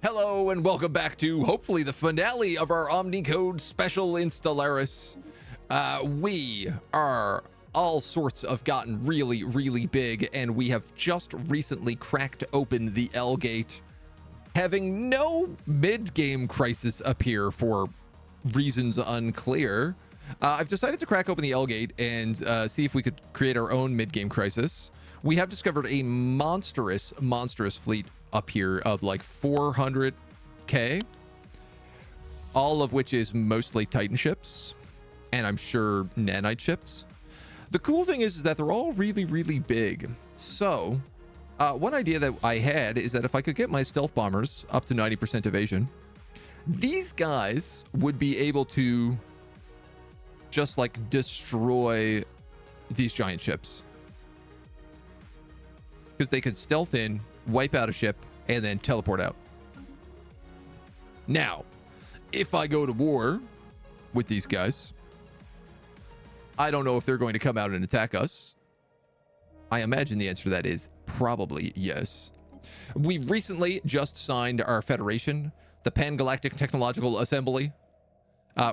Hello and welcome back to hopefully the finale of our Omnicode special in Stellaris. We are all sorts of gotten really big, and we have just recently cracked open the L gate, having no mid-game crisis appear for reasons unclear. I've decided to crack open the L gate and see if we could create our own mid-game crisis. We have discovered a monstrous fleet up here of like 400k, all of which is mostly Titan ships, and I'm sure nanite ships. The cool thing is that they're all really big. So one idea that I had is that if I could get my stealth bombers up to 90% evasion, these guys would be able to just like destroy these giant ships, because they could stealth in, wipe out a ship, and then teleport out. Now, if I go to war with these guys, I don't know if they're going to come out and attack us. I imagine the answer to that is probably yes. We recently just signed our federation, the Pan-Galactic Technological Assembly,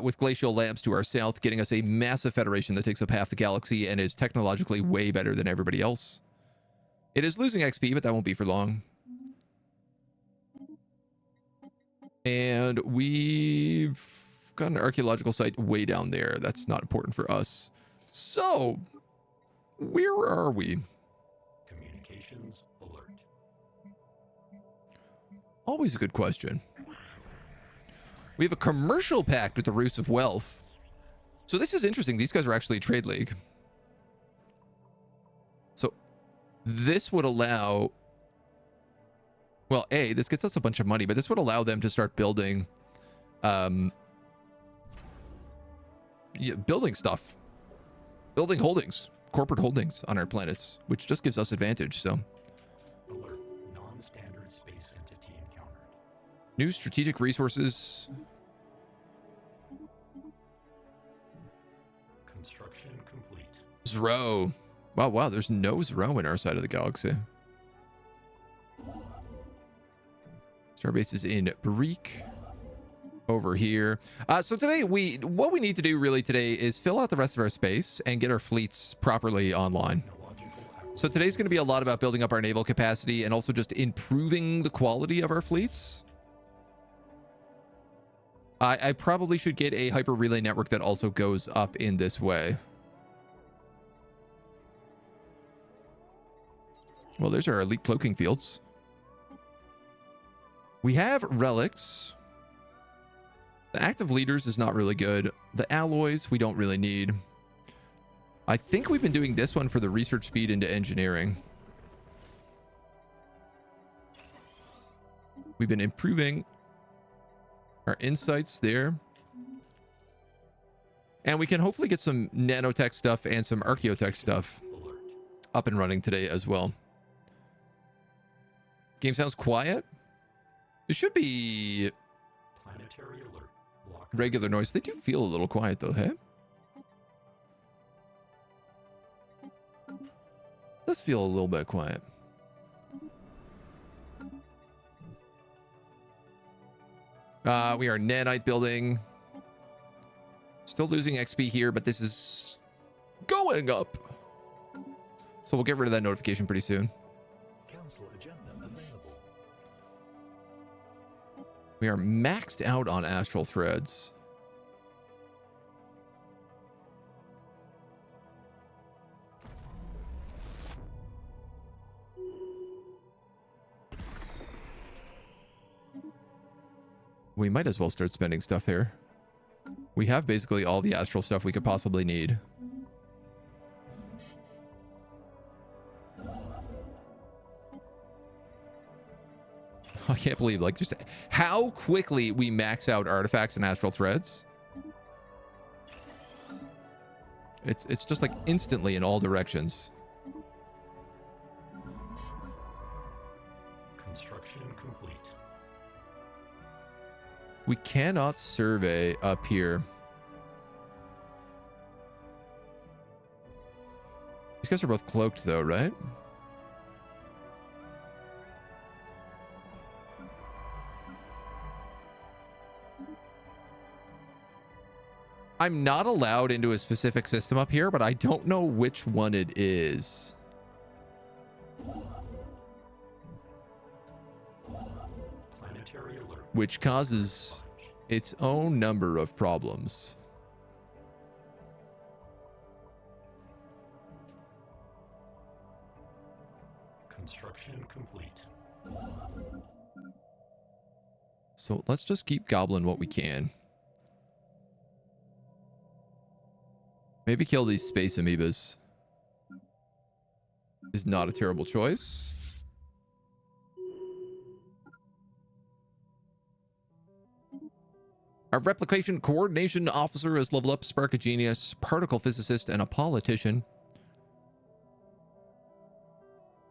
with glacial labs to our south, getting us a massive federation that takes up half the galaxy and is technologically way better than everybody else. It is losing XP, but that won't be for long. And we've got an archaeological site way down there. That's not important for us. So, where are we? Communications alert. Always a good question. We have a commercial pact with the Roots of Wealth. So this is interesting. These guys are actually a trade league. So this would allow, well, this gets us a bunch of money, but this would allow them to start building, building stuff, building holdings, corporate holdings on our planets, which just gives us advantage. So Alert. Non-standard space entity encountered. new strategic resources. Construction complete. Zro. Wow, there's no Zro in our side of the galaxy. Starbase is in Breek over here. So today, what we need to do really today is fill out the rest of our space and get our fleets properly online. So today's going to be a lot about building up our naval capacity and also just improving the quality of our fleets. I probably should get a hyper relay network that also goes up in this way. Well, there's our elite cloaking fields. We have relics. The active leaders is not really good. The alloys we don't really need. I think we've been doing this one for the research speed into engineering. We've been improving our insights there. And we can hopefully get some nanotech stuff and some archaeotech stuff up and running today as well. Game sounds quiet. It should be Planetary alert. Block. regular noise. They do feel a little quiet though, hey? Does feel a little bit quiet. We are nanite building. Still losing XP here, but this is going up. So we'll get rid of that notification pretty soon. Council agenda available. We are maxed out on astral threads. We might as well start spending stuff here. We have basically all the astral stuff we could possibly need. I can't believe, like, just how quickly we max out artifacts and astral threads. It's just like instantly in all directions. Construction complete. We cannot survey up here. These guys are both cloaked though, right? I'm not allowed into a specific system up here, but I don't know which one it is. Planetary alert. Which causes its own number of problems. Construction complete. So let's just keep gobbling what we can. Maybe kill these space amoebas. Is not a terrible choice. Our replication coordination officer has leveled up, Spark a genius, particle physicist, and a politician.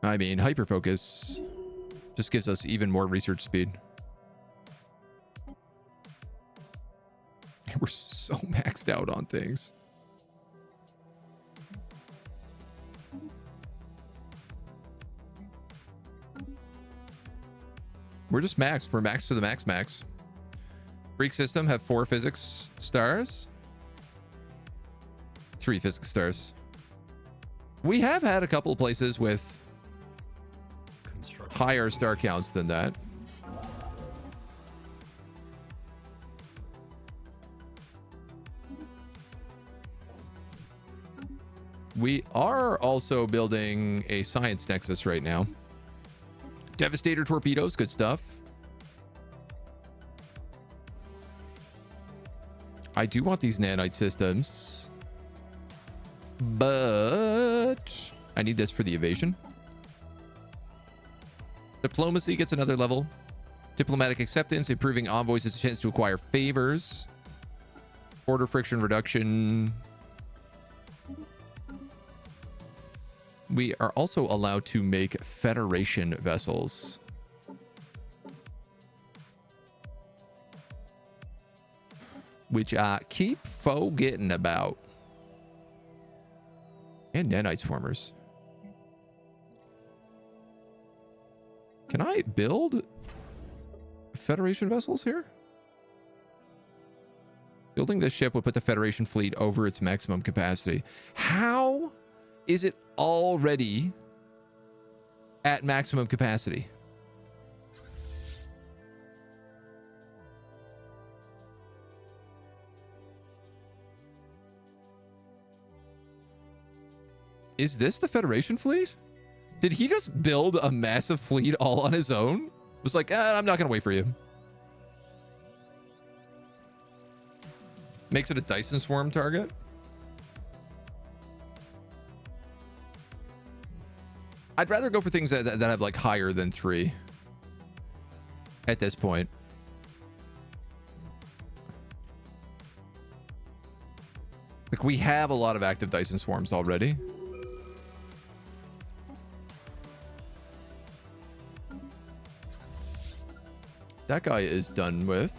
I mean, hyperfocus just gives us even more research speed. We're so maxed out on things. We're just maxed. We're maxed to the max. Greek system have 4 physics stars. 3 physics stars. We have had a couple of places with higher star counts than that. We are also building a science nexus right now. Devastator torpedoes, good stuff. I do want these nanite systems, but I need this for the evasion. Diplomacy gets another level. Diplomatic acceptance, improving envoys has a chance to acquire favors. Order friction reduction. We are also allowed to make Federation vessels. Which I keep forgetting about. And nanite swarmers. Can I build Federation vessels here? Building this ship would put the Federation fleet over its maximum capacity. How is it already at maximum capacity? Is this the Federation fleet? Did he just build a massive fleet all on his own? It was like, I'm not going to wait for you. Makes it a Dyson Swarm target. I'd rather go for things that have like higher than 3 at this point. Like, we have a lot of active Dyson Swarms already. That guy is done with.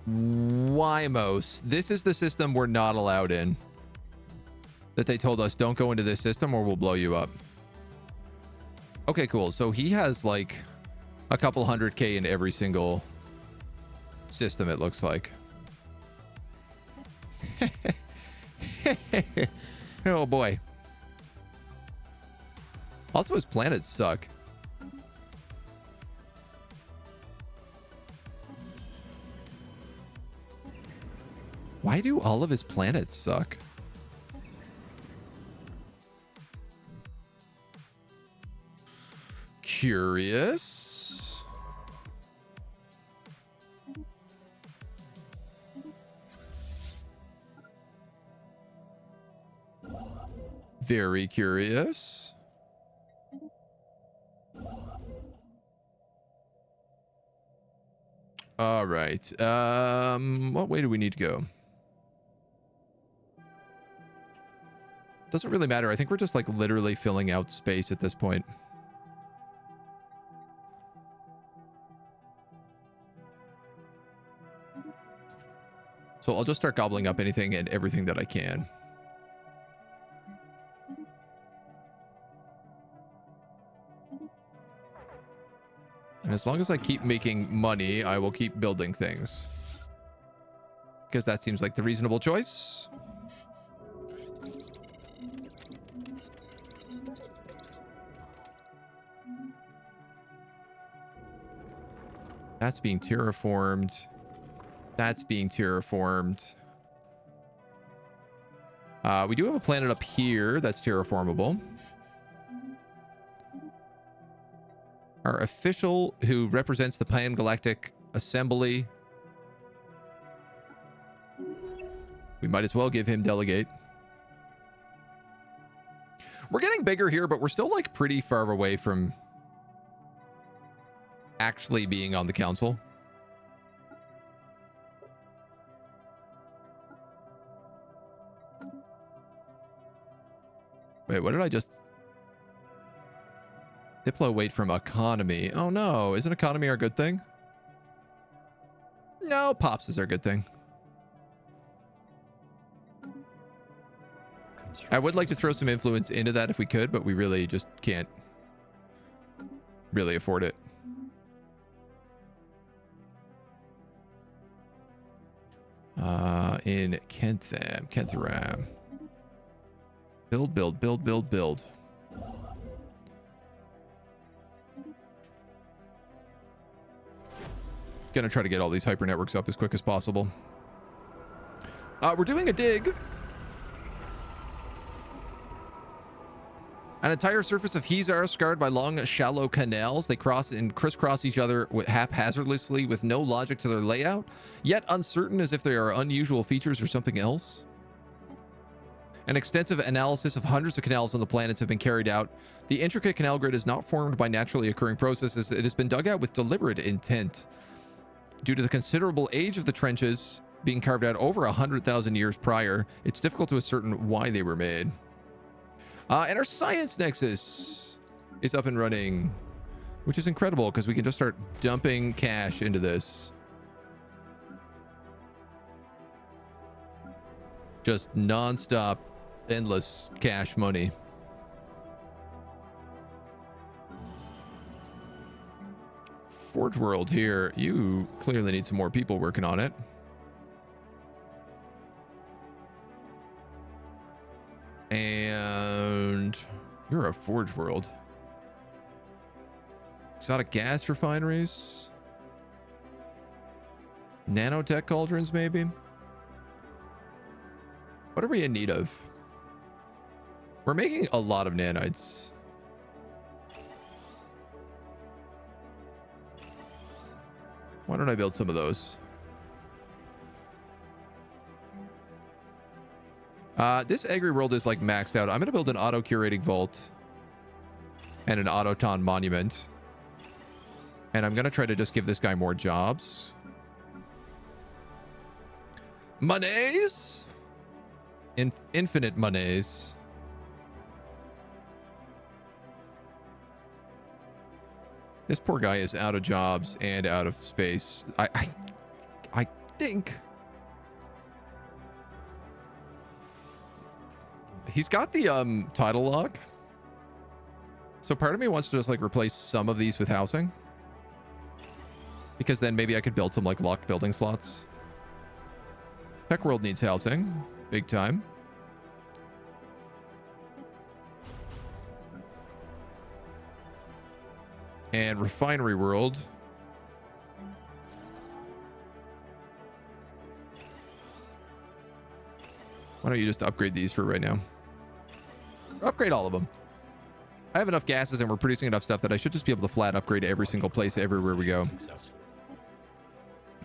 Wymos. This is the system we're not allowed in. That they told us, don't go into this system or we'll blow you up. Okay, cool. So he has like a couple 100K in every single system, it looks like. Oh boy. Also, his planets suck. Why do all of his planets suck? Curious. Very curious. All right. What way do we need to go? Doesn't really matter. I think we're just like literally filling out space at this point. So I'll just start gobbling up anything and everything that I can. And as long as I keep making money, I will keep building things. Because that seems like the reasonable choice. That's being terraformed. That's being terraformed. We do have a planet up here that's terraformable. Our official who represents the Pan-Galactic Assembly. We might as well give him delegate. We're getting bigger here, but we're still like pretty far away from actually being on the council. Wait, what did I just... Diplo weight from economy. Oh no, isn't economy our good thing? No, Pops is our good thing. I would like to throw some influence into that if we could, but we really just can't really afford it. In Kentharam. Build, build, build, build, build. Gonna try to get all these hyper networks up as quick as possible. We're doing a dig. An entire surface of Hizar scarred by long, shallow canals. They cross and crisscross each other haphazardly with no logic to their layout, yet uncertain as if they are unusual features or something else. An extensive analysis of hundreds of canals on the planets have been carried out. The intricate canal grid is not formed by naturally occurring processes. It has been dug out with deliberate intent. Due to the considerable age of the trenches being carved out over 100,000 years prior, it's difficult to ascertain why they were made. And our science nexus is up and running, which is incredible because we can just start dumping cash into this. Just non-stop, endless cash money. Forge World here. You clearly need some more people working on it. And you're a Forge World. Exotic gas refineries. Nanotech cauldrons, maybe. What are we in need of? We're making a lot of nanites. Why don't I build some of those? This Agri World is like maxed out. I'm going to build an auto-curating vault and an autoton monument. And I'm going to try to just give this guy more jobs. Monies? Infinite monies. This poor guy is out of jobs and out of space. I think he's got the title lock. So part of me wants to just like replace some of these with housing, because then maybe I could build some like locked building slots. Tech World needs housing big time. And Refinery World. Why don't you just upgrade these for right now? Upgrade all of them. I have enough gases and we're producing enough stuff that I should just be able to flat upgrade every single place everywhere we go.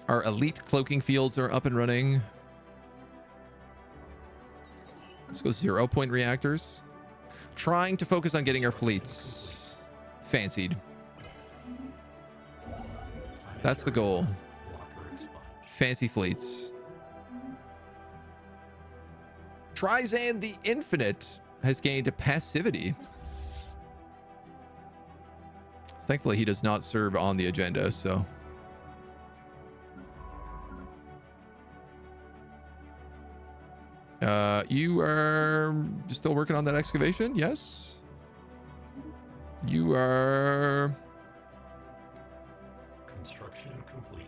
Our elite cloaking fields are up and running. Let's go 0-point reactors. Trying to focus on getting our fleets fancied. That's the goal. Fancy fleets. Trizan the Infinite has gained a passivity. Thankfully, he does not serve on the agenda, so. You are still working on that excavation? Yes. You are Construction complete.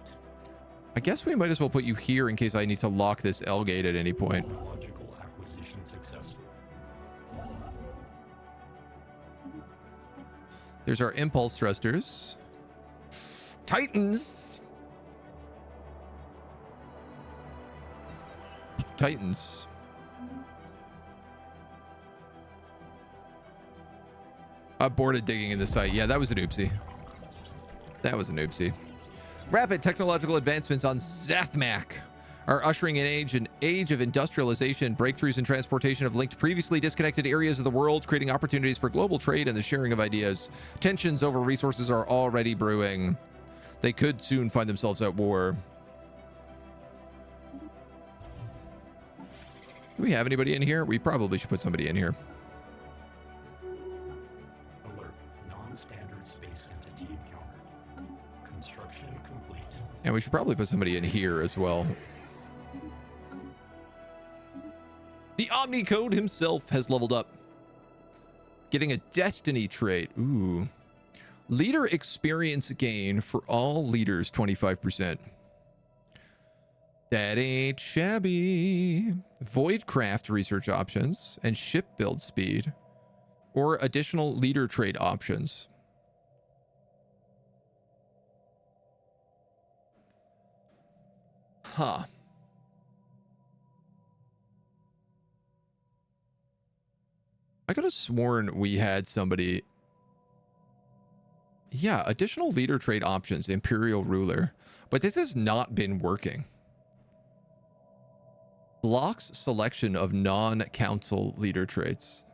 I guess we might as well put you here in case I need to lock this L gate at any point. Technological acquisition successful. There's our impulse thrusters. Titans. Titans. Aborted digging in the site. Yeah, that was an oopsie. That was an oopsie. Rapid technological advancements on Zathmak are ushering an age of industrialization. Breakthroughs in transportation have linked previously disconnected areas of the world, creating opportunities for global trade and the sharing of ideas. Tensions over resources are already brewing. They could soon find themselves at war. Do we have anybody in here? We probably should put somebody in here. Alert. Non-standard space entity encountered. Construction complete. And we should probably put somebody in here as well. The Omnicode himself has leveled up. Getting a destiny trait. Ooh. Leader experience gain for all leaders, 25%. That ain't shabby. Voidcraft research options and ship build speed. Or additional leader trait options. Huh. I could have sworn we had somebody. Yeah, additional leader trait options, Imperial Ruler. But this has not been working. Blocks selection of non-council leader traits.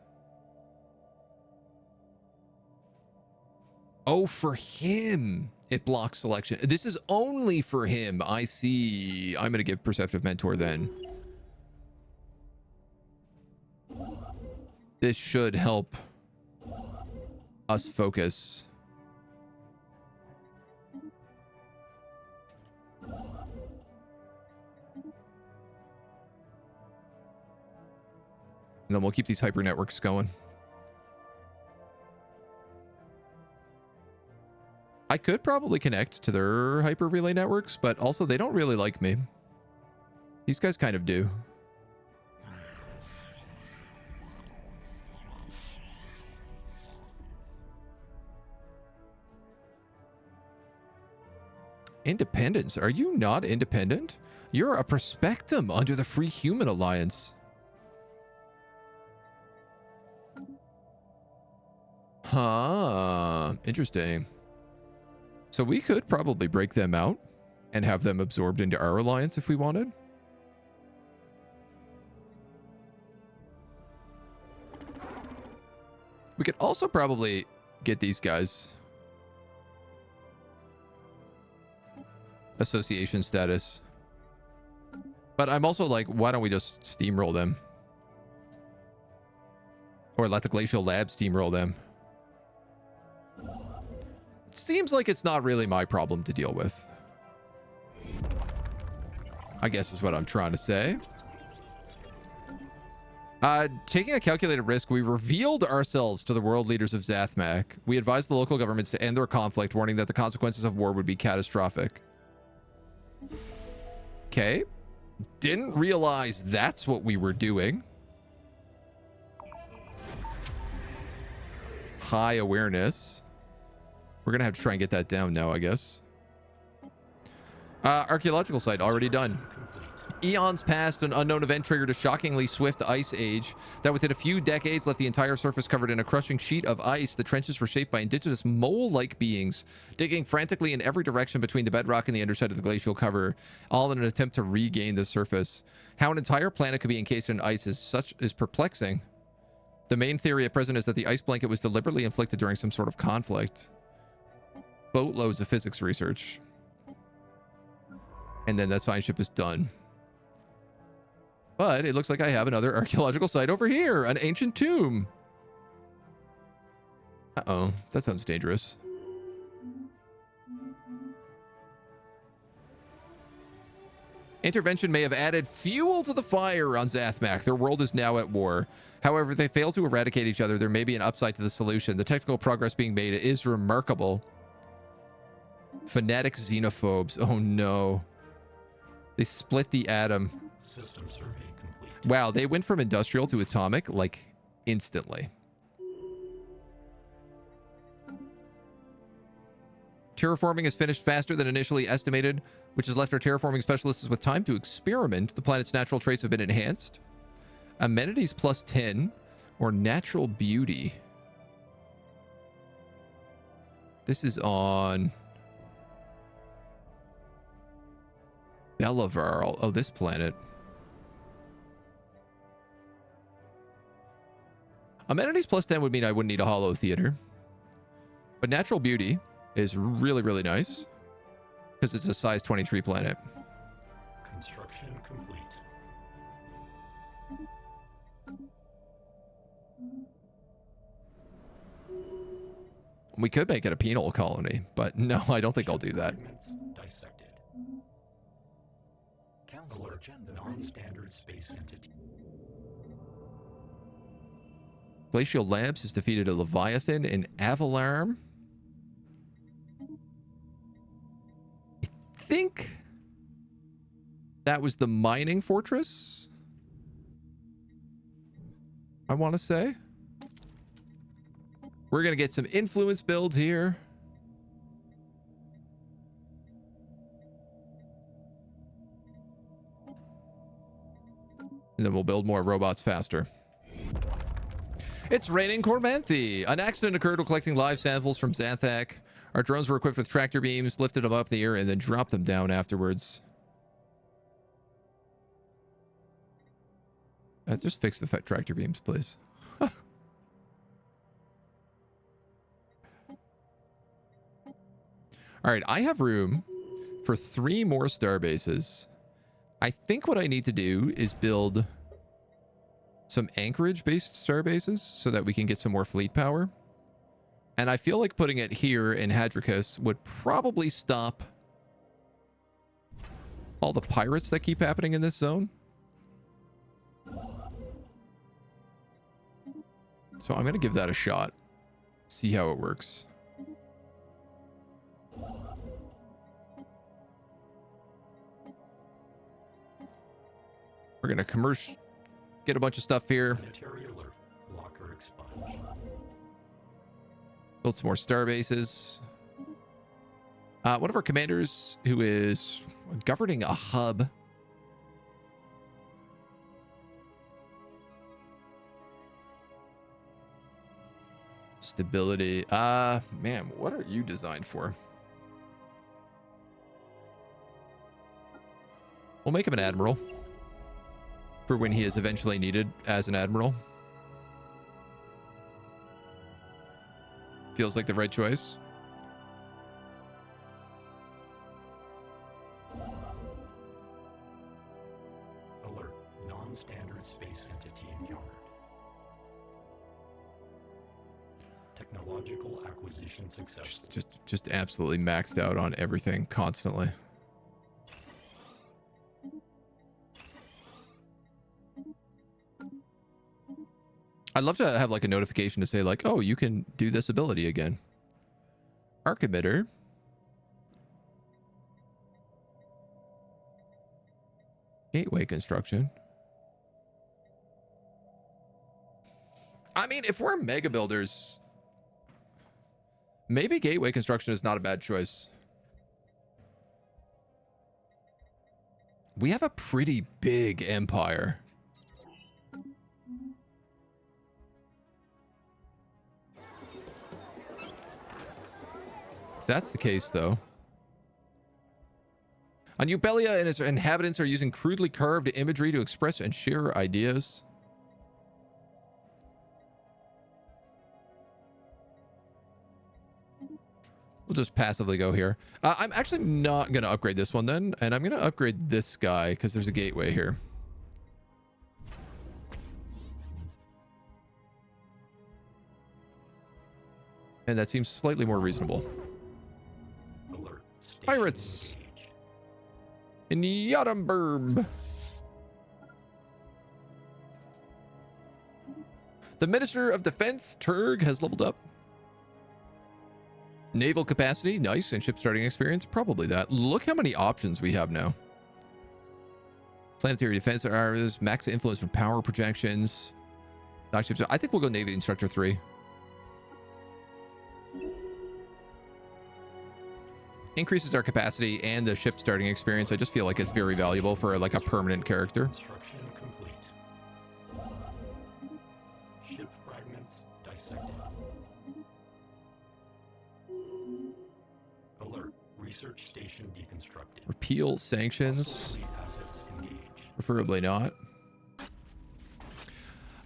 Oh, for him. It blocks selection. This is only for him. I see. I'm going to give Perceptive Mentor then. This should help us focus. And then we'll keep these hyper networks going. I could probably connect to their hyper relay networks, but also they don't really like me. These guys kind of do. Independence? Are you not independent? You're a prospectum under the Free Human Alliance. Huh. Interesting. So we could probably break them out and have them absorbed into our alliance if we wanted. We could also probably get these guys association status. But I'm also like, why don't we just steamroll them? Or let the Glacial Lab steamroll them. It seems like it's not really my problem to deal with, I guess is what I'm trying to say. Taking a calculated risk, we revealed ourselves to the world leaders of Zathmak. We advised the local governments to end their conflict, warning that the consequences of war would be catastrophic. Okay. Didn't realize that's what we were doing. High awareness. We're going to have to try and get that down now, I guess. Archaeological site already done. Eons past, an unknown event triggered a shockingly swift ice age that within a few decades left the entire surface covered in a crushing sheet of ice. The trenches were shaped by indigenous mole-like beings, digging frantically in every direction between the bedrock and the underside of the glacial cover, all in an attempt to regain the surface. How an entire planet could be encased in ice is perplexing. The main theory at present is that the ice blanket was deliberately inflicted during some sort of conflict. Boatloads of physics research. And then that science ship is done. But it looks like I have another archaeological site over here. An ancient tomb. Uh-oh. That sounds dangerous. Intervention may have added fuel to the fire on Zathmak. Their world is now at war. However, if they fail to eradicate each other, there may be an upside to the solution. The technical progress being made is remarkable. Fanatic xenophobes. Oh no. They split the atom. System survey complete. Wow, they went from industrial to atomic like instantly. Terraforming is finished faster than initially estimated, which has left our terraforming specialists with time to experiment. The planet's natural traits have been enhanced. Amenities plus 10 or natural beauty. This is on Belivar. Oh, this planet. Amenities plus 10 would mean I wouldn't need a hollow theater. But natural beauty is really, really nice because it's a size 23 planet. Construction complete. We could make it a penal colony, but no, I don't think I'll do that. Fragments dissected. Council Alert. agenda. Non-standard space entity. Glacial Labs has defeated a Leviathan in Avalarm. I think that was the mining fortress, I want to say. We're going to get some influence builds here. And then we'll build more robots faster. It's raining Cormanthe. An accident occurred while collecting live samples from Xanthak. Our drones were equipped with tractor beams, lifted them up in the air, and then dropped them down afterwards. Just fix the tractor beams, please. All right, I have room for 3 more star bases. I think what I need to do is build some Anchorage-based star bases so that we can get some more fleet power. And I feel like putting it here in Hadricus would probably stop all the pirates that keep happening in this zone. So I'm going to give that a shot. See how it works. We're going to get a bunch of stuff here. Planetary alert. Locker expunged. Build some more star bases. One of our commanders who is governing a hub. Stability. Man, what are you designed for? We'll make him an admiral for when he is eventually needed as an admiral. Feels like the right choice. Alert. Non-standard space entity encountered. Technological acquisition successful. Just absolutely maxed out on everything constantly. I'd love to have like a notification to say like, oh, you can do this ability again. Arc emitter. Gateway construction. I mean, if we're mega builders, maybe gateway construction is not a bad choice. We have a pretty big empire. If that's the case, though. On Eubelia and its inhabitants are using crudely carved imagery to express and share ideas. We'll just passively go here. I'm actually not going to upgrade this one then, and I'm going to upgrade this guy because there's a gateway here. And that seems slightly more reasonable. Alert. Pirates in Yadamburb. The Minister of Defense, Turg, has leveled up. Naval capacity, nice. And ship starting experience, probably that. Look how many options we have now. Planetary defense areas, max influence from power projections. Dock ships. I think we'll go Navy Instructor 3. Increases our capacity and the ship starting experience. I just feel like it's very valuable for like a permanent character. Construction complete. Ship fragments dissected. Alert. Research station deconstructed. Repeal sanctions. Fleet assets engaged. Preferably not.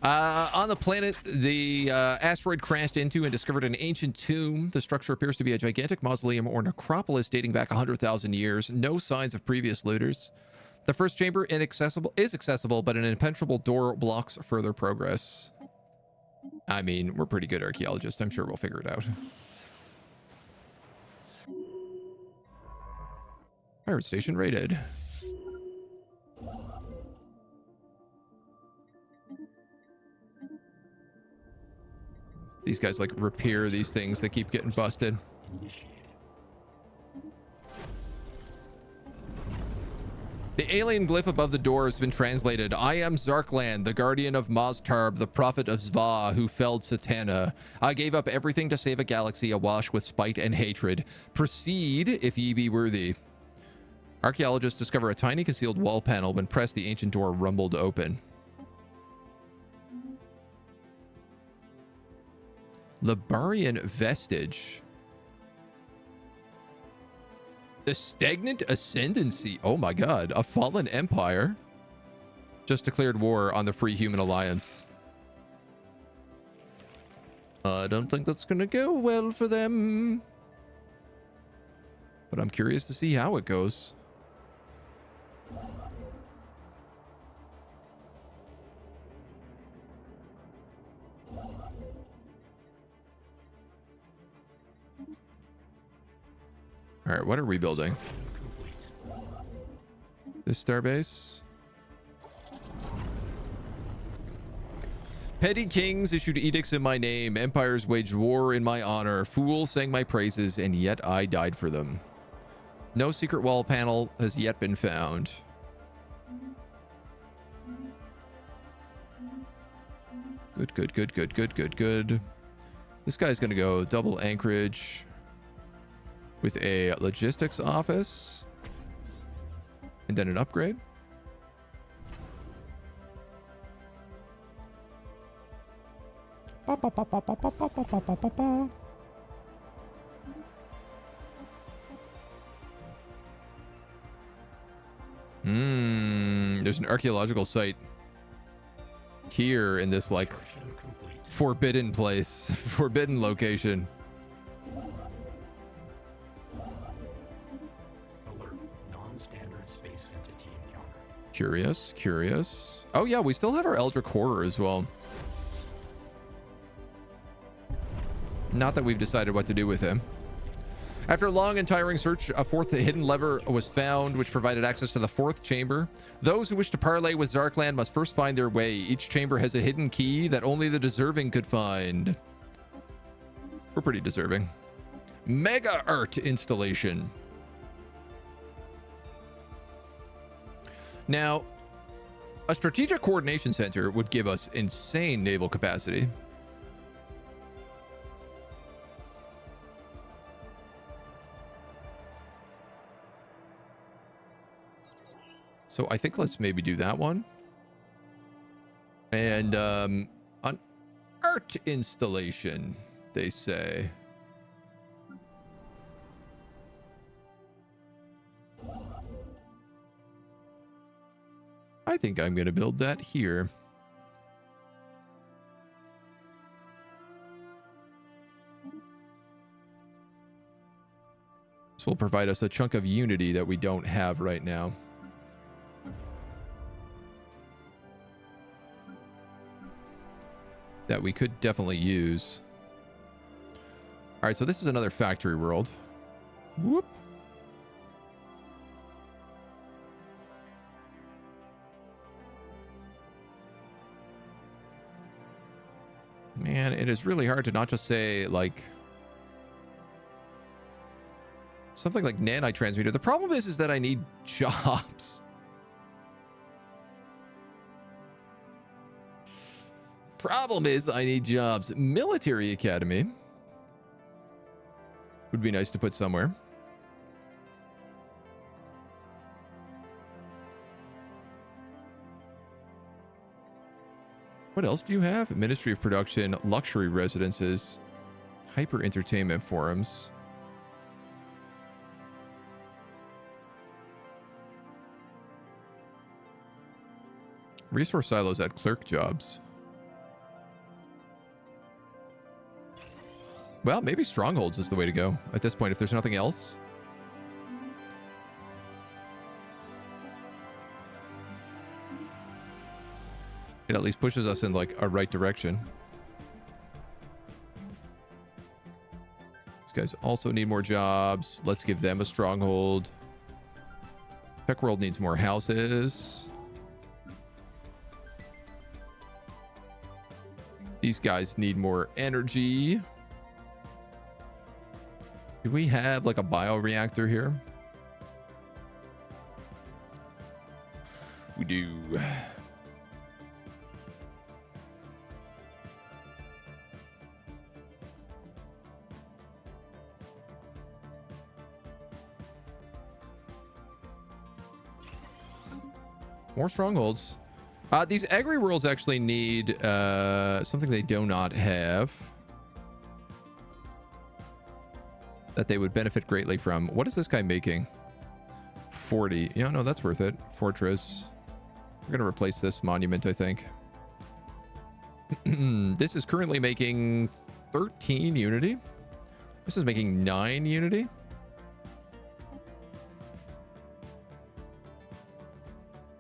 On the planet, the asteroid crashed into and discovered an ancient tomb. The structure appears to be a gigantic mausoleum or necropolis dating back 100,000 years. No signs of previous looters. The first chamber is accessible, but an impenetrable door blocks further progress. I mean, we're pretty good archaeologists. I'm sure we'll figure it out. Pirate station raided. These guys like repair these things that keep getting busted. Initiated. The alien glyph above the door has been translated. I am Zarkland, the guardian of Maztarb, the prophet of Zva, who felled Satana. I gave up everything to save a galaxy awash with spite and hatred. Proceed if ye be worthy. Archaeologists discover a tiny concealed wall panel. When pressed, the ancient door rumbled open. Libarian vestige. The stagnant ascendancy. Oh my god. A fallen empire. Just declared war on the Free Human Alliance. I don't think that's gonna go well for them. But I'm curious to see how it goes. All right, what are we building? This starbase. Petty kings issued edicts in my name. Empires waged war in my honor. Fools sang my praises, and yet I died for them. No secret wall panel has yet been found. Good, good, good, good, good, good, good. This guy's gonna go double anchorage with a logistics office and then an upgrade. There's an archaeological site here in this like forbidden place, forbidden location. Alert. Non-standard space entity encounter. Curious, curious. Oh yeah, we still have our Eldritch Horror as well. Not that we've decided what to do with him. After a long and tiring search, a fourth hidden lever was found, which provided access to the fourth chamber. Those who wish to parley with Zarkland must first find their way. Each chamber has a hidden key that only the deserving could find. We're pretty deserving. Mega art installation. Now, a strategic coordination center would give us insane naval capacity. So I think let's maybe do that one. And an art installation, they say. I think I'm going to build that here. This will provide us a chunk of unity that we don't have right now. That we could definitely use. All right, so this is another factory world. Whoop. Man, it is really hard to not just say, like, Something like nanotransmitter. The problem is that I need jobs. Problem is I need jobs. Military academy would be nice to put somewhere. What else do you have? Ministry of Production, luxury residences, hyper entertainment forums. Resource silos at clerk jobs. Well, maybe strongholds is the way to go at this point if there's nothing else. It at least pushes us in like a right direction. These guys also need more jobs. Let's give them a stronghold. Tech World needs more houses. These guys need more energy. Do we have like a bioreactor here? We do. More strongholds. These agri worlds actually need something they do not have that they would benefit greatly from. What is this guy making? 40. Yeah, no, that's worth it. Fortress. We're going to replace this monument, I think. This is currently making 13 unity. This is making 9 unity.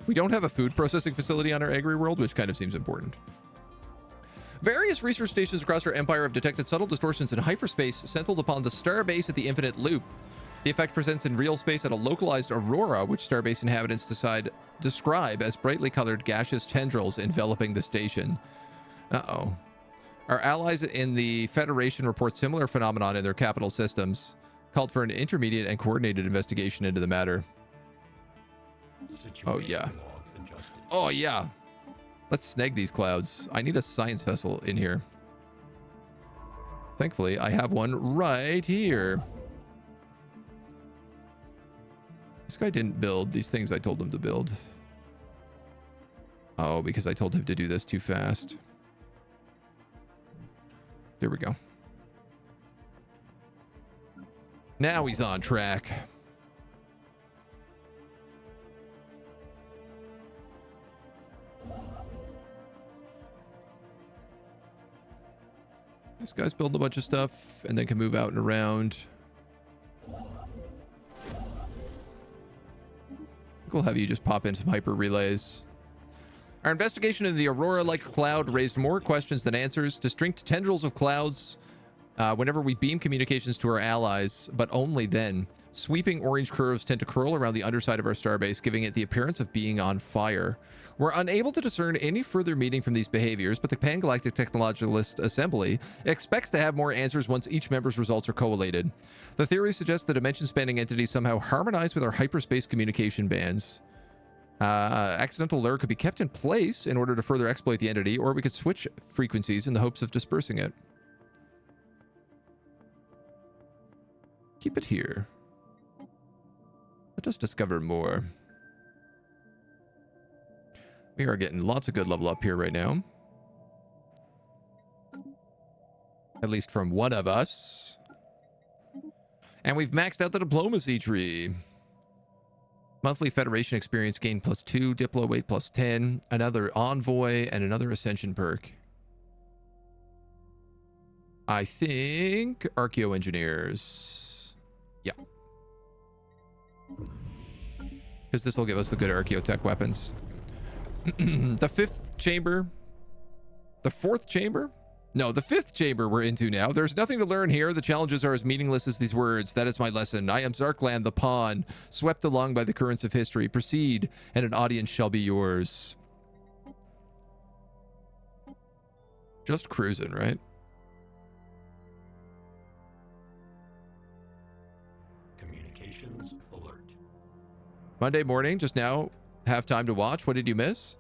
We don't have a food processing facility on our agri world, which kind of seems important. Various research stations across our empire have detected subtle distortions in hyperspace centered upon the starbase at the Infinite Loop. The effect presents in real space at a localized aurora, which starbase inhabitants describe as brightly colored gaseous tendrils enveloping the station. Uh-oh. Our allies in the Federation report similar phenomenon in their capital systems, called for an intermediate and coordinated investigation into the matter. Oh, yeah. Oh, yeah. Let's snag these clouds. I need a science vessel in here. Thankfully, I have one right here. This guy didn't build these things I told him to build. Oh, because I told him to do this too fast. There we go. Now he's on track. This guy's building a bunch of stuff and then can move out and around. We'll have you just pop in some hyper relays. Our investigation into the aurora-like cloud raised more questions than answers. Distinct tendrils of clouds whenever we beam communications to our allies, but only then. Sweeping orange curves tend to curl around the underside of our starbase, giving it the appearance of being on fire. We're unable to discern any further meaning from these behaviors, but the Pan-Galactic Technologist Assembly expects to have more answers once each member's results are collated. The theory suggests the dimension-spanning entities somehow harmonize with our hyperspace communication bands. Accidental lure could be kept in place in order to further exploit the entity, or we could switch frequencies in the hopes of dispersing it. Keep it here. Let us discover more. We are getting lots of good level up here right now. At least from one of us. And we've maxed out the diplomacy tree. Monthly Federation experience gain +2, Diplo weight +10, another envoy, and another ascension perk. I think archaeoengineers. Yeah. Because this will give us the good archaeotech weapons. The 5th chamber. The 4th chamber? No, the 5th chamber we're into now. There's nothing to learn here. The challenges are as meaningless as these words. That is my lesson. I am Zarkland, the pawn, swept along by the currents of history. Proceed, and an audience shall be yours. Just cruising, right? Communications alert. Monday morning, just now, have time to watch. What did you miss?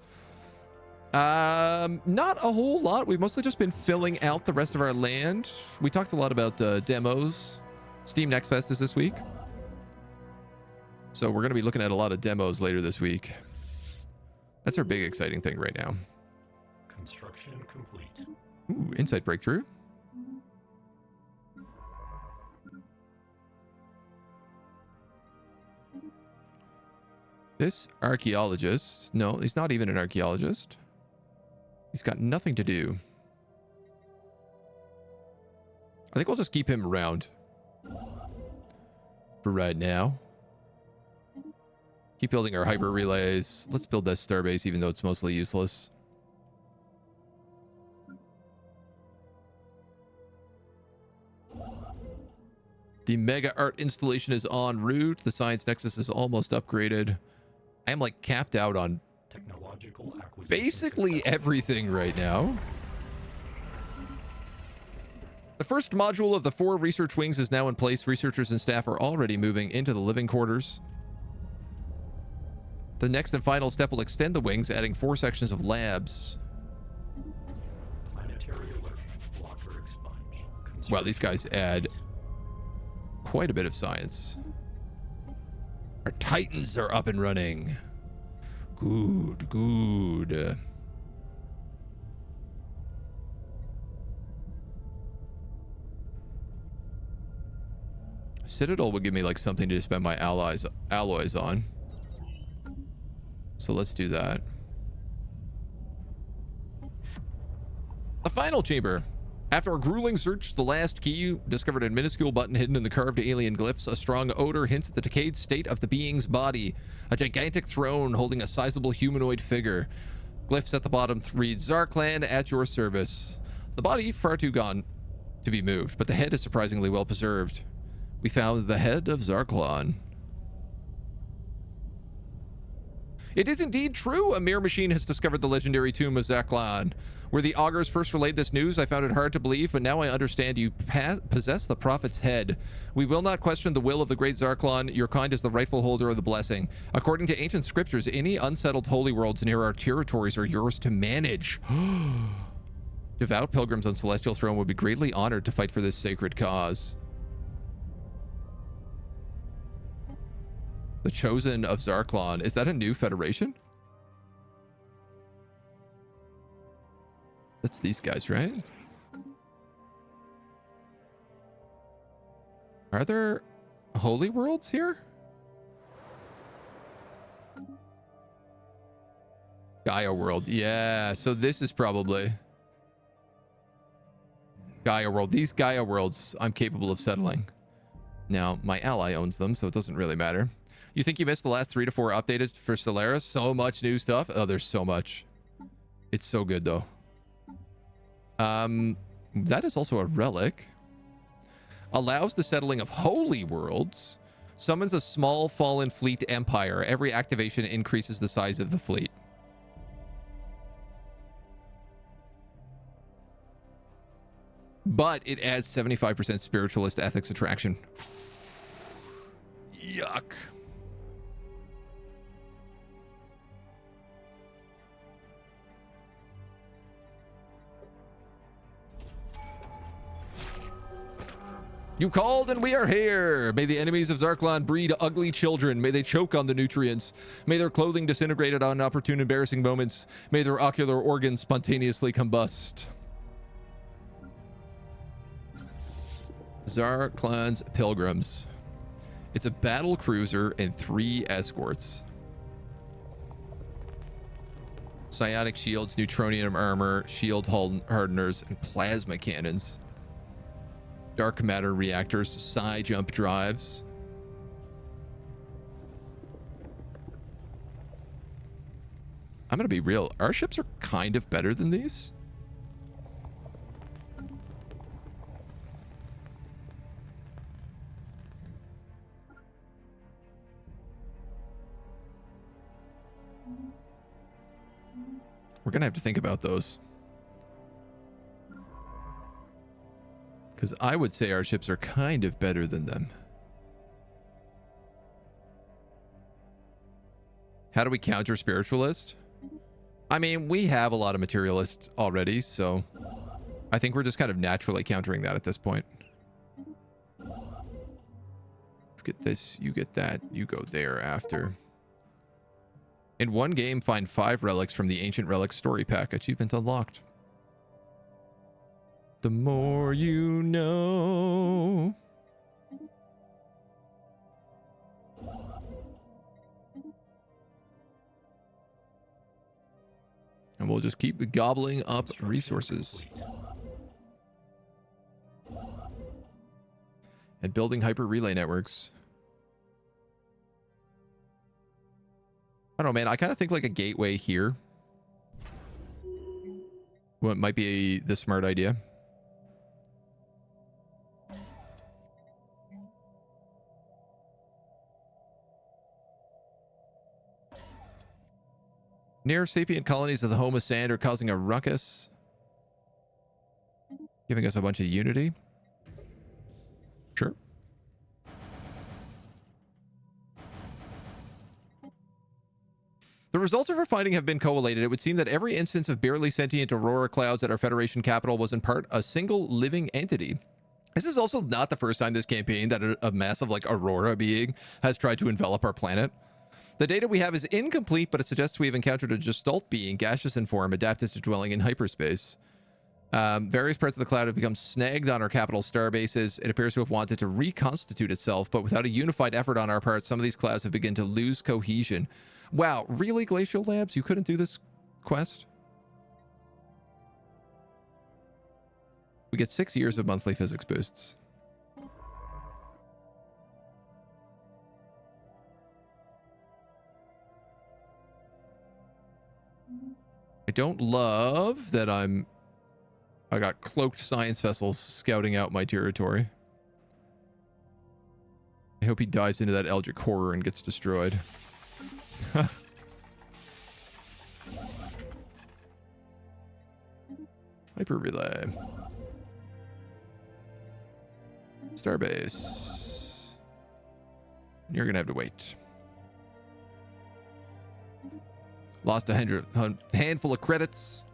Not a whole lot. We've mostly just been filling out the rest of our land. We talked a lot about demos. Steam Next Fest is this week. So we're going to be looking at a lot of demos later this week. That's our big exciting thing right now. Construction complete. Ooh, insight breakthrough. This archaeologist, no, he's not even an archaeologist. He's got nothing to do. I think we'll just keep him around for right now. Keep building our hyper relays. Let's build this starbase, even though it's mostly useless. The mega art installation is en route. The science nexus is almost upgraded. I am like capped out on Technological acquisition basically successful. everything right now. The first module of the 4 research wings is now in place. Researchers and staff are already moving into the living quarters. The next and final step will extend the wings, adding 4 sections of labs. Planetary alert. Blocker expunge. Wow, these guys add quite a bit of science. Our Titans are up and running. Good, good. Citadel would give me like something to spend my alloys on. So let's do that. A final chamber. After a grueling search, the last key discovered a minuscule button hidden in the carved alien glyphs. A strong odor hints at the decayed state of the being's body. A gigantic throne holding a sizable humanoid figure. Glyphs at the bottom read, Zarklan at your service. The body far too gone to be moved, but the head is surprisingly well preserved. We found the head of Zarklan. It is indeed true. A mere machine has discovered the legendary tomb of Zarklan. Where the augurs first relayed this news, I found it hard to believe, but now I understand you possess the prophet's head. We will not question the will of the great Zarklan. Your kind is the rightful holder of the blessing. According to ancient scriptures, any unsettled holy worlds near our territories are yours to manage. Devout pilgrims on Celestial Throne would be greatly honored to fight for this sacred cause. The Chosen of Zarklan. Is that a new federation? That's these guys, right? Are there holy worlds here? Gaia world. Yeah, so this is probably Gaia world. These Gaia worlds I'm capable of settling. Now, my ally owns them, so it doesn't really matter. You think you missed the last 3 to 4 updated for Stellaris? So much new stuff. Oh, there's so much. It's so good, though. That is also a relic. Allows the settling of holy worlds. Summons a small fallen fleet empire. Every activation increases the size of the fleet. But it adds 75% spiritualist ethics attraction. Yuck. You called and we are here. May the enemies of Zarklan breed ugly children. May they choke on the nutrients. May their clothing disintegrate at inopportune, embarrassing moments. May their ocular organs spontaneously combust. Zarklan's Pilgrims. It's a battle cruiser and 3 escorts. Psionic shields, neutronium armor, shield hardeners, and plasma cannons. Dark matter reactors, psi jump drives. I'm gonna be real. Our ships are kind of better than these. We're gonna have to think about those. Because I would say our ships are kind of better than them. How do we counter spiritualist? I mean, we have a lot of materialists already, so I think we're just kind of naturally countering that at this point. Get this, you get that, you go there after. In one game, find 5 relics from the Ancient Relics story pack. Achievement unlocked. The more you know. And we'll just keep gobbling up resources. And building hyper relay networks. I don't know, man. I kind of think like a gateway here. What might be the smart idea. Near sapient colonies of the home of sand are causing a ruckus, giving us a bunch of unity. Sure. The results of our finding have been collated. It would seem that every instance of barely sentient aurora clouds at our Federation capital was in part a single living entity. This is also not the first time this campaign that a massive like aurora being has tried to envelop our planet. The data we have is incomplete, but it suggests we have encountered a gestalt being, gaseous in form, adapted to dwelling in hyperspace. Various parts of the cloud have become snagged on our capital star bases. It appears to have wanted to reconstitute itself, but without a unified effort on our part, some of these clouds have begun to lose cohesion. Wow, really, Glacial Labs? You couldn't do this quest? We get 6 years of monthly physics boosts. I don't love that I got cloaked science vessels scouting out my territory. I hope he dives into that Eldritch horror and gets destroyed. Hyper relay. Starbase. You're gonna have to wait. Lost a handful of credits.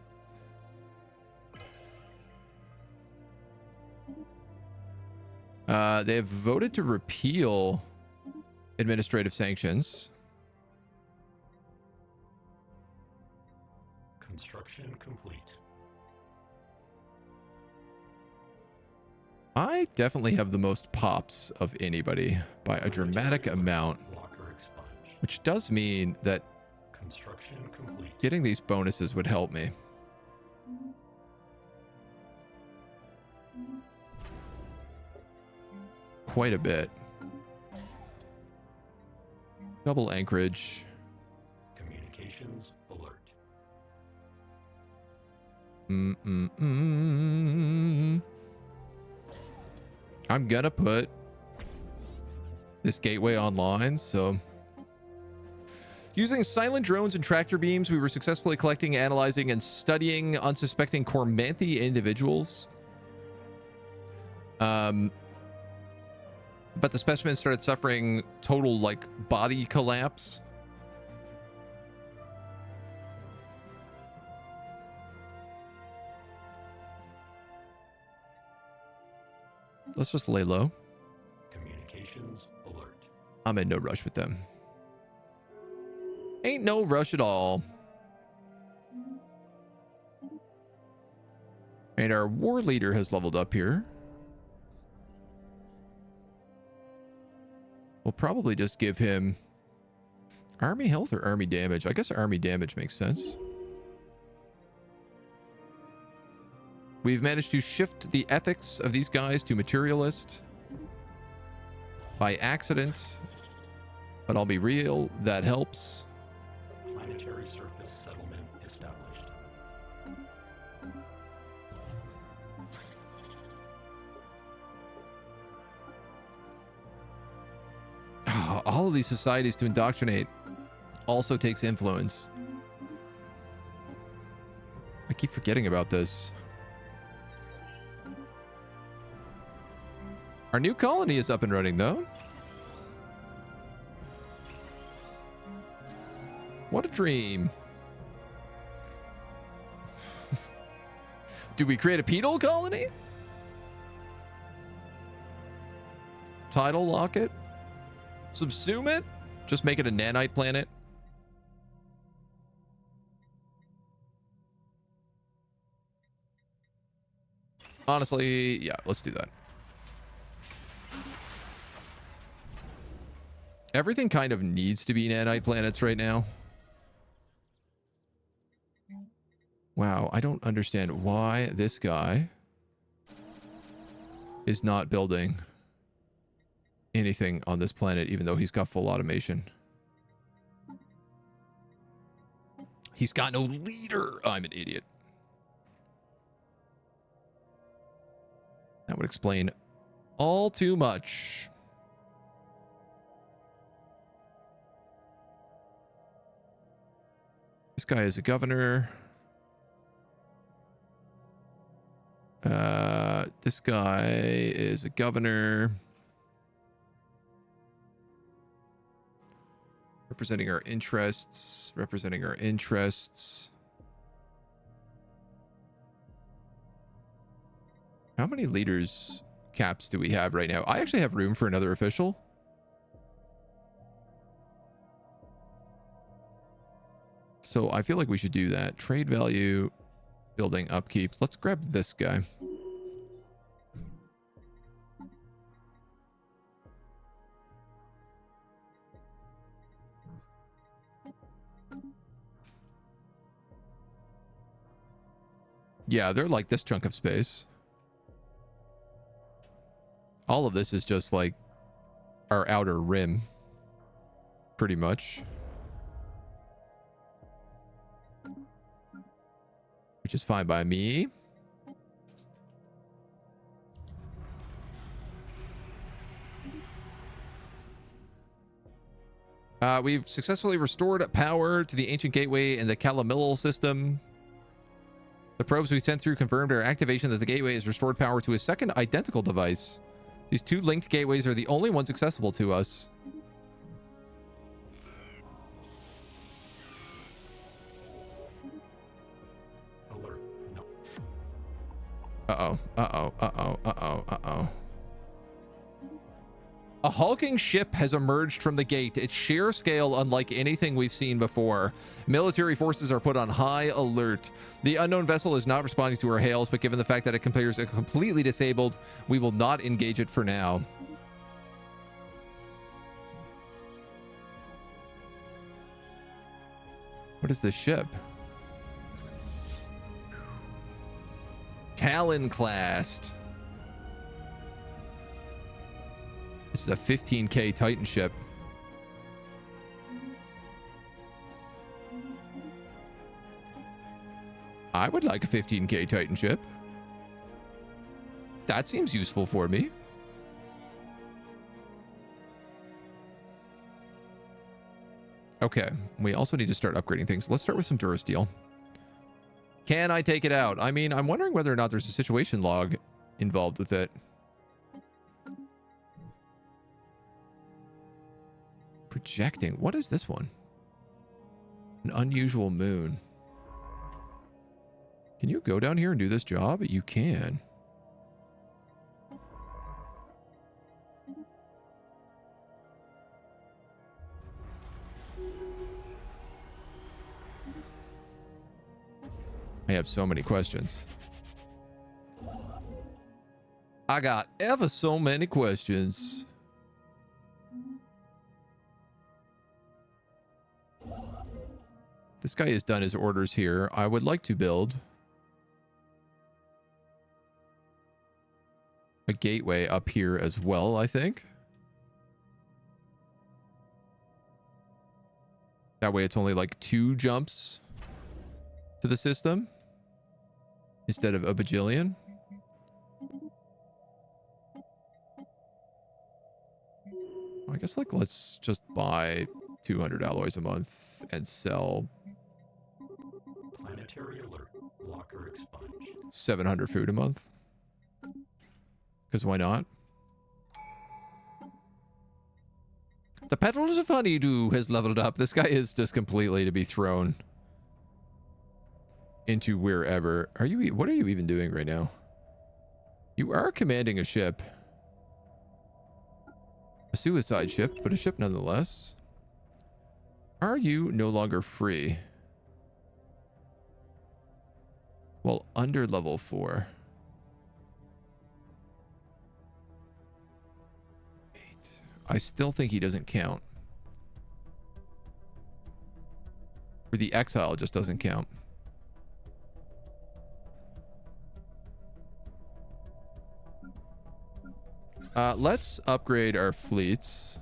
They have voted to repeal administrative sanctions. Construction complete. I definitely have the most pops of anybody by a dramatic amount, which does mean that Construction complete. getting these bonuses would help me. Quite a bit. Double anchorage. Communications alert. I'm gonna put this gateway online, so using silent drones and tractor beams, we were successfully collecting, analyzing, and studying unsuspecting Cormanthi individuals. But the specimen started suffering total, like, body collapse. Let's just lay low. Communications alert. I'm in no rush with them. Ain't no rush at all. And our war leader has leveled up here. We'll probably just give him army health or army damage. I guess army damage makes sense. We've managed to shift the ethics of these guys to materialist by accident. But I'll be real, that helps. Planetary surface settlement established. All of these societies to indoctrinate also takes influence. I keep forgetting about this. Our new colony is up and running, though. What a dream. Do we create a penal colony? Tidal lock it? Subsume it? Just make it a nanite planet? Honestly, yeah, let's do that. Everything kind of needs to be nanite planets right now. Wow, I don't understand why this guy is not building anything on this planet, even though he's got full automation. He's got no leader. I'm an idiot. That would explain all too much. This guy is a governor. This guy is a governor. Representing our interests. Representing our interests. How many leaders caps do we have right now? I actually have room for another official. So I feel like we should do that. Trade value, building upkeep. Let's grab this guy. Yeah, they're like this chunk of space. All of this is just like our outer rim, pretty much. Which is fine by me. We've successfully restored power to the ancient gateway in the Calamilal system. The probes we sent through confirmed our activation that the gateway has restored power to a second identical device. These two linked gateways are the only ones accessible to us. Alert. No. Uh-oh. Uh-oh. Uh-oh. Uh-oh. Uh-oh. A hulking ship has emerged from the gate. Its sheer scale unlike anything we've seen before. Military forces are put on high alert. The unknown vessel is not responding to our hails, but given the fact that it appears completely disabled, we will not engage it for now. What is this ship? Talon class. This is a 15K Titan ship. I would like a 15K Titan ship. That seems useful for me. Okay, we also need to start upgrading things. Let's start with some Durasteel. Can I take it out? I mean, I'm wondering whether or not there's a situation log involved with it. Projecting. What is this one? An unusual moon. Can you go down here and do this job? You can. I have so many questions. I got ever so many questions. This guy has done his orders here. I would like to build a gateway up here as well, I think. That way it's only like 2 jumps to the system instead of a bajillion. I guess like let's just buy 200 alloys a month and sell Planetary alert. Blocker expunged. 700 food a month. Because why not? The petals of honeydew has leveled up. This guy is just completely to be thrown into wherever. Are you? What are you even doing right now? You are commanding a ship. A suicide ship, but a ship nonetheless. Are you no longer free? Well, under level 4. 8. I still think he doesn't count. Or the exile just doesn't count. Let's upgrade our fleets.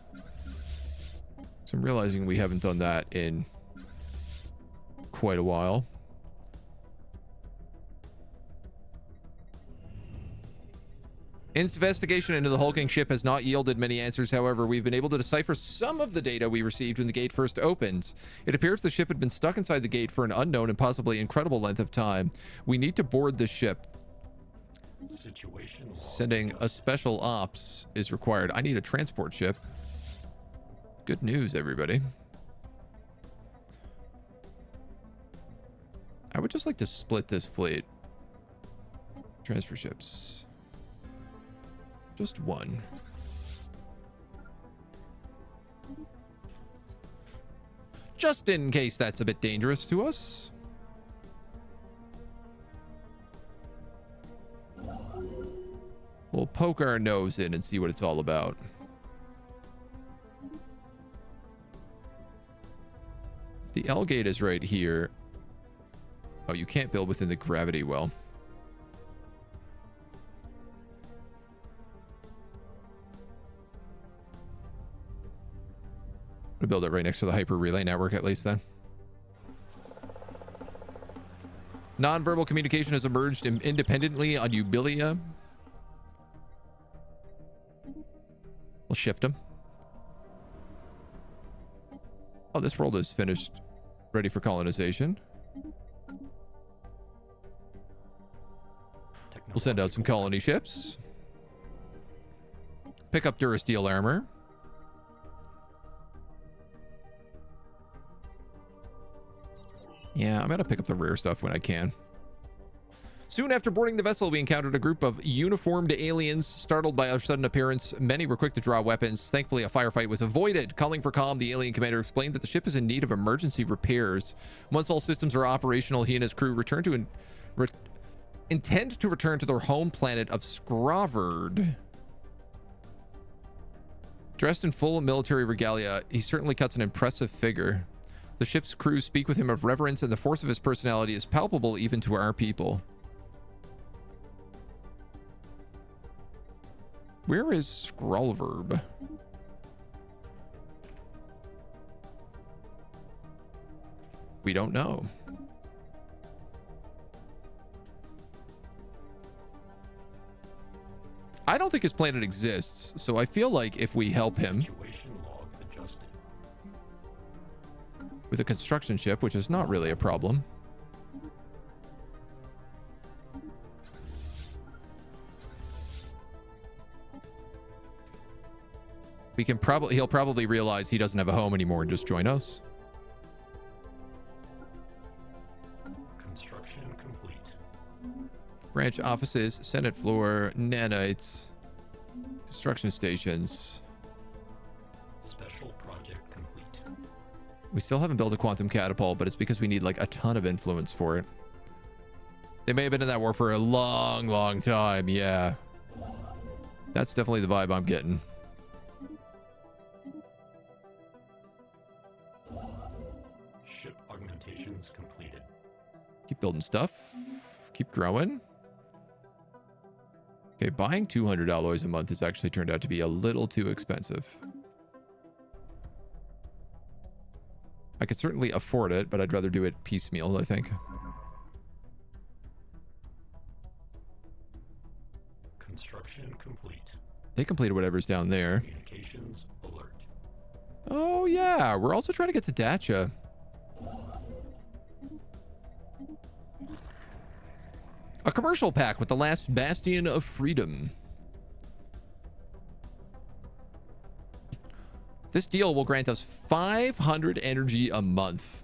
So I'm realizing we haven't done that in quite a while. Investigation into the hulking ship has not yielded many answers. However, we've been able to decipher some of the data we received when the gate first opened. It appears the ship had been stuck inside the gate for an unknown and possibly incredible length of time. We need to board the ship. Sending a special ops is required. I need a transport ship. Good news, everybody. I would just like to split this fleet. Transfer ships. Just one. Just in case that's a bit dangerous to us. We'll poke our nose in and see what it's all about. The L gate is right here. Oh, you can't build within the gravity well. We'll build it right next to the hyper relay network at least then. Non-verbal communication has emerged independently on Eubilia. We'll shift him. Oh, this world is finished. Ready for colonization. We'll send out some colony ships. Pick up Durasteel armor. Yeah, I'm gonna pick up the rare stuff when I can. Soon after boarding the vessel, we encountered a group of uniformed aliens. Startled by our sudden appearance, many were quick to draw weapons. Thankfully, a firefight was avoided. Calling for calm, the alien commander explained that the ship is in need of emergency repairs. Once all systems are operational, he and his crew intend to return to their home planet of Scraverd. Dressed in full military regalia, he certainly cuts an impressive figure. The ship's crew speak with him of reverence, and the force of his personality is palpable even to our people. Where is Scrawlverb? We don't know. I don't think his planet exists, so I feel like if we help him with a construction ship, which is not really a problem. We can he'll probably realize he doesn't have a home anymore and just join us. Construction complete. Branch offices, Senate floor, nanites, construction stations. Special project complete. We still haven't built a quantum catapult, but it's because we need like a ton of influence for it. They may have been in that war for a long, long time. Yeah. That's definitely the vibe I'm getting. Ship augmentations completed. Keep building stuff. Keep growing. Okay, buying $200 a month has actually turned out to be a little too expensive. I could certainly afford it, but I'd rather do it piecemeal, I think. Construction complete. They completed whatever's down there. Communications alert. Oh, yeah. We're also trying to get to Dacha. A commercial pack with the last bastion of freedom. This deal will grant us 500 energy a month.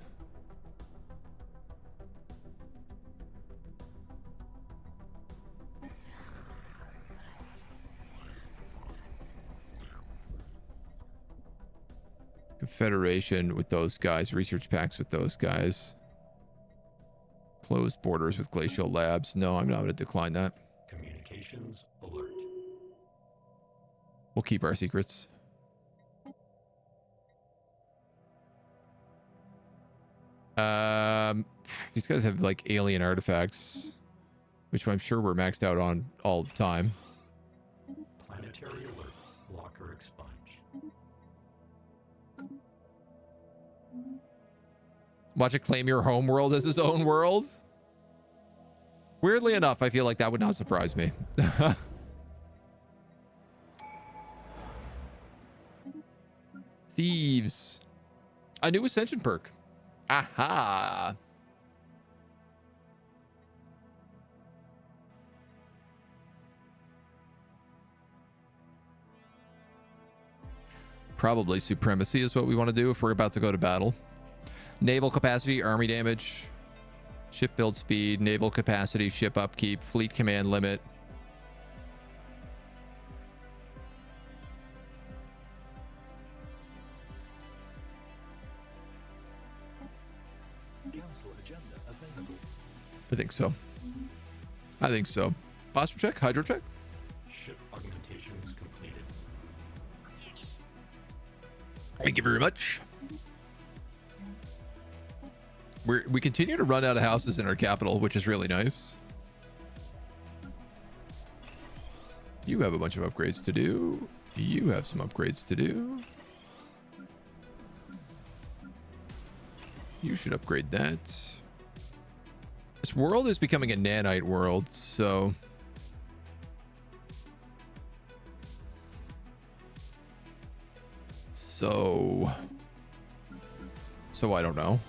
Confederation with those guys. Research packs with those guys. Closed borders with Glacial Labs. No, I'm not going to decline that. Communications alert. We'll keep our secrets. These guys have like alien artifacts, which I'm sure we're maxed out on all the time. Planetary alert. Locker expunged. Watch it claim your home world as his own world. Weirdly enough, I feel like that would not surprise me. Thieves. A new ascension perk. Aha. Probably supremacy is what we want to do if we're about to go to battle. Naval capacity, army damage, ship build speed, naval capacity, ship upkeep, fleet command limit. Council agenda available. I think so. I think so. Posture check, hydro check. Ship augmentations completed. Thank you very much. We continue to run out of houses in our capital, which is really nice. You have a bunch of upgrades to do. You have some upgrades to do. You should upgrade that. This world is becoming a nanite world, so... So I don't know.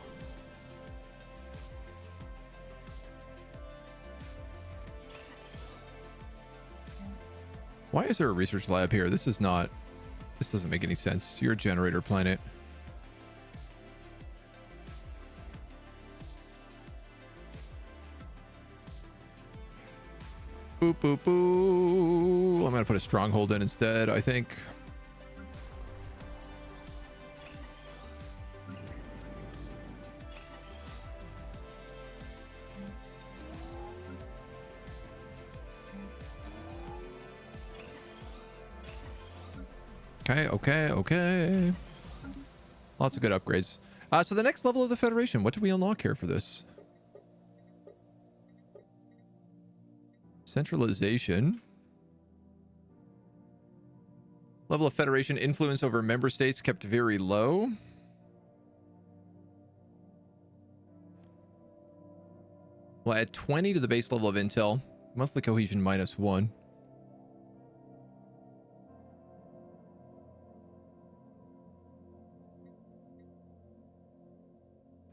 Why is there a research lab here? This doesn't make any sense. You're a generator planet. Boop, boop, boo. I'm going to put a stronghold in instead, I think. Okay. Lots of good upgrades. So the next level of the Federation, what do we unlock here for this? Centralization. Level of Federation influence over member states kept very low. We'll add 20 to the base level of intel. Monthly cohesion -1.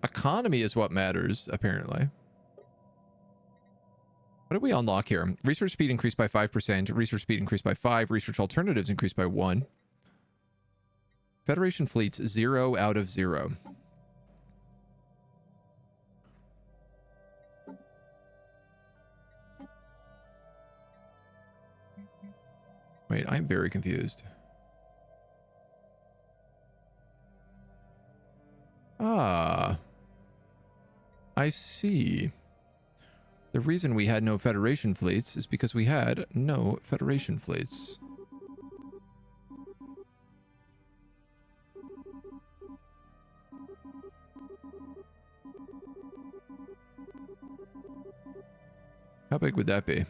Economy is what matters, apparently. What did we unlock here? Research speed increased by 5%. Research speed increased by 5. Research alternatives increased by 1. Federation fleets 0 out of 0. Wait, I'm very confused. Ah. I see. The reason we had no Federation fleets is because we had no Federation fleets. How big would that be?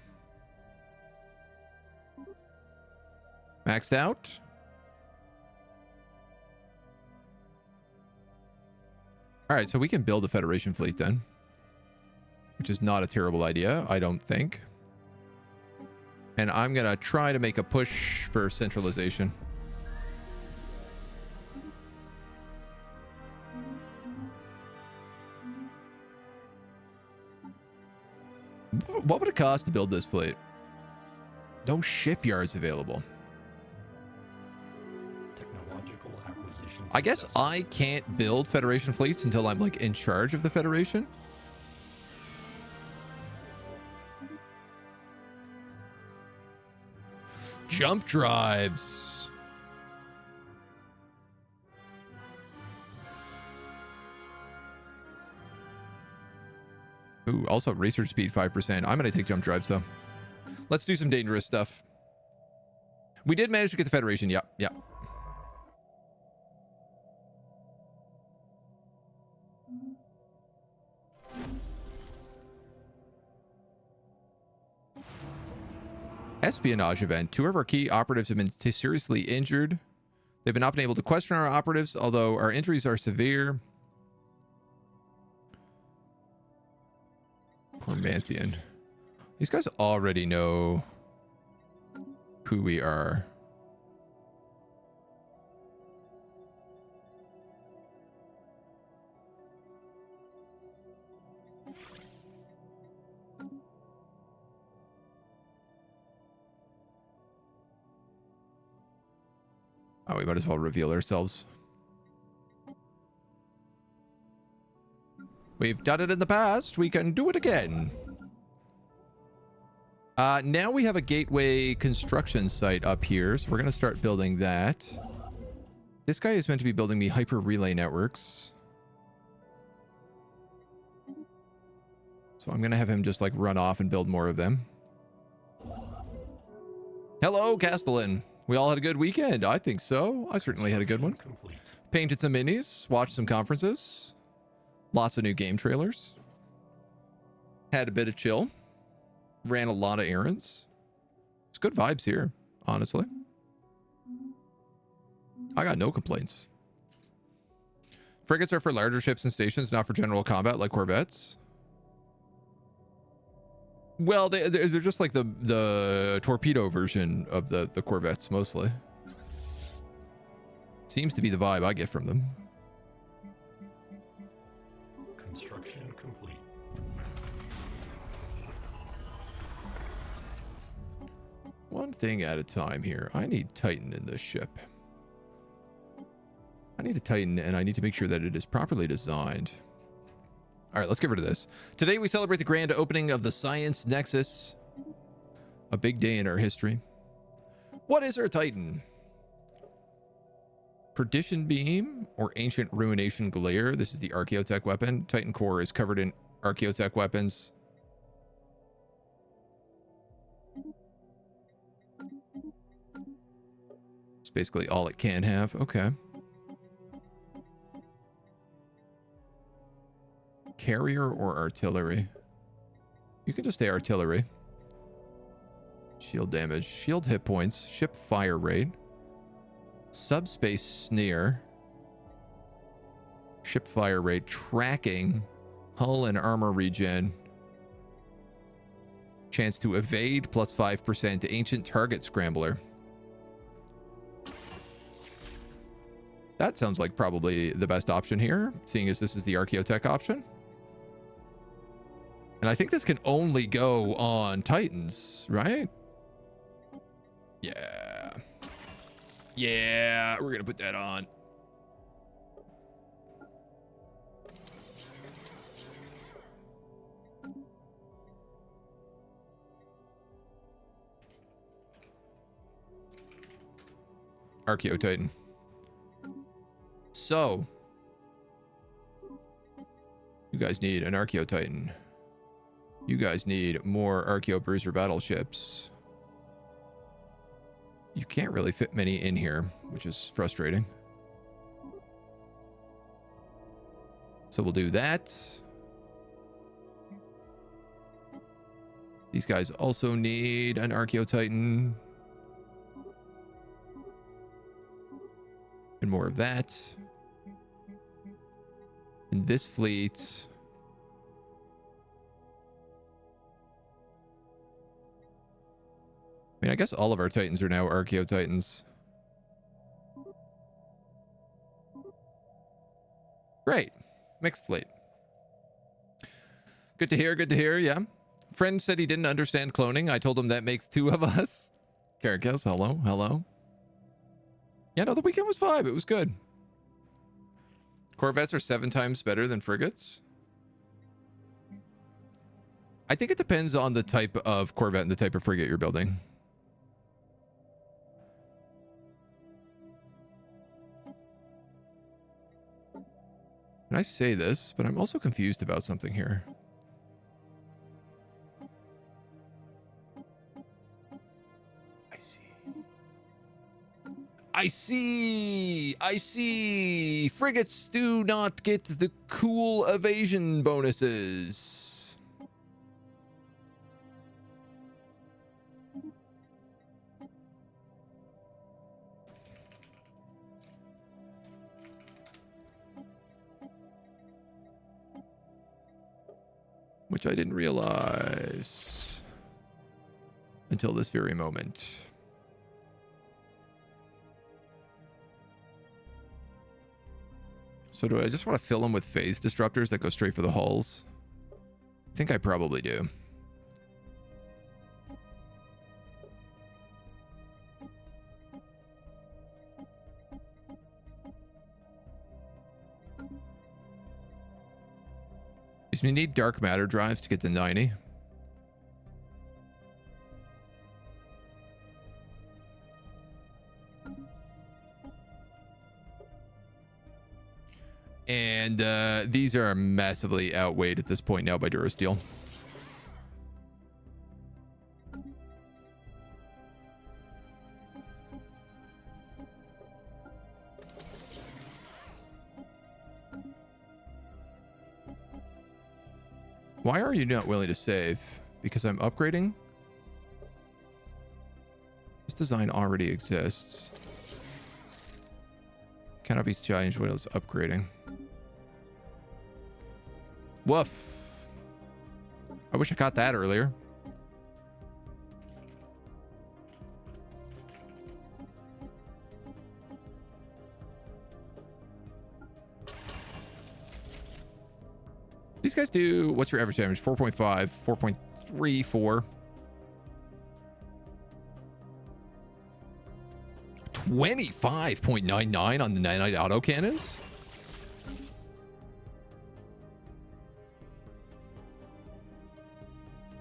Maxed out? All right, so we can build a Federation fleet then, which is not a terrible idea, I don't think. And I'm going to try to make a push for centralization. What would it cost to build this fleet? No shipyards available. Technological acquisition. I guess I can't build Federation fleets until I'm like in charge of the Federation. Jump drives. Ooh, also research speed 5%. I'm going to take jump drives though. Let's do some dangerous stuff. We did manage to get the Federation. Yep, yep. Espionage event. 2 of our key operatives have been seriously injured. They've been not been able to question our operatives, although our injuries are severe. Poor Manthian. These guys already know who we are. Oh, we might as well reveal ourselves. We've done it in the past. We can do it again. Now we have a gateway construction site up here, so we're going to start building that. This guy is meant to be building me hyper relay networks. So I'm going to have him just like run off and build more of them. Hello, Castellan. We all had a good weekend. I think so. I certainly had a good one. Complete. Painted some minis, watched some conferences, lots of new game trailers, had a bit of chill, ran a lot of errands. It's good vibes here, honestly. I got no complaints. Frigates are for larger ships and stations, not for general combat like corvettes. Well, they're just like the torpedo version of the corvettes, mostly. Seems to be the vibe I get from them. Construction complete. One thing at a time here. I need Titan in this ship. I need a Titan, and I need to make sure that it is properly designed. All right, let's get rid of this. Today, we celebrate the grand opening of the Science Nexus. A big day in our history. What is our Titan? Perdition Beam or Ancient Ruination Glare. This is the Archaeotech weapon. Titan Core is covered in Archaeotech weapons. It's basically all it can have. Okay. Carrier or artillery? You can just say artillery. Shield damage, shield hit points, ship fire rate, subspace sneer, ship fire rate, tracking, hull and armor regen, chance to evade plus 5%, ancient target scrambler. That sounds like probably the best option here, seeing as this is the Archaeotech option. And I think this can only go on Titans, right? Yeah. Yeah, we're going to put that on. Archaeotitan. So, you guys need an Archaeotitan. You guys need more Archaeo Bruiser battleships. You can't really fit many in here, which is frustrating. So we'll do that. These guys also need an Archaeotitan. And more of that. And this fleet... I mean, I guess all of our Titans are now Archaeotitans. Great. Mixed fleet. Good to hear, yeah. Friend said he didn't understand cloning. I told him that makes 2 of us. Caracas, hello. Yeah, no, the weekend was fine. It was good. Corvettes are 7 times better than frigates. I think it depends on the type of Corvette and the type of frigate you're building. And I say this, but I'm also confused about something here. I see. Frigates do not get the cool evasion bonuses. Which I didn't realize until this very moment. So do I just want to fill them with phase disruptors that go straight for the hulls? I think I probably do. Because we need dark matter drives to get to 90. And these are massively outweighed at this point now by Durasteel. Why are you not willing to save? Because I'm upgrading? This design already exists. Cannot be changed when it's upgrading. Woof. I wish I caught that earlier. These guys do, what's your average damage? 4.5, 4.34. 25.99 on the nanite autocannons?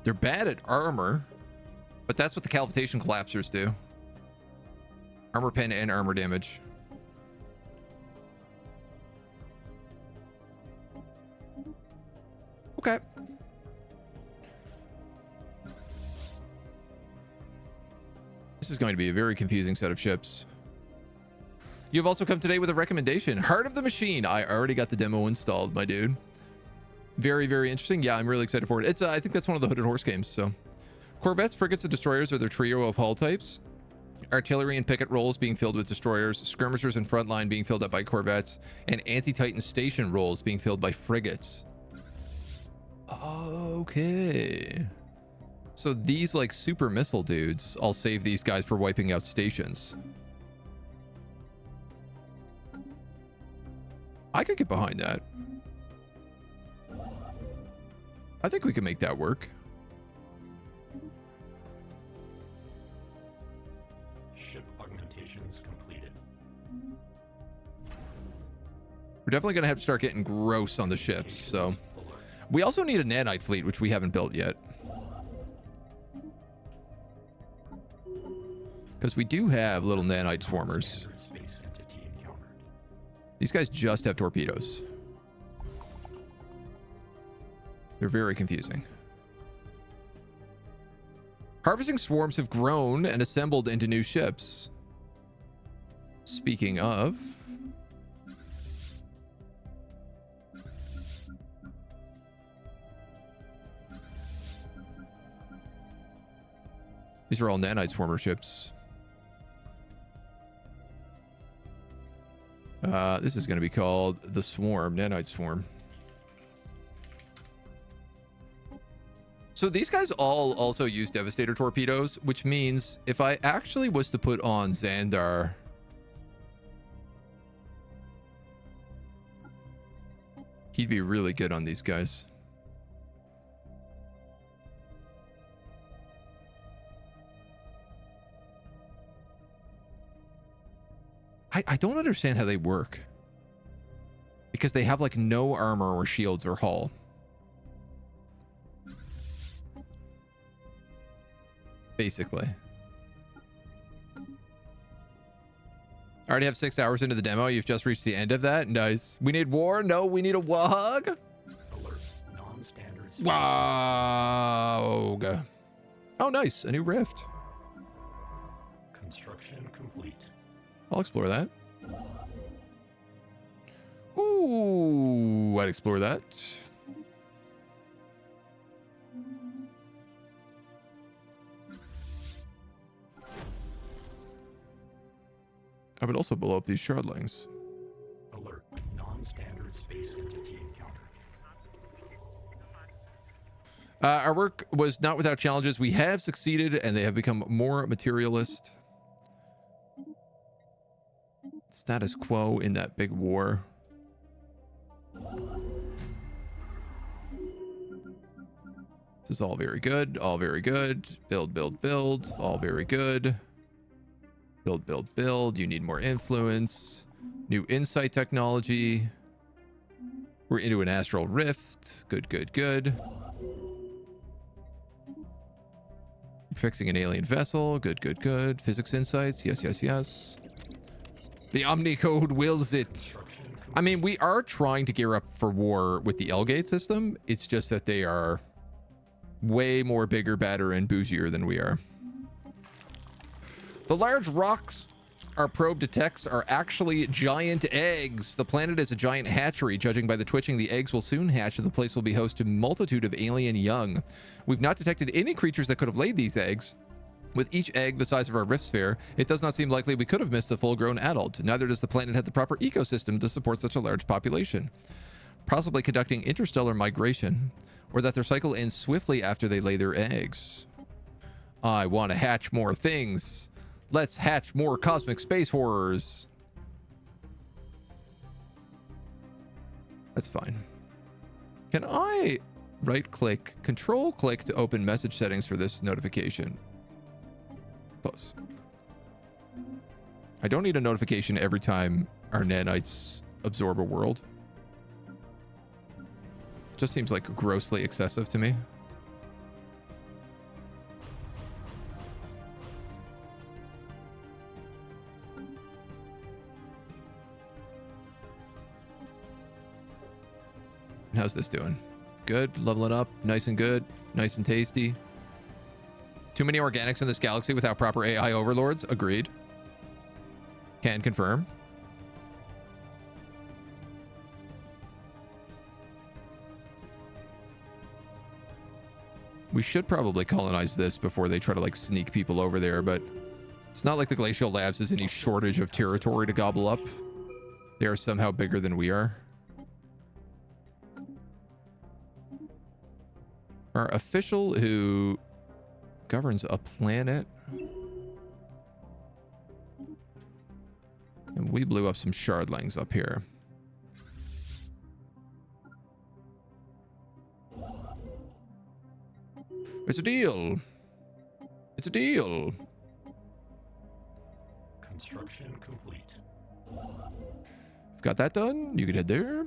They're bad at armor, but that's what the cavitation collapsers do. Armor pen and armor damage. Okay. This is going to be a very confusing set of ships. You've also come today with a recommendation. Heart of the Machine. I already got the demo installed, my dude. Very, very interesting. Yeah, I'm really excited for it. It's I think that's one of the Hooded Horse games. So, Corvettes, frigates, and destroyers are their trio of hull types. Artillery and picket roles being filled with destroyers, skirmishers and frontline being filled up by corvettes, and anti-Titan station roles being filled by frigates. Okay. So these like super missile dudes, I'll save these guys for wiping out stations. I could get behind that. I think we can make that work. Ship augmentations completed. We're definitely going to have to start getting gross on the ships, so... We also need a nanite fleet, which we haven't built yet. Because we do have little nanite swarmers. These guys just have torpedoes. They're very confusing. Harvesting swarms have grown and assembled into new ships. Speaking of... These are all nanite swarmer ships. This is going to be called the Swarm, Nanite Swarm. So these guys all also use Devastator torpedoes, which means if I actually was to put on Xandar, he'd be really good on these guys. I don't understand how they work. because they have like no armor or shields or hull. Basically. I already have 6 hours into the demo. You've just reached the end of that. Nice. We need war? No, we need a WOG. Alert. Non-standard space. Wow. Oh, nice. A new rift. Construction complete. I'll explore that. Ooh, I'd explore that. I would also blow up these shardlings. Alert. Non-standard space entity encountered. Our work was not without challenges. We have succeeded, and they have become more materialist. Status quo in that big war. This is all very good. All very good. Build, build, build. All very good. Build, build, build. You need more influence. New insight technology. We're into an astral rift. Good, good, good. Fixing an alien vessel. Good, good, good. Physics insights. Yes, yes, yes. The Omnicode wills it. I mean, we are trying to gear up for war with the L-Gate system. It's just that they are way more bigger, badder, and bougier than we are. The large rocks our probe detects are actually giant eggs. The planet is a giant hatchery. Judging by the twitching, the eggs will soon hatch and the place will be host to a multitude of alien young. We've not detected any creatures that could have laid these eggs. With each egg the size of our rift sphere, it does not seem likely we could have missed a full-grown adult. Neither does the planet have the proper ecosystem to support such a large population. Possibly conducting interstellar migration, or that their cycle ends swiftly after they lay their eggs. I want to hatch more things. Let's hatch more cosmic space horrors. That's fine. Can I right-click, control-click to open message settings for this notification? Close. I don't need a notification every time our nanites absorb a world. Just seems like grossly excessive to me. How's this doing? Good. Leveling up. Nice and good. Nice and tasty. Too many organics in this galaxy without proper AI overlords. Agreed. Can confirm. We should probably colonize this before they try to like sneak people over there, but it's not like the Glacial Labs is any shortage of territory to gobble up. They are somehow bigger than we are. Our official who governs a planet. And we blew up some shardlings up here. It's a deal. It's a deal. Construction complete. Got that done? You can head there.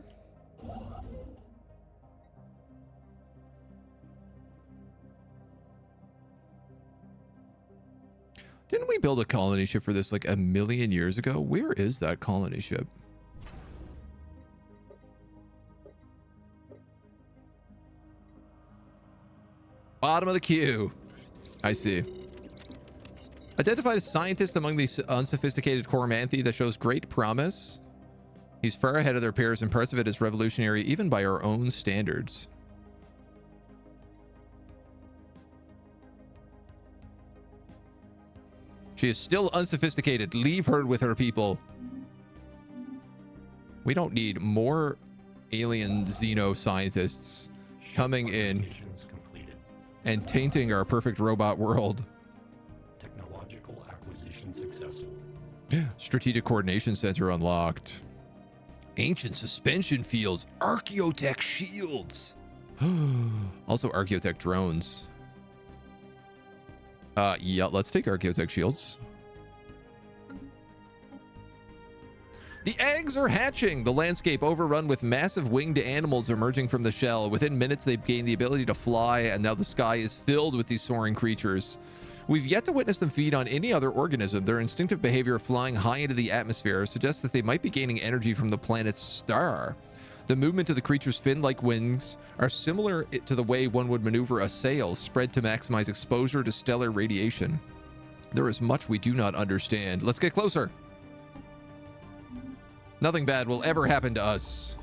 Didn't we build a colony ship for this like a million years ago? Where is that colony ship? Bottom of the queue. I see. Identified a scientist among these unsophisticated Coromanthe that shows great promise. He's far ahead of their peers, and parts of it is revolutionary even by our own standards. She is still unsophisticated. Leave her with her people. We don't need more alien xeno-scientists coming in and tainting our perfect robot world. Technological acquisition successful. Strategic Coordination Center unlocked. Ancient suspension fields. Archaeotech shields. Also Archaeotech drones. Yeah, let's take Archaeotech shields. The eggs are hatching. The landscape overrun with massive winged animals emerging from the shell. Within minutes, they've gained the ability to fly, and now the sky is filled with these soaring creatures. We've yet to witness them feed on any other organism. Their instinctive behavior of flying high into the atmosphere suggests that they might be gaining energy from the planet's star. The movement of the creature's fin-like wings are similar to the way one would maneuver a sail spread to maximize exposure to stellar radiation. There is much we do not understand. Let's get closer. Nothing bad will ever happen to us.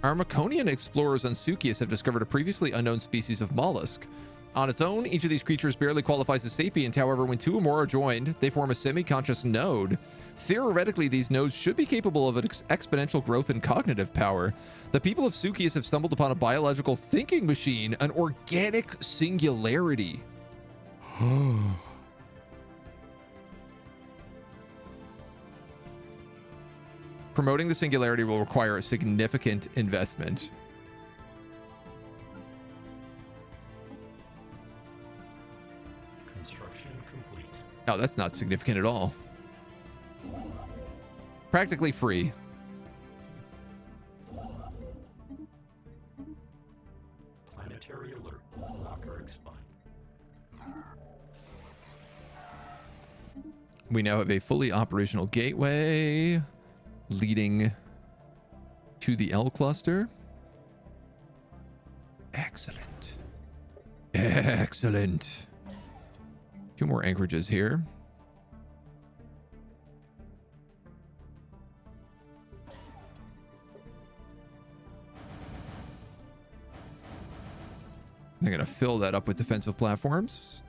Our Maconian explorers on Sukius have discovered a previously unknown species of mollusk. On its own, each of these creatures barely qualifies as sapient. However, when two or more are joined, they form a semi-conscious node. Theoretically, these nodes should be capable of an exponential growth in cognitive power. The people of Sukius have stumbled upon a biological thinking machine, an organic singularity. Promoting the singularity will require a significant investment. Construction complete. Oh, that's not significant at all. Practically free. Planetary alert. Locker expunged. We now have a fully operational gateway leading to the L cluster. Excellent. Excellent. Two more anchorages here. They're going to fill that up with defensive platforms.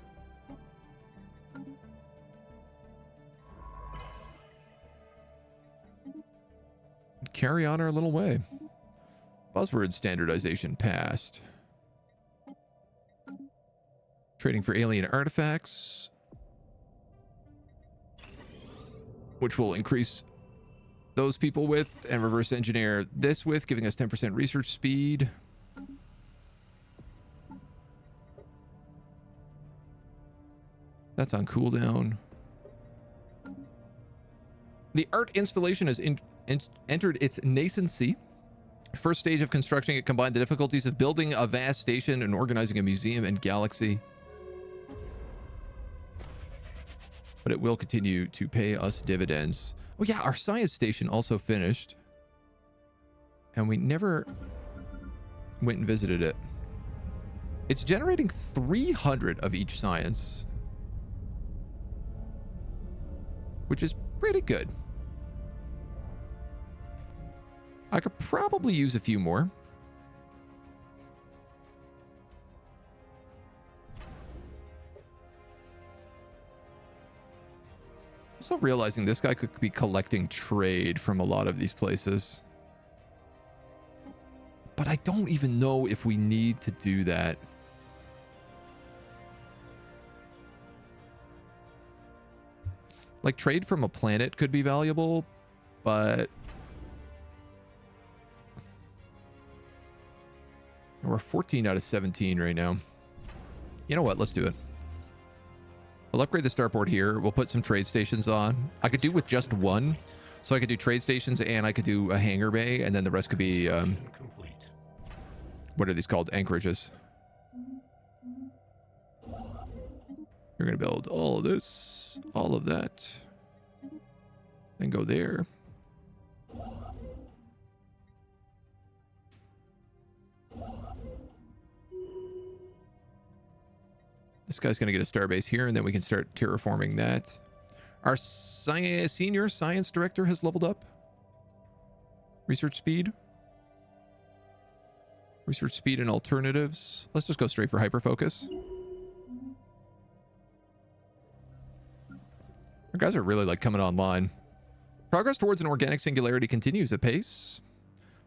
Carry on our little way. Buzzword standardization passed. Trading for alien artifacts, which will increase those people with, and reverse engineer this with, giving us 10% research speed. That's on cooldown. The art installation has entered its nascency. First stage of construction, it combined the difficulties of building a vast station and organizing a museum and galaxy. But it will continue to pay us dividends. Oh yeah, our science station also finished. And we never went and visited it. It's generating 300 of each science, which is pretty good. I could probably use a few more. Also realizing this guy could be collecting trade from a lot of these places. But I don't even know if we need to do that. Like, trade from a planet could be valuable, but we're 14 out of 17 right now. You know what? Let's do it. We'll upgrade the starport here. We'll put some trade stations on. I could do with just one. So I could do trade stations and I could do a hangar bay, and then the rest could be, Complete. what are these called? Anchorages. You're going to build all of this, all of that, and go there. This guy's going to get a starbase here, and then we can start terraforming that. Our senior science director has leveled up. Research speed. Research speed and alternatives. Let's just go straight for hyperfocus. Our guys are really like coming online. Progress towards an organic singularity continues apace.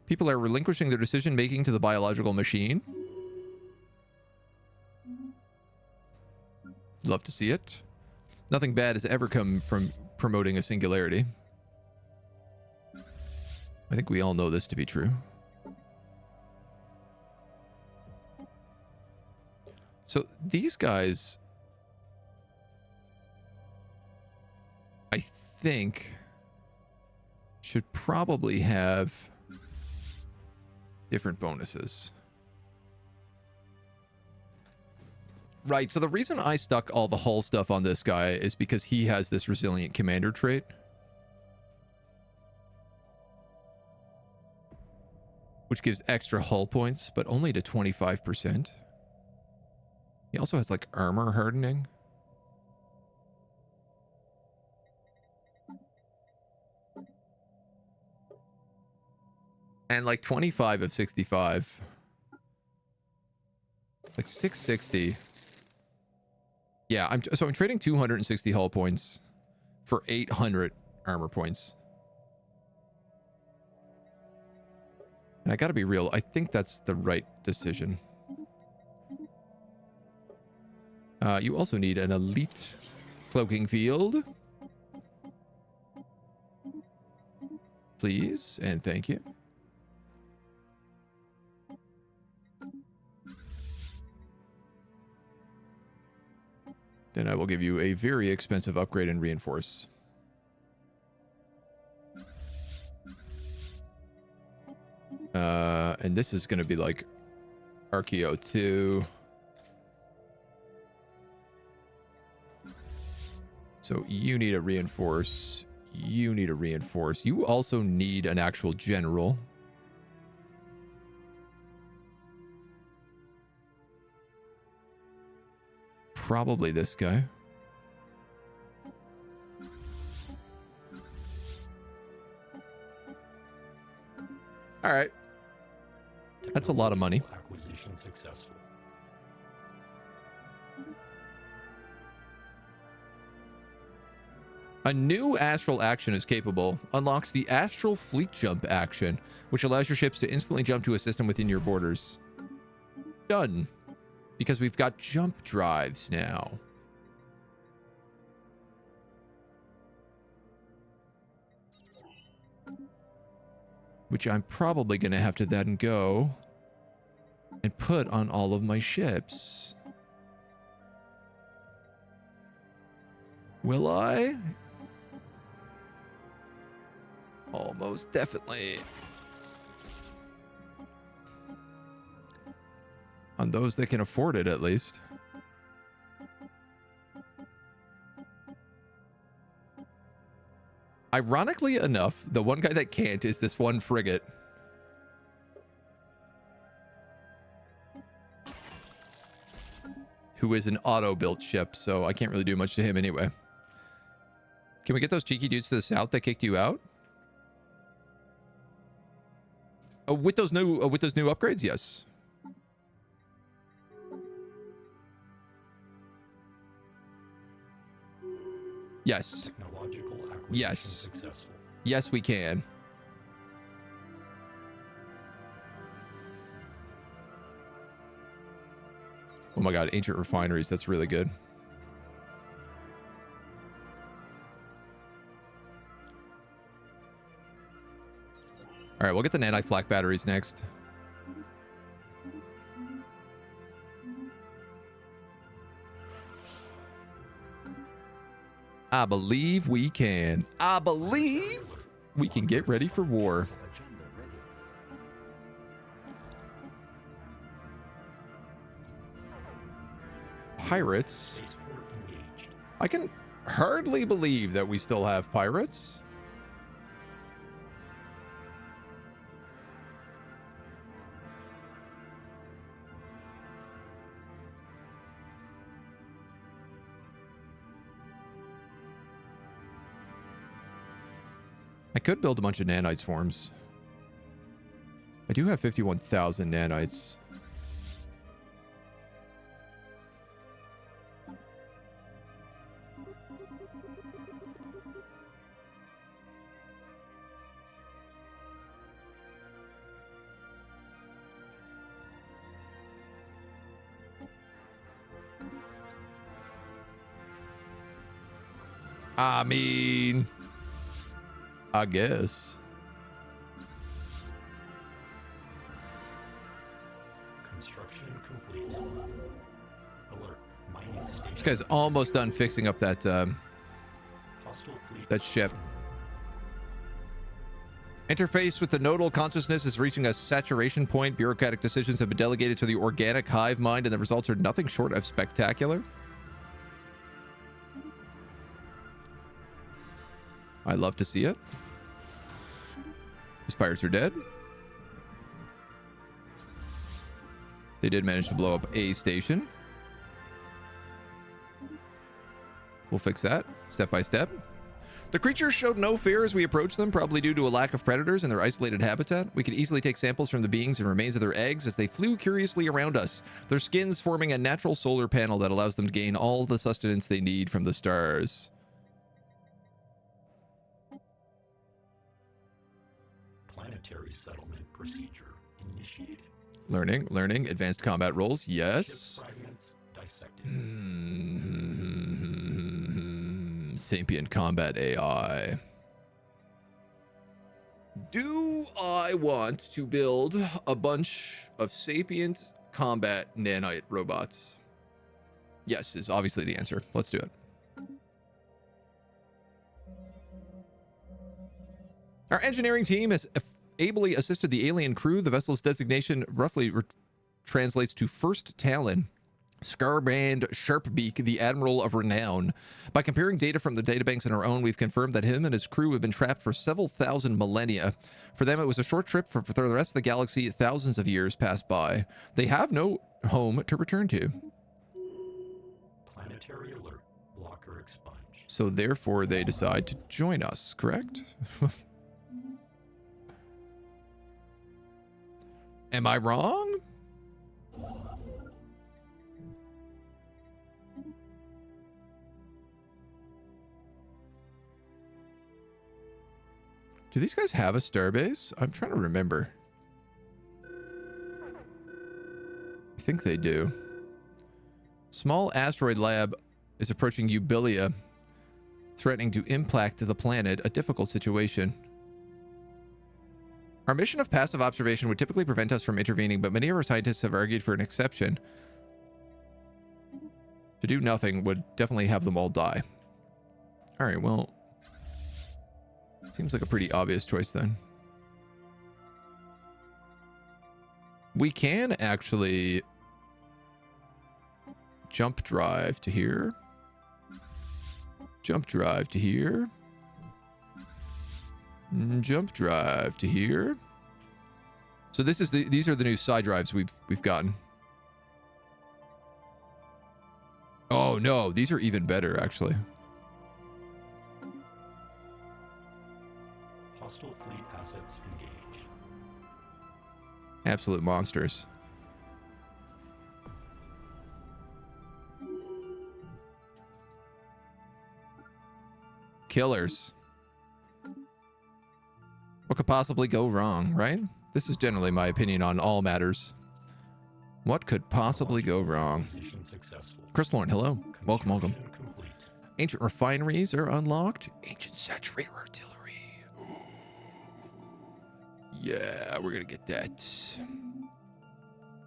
People are relinquishing their decision making to the biological machine. Love to see it. Nothing bad has ever come from promoting a singularity. I think we all know this to be true. So these guys, I think should probably have different bonuses. Right, so the reason I stuck all the hull stuff on this guy is because he has this resilient commander trait. Which gives extra hull points, but only to 25%. He also has like armor hardening. And like 25 of 65. Like 660. Yeah, I'm trading 260 hull points for 800 armor points. And I gotta be real, I think that's the right decision. You also need an elite cloaking field. Please, and thank you. Then I will give you a very expensive upgrade and reinforce. And this is going to be like Archeo 2. So you need a reinforce. You need a reinforce. You also need an actual general. Probably this guy. All right. That's a lot of money. Acquisition successful. A new astral action is capable. Unlocks the astral fleet jump action, which allows your ships to instantly jump to a system within your borders. Done. Because we've got jump drives now. Which I'm probably going to have to then go and put on all of my ships. Will I? Almost definitely. On those that can afford it, at least. Ironically enough, the one guy that can't is this one frigate. Who is an auto-built ship, so I can't really do much to him anyway. Can we get those cheeky dudes to the south that kicked you out? Oh, with those new upgrades, yes. Yes. Technological acquisition Yes. successful. Yes, we can. Oh my god, ancient refineries. That's really good. All right, we'll get the nanite-flak batteries next. I believe we can. I believe we can get ready for war. Pirates. Spaceport engaged. I can hardly believe that we still have pirates. I could build a bunch of nanite swarms. I do have 51,000 nanites. I mean, I guess. Construction complete. Alert. Mining station. This guy's almost done fixing up that Hull Hostile fleet. That ship. Interface with the nodal consciousness is reaching a saturation point. Bureaucratic decisions have been delegated to the organic hive mind, and the results are nothing short of spectacular. I love to see it. These pirates are dead. They did manage to blow up a station. We'll fix that step by step. The creatures showed no fear as we approached them, probably due to a lack of predators in their isolated habitat. We could easily take samples from the beings and remains of their eggs as they flew curiously around us, their skins forming a natural solar panel that allows them to gain all the sustenance they need from the stars. Planetary settlement procedure initiated. Learning. Advanced combat roles, yes. Ship fragments dissected. Sapient combat AI. Do I want to build a bunch of sapient combat nanite robots? Yes, is obviously the answer. Let's do it. Our engineering team has ably assisted the alien crew. The vessel's designation roughly translates to First Talon. Scarbrand Sharpbeak, the Admiral of Renown. By comparing data from the databanks and our own, we've confirmed that him and his crew have been trapped for several thousand millennia. For them, it was a short trip. For the rest of the galaxy, thousands of years passed by. They have no home to return to. Planetary alert. Blocker expunged. So therefore, they decide to join us, correct? Am I wrong? Do these guys have a starbase? I'm trying to remember. I think they do. Small asteroid lab is approaching Eubilia, threatening to impact the planet, a difficult situation. Our mission of passive observation would typically prevent us from intervening, but many of our scientists have argued for an exception. To do nothing would definitely have them all die. All right, well, seems like a pretty obvious choice then. We can actually jump drive to here. Jump drive to here. Jump drive to here. So this is these are the new side drives we've gotten. Oh no, these are even better actually. Hostile fleet assets engaged. Absolute monsters. Killers. What could possibly go wrong, right? This is generally my opinion on all matters. What could possibly go wrong? Chris Lauren, hello. Welcome. Complete. Ancient refineries are unlocked. Ancient saturator artillery. Yeah, we're gonna get that.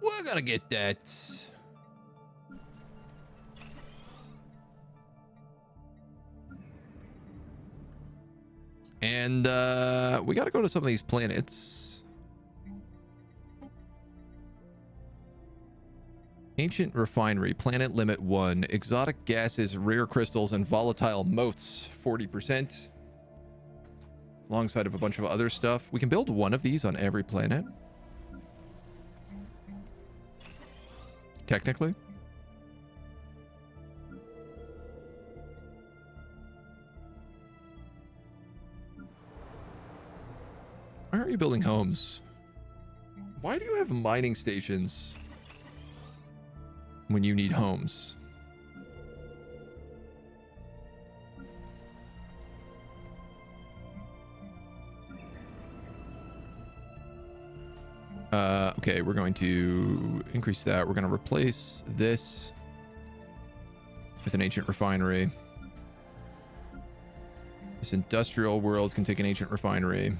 We're gonna get that. And we got to go to some of these planets. Ancient refinery, planet limit 1. Exotic gases, rare crystals, and volatile motes, 40%. Alongside of a bunch of other stuff. We can build one of these on every planet. Technically. Why aren't you building homes? Why do you have mining stations when you need homes? Okay, we're going to increase that. We're going to replace this with an ancient refinery. This industrial world can take an ancient refinery.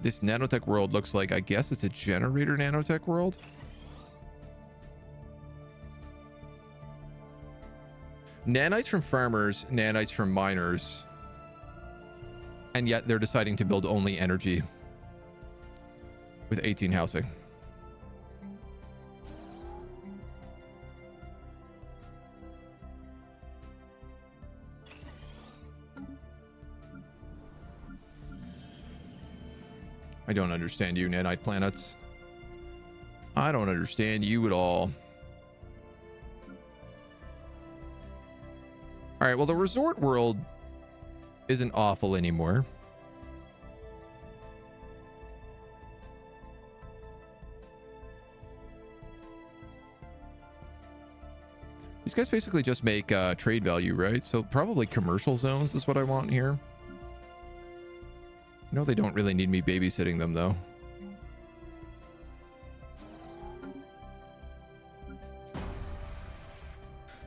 This nanotech world looks like, I guess it's a generator nanotech world. Nanites from farmers, nanites from miners. And yet they're deciding to build only energy with 18 housing. I don't understand you, nanite planets. I don't understand you at all. All right, well, the resort world isn't awful anymore. These guys basically just make trade value, right? So probably commercial zones is what I want here. No, they don't really need me babysitting them, though.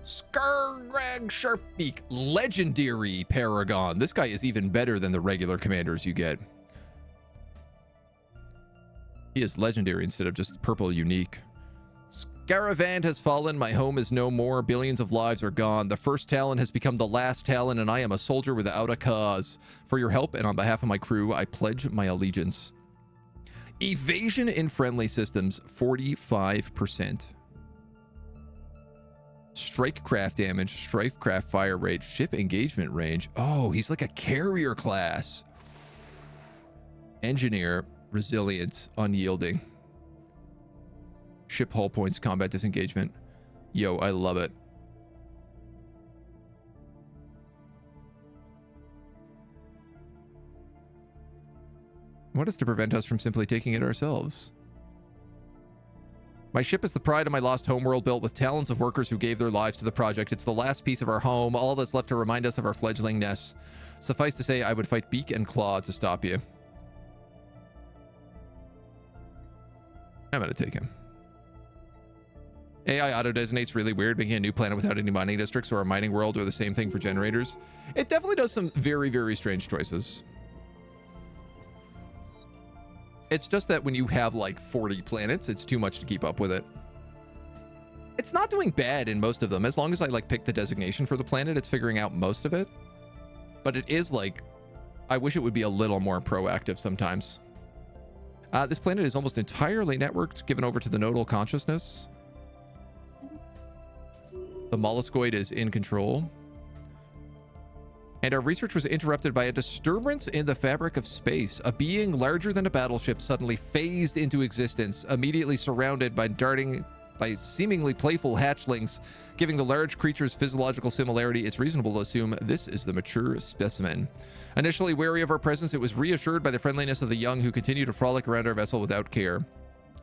Skargrag Sharpbeak, legendary Paragon. This guy is even better than the regular commanders you get. He is legendary instead of just purple unique. Scaravand has fallen. My home is no more. Billions of lives are gone. The first Talon has become the last Talon, and I am a soldier without a cause. For your help and on behalf of my crew, I pledge my allegiance. Evasion in friendly systems, 45%. Strike craft damage, strike craft fire rate, ship engagement range. Oh, he's like a carrier class. Engineer, resilient, unyielding. Ship hull points, combat disengagement. Yo, I love it. What is to prevent us from simply taking it ourselves? My ship is the pride of my lost homeworld, built with talons of workers who gave their lives to the project. It's the last piece of our home, all that's left to remind us of our fledgling nests. Suffice to say, I would fight beak and claw to stop you. I'm gonna take him. AI auto-designates really weird, making a new planet without any mining districts or a mining world, or the same thing for generators. It definitely does some very, very strange choices. It's just that when you have like 40 planets, it's too much to keep up with it. It's not doing bad in most of them. As long as I like pick the designation for the planet, it's figuring out most of it. But it is like, I wish it would be a little more proactive sometimes. This planet is almost entirely networked, given over to the nodal consciousness. The molluscoid is in control. And our research was interrupted by a disturbance in the fabric of space. A being larger than a battleship suddenly phased into existence, immediately surrounded by seemingly playful hatchlings. Giving the large creature's physiological similarity, it's reasonable to assume this is the mature specimen. Initially wary of our presence, it was reassured by the friendliness of the young, who continued to frolic around our vessel without care.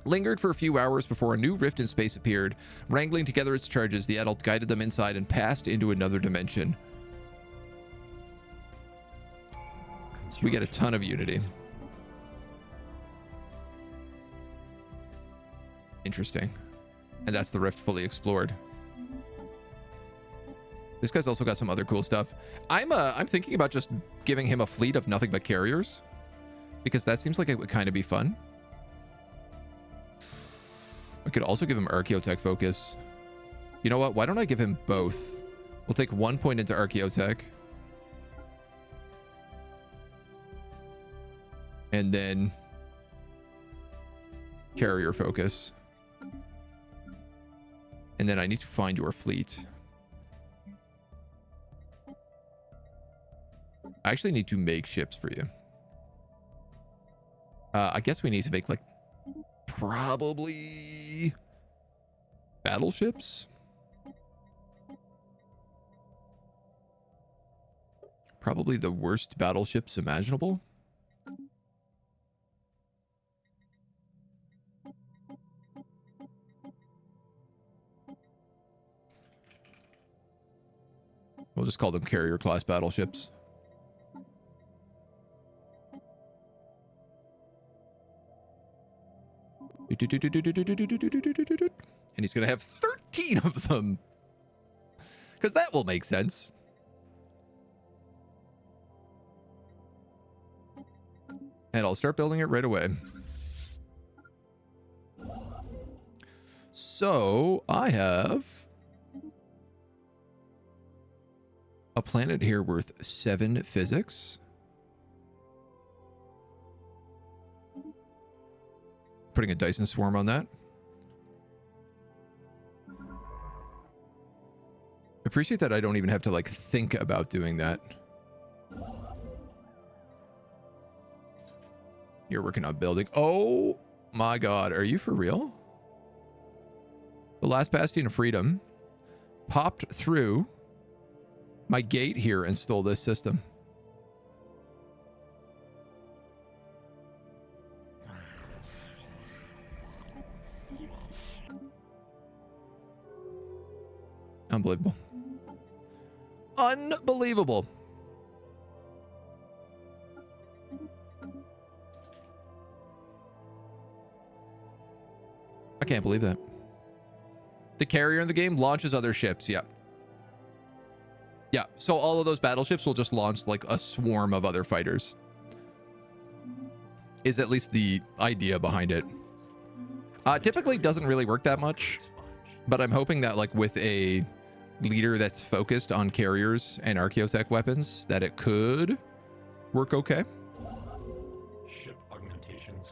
Lingered for a few hours before a new rift in space appeared. Wrangling together its charges, the adult guided them inside and passed into another dimension. We get a ton of unity. Interesting. And that's the rift fully explored. This guy's also got some other cool stuff. I'm thinking about just giving him a fleet of nothing but carriers, because that seems like it would kind of be fun. I could also give him Archaeotech focus. You know what? Why don't I give him both? We'll take 1 point into Archaeotech. And then carrier focus. And then I need to find your fleet. I actually need to make ships for you. I guess we need to make like probably battleships. Probably the worst battleships imaginable. We'll just call them carrier class battleships. And he's going to have 13 of them. Because that will make sense. And I'll start building it right away. So I have A planet here worth 7 physics. Putting a Dyson swarm on that. Appreciate that I don't even have to like think about doing that. You're working on building. Oh my god, are you for real? The last bastion of freedom popped through my gate here and stole this system. Unbelievable. Unbelievable. I can't believe that. The carrier in the game launches other ships. Yeah. Yeah. So all of those battleships will just launch like a swarm of other fighters. Is at least the idea behind it. Typically doesn't really work that much, but I'm hoping that like with a leader that's focused on carriers and archaeotech weapons, that it could work okay. Ship augmentations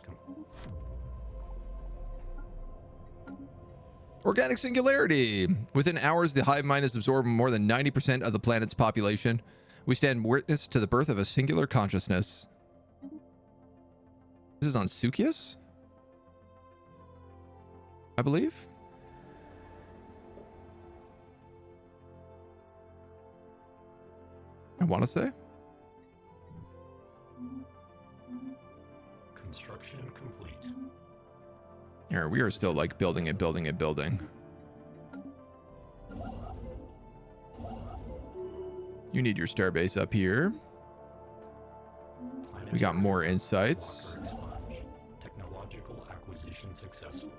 Organic singularity. Within hours, the hive mind has absorbed more than 90% of the planet's population. We stand witness to the birth of a singular consciousness. This is on Sukius, I believe. I want to say. construction complete. Here, we are still like building and building and building. You need your starbase up here. We got more insights. Technological acquisition successful.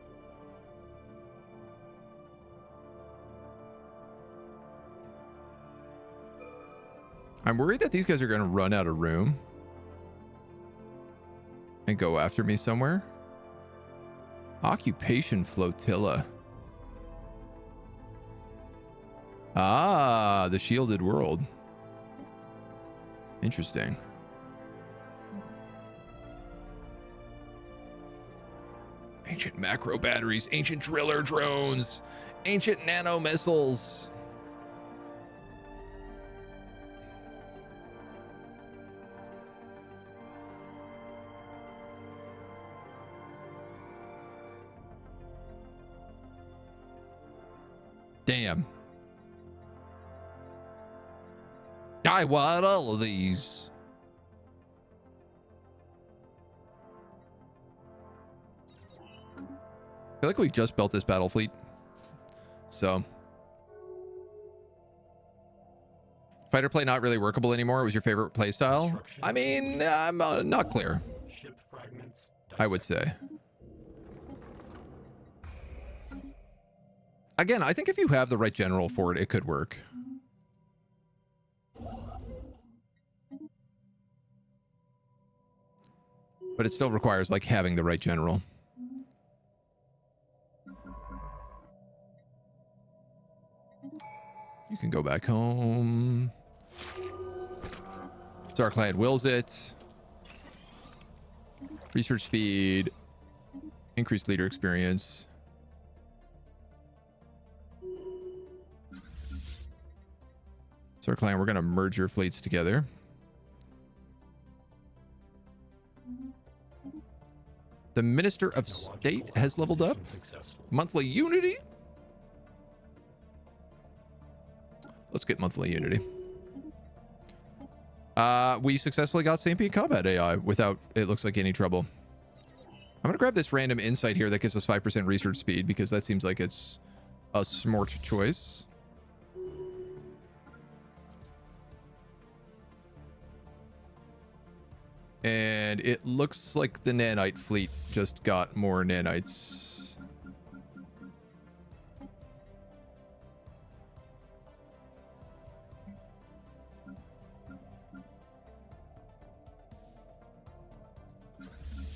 I'm worried that these guys are going to run out of room and go after me somewhere. Occupation flotilla. Ah, the shielded world. Interesting. Ancient macro batteries, ancient driller drones, ancient nano missiles. Damn. I want all of these. I feel like we just built this battle fleet. So. Fighter play not really workable anymore. It was your favorite play style? I mean, I'm not clear. Ship fragments. I would say. Again, I think if you have the right general for it, it could work. But it still requires like having the right general. You can go back home. So our client wills it. Research speed. Increased leader experience. So our client, we're going to merge your fleets together. The Minister of State has leveled up. Monthly unity. Let's get monthly unity. We successfully got Sapient Combat AI without, it looks like, any trouble. I'm going to grab this random insight here that gives us 5% research speed because that seems like it's a smart choice. And it looks like the nanite fleet just got more nanites.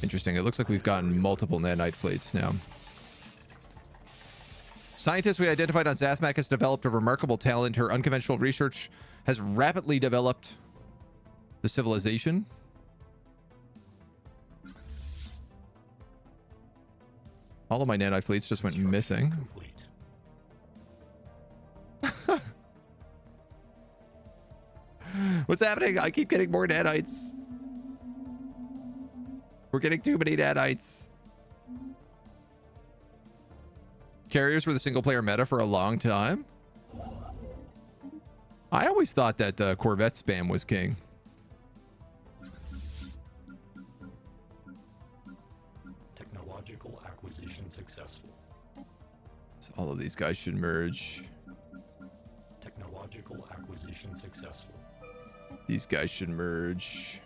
Interesting. It looks like we've gotten multiple nanite fleets now. Scientist we identified on Zathmak has developed a remarkable talent. Her unconventional research has rapidly developed the civilization. All of my nanite fleets just went missing. What's happening? I keep getting more nanites. We're getting too many nanites. Carriers were the single player meta for a long time. I always thought that Corvette spam was king. Technological acquisition successful. So all of these guys should merge. Technological acquisition successful. These guys should merge.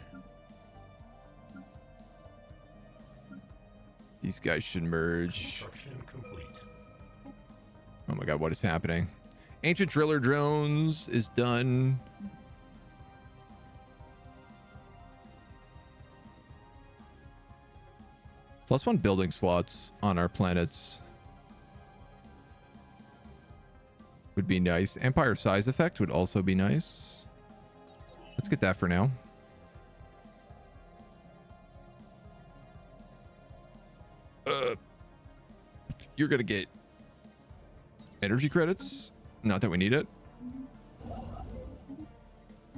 These guys should merge. Construction complete. Oh my god, what is happening? Ancient driller drones is done. +1 building slots on our planets would be nice. Empire size effect would also be nice. Let's get that for now. You're gonna get energy credits. Not that we need it.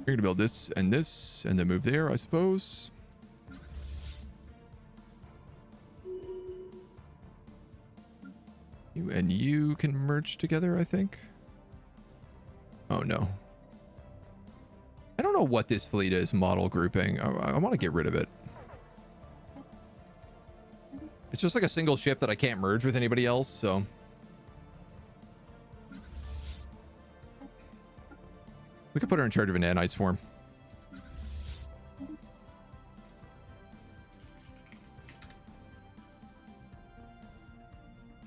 You're gonna build this, and then move there, I suppose. You and you can merge together, I think. Oh no. I don't know what this fleet is, model grouping. I want to get rid of it. It's just like a single ship that I can't merge with anybody else, so. We could put her in charge of an nanite swarm.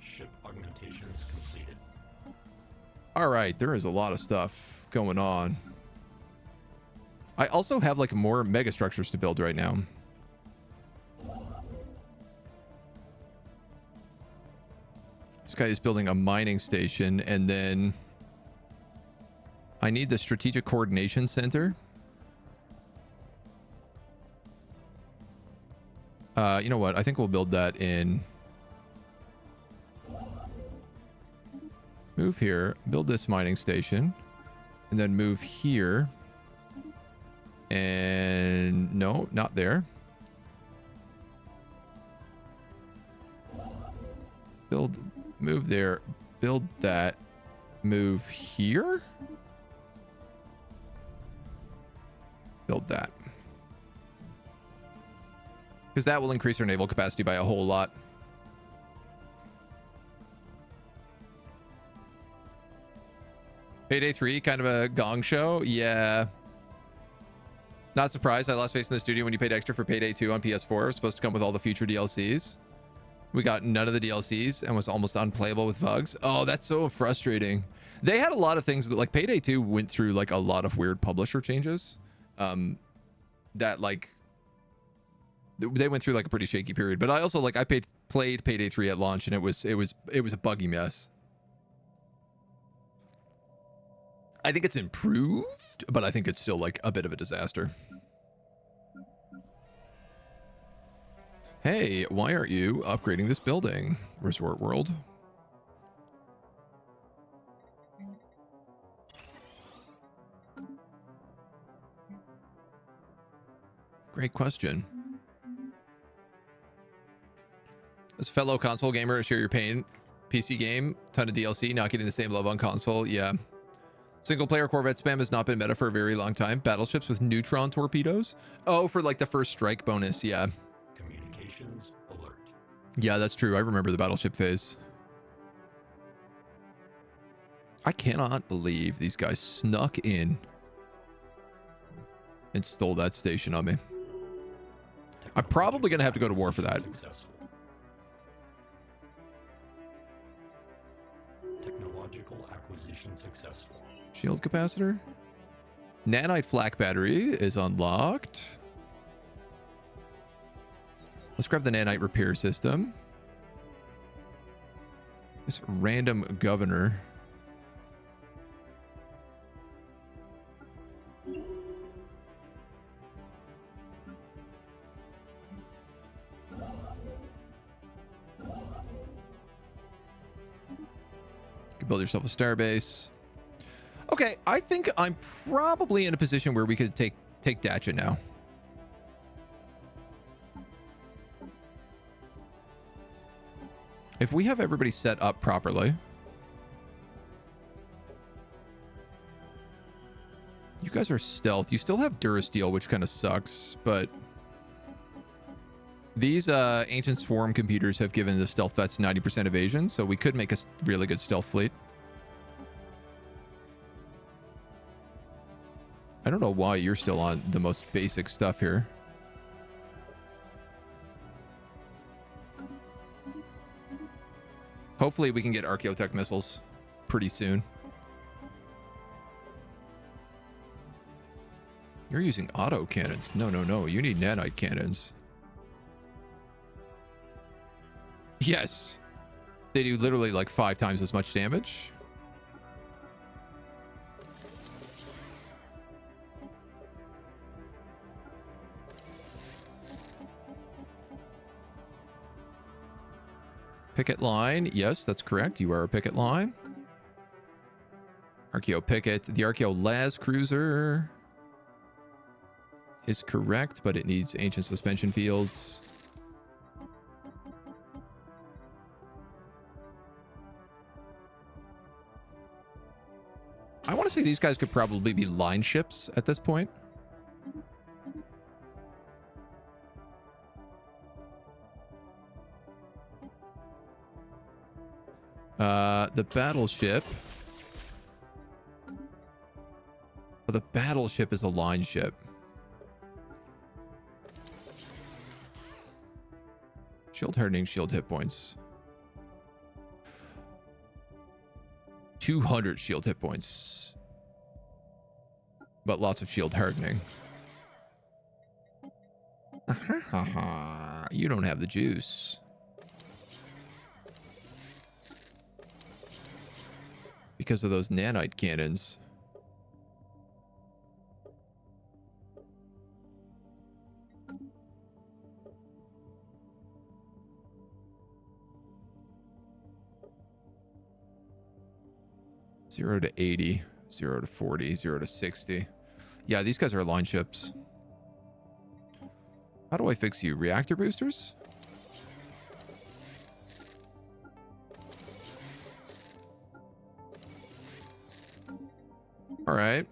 Ship augmentations completed. All right, there is a lot of stuff going on. I also have like more mega structures to build right now. This guy is building a mining station, and then I need the strategic coordination center. You know what? I think we'll build that in. Move here, build this mining station, and then move here. And no, not there. Build, move there, build that, move here. Build that. Because that will increase our naval capacity by a whole lot. Payday 3, kind of a gong show. Yeah. Not surprised. I lost face in the studio when you paid extra for Payday 2 on PS4. It was supposed to come with all the future DLCs. We got none of the DLCs and was almost unplayable with bugs. Oh, that's so frustrating. They had a lot of things that, like, Payday 2 went through like a lot of weird publisher changes. That like they went through like a pretty shaky period. But I also like played Payday 3 at launch, and it was a buggy mess. I think it's improved, but I think it's still like a bit of a disaster. Hey, why aren't you upgrading this building, Resort World? Great question. As a fellow console gamer, share your pain. PC game, ton of DLC, not getting the same love on console. Yeah. Single player Corvette spam has not been meta for a very long time. Battleships with neutron torpedoes. Oh, for like the first strike bonus. Yeah. Communications alert. Yeah, that's true. I remember the battleship phase. I cannot believe these guys snuck in and stole that station on me. I'm probably going to have to go to war for that. Successful. Technological acquisition successful. Shield capacitor. Nanite flak battery is unlocked. Let's grab the nanite repair system. This random governor. You can build yourself a starbase. Okay, I think I'm probably in a position where we could take Datcha now. If we have everybody set up properly. You guys are stealth. You still have Durasteel, which kind of sucks, but these ancient swarm computers have given the stealth vets 90% evasion, so we could make a really good stealth fleet. I don't know why you're still on the most basic stuff here. Hopefully we can get Archaeotech missiles pretty soon. You're using auto cannons. No, no, no. You need nanite cannons. Yes. They do literally like 5 times as much damage. Picket line. Yes, that's correct. You are a picket line. Archeo picket. The Archeo Las cruiser is correct, but it needs ancient suspension fields. I want to say these guys could probably be line ships at this point. The battleship. Well, the battleship is a line ship. Shield hardening, shield hit points. 200 shield hit points. But lots of shield hardening. You don't have the juice. Because of those nanite cannons. Zero to 80, 0 to 40, 0 to 60. Yeah, these guys are line ships. How do I fix you? Reactor boosters? All right.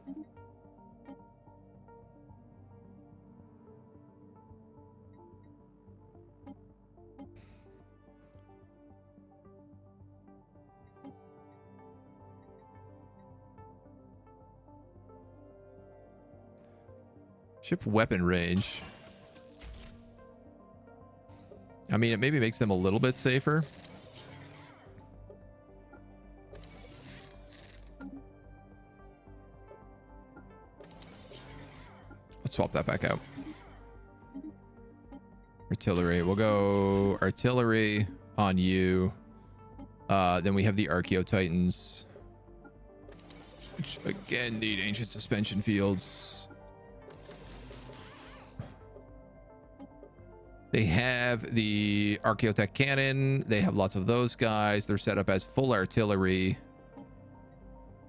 Ship weapon range. I mean, it maybe makes them a little bit safer. Let's swap that back out. Artillery. We'll go artillery on you. Then we have the Archeo Titans, which again need ancient suspension fields. They have the Archaeotech cannon. They have lots of those guys. They're set up as full artillery.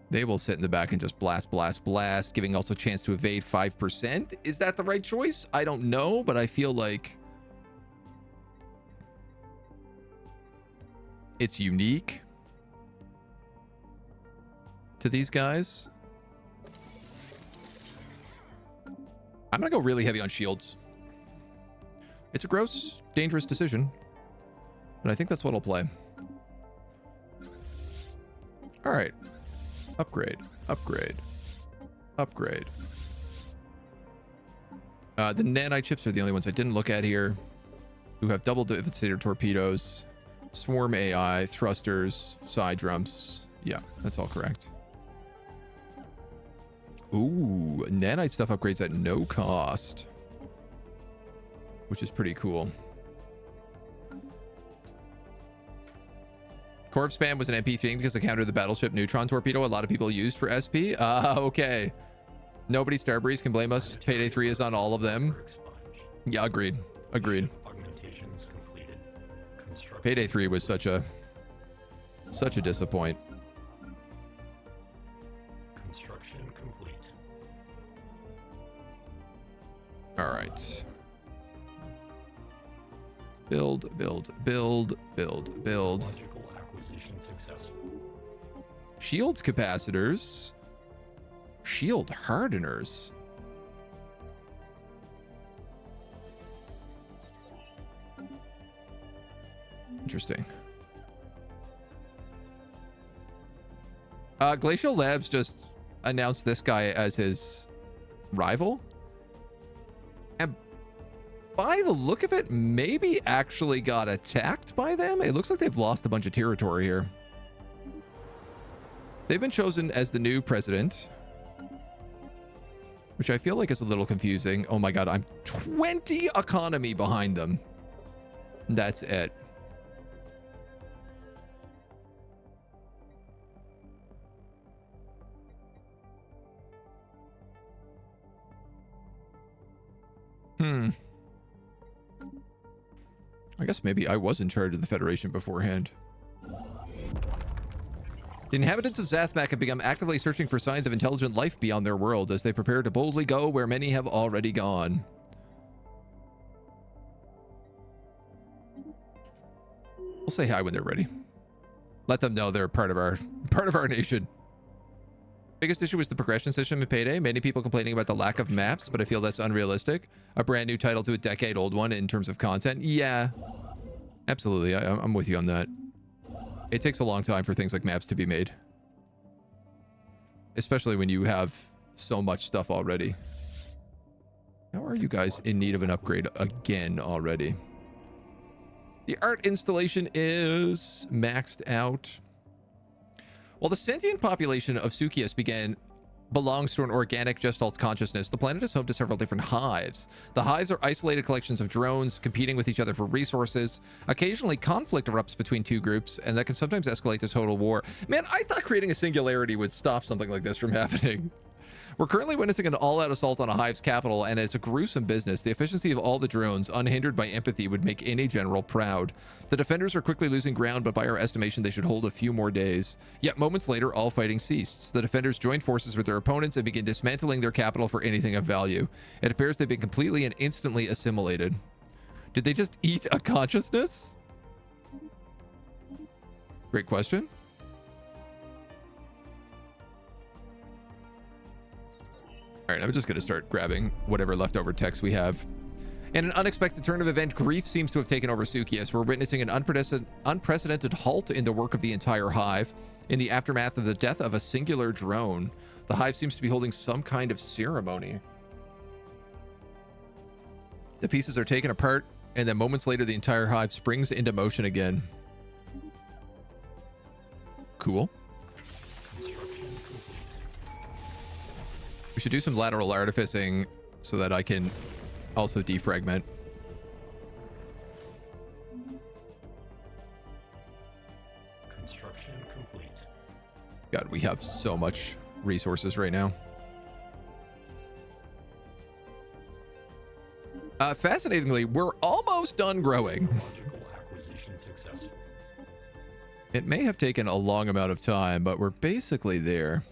They will sit in the back and just blast, blast, blast, giving also a chance to evade 5%. Is that the right choice? I don't know, but I feel like it's unique to these guys. I'm going to go really heavy on shields. It's a gross, dangerous decision, but I think that's what I'll play. All right. Upgrade, upgrade, upgrade. The nanite chips are the only ones I didn't look at here, who have double devastator torpedoes, swarm AI, thrusters, side drums. Yeah, that's all correct. Ooh, nanite stuff upgrades at no cost, which is pretty cool. Corv spam was an MP thing because it countered the battleship neutron torpedo a lot of people used for SP. Okay. Nobody Starbreeze can blame us. Payday 3 is on all of them. Yeah, agreed. Agreed. Augmentations completed. Construction. Payday 3 was such a disappoint. Construction complete. All right. Build, build, build, build, build. Logical acquisition successful. Shield capacitors. Shield hardeners. Interesting. Glacial Labs just announced this guy as his rival. And by the look of it, maybe actually got attacked by them. It looks like they've lost a bunch of territory here. They've been chosen as the new president, which I feel like is a little confusing. Oh my god, I'm 20 economy behind them. That's it. I guess maybe I was in charge of the Federation beforehand. The inhabitants of Zathmak have become actively searching for signs of intelligent life beyond their world as they prepare to boldly go where many have already gone. We'll say hi when they're ready. Let them know they're part of our nation. Biggest issue was the progression system in Payday. Many people complaining about the lack of maps, but I feel that's unrealistic. A brand new title to a decade-old one in terms of content. Yeah, absolutely. I'm with you on that. It takes a long time for things like maps to be made, especially when you have so much stuff already. How are you guys in need of an upgrade again already? The art installation is maxed out. While the sentient population of Sukius belongs to an organic gestalt consciousness, the planet is home to several different hives. The hives are isolated collections of drones competing with each other for resources. Occasionally, conflict erupts between two groups, and that can sometimes escalate to total war. Man, I thought creating a singularity would stop something like this from happening. We're currently witnessing an all-out assault on a hive's capital, and it's a gruesome business. The efficiency of all the drones, unhindered by empathy, would make any general proud. The defenders are quickly losing ground, but by our estimation, they should hold a few more days. Yet moments later, all fighting ceased. The defenders joined forces with their opponents and began dismantling their capital for anything of value. It appears they've been completely and instantly assimilated. Did they just eat a consciousness? Great question. All right, I'm just going to start grabbing whatever leftover text we have. In an unexpected turn of event, grief seems to have taken over Sukius. We're witnessing an unprecedented halt in the work of the entire hive. In the aftermath of the death of a singular drone, the hive seems to be holding some kind of ceremony. The pieces are taken apart, and then moments later, the entire hive springs into motion again. Cool. We should do some lateral artificing so that I can also defragment. Construction complete. God, we have so much resources right now. Fascinatingly, we're almost done growing. Logical acquisition successful. It may have taken a long amount of time, but we're basically there.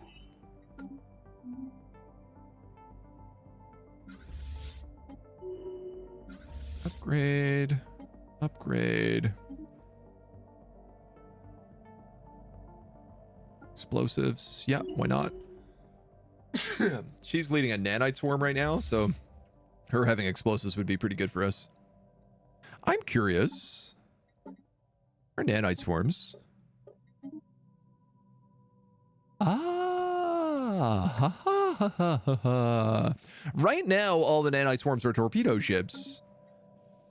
Upgrade. Upgrade. Explosives. Yeah, why not? She's leading a nanite swarm right now, so her having explosives would be pretty good for us. I'm curious. Are nanite swarms? Right now, all the nanite swarms are torpedo ships.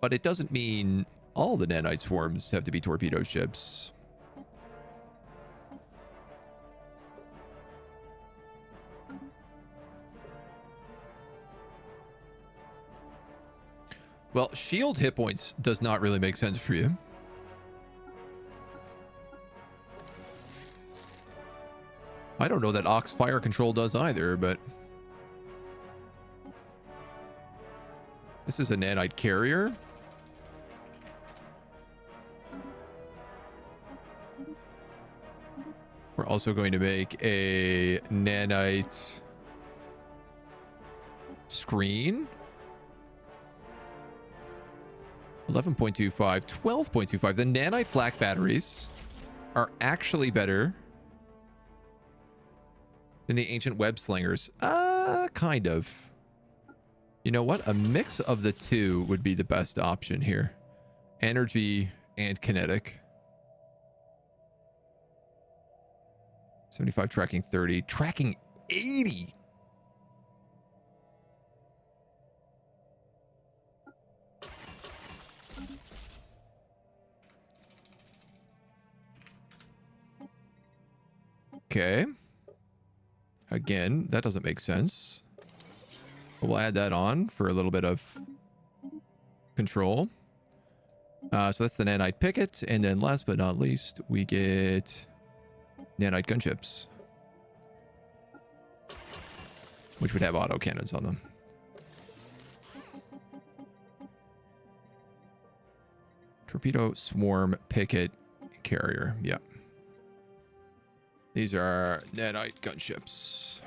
But it doesn't mean all the nanite swarms have to be torpedo ships. Well, shield hit points does not really make sense for you. I don't know that Ox fire control does either, but this is a nanite carrier. We're also going to make a nanite screen. 11.25, 12.25. The nanite flak batteries are actually better than the ancient web slingers. Kind of. You know what? A mix of the two would be the best option here. Energy and kinetic. 75 tracking 30. Tracking 80. Okay. Again, that doesn't make sense. We'll add that on for a little bit of control. So that's the nanite picket. And then last but not least, we get nanite gunships, which would have auto cannons on them. Torpedo, swarm, picket, carrier. Yeah. These are nanite gunships.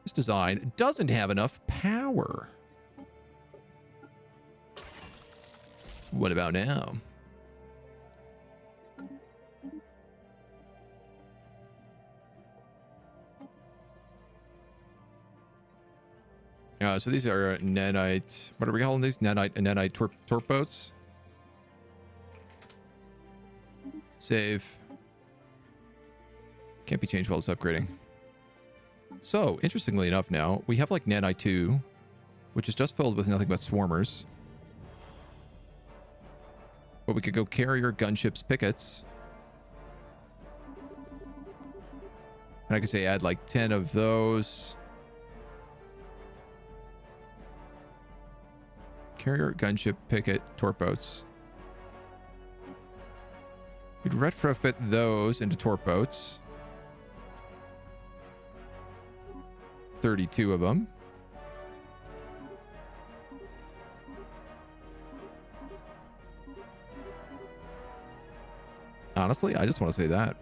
This design doesn't have enough power. What about now? So these are nanite. What are we calling these? Nanite torp boats. Save. Can't be changed while it's upgrading. So, interestingly enough now, we have like nanite 2, which is just filled with nothing but swarmers. But we could go carrier, gunships, pickets. And I could say add like 10 of those. Carrier, gunship, picket, torp boats. We'd retrofit those into torp boats. 32 of them. Honestly, I just want to say that.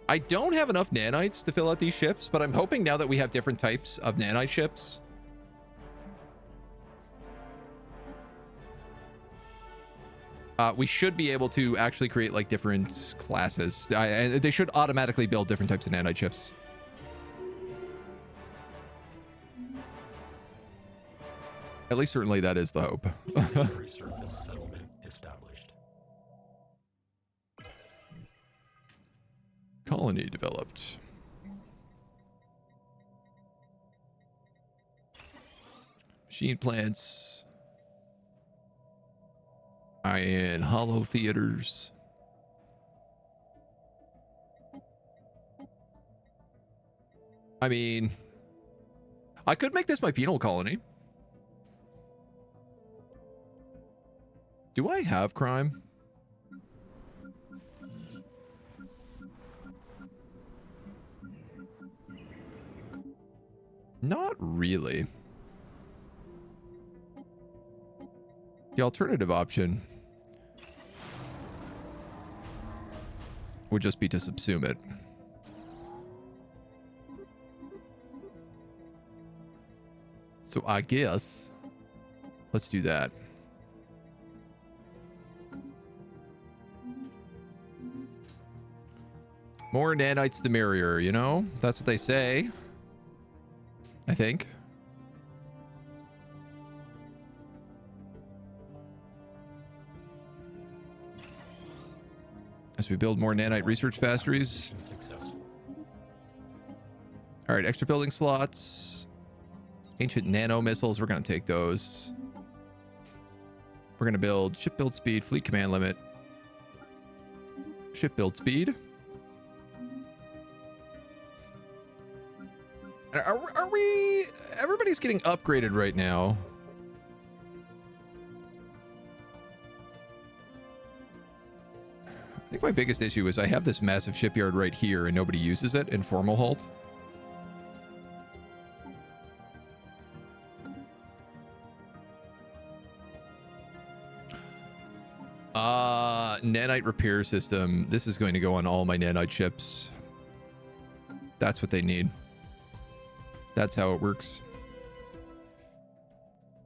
I don't have enough nanites to fill out these ships, but I'm hoping now that we have different types of nanite ships, we should be able to actually create like different classes. And they should automatically build different types of nanite ships. At least certainly that is the hope. Surface settlement established. Colony developed. Machine plants. Iron hollow theaters. I mean, I could make this my penal colony. Do I have crime? Not really. The alternative option would just be to subsume it. So I guess let's do that. More nanites the merrier, you know? That's what they say. I think. As we build more nanite research factories. All right, extra building slots. Ancient nano missiles, we're going to take those. We're going to build ship build speed, fleet command limit. Ship build speed. Are we... Everybody's getting upgraded right now. I think my biggest issue is I have this massive shipyard right here and nobody uses it in formal halt. Nanite repair system. This is going to go on all my nanite ships. That's what they need. That's how it works.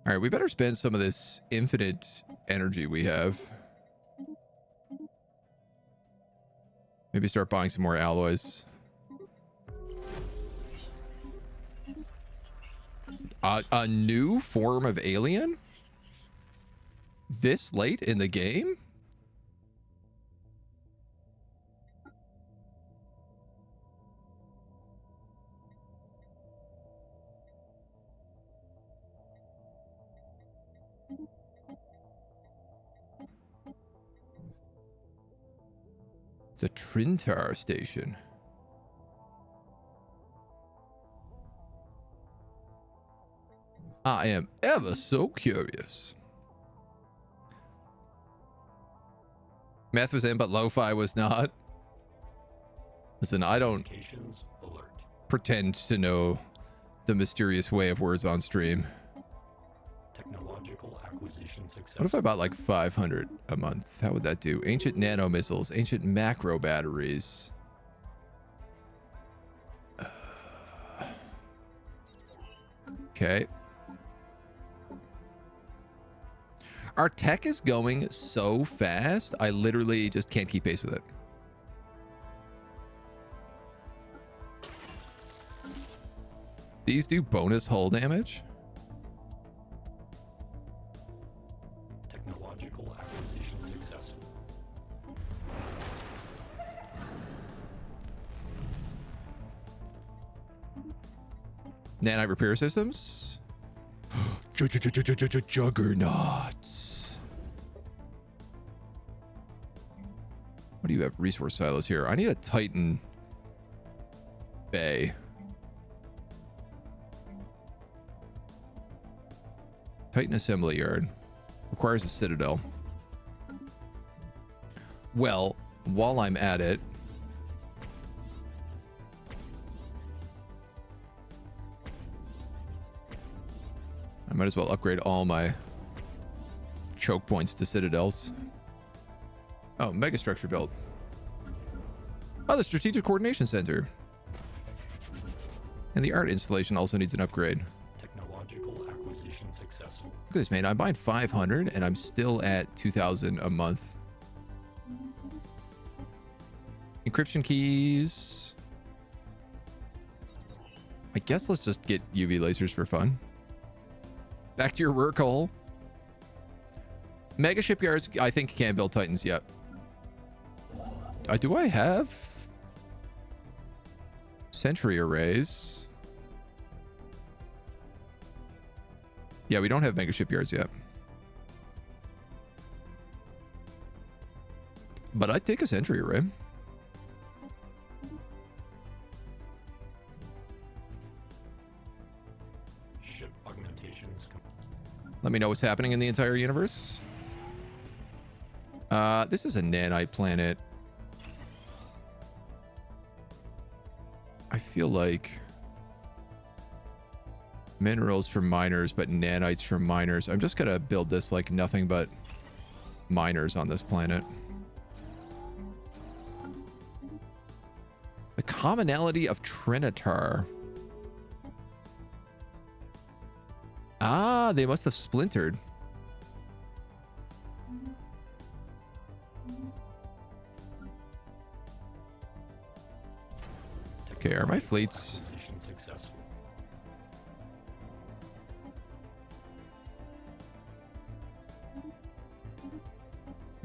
All right, we better spend some of this infinite energy we have. Maybe start buying some more alloys. A new form of alien? This late in the game? The Trintar station. I am ever so curious. Math was in, but lo-fi was not. Listen, I don't pretend to know the mysterious way of words on stream. Technological acquisition success. What if I bought like 500 a month? How would that do? Ancient nano missiles, ancient macro batteries. Okay. Our tech is going so fast, I literally just can't keep pace with it. These do bonus hull damage? Technological acquisition successful. Nanite repair systems? Juggernauts. What do you have? Resource silos here. I need a Titan bay. Titan assembly yard. Requires a citadel. Well, while I'm at it, I might as well upgrade all my choke points to citadels. Oh, megastructure built. Oh, the strategic coordination center. And the art installation also needs an upgrade. Technological acquisition successful. Look at this, man. I'm buying 500 and I'm still at 2,000 a month. Encryption keys. I guess let's just get UV lasers for fun. Back to your work hole. Mega shipyards, I think, can't build Titans yet. Do I have sentry arrays? Yeah, we don't have mega shipyards yet. But I'd take a sentry array. Ship augmentations. Let me know what's happening in the entire universe. This is a nanite planet. I feel like minerals for miners, but nanites for miners. I'm just gonna build this like nothing but miners on this planet. The commonality of Trinitar. Ah, they must have splintered. Okay, are my fleets...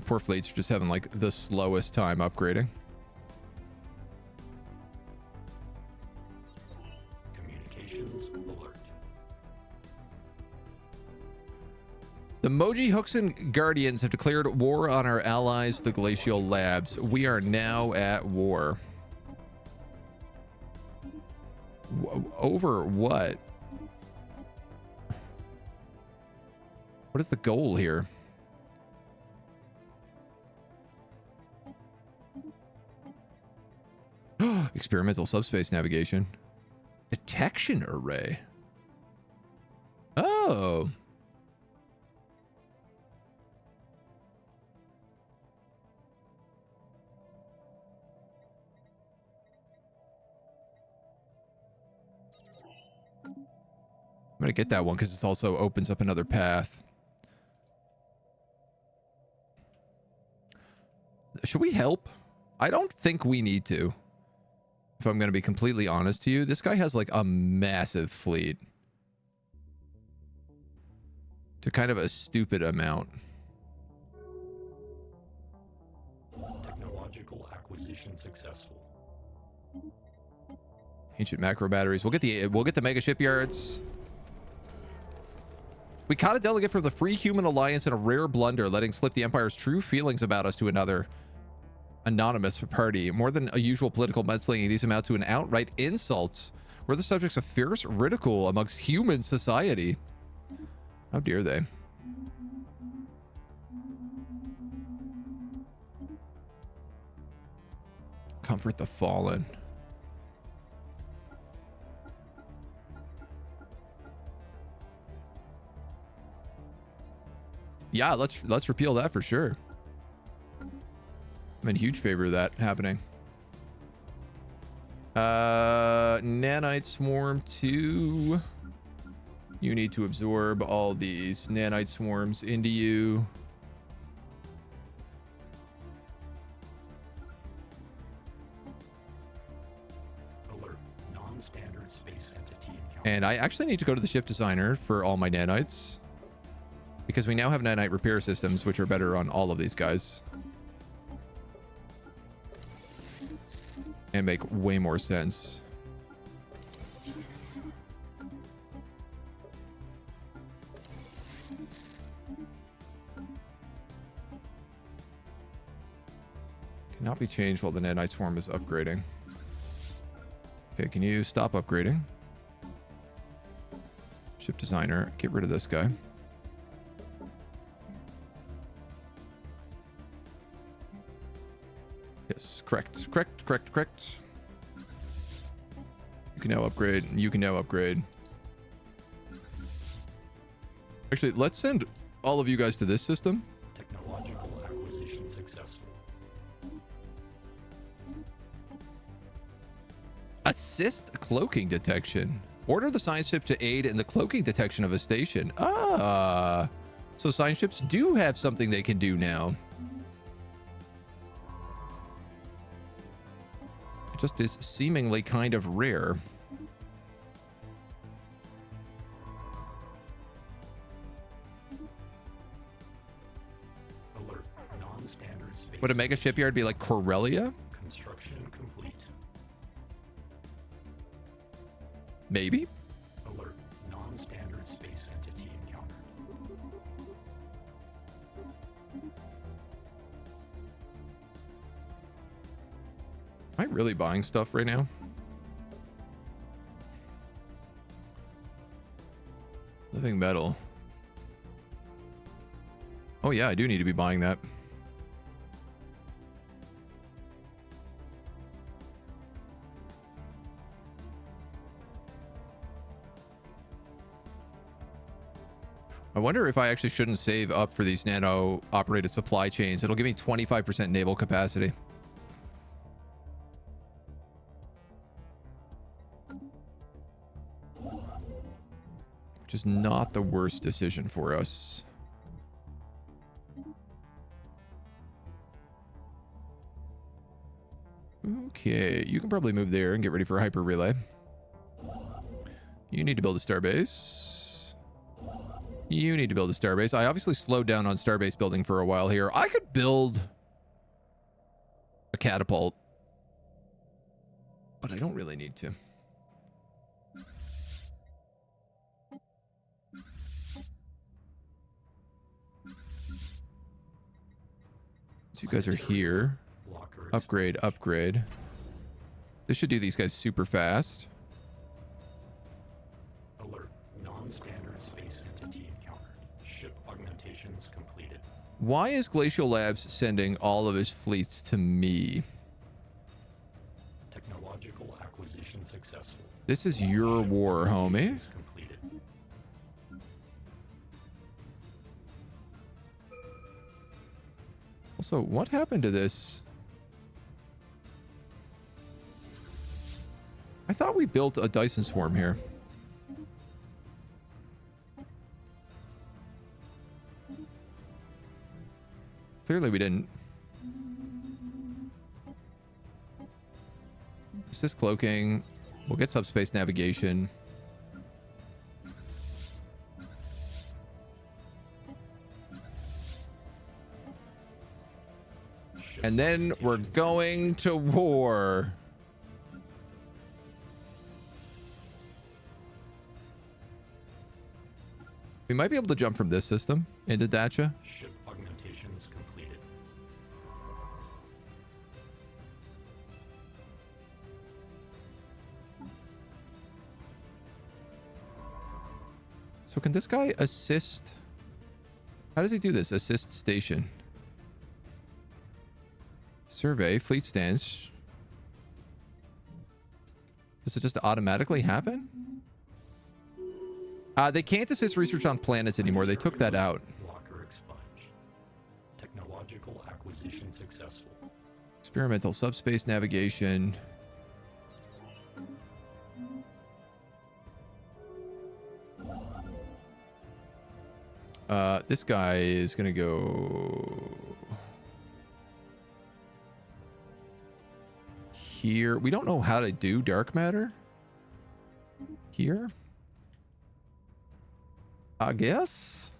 Poor fleets are just having like the slowest time upgrading. Communications alert. The Moji Huxon Guardians have declared war on our allies, the Glacial Labs. We are now at war. Over what? What is the goal here? Experimental subspace navigation. Detection array. Oh. I'm going to get that one because it also opens up another path. Should we help? I don't think we need to. If I'm going to be completely honest to you, this guy has like a massive fleet. To kind of a stupid amount. Technological acquisition successful. Ancient macro batteries. We'll get the mega shipyards. We caught a delegate from the Free Human Alliance in a rare blunder, letting slip the Empire's true feelings about us to another anonymous party. More than a usual political mudslinging, these amount to an outright insult. We're the subjects of fierce ridicule amongst human society. How dare they? Comfort the fallen. Yeah, let's repeal that for sure. I'm in huge favor of that happening. Nanite Swarm 2. You need to absorb all these nanite swarms into you. Alert. Non-standard space entity encounter. And I actually need to go to the ship designer for all my nanites. Because we now have nanite repair systems, which are better on all of these guys. And make way more sense. Cannot be changed while the nanite swarm is upgrading. Okay, can you stop upgrading? Ship designer, get rid of this guy. Yes, correct. You can now upgrade, and you can now upgrade. Actually, let's send all of you guys to this system. Technological acquisition successful. Assist cloaking detection. Order the science ship to aid in the cloaking detection of a station. Ah, so science ships do have something they can do now. It just is seemingly kind of rare. Alert. Non-standard space. Would a mega shipyard be like Corellia? Construction complete. Maybe. Alert. Non-standard space entity encountered. Am I really buying stuff right now? Living metal. Oh yeah, I do need to be buying that. I wonder if I actually shouldn't save up for these nano operated supply chains. It'll give me 25% naval capacity. Which is not the worst decision for us. Okay, you can probably move there and get ready for a hyper relay. You need to build a starbase. You need to build a starbase. I obviously slowed down on starbase building for a while here. I could build a catapult, but I don't really need to. So you guys are here. Upgrade, upgrade. This should do these guys super fast. Alert. Non-standard space entity encountered. Ship augmentations completed. Why is Glacial Labs sending all of his fleets to me? Technological acquisition successful. This is your war, homie. Completed. Also, what happened to this? I thought we built a Dyson swarm here. Clearly we didn't. Assist cloaking. We'll get subspace navigation. And then we're going to war. We might be able to jump from this system into Dacha. Ship augmentations completed. So can this guy assist? How does he do this? Assist station. Survey, fleet stands. Does it just automatically happen? They can't assist research on planets anymore. They took that out. Locker expunged. Technological acquisition successful. Experimental subspace navigation. This guy is gonna go here. We don't know how to do dark matter here, I guess.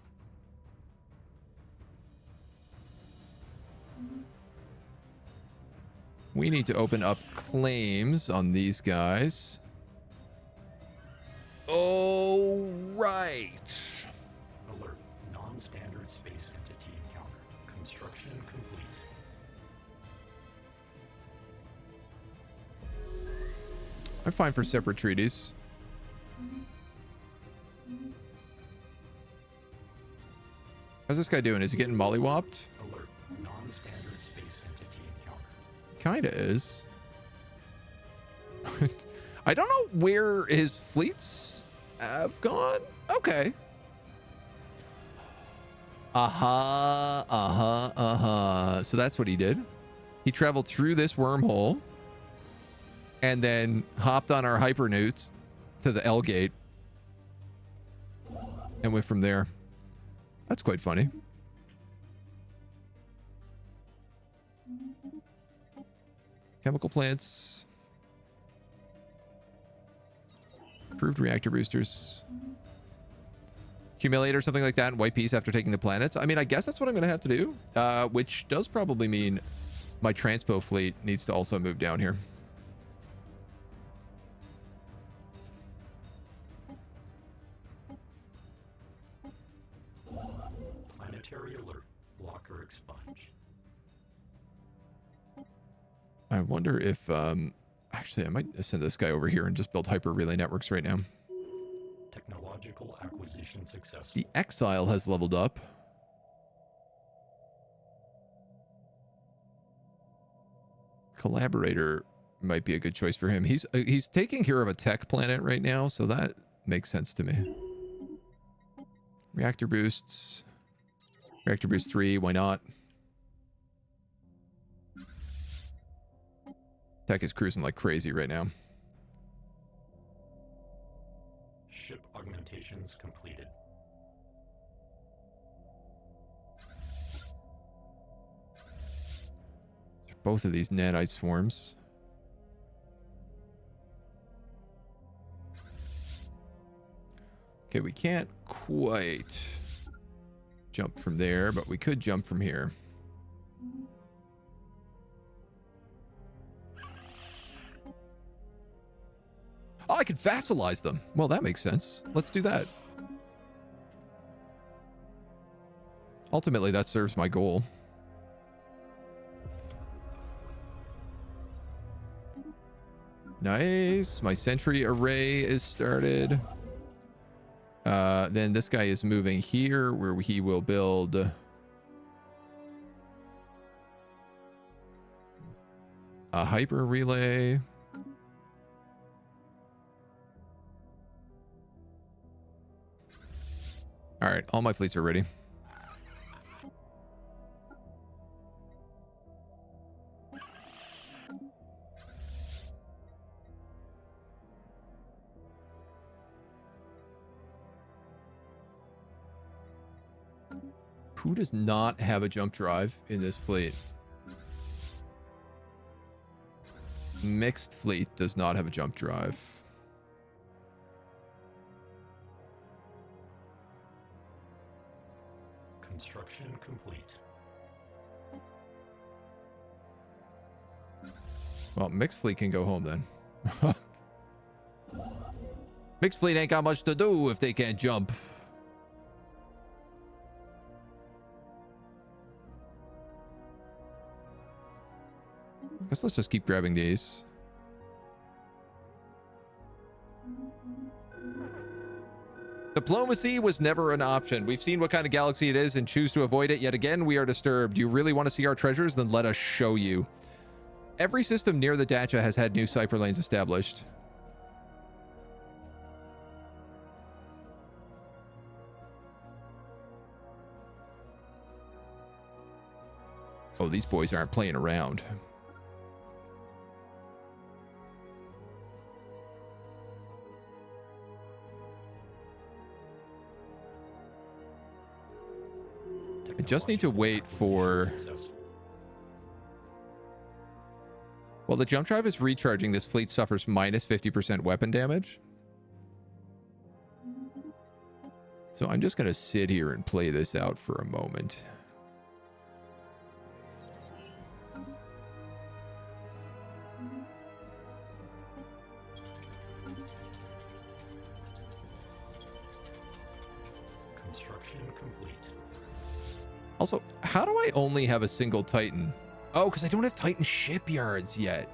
We need to open up claims on these guys. Oh, right. Alert. Non-standard space entity encountered. Construction complete. I'm fine for separate treaties. How's this guy doing? Is he getting mollywopped? Alert. Non-standard space entity encountered. Kinda is. I don't know where his fleets have gone. Okay. So that's what he did. He traveled through this wormhole and then hopped on our hypernewts to the L gate and went from there. That's quite funny. Chemical plants. Improved reactor boosters. Accumulator, something like that, and white piece after taking the planets. I mean, I guess that's what I'm going to have to do, which does probably mean my transpo fleet needs to also move down here. Planetary alert. Locker expunged. I wonder if, actually, I might send this guy over here and just build hyper relay networks right now. Technological acquisition successful. The Exile has leveled up. Collaborator might be a good choice for him. He's taking care of a tech planet right now, so that makes sense to me. Reactor boosts. Reactor boost 3, why not? Tech is cruising like crazy right now. Ship augmentations completed. Both of these nanite swarms. Okay, we can't quite jump from there, but we could jump from here. Oh, I could vassalize them. Well, that makes sense. Let's do that. Ultimately, that serves my goal. Nice. My sentry array is started. Then this guy is moving here where he will build a hyper relay. All right, all my fleets are ready. Who does not have a jump drive in this fleet? Mixed fleet does not have a jump drive. Construction complete. Well, mixed fleet can go home then. Mixed fleet ain't got much to do if they can't jump. I guess let's just keep grabbing these. Diplomacy was never an option. We've seen what kind of galaxy it is and choose to avoid it. Yet again, we are disturbed. You really want to see our treasures? Then let us show you. Every system near the Dacha has had new cypher lanes established. Oh, these boys aren't playing around. I just need to wait for... While the jump drive is recharging, this fleet suffers minus 50% weapon damage. So I'm just going to sit here and play this out for a moment. Construction complete. Also, how do I only have a single Titan? Oh, because I don't have Titan shipyards yet.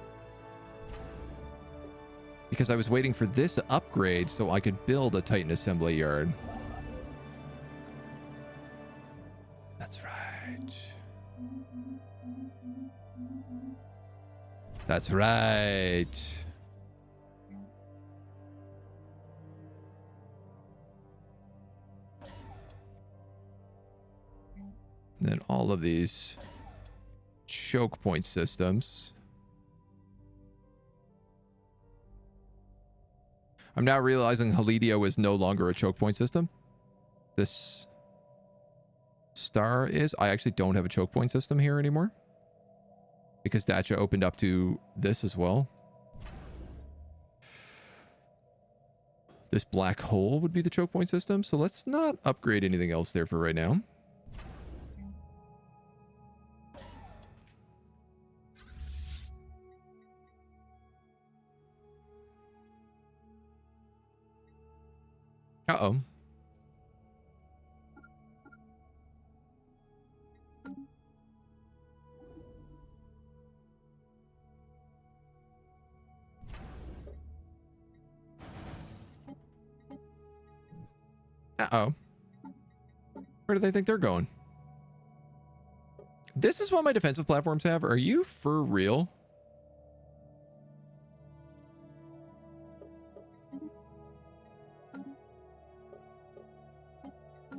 Because I was waiting for this upgrade so I could build a Titan assembly yard. That's right. That's right. And then all of these choke point systems. I'm now realizing Helidio is no longer a choke point system. This star is. I actually don't have a choke point system here anymore. Because Dacha opened up to this as well. This black hole would be the choke point system. So let's not upgrade anything else there for right now. Uh-oh. Uh-oh. Where do they think they're going? This is what my defensive platforms have? Are you for real?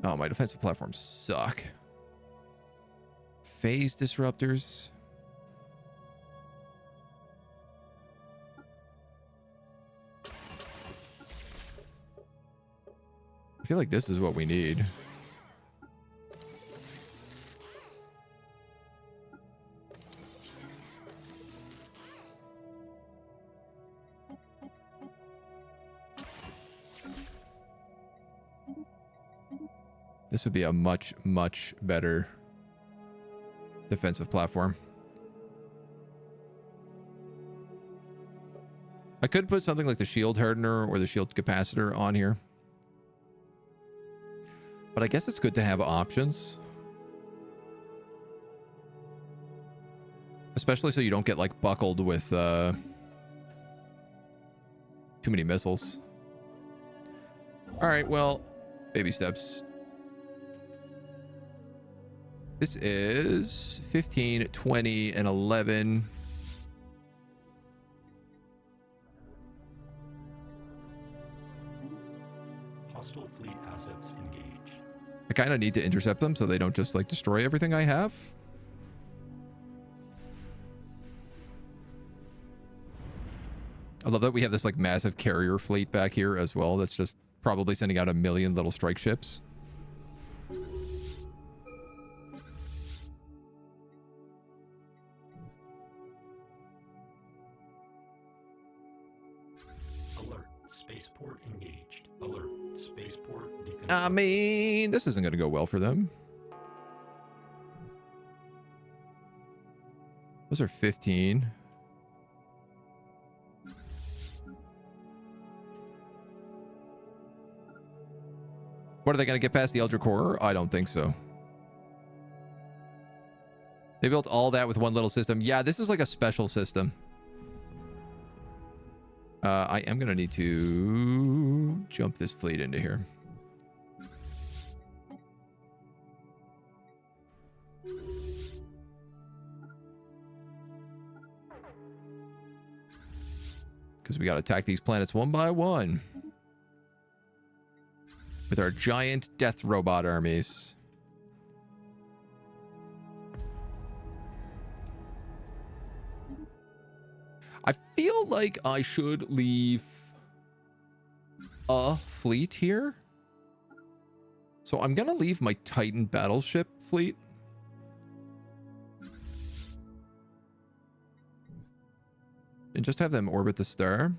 Oh, my defensive platforms suck. Phase disruptors. I feel like this is what we need. This would be a much, much better defensive platform. I could put something like the shield hardener or the shield capacitor on here. But I guess it's good to have options. Especially so you don't get like buckled with too many missiles. All right, well, baby steps. This is 15, 20, and 11. Hostile fleet assets engaged. kind of need to intercept them so they don't just like destroy everything I have. I love that we have this like massive carrier fleet back here as well. That's just probably sending out 1 million little strike ships. Alert. Spaceport engaged. Alert. Spaceport deconstructed. I mean, this isn't going to go well for them. Those are 15. What, are they going to get past the Eldritch Horror? I don't think so. They built all that with one little system. Yeah, this is like a special system. I am going to need to jump this fleet into here. Because we got to attack these planets one by one. With our giant death robot armies. I feel like I should leave a fleet here. So I'm going to leave my Titan battleship fleet. And just have them orbit the star.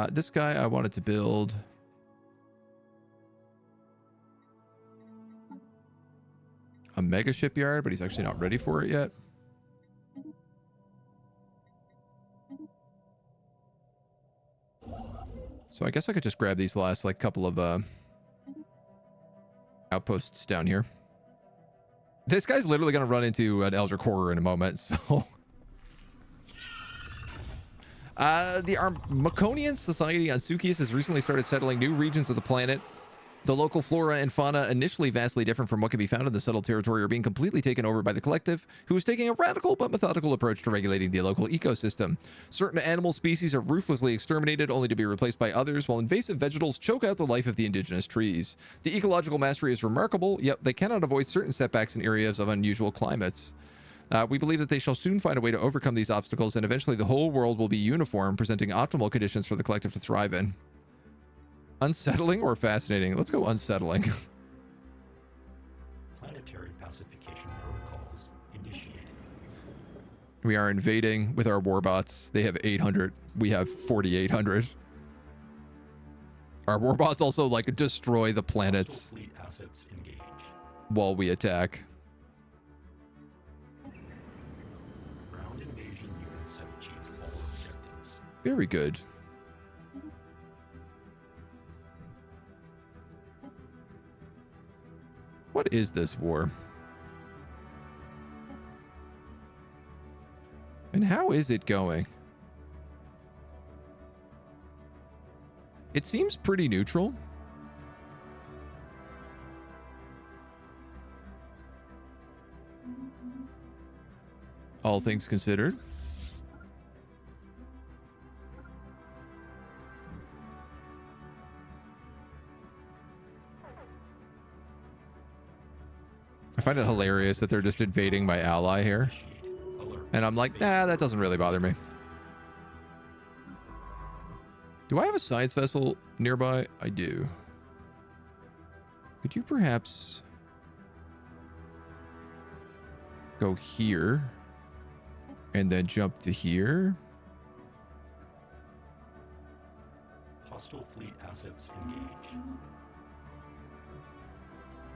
This guy I wanted to build a mega shipyard, but he's actually not ready for it yet. So I guess I could just grab these last like couple of outposts down here. This guy's literally going to run into an Eldritch Horror in a moment, so... The Armaconian Society on Sukius has recently started settling new regions of the planet. The local flora and fauna, initially vastly different from what can be found in the settled territory, are being completely taken over by the collective, who is taking a radical but methodical approach to regulating the local ecosystem. Certain animal species are ruthlessly exterminated, only to be replaced by others, while invasive vegetals choke out the life of the indigenous trees. The ecological mastery is remarkable, yet they cannot avoid certain setbacks in areas of unusual climates. We believe that they shall soon find a way to overcome these obstacles, and eventually the whole world will be uniform, presenting optimal conditions for the collective to thrive in. Unsettling or fascinating? Let's go unsettling. Planetary pacification protocols initiated. We are invading with our warbots. They have 800. We have 4,800. Our warbots also like destroy the planets Fleet assets engaged. while we attack. Ground invasion units have achieved all objectives. Very good. What is this war? And how is it going? It seems pretty neutral. All things considered. I find it hilarious that they're just invading my ally here. And I'm like, nah, that doesn't really bother me. Do I have a science vessel nearby? I do. Could you perhaps go here and then jump to here? Hostile fleet assets engaged.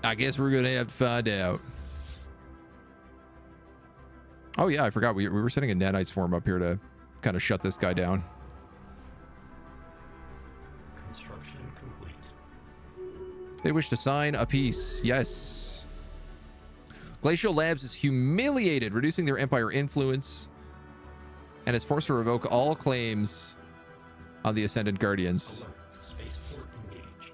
I guess we're going to have to find out. Oh, yeah, I forgot. We were sending a nanite swarm up here to kind of shut this guy down. Construction complete. They wish to sign a peace. Yes. Glacial Labs is humiliated, reducing their empire influence, and is forced to revoke all claims on the Ascendant Guardians. Spaceport engaged.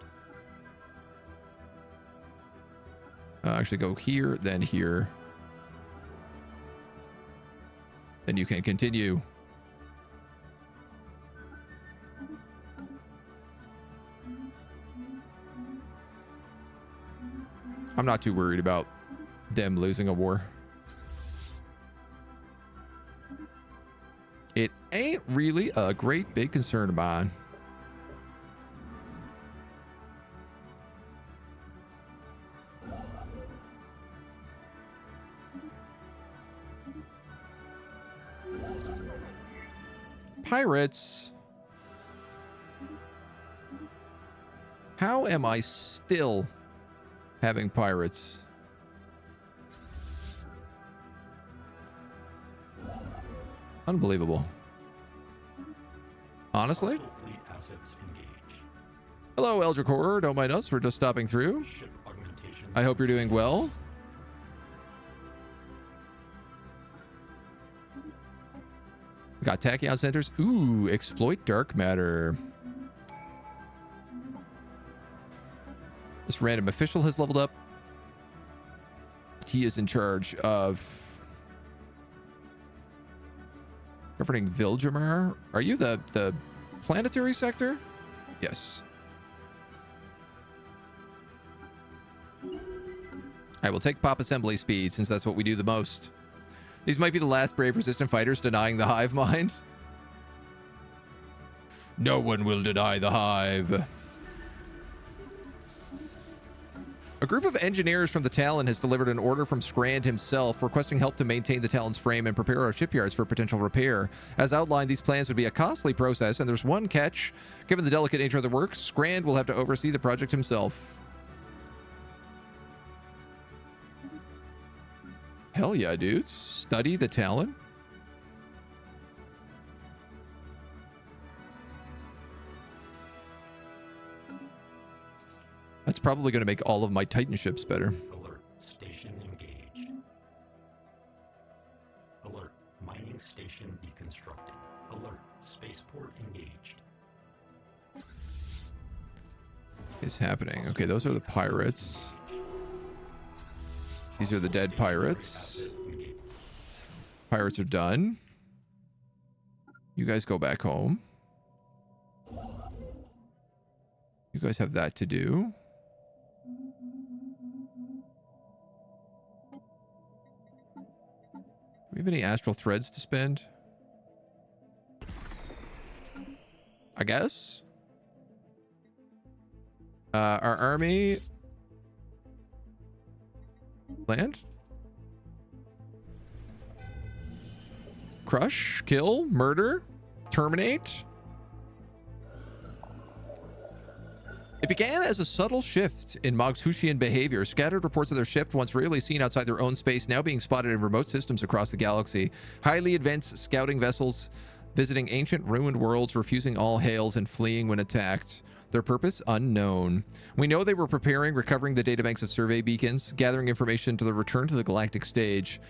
Actually, go here, then here. Then you can continue. I'm not too worried about them losing a war. It ain't really a great big concern of mine. Pirates. How am I still having pirates? Unbelievable. Honestly. Fleet assets engaged. Hello, Eldritch Horror. Don't mind us. We're just stopping through. Ship augmentation. I hope you're doing well. We got tachyon centers. Ooh, exploit dark matter. This random official has leveled up. He is in charge of governing Vilgemar. Are you the planetary sector? Yes. I will take pop assembly speed since that's what we do the most. These might be the last brave resistant fighters denying the hive mind. No one will deny the hive. A group of engineers from the Talon has delivered an order from Scrand himself requesting help to maintain the Talon's frame and prepare our shipyards for potential repair. As outlined, these plans would be a costly process, and there's one catch. Given the delicate nature of the work, Scrand will have to oversee the project himself. Hell yeah, dudes. Study the Talon? That's probably going to make all of my Titan ships better. Alert. Station engaged. Alert. Mining station deconstructed. Alert. Spaceport engaged. Is happening. Okay, those are the pirates. These are the dead pirates. Pirates are done. You guys go back home. You guys have that to do. Do we have any astral threads to spend? I guess. Our army... Land? Crush? Kill? Murder? Terminate? It began as a subtle shift in Mogshushian behavior. Scattered reports of their ship, once rarely seen outside their own space, now being spotted in remote systems across the galaxy. Highly advanced scouting vessels visiting ancient ruined worlds, refusing all hails and fleeing when attacked. Their purpose unknown. We know they were preparing, recovering the databanks of survey beacons, gathering information to the return to the galactic stage.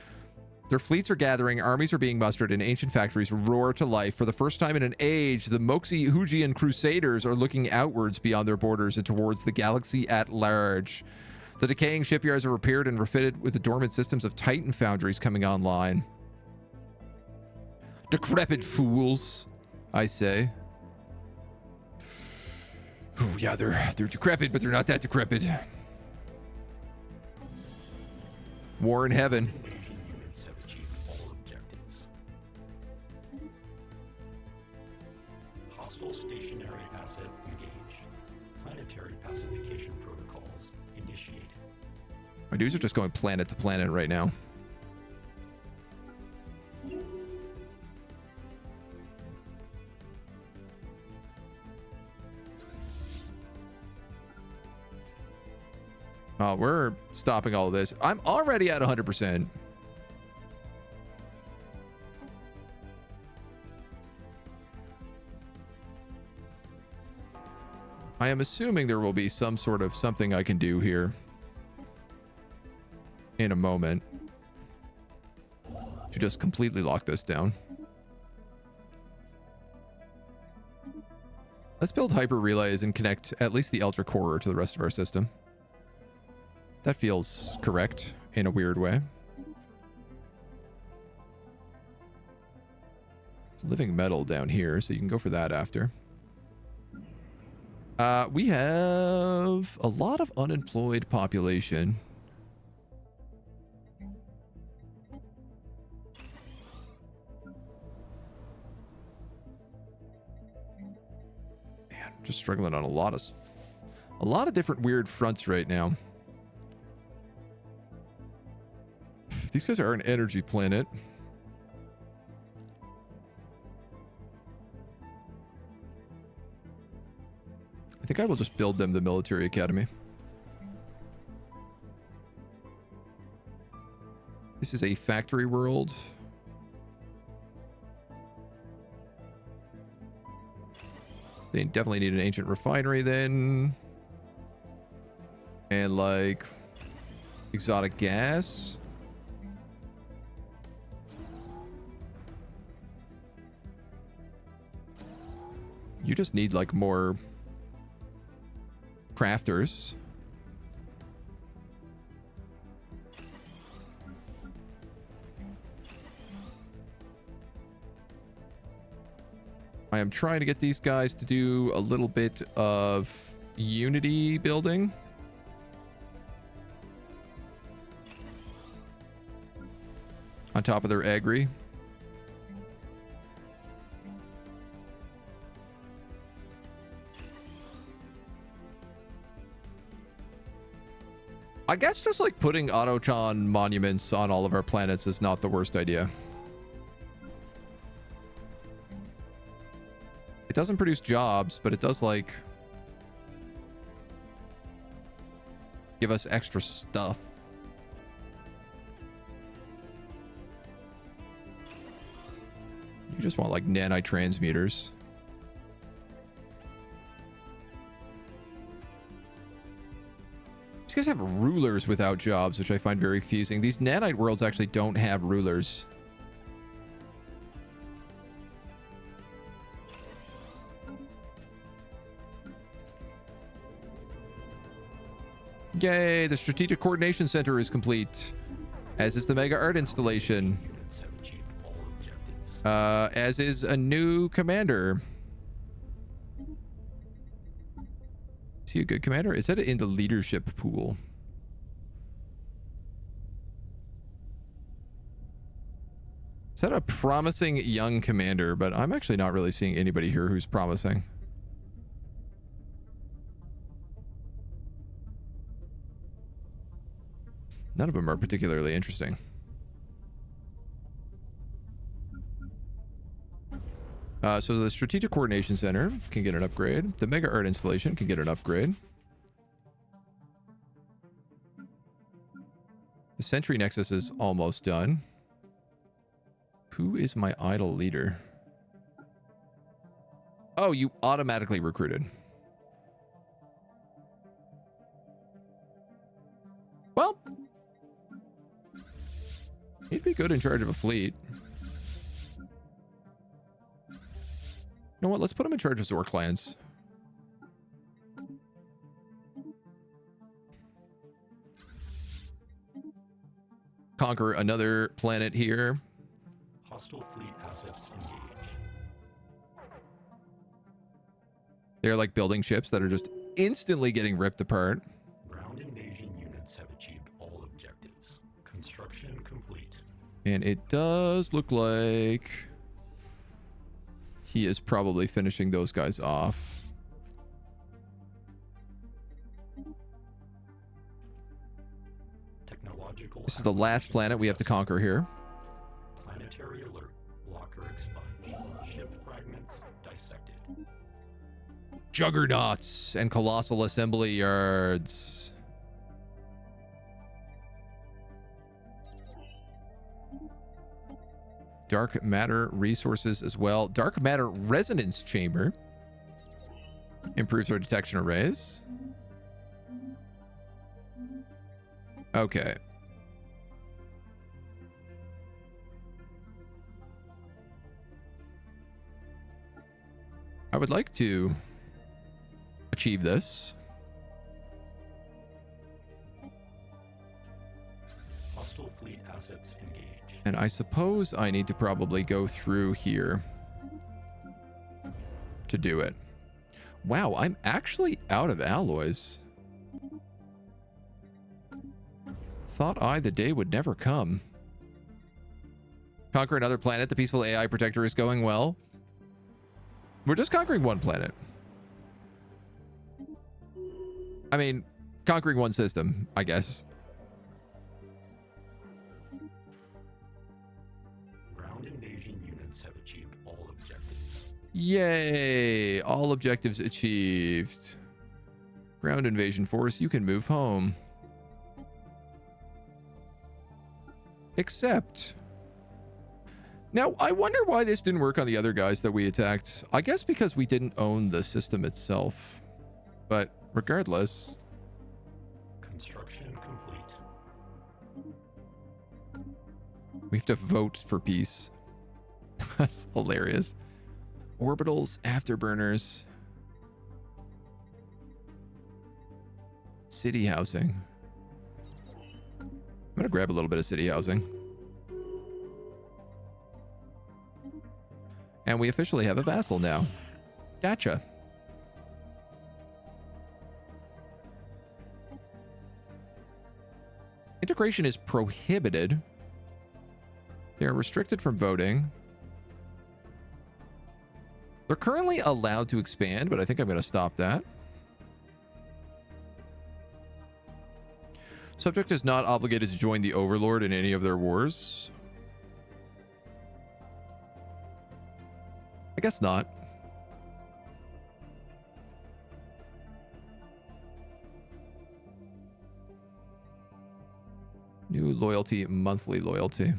Their fleets are gathering, armies are being mustered, and ancient factories roar to life. For the first time in an age, the Moxie-Hugian Crusaders are looking outwards beyond their borders and towards the galaxy at large. The decaying shipyards are repaired and refitted with the dormant systems of Titan foundries coming online. Decrepit fools, I say. Oh, yeah, they're decrepit, but they're not that decrepit. War in heaven. Units have achieved all objectives. Hostile stationary asset engaged. Planetary pacification protocols initiated. My dudes are just going planet to planet right now. Oh, we're stopping all of this. I'm already at 100%. I am assuming there will be some sort of something I can do here in a moment to just completely lock this down. Let's build hyper relays and connect at least the Eldritch Horror to the rest of our system. That feels correct in a weird way. Living metal down here, so you can go for that after. We have a lot of unemployed population. struggling on a lot of different weird fronts right now. These guys are an energy planet. I think I will just build them the military academy. This is a factory world. They definitely need an ancient refinery then. And like exotic gas. You just need like more crafters. I am trying to get these guys to do a little bit of unity building. On top of their agri. I guess just like putting Autochon monuments on all of our planets is not the worst idea. It doesn't produce jobs, but it does like give us extra stuff. You just want like nanotransmuters. These guys have rulers without jobs, which I find very confusing. These nanite worlds actually don't have rulers. Yay, the Strategic Coordination Center is complete. As is the Mega Art installation. As is a new commander. Is he a good commander? Is that in the leadership pool? Is that a promising young commander? But I'm actually not really seeing anybody here who's promising. None of them are particularly interesting. So the Strategic Coordination Center can get an upgrade. The Mega Art installation can get an upgrade. The Sentry Nexus is almost done. Who is my idle leader? Oh, you automatically recruited. Well, he'd be good in charge of a fleet. You know what? Let's put him in charge of Zor clans. Conquer another planet here. Hostile fleet assets engaged. They're like building ships that are just instantly getting ripped apart. Ground invasion units have achieved all objectives. Construction complete. And it does look like he is probably finishing those guys off. Technological. This is the last planet we have to conquer here. Planetary alert. Blocker expunged. Ship fragments dissected. Juggernauts and colossal assembly yards. Dark matter resources as well. Dark matter resonance chamber improves our detection arrays. Okay. I would like to achieve this. Hostile fleet assets engaged. And I suppose I need to probably go through here to do it. Wow, I'm actually out of alloys. Thought I the day would never come. Conquer another planet. The peaceful AI protector is going well. We're just conquering one planet. I mean, conquering one system, I guess. Ground invasion units have achieved all objectives. Yay! All objectives achieved. Ground invasion force, you can move home. Except... Now, I wonder why this didn't work on the other guys that we attacked. I guess because we didn't own the system itself. But regardless... Construction complete. We have to vote for peace. That's hilarious. Orbitals, afterburners. City housing. I'm gonna grab a little bit of city housing. And we officially have a vassal now. Gotcha. Integration is prohibited. They are restricted from voting. They're currently allowed to expand, but I think I'm going to stop that. Subject is not obligated to join the Overlord in any of their wars. I guess not. New loyalty, monthly loyalty.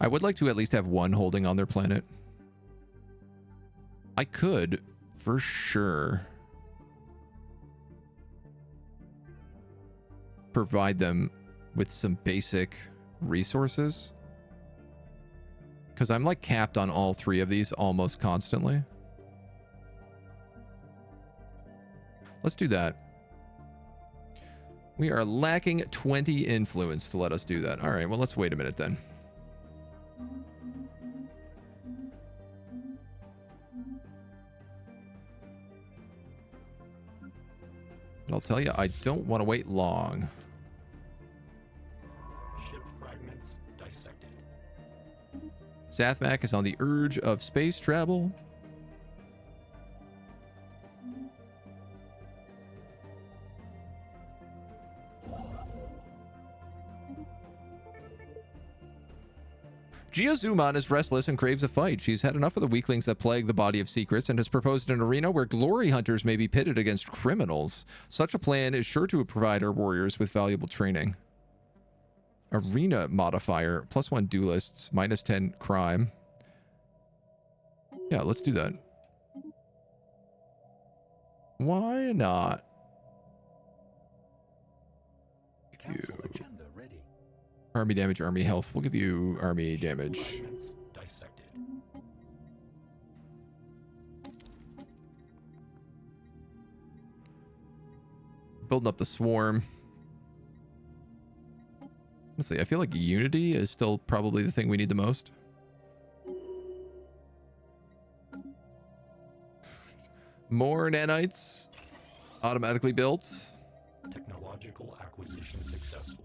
I would like to at least have one holding on their planet. I could, for sure, provide them with some basic resources. Because I'm like capped on all three of these almost constantly. Let's do that. We are lacking 20 influence to let us do that. All right, well, let's wait a minute then. But I'll tell you, I don't want to wait long. Ship fragments dissected. Zathmak is on the urge of space travel. Geozuman is restless and craves a fight. She's had enough of the weaklings that plague the body of secrets and has proposed an arena where glory hunters may be pitted against criminals. Such a plan is sure to provide her warriors with valuable training. Arena modifier, +1 duelists, -10 crime. Yeah, let's do that. Why not? Council agenda ready. Army damage, army health. We'll give you army damage. Fragments dissected. Building up the swarm. Let's see. I feel like unity is still probably the thing we need the most. More nanites automatically built. Technological acquisition successful.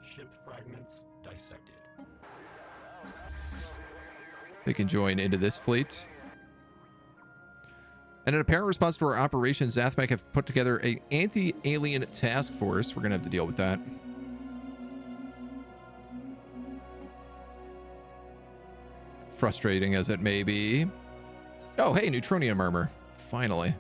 Ship fragments dissected. They can join into this fleet. And in apparent response to our operation, Zathmak have put together an anti-alien task force. We're going to have to deal with that. Frustrating as it may be. Oh, hey, neutronium armor. Finally.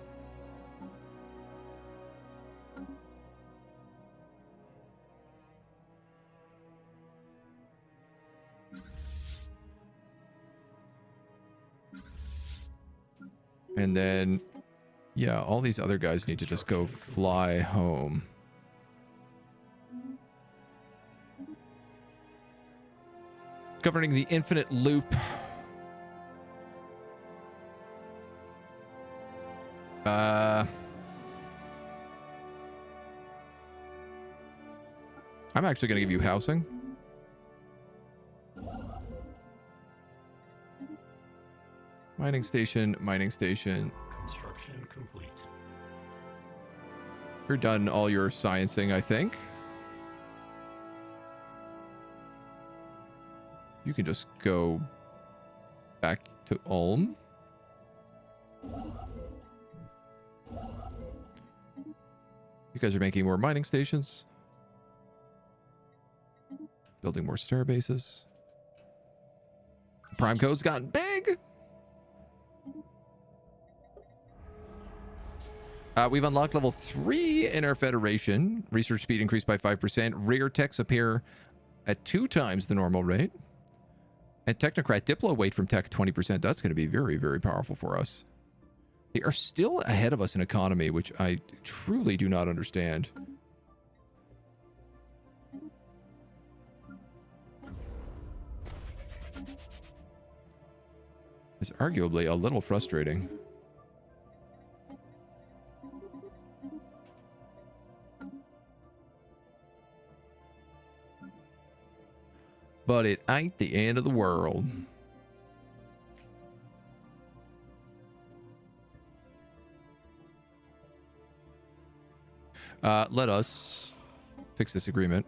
And then, yeah, all these other guys need to just go fly home. Governing the infinite loop. I'm actually going to give you housing. Mining station, mining station. Construction complete. You're done all your sciencing, I think. You can just go back to Ulm. You guys are making more mining stations. Building more star bases. Prime code's gotten big. We've unlocked level 3 in our Federation. Research speed increased by 5%. Rare techs appear at 2 times the normal rate. And Technocrat Diplo weight from tech 20%. That's going to be very, very powerful for us. They are still ahead of us in economy, which I truly do not understand. It's arguably a little frustrating. But it ain't the end of the world. Let us fix this agreement.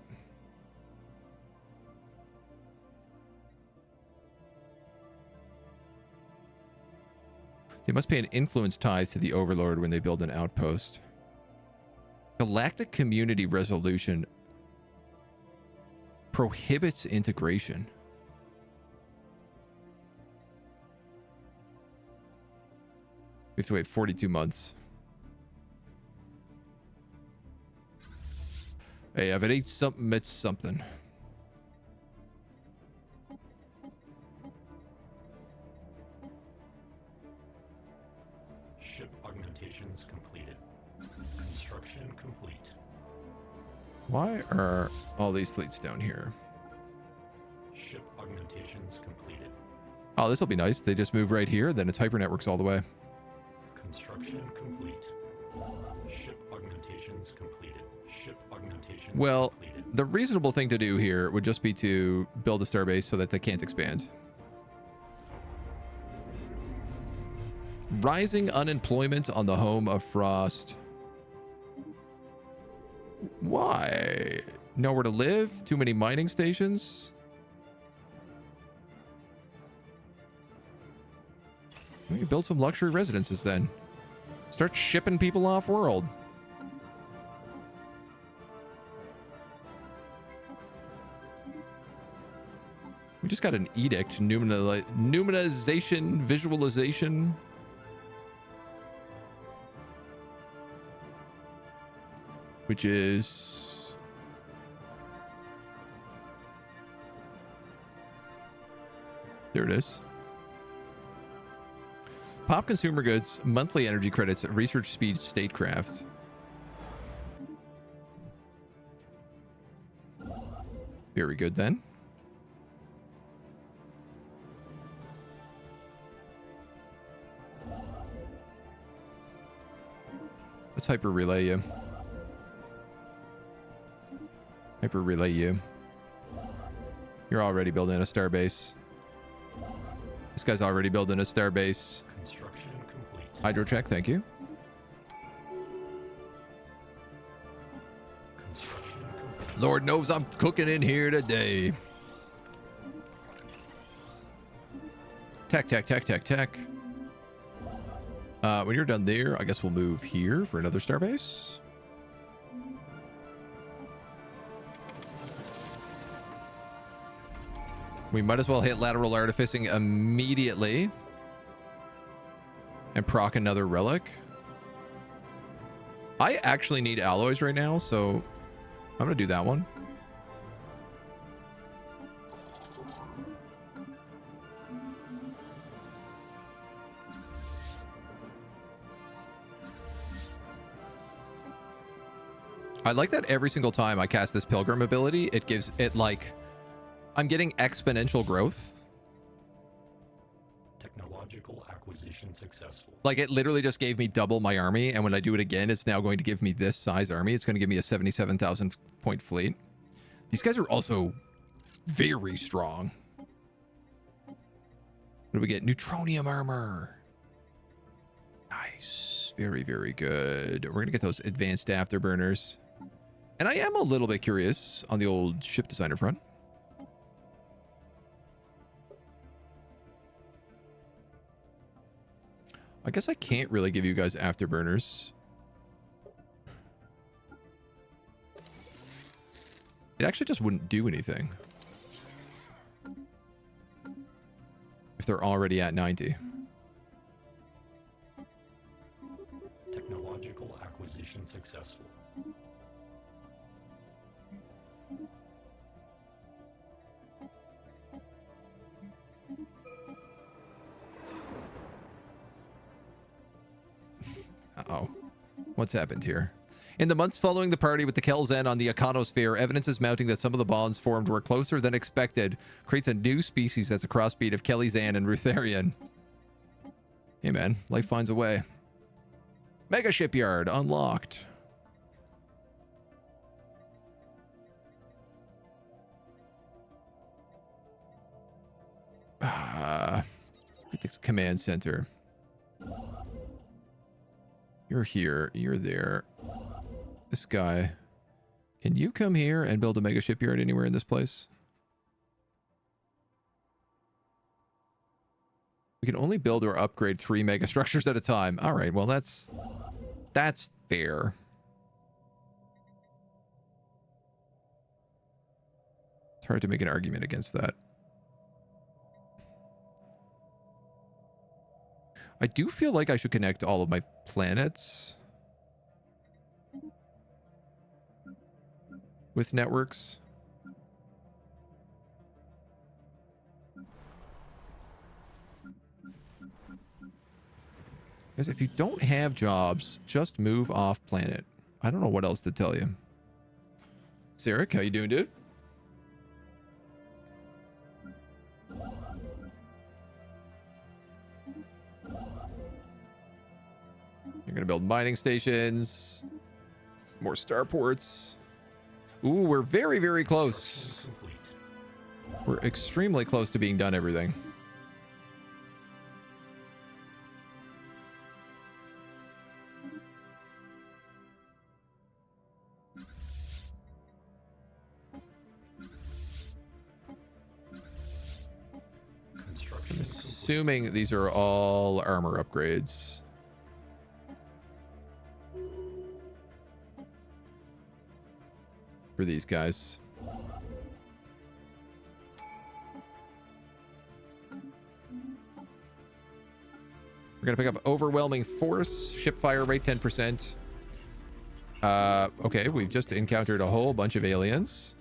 They must pay an influence tithe to the Overlord when they build an outpost. Galactic community resolution prohibits integration. We have to wait 42 months. Hey, if it ain't something, it's something. Ship augmentations completed. Construction complete. Why are all these fleets down here? Ship augmentations completed. Oh, this will be nice. They just move right here, then it's hyper networks all the way. Construction complete. Ship augmentations completed. Ship augmentations Well, completed. the reasonable thing to do here would just be to build a starbase so that they can't expand. Rising unemployment on the home of Frost. Why? Nowhere to live? Too many mining stations? We can build some luxury residences then. Start shipping people off world. We just got an edict. Numinization, visualization. Which is... There it is. Pop consumer goods, monthly energy credits, research speed, statecraft. Very good then. Let's hyper relay you. Hyper relay you. You're already building a starbase. This guy's already building a starbase. Construction complete. Hydro check, thank you. Construction complete. Lord knows I'm cooking in here today. Tech, tech, tech, tech, tech. When you're done there, I guess we'll move here for another starbase. We might as well hit lateral artificing immediately. And proc another relic. I actually need alloys right now, so I'm going to do that one. I like that every single time I cast this Pilgrim ability, it gives it like... I'm getting exponential growth. Technological acquisition successful. Like it literally just gave me double my army, and when I do it again, it's now going to give me this size army. It's going to give me a 77,000 point fleet. These guys are also very strong. What do we get? Neutronium armor. Nice. Very, very good. We're going to get those advanced afterburners. And I am a little bit curious on the old ship designer front. I guess I can't really give you guys afterburners. It actually just wouldn't do anything if they're already at 90. Technological acquisition successful. Uh-oh. What's happened here? In the months following the party with the Kelzan on the Econosphere, evidence is mounting that some of the bonds formed were closer than expected. Creates a new species that's a crossbreed of Kelizan and Rutharian. Hey man, life finds a way. Mega Shipyard unlocked. This command center. You're here. You're there. This guy. Can you come here and build a mega shipyard anywhere in this place? We can only build or upgrade 3 mega structures at a time. All right, well, that's fair. It's hard to make an argument against that. I do feel like I should connect all of my planets with networks. Because if you don't have jobs, just move off planet. I don't know what else to tell you. Sarek, how you doing, dude? You're gonna build mining stations, more starports. Ooh, we're very, very close. We're extremely close to being done everything. I'm assuming these are all armor upgrades. For these guys. We're gonna pick up overwhelming force, ship fire rate 10%. Okay, we've just encountered a whole bunch of aliens.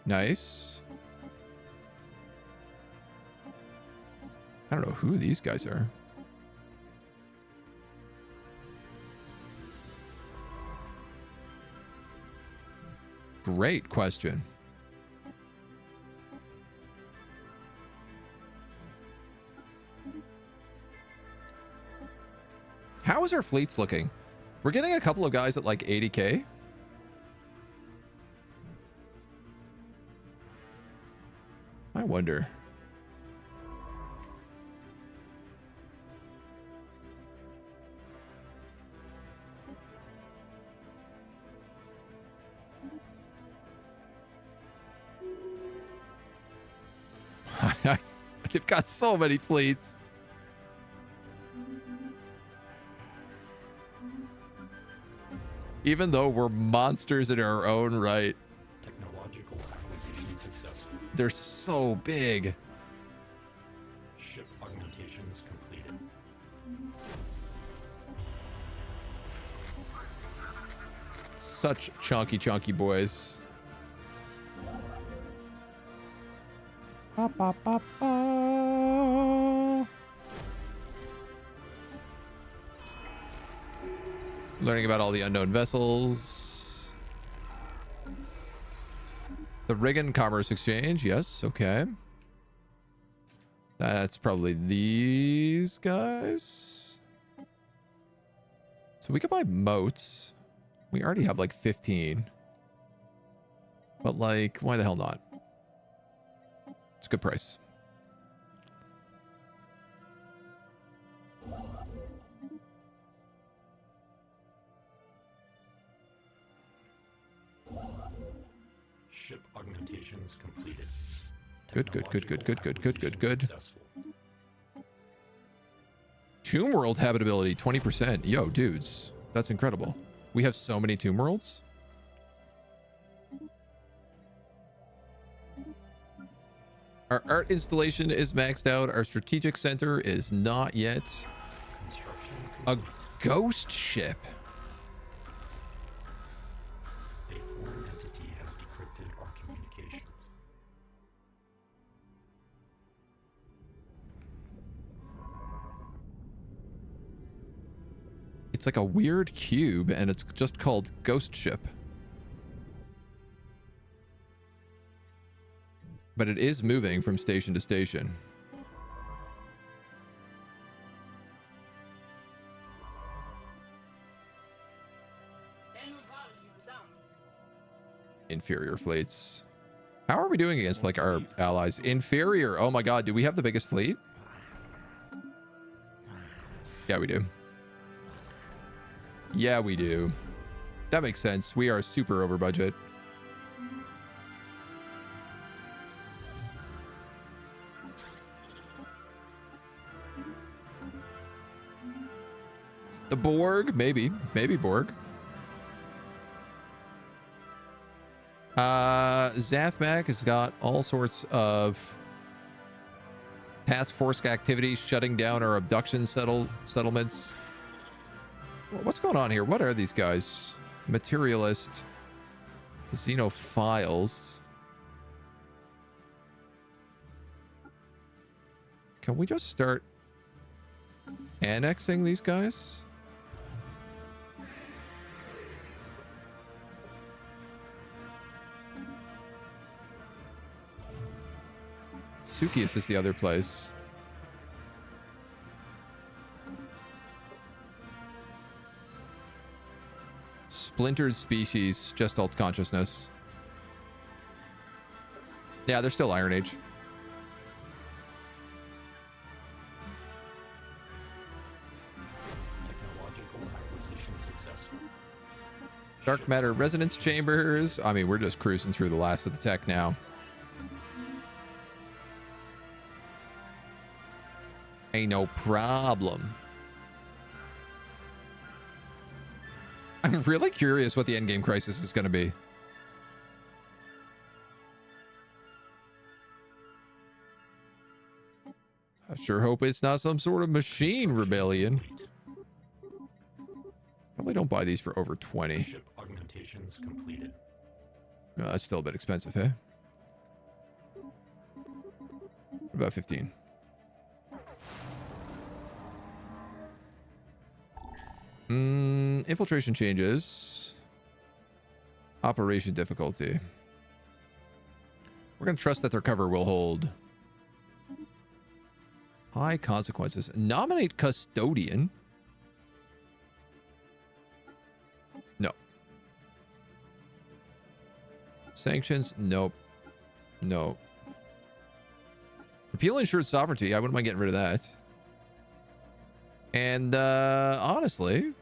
Nice. I don't know who these guys are. Great question. How is our fleets looking? We're getting a couple of guys at like 80K. I wonder. They've got so many fleets. Even though we're monsters in our own right. Technological acquisition successful. They're so big. Ship augmentations completed. Such chunky boys. Ba, ba, ba, ba. Learning about all the unknown vessels. The Riggin Commerce Exchange. Yes, okay. That's probably these guys. So we could buy moats. We already have like 15. But like, why the hell not? It's a good price. Ship augmentations completed. Good, good, good, good, good, good, good, good, good. Successful. Tomb world habitability, 20%. Yo, dudes, that's incredible. We have so many tomb worlds. Our art installation is maxed out. Our strategic center is not yet. Construction A complete. ghost ship. A foreign entity has decrypted our communications. It's like a weird cube, and it's just called ghost ship. But it is moving from station to station. Inferior fleets. How are we doing against like our allies? Inferior. Oh my god, do we have the biggest fleet? Yeah, we do. Yeah, we do. That makes sense. We are super over budget. The Borg, maybe Borg. Zathmak has got all sorts of task force activities, shutting down our abduction settlements. What's going on here? What are these guys? Materialist, xenophiles. Can we just start annexing these guys? Sukius is the other place. Splintered species, just alt consciousness. Yeah, they're still Iron Age. Technological acquisition successful. Dark matter resonance chambers. I mean, we're just cruising through the last of the tech now. Ain't no problem. I'm really curious what the endgame crisis is going to be. I sure hope it's not some sort of machine rebellion. Probably don't buy these for over 20. Ship augmentations completed. No, that's still a bit expensive, eh? About 15. Infiltration changes. Operation difficulty. We're going to trust that their cover will hold. High consequences. Nominate custodian. No. Sanctions. Nope. No. Appeal ensured sovereignty. I wouldn't mind getting rid of that. And honestly,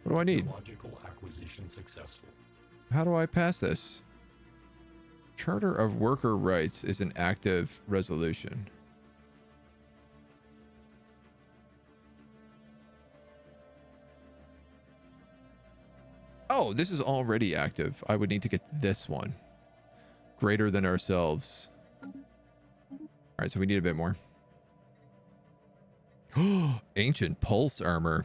what do I need? Technological acquisition successful. How do I pass this? Charter of Worker Rights is an active resolution. Oh, this is already active. I would need to get this one. Greater than ourselves. All right, so we need a bit more. Ancient pulse armor.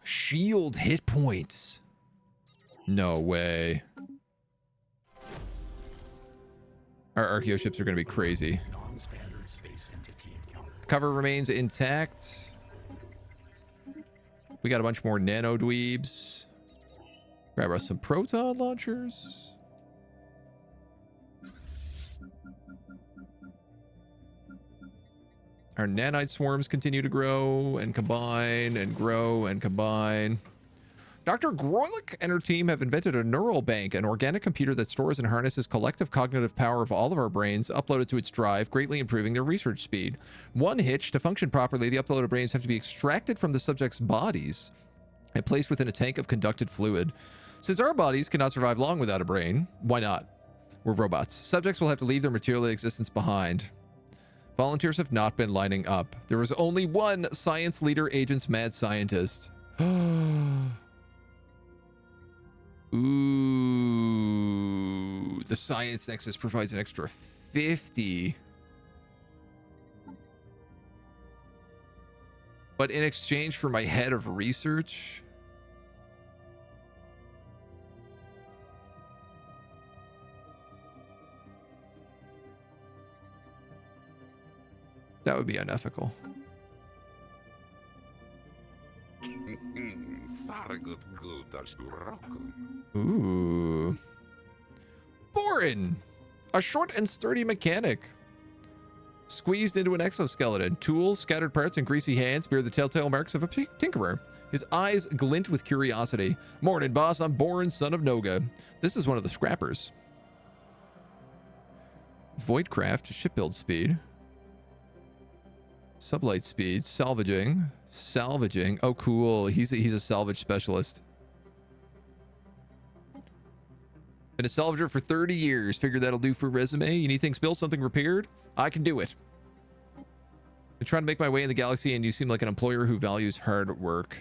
Shield hit points. No way. Our archaeo ships are going to be crazy. Non-standard space entity encountered. Cover remains intact. We got a bunch more nano dweebs. Grab us some proton launchers. Our nanite swarms continue to grow and combine and grow and combine. Dr. Groylik and her team have invented a neural bank, an organic computer that stores and harnesses collective cognitive power of all of our brains, uploaded to its drive, greatly improving their research speed. One hitch: to function properly, the uploaded brains have to be extracted from the subject's bodies and placed within a tank of conducted fluid. Since our bodies cannot survive long without a brain, why not? We're robots. Subjects will have to leave their material existence behind. Volunteers have not been lining up. There is only one science leader, agent's mad scientist. Ooh, the Science Nexus provides an extra 50. But in exchange for my head of research, that would be unethical. Ooh. Borin, a short and sturdy mechanic, squeezed into an exoskeleton. Tools, scattered parts, and greasy hands bear the telltale marks of a tinkerer. His eyes glint with curiosity. Morning, boss. I'm Borin, son of Noga. This is one of the scrappers. Voidcraft, shipbuild speed. Sublight speed, salvaging. Oh, cool. He's a salvage specialist. Been a salvager for 30 years. Figured that'll do for a resume. You need things built, something repaired? I can do it. Been trying to make my way in the galaxy, and you seem like an employer who values hard work.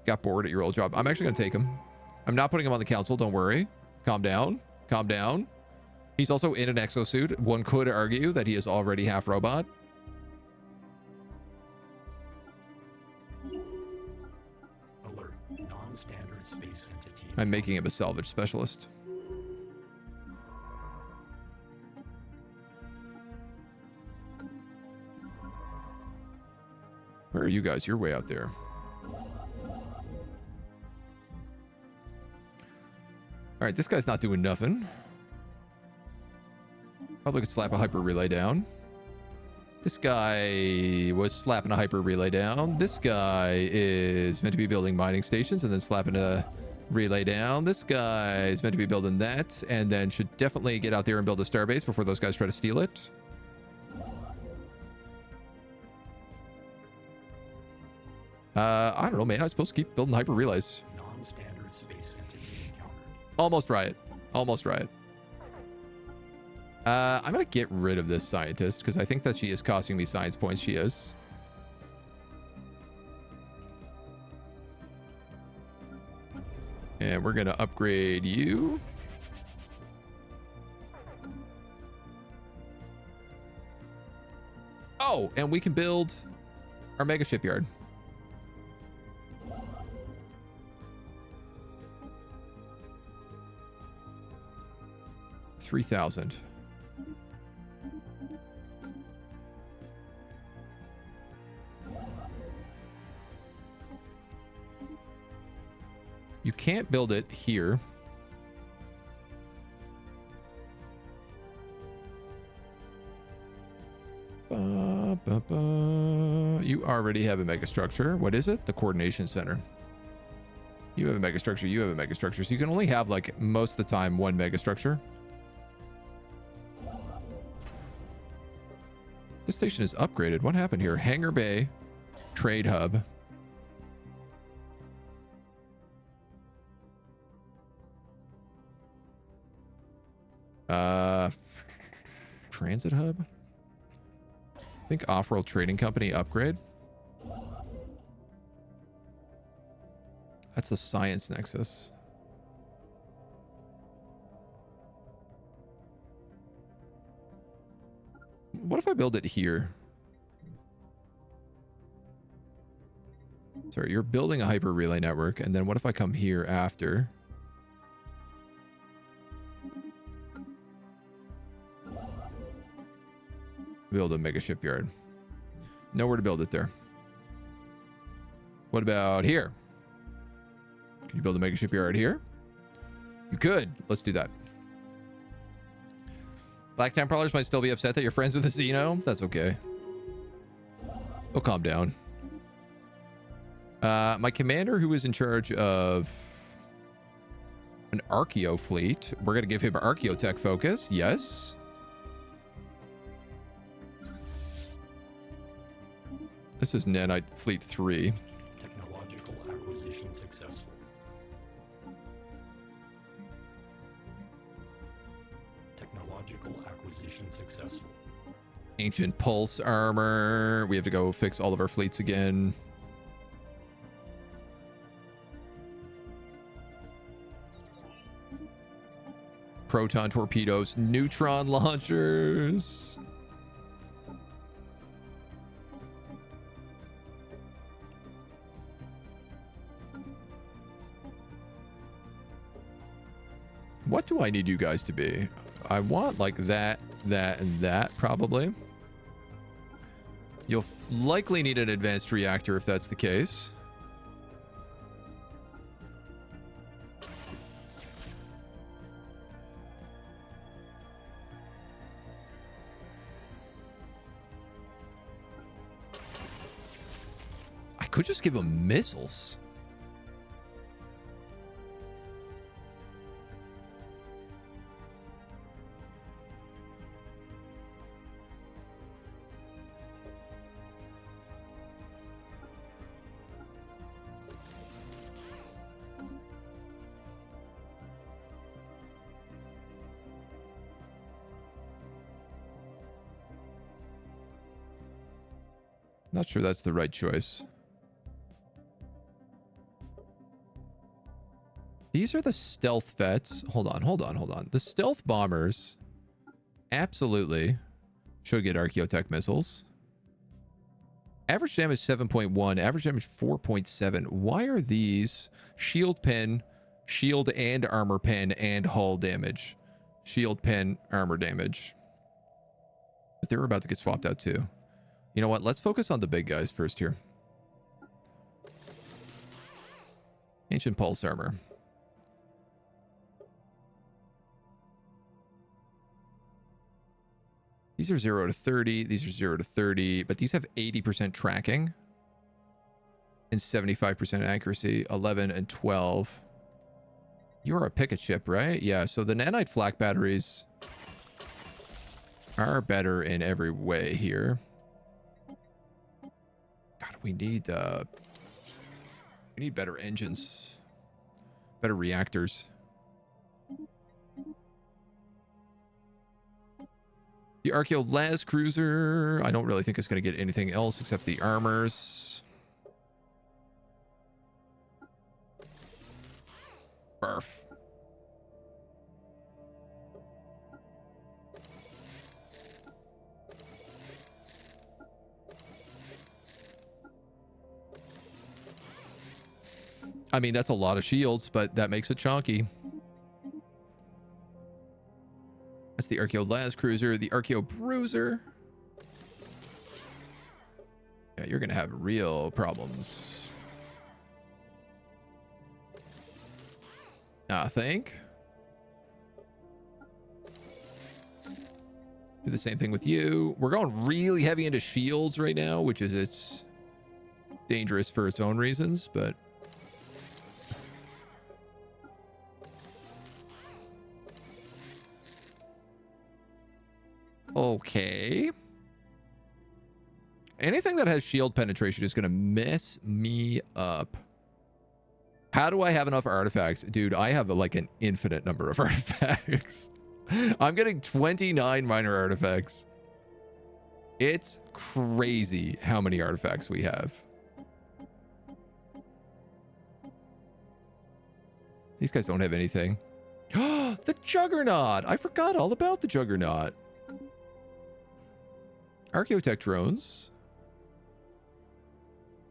Got bored at your old job. I'm actually going to take him. I'm not putting him on the council. Don't worry. Calm down. Calm down. He's also in an exosuit. One could argue that he is already half robot. Alert. Non-standard space entity. I'm making him a salvage specialist. Where are you guys? You're way out there. All right, this guy's not doing nothing. Probably could slap a hyper relay down. This guy was slapping a hyper relay down. This guy is meant to be building mining stations and then slapping a relay down. This guy is meant to be building that and then should definitely get out there and build a starbase before those guys try to steal it. I don't know, man. I'm supposed to keep building hyper relays. Non-standard space entity encountered. Almost right. Almost right. I'm going to get rid of this scientist because I think that she is costing me science points. She is. And we're going to upgrade you. Oh, and we can build our mega shipyard. 3,000. You can't build it here. You already have a megastructure. What is it? The coordination center. You have a megastructure. You have a megastructure. So you can only have, like, most of the time one megastructure. This station is upgraded. What happened here? Hangar Bay, Trade Hub. Transit Hub? I think Off-World Trading Company upgrade. That's the Science Nexus. What if I build it here? Sorry, you're building a hyper relay network, and then what if I come here after? Build a mega shipyard. Nowhere to build it there. What about here? Can you build a mega shipyard here? You could. Let's do that. Black Templars might still be upset that you're friends with the Xeno. That's okay. Oh, calm down. My commander, who is in charge of an Archeo fleet, we're going to give him Archaeotech focus. Yes. This is Nanite Fleet 3. Technological acquisition successful. Technological acquisition successful. Ancient Pulse Armor. We have to go fix all of our fleets again. Proton torpedoes. Neutron launchers. What do I need you guys to be? I want like that, that, and that probably. You'll likely need an advanced reactor if that's the case. I could just give them missiles. Not sure that's the right choice. These are the stealth vets. Hold on. The stealth bombers absolutely should get Archaeotech missiles. Average damage 7.1, average damage 4.7. Why are these shield pen, shield and armor pen, and hull damage? Shield pen, armor damage. But they were about to get swapped out too. You know what? Let's focus on the big guys first here. Ancient Pulse Armor. These are 0 to 30. These are 0 to 30. But these have 80% tracking. And 75% accuracy. 11 and 12. You're a picket ship, right? Yeah, so the nanite flak batteries are better in every way here. God, we need better engines, better reactors. The Archeo Las Cruiser, I don't really think it's going to get anything else except the armors. Barf. I mean, that's a lot of shields, but that makes it chonky. That's the Archeo Las Cruiser, the Archeo Bruiser. Yeah, you're going to have real problems. I think. Do the same thing with you. We're going really heavy into shields right now, which is it's dangerous for its own reasons, but okay. Anything that has shield penetration is going to mess me up. How do I have enough artifacts? Dude, I have like an infinite number of artifacts. I'm getting 29 minor artifacts. It's crazy how many artifacts we have. These guys don't have anything. The Juggernaut! I forgot all about the Juggernaut. Archaeotech drones.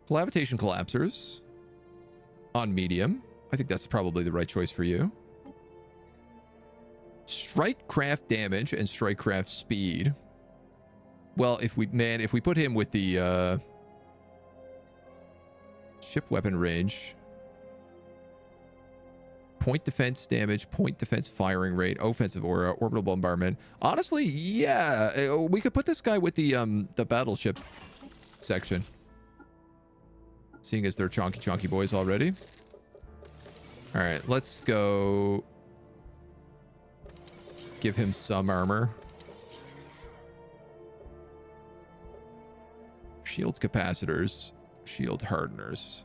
Cohabitation collapsers. On medium. I think that's probably the right choice for you. Strike craft damage and strike craft speed. Well, if we put him with the ship weapon range. Point defense damage, point defense firing rate, offensive aura, orbital bombardment. Honestly, yeah, we could put this guy with the battleship section. seeing as they're chonky boys already. All right, let's go give him some armor. Shield capacitors, shield hardeners.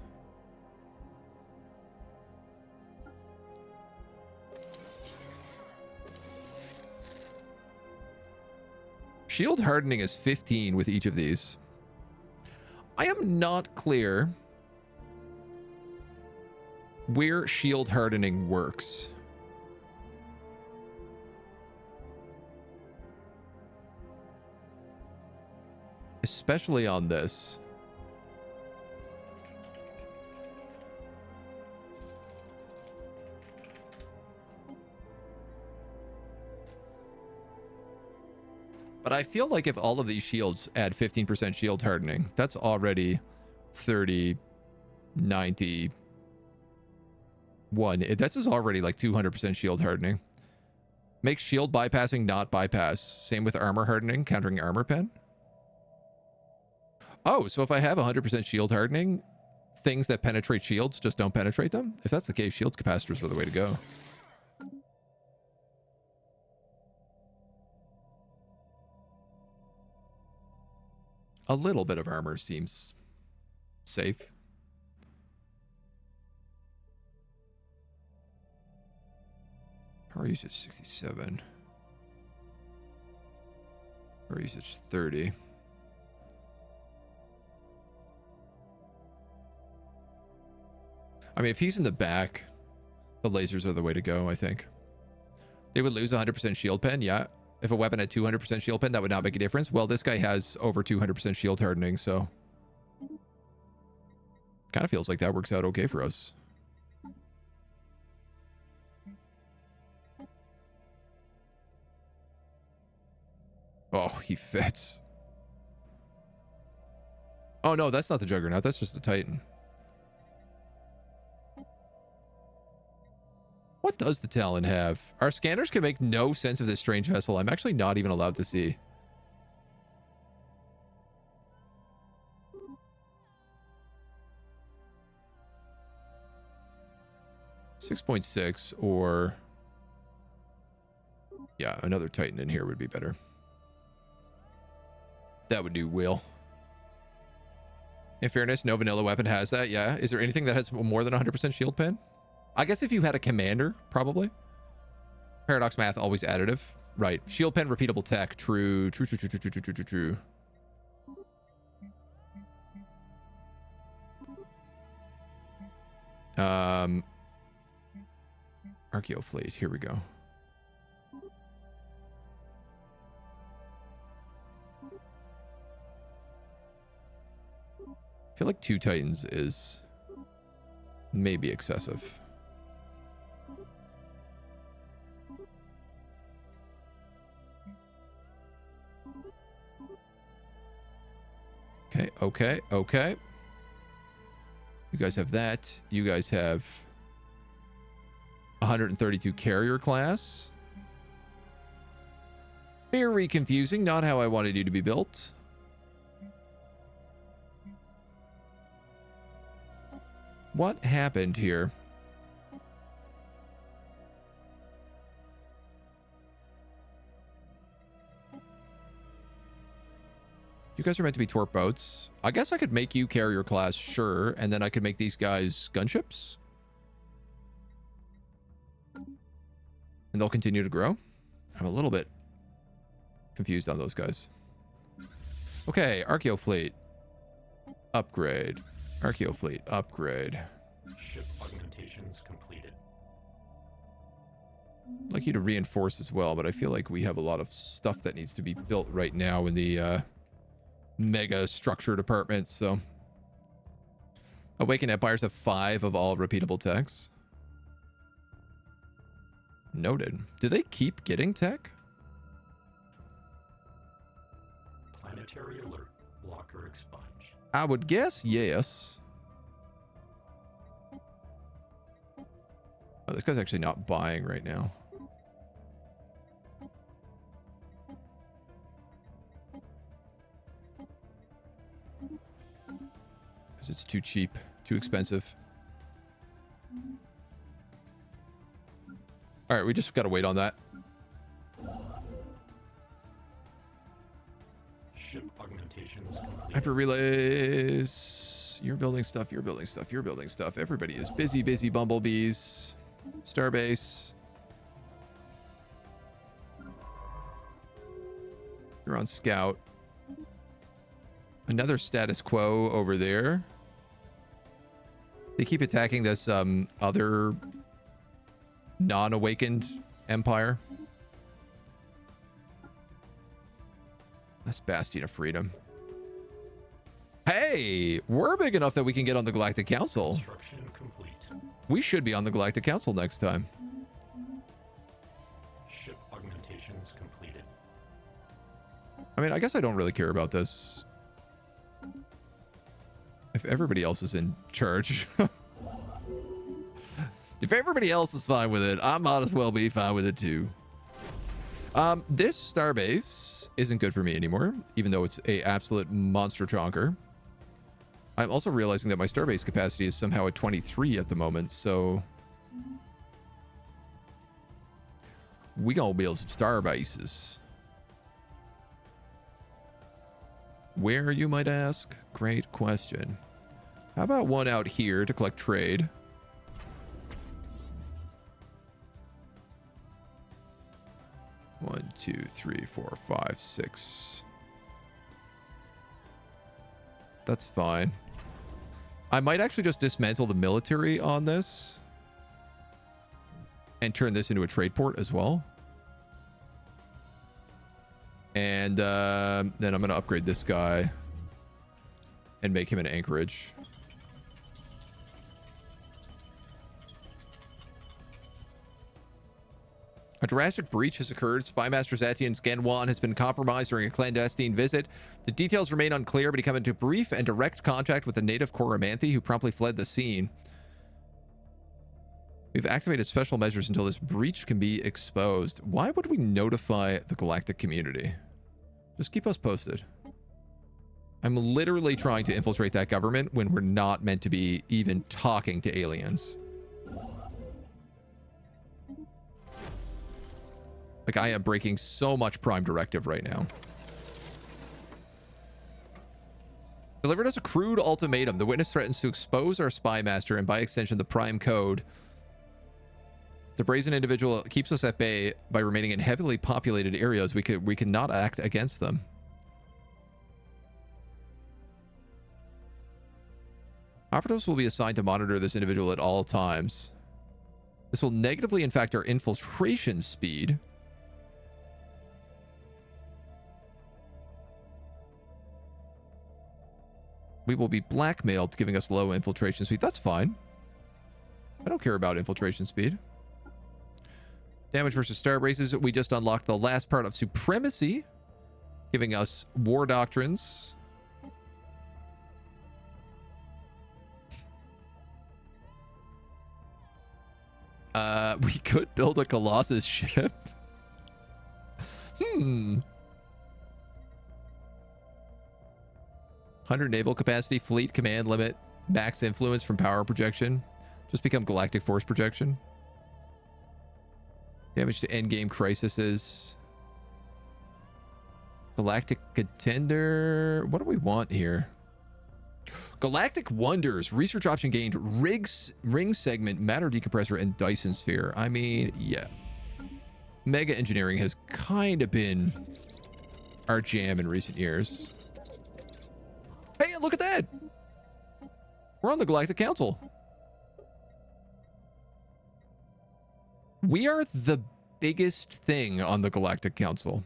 Shield hardening is 15 with each of these. I am not clear where shield hardening works. Especially on this. But I feel like if all of these shields add 15% shield hardening, that's already 30, 90, 1. This is already like 200% shield hardening. Makes shield bypassing not bypass. Same with armor hardening, countering armor pen. Oh, so if I have 100% shield hardening, things that penetrate shields just don't penetrate them? If that's the case, shield capacitors are the way to go. A little bit of armor seems safe. Power usage 67. Power usage 30. I mean, if he's in the back, the lasers are the way to go, I think. They would lose 100% shield pen, yeah. If a weapon had 200% shield pen, that would not make a difference. Well, this guy has over 200% shield hardening, so... kind of feels like that works out okay for us. Oh, he fits. Oh, no, that's not the Juggernaut. That's just the Titan. What does the Talon have? Our scanners can make no sense of this strange vessel. I'm actually not even allowed to see. .6 or... yeah, another Titan in here would be better. That would do well. In fairness, no vanilla weapon has that, yeah. Is there anything that has more than 100% shield pen? I guess if you had a commander, probably. Paradox math, always additive. Right. Shield pen, repeatable tech. True. True. Archeo fleet. Here we go. I feel like 2 Titans is maybe excessive. Okay. You guys have that. You guys have 132 carrier class. Very confusing. Not how I wanted you to be built. What happened here? You guys are meant to be torp boats. I guess I could make you carrier class, sure, and then I could make these guys gunships. And they'll continue to grow. I'm a little bit confused on those guys. Okay, Archeo fleet. Upgrade. Archeo fleet. Upgrade. Ship augmentations completed. I'd like you to reinforce as well, but I feel like we have a lot of stuff that needs to be built right now in the mega structure department, so... Awakened Empires have 5 of all repeatable techs. Noted. Do they keep getting tech? Planetary alert. Blocker expunged. I would guess yes. Oh, this guy's actually not buying right now. Because it's too cheap, too expensive. All right, we just got to wait on that. Ship augmentations complete. Hyper relays. You're building stuff. You're building stuff. You're building stuff. Everybody is busy, busy bumblebees. Starbase. You're on scout. Another status quo over there. They keep attacking this other non-awakened empire. That's Bastion of Freedom. Hey, we're big enough that we can get on the Galactic Council. Construction complete. We should be on the Galactic Council next time. Ship augmentations completed. I mean, I guess I don't really care about this. If everybody else is in charge. If everybody else is fine with it, I might as well be fine with it too. This starbase isn't good for me anymore, even though it's a absolute monster chonker. I'm also realizing that my starbase capacity is somehow at 23 at the moment, so we gonna build some starbases. Where, you might ask? Great question. How about one out here to collect trade? One, two, three, four, five, six. That's fine. I might actually just dismantle the military on this and turn this into a trade port as well. And then I'm going to upgrade this guy and make him an anchorage. A drastic breach has occurred. Spymaster Zatian's Gen 1 has been compromised during a clandestine visit. The details remain unclear, but he come into brief and direct contact with a native Coromanthe who promptly fled the scene. We've activated special measures until this breach can be exposed. Why would we notify the galactic community? Just keep us posted. I'm literally trying to infiltrate that government when we're not meant to be even talking to aliens. Like, I am breaking so much Prime Directive right now. Delivered us a crude ultimatum. The witness threatens to expose our spy master and, by extension, the Prime Code. The brazen individual keeps us at bay by remaining in heavily populated areas. We cannot act against them. Operatives will be assigned to monitor this individual at all times. This will negatively impact our infiltration speed. We will be blackmailed, giving us low infiltration speed. That's fine. I don't care about infiltration speed. Damage versus star bases. We just unlocked the last part of supremacy, giving us war doctrines. We could build a Colossus ship. 100 naval capacity, fleet command limit, max influence from power projection. Just become galactic force projection. Damage to endgame crises. Galactic contender. What do we want here? Galactic wonders. Research option gained. Ring segment, matter decompressor, and Dyson sphere. I mean, yeah. Mega engineering has kind of been our jam in recent years. Hey, look at that! We're on the Galactic Council. We are the biggest thing on the Galactic Council.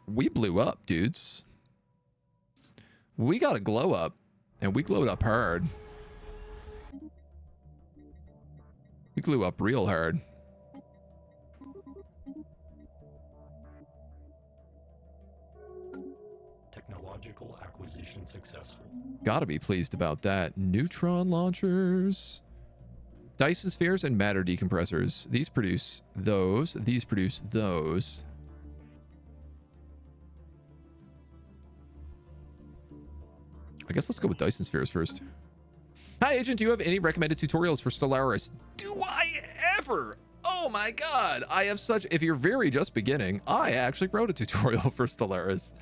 We blew up, dudes. We got a glow up, and we glowed up hard. We blew up real hard. Technological acquisition successful. Gotta be pleased about that. Neutron launchers. Dyson spheres and matter decompressors. These produce those. These produce those. I guess let's go with Dyson spheres first. Hi, Agent. Do you have any recommended tutorials for Stellaris? Do I ever? Oh my god. I have such... If you're very just beginning, I actually wrote a tutorial for Stellaris.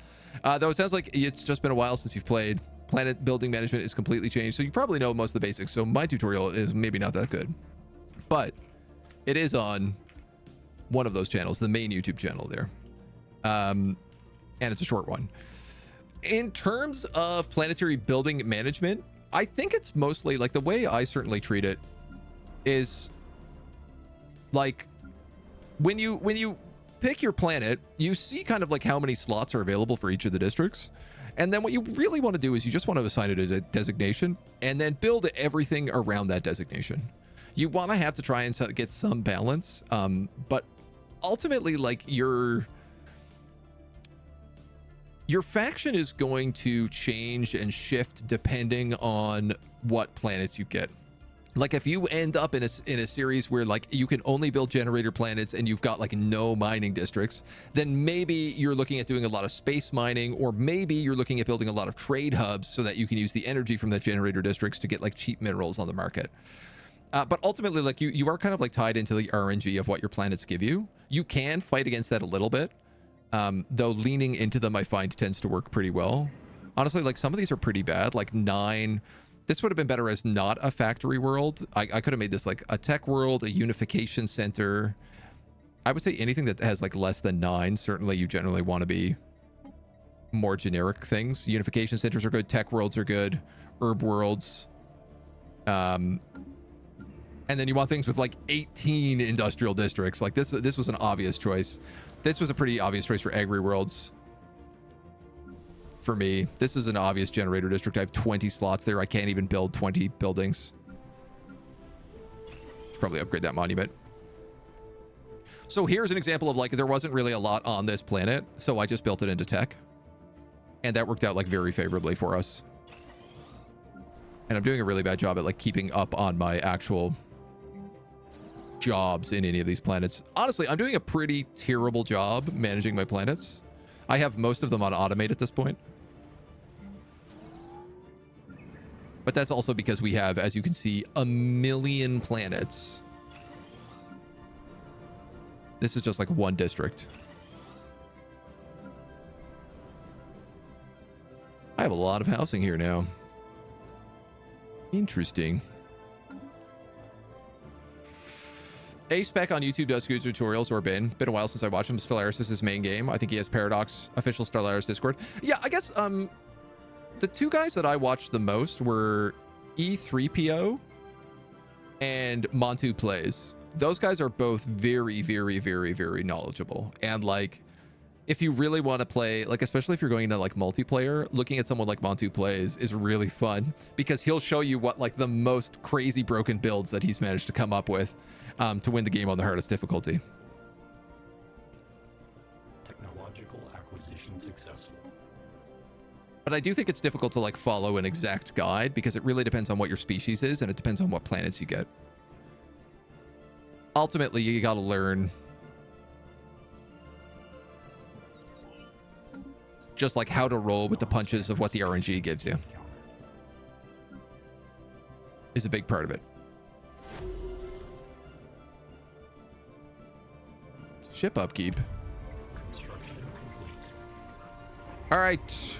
Though it sounds like it's just been a while since you've played. Planet building management is completely changed, so you probably know most of the basics. So my tutorial is maybe not that good. But it is on one of those channels, the main YouTube channel there. And it's a short one. In terms of planetary building management, I think it's mostly like the way I certainly treat it is like when you pick your planet, you see kind of like how many slots are available for each of the districts. And then what you really want to do is you just want to assign it a designation and then build everything around that designation. You want to have to try and get some balance. But ultimately, like your faction is going to change and shift depending on what planets you get. Like if you end up in a series where like you can only build generator planets and you've got like no mining districts, then maybe you're looking at doing a lot of space mining, or maybe you're looking at building a lot of trade hubs so that you can use the energy from the generator districts to get like cheap minerals on the market. But ultimately, like you are kind of like tied into the RNG of what your planets give you. You can fight against that a little bit. Though leaning into them, I find tends to work pretty well. Honestly, like some of these are pretty bad, like 9. This would have been better as not a factory world. I could have made this like a tech world, a unification center. I would say anything that has like less than 9. Certainly you generally want to be more generic things. Unification centers are good. Tech worlds are good. Herb worlds. And then you want things with like 18 industrial districts. Like this was an obvious choice. This was a pretty obvious choice for agri worlds. For me, this is an obvious generator district. I have 20 slots there. I can't even build 20 buildings. Should probably upgrade that monument. So here's an example of like, there wasn't really a lot on this planet, so I just built it into tech. And that worked out like very favorably for us. And I'm doing a really bad job at like keeping up on my actual jobs in any of these planets. Honestly, I'm doing a pretty terrible job managing my planets. I have most of them on automate at this point. But that's also because we have, as you can see, 1 million planets. This is just like one district. I have a lot of housing here now. Interesting. A-Spec on YouTube does good tutorials, or been a while since I watched him. Stellaris is his main game. I think he has Paradox, official Stellaris Discord. Yeah, I guess the two guys that I watched the most were E3PO and Montu Plays. Those guys are both very, very, very, very knowledgeable. And like, if you really want to play, like, especially if you're going into like multiplayer, looking at someone like Montu Plays is really fun because he'll show you what like the most crazy broken builds that he's managed to come up with to win the game on the hardest difficulty. Technological acquisition successful. But I do think it's difficult to like follow an exact guide because it really depends on what your species is and it depends on what planets you get. Ultimately, you got to learn just like how to roll with the punches of what the RNG gives you is a big part of it. Ship upkeep. Construction complete. All right.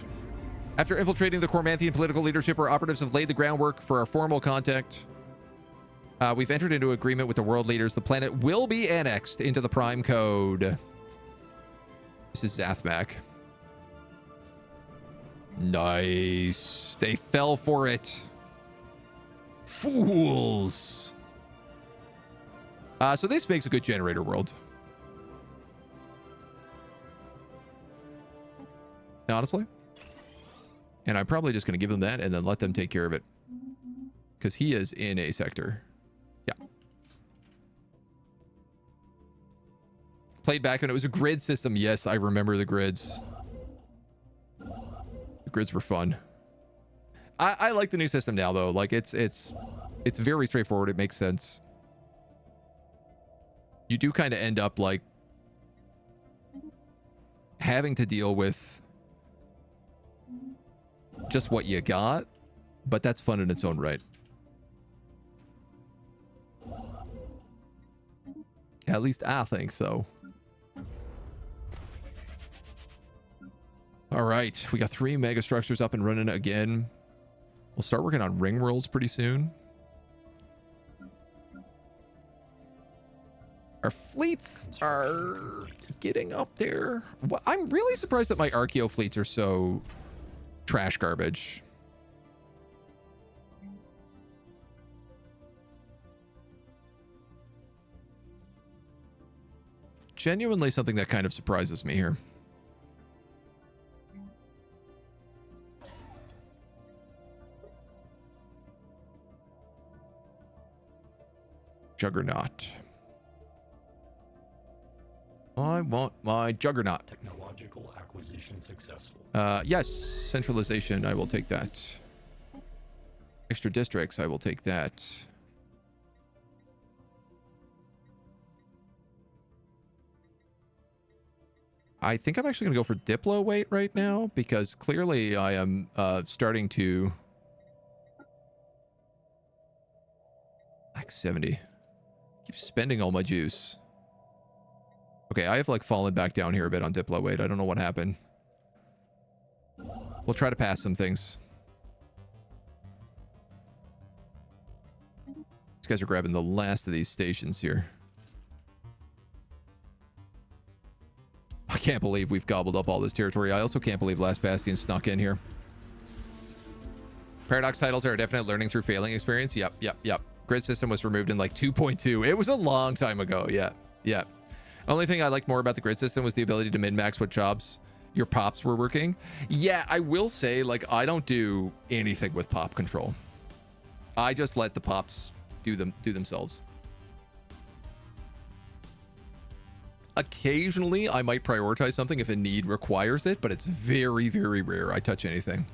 After infiltrating the Cormanthian political leadership, our operatives have laid the groundwork for our formal contact. We've entered into agreement with the world leaders. The planet will be annexed into the Prime Code. This is Zathmak. Nice. They fell for it. Fools. So this makes a good generator world. Honestly. And I'm probably just going to give them that and then let them take care of it. Because he is in a sector. Yeah. Played back when it was a grid system. Yes, I remember the grids. The grids were fun. I like the new system now, though. Like, it's very straightforward. It makes sense. You do kind of end up, like, having to deal with just what you got, but that's fun in its own right. At least I think so. All right, we got 3 mega structures up and running again. We'll start working on ring worlds pretty soon. Our fleets are getting up there. Well, I'm really surprised that my Archeo fleets are so trash garbage. Genuinely something that kind of surprises me here. Juggernaut. I want my Juggernaut. Technological acquisition successful. Yes, centralization, I will take that. Extra districts, I will take that. I think I'm actually going to go for Diplo weight right now, because clearly I am starting to... Like 70. Keep spending all my juice. Okay, I have like fallen back down here a bit on Diplo weight. I don't know what happened. We'll try to pass some things. These guys are grabbing the last of these stations here. I can't believe we've gobbled up all this territory. I also can't believe Last Bastion snuck in here. Paradox titles are a definite learning through failing experience. Yep. Grid system was removed in like 2.2. It was a long time ago. Yeah. Only thing I liked more about the grid system was the ability to min-max what jobs your pops were working. Yeah, I will say, like, I don't do anything with pop control. I just let the pops do themselves. Occasionally, I might prioritize something if a need requires it, but it's very, very rare I touch anything.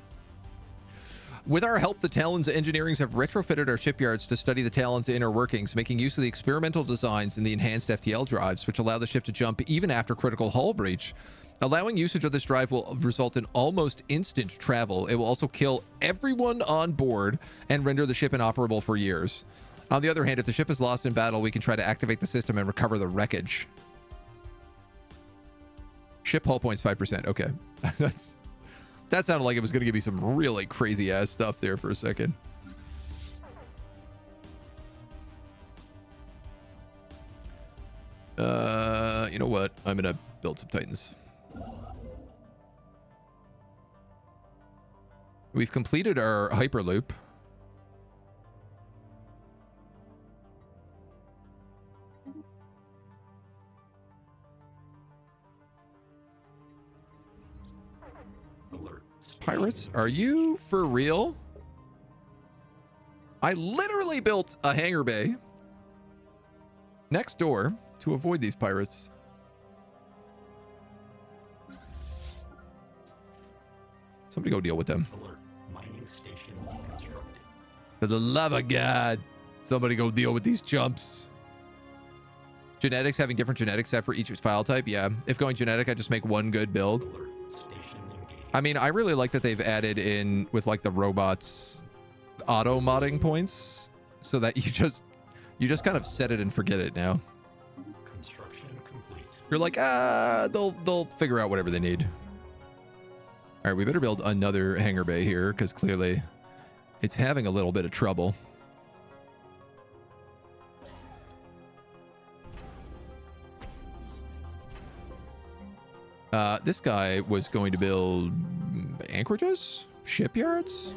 With our help, the Talon's engineerings have retrofitted our shipyards to study the Talon's inner workings, making use of the experimental designs in the enhanced FTL drives, which allow the ship to jump even after critical hull breach. Allowing usage of this drive will result in almost instant travel. It will also kill everyone on board and render the ship inoperable for years. On the other hand, if the ship is lost in battle, we can try to activate the system and recover the wreckage. Ship hull points 5%. Okay. That sounded like it was going to give me some really crazy ass stuff there for a second. You know what? I'm going to build some Titans. We've completed our Hyperloop. Pirates, are you for real? I literally built a hangar bay next door to avoid these pirates. Somebody go deal with them. Alert. Mining station constructed. For the love of God, somebody go deal with these chumps. Genetics, having different genetic set for each file type. Yeah, if going genetic, I just make one good build. Alert. Station engaged. I mean, I really like that they've added in with like the robots auto modding points so that you just kind of set it and forget it now. Construction complete. You're like, they'll figure out whatever they need. All right, we better build another hangar bay here because clearly it's having a little bit of trouble. This guy was going to build anchorages? Shipyards?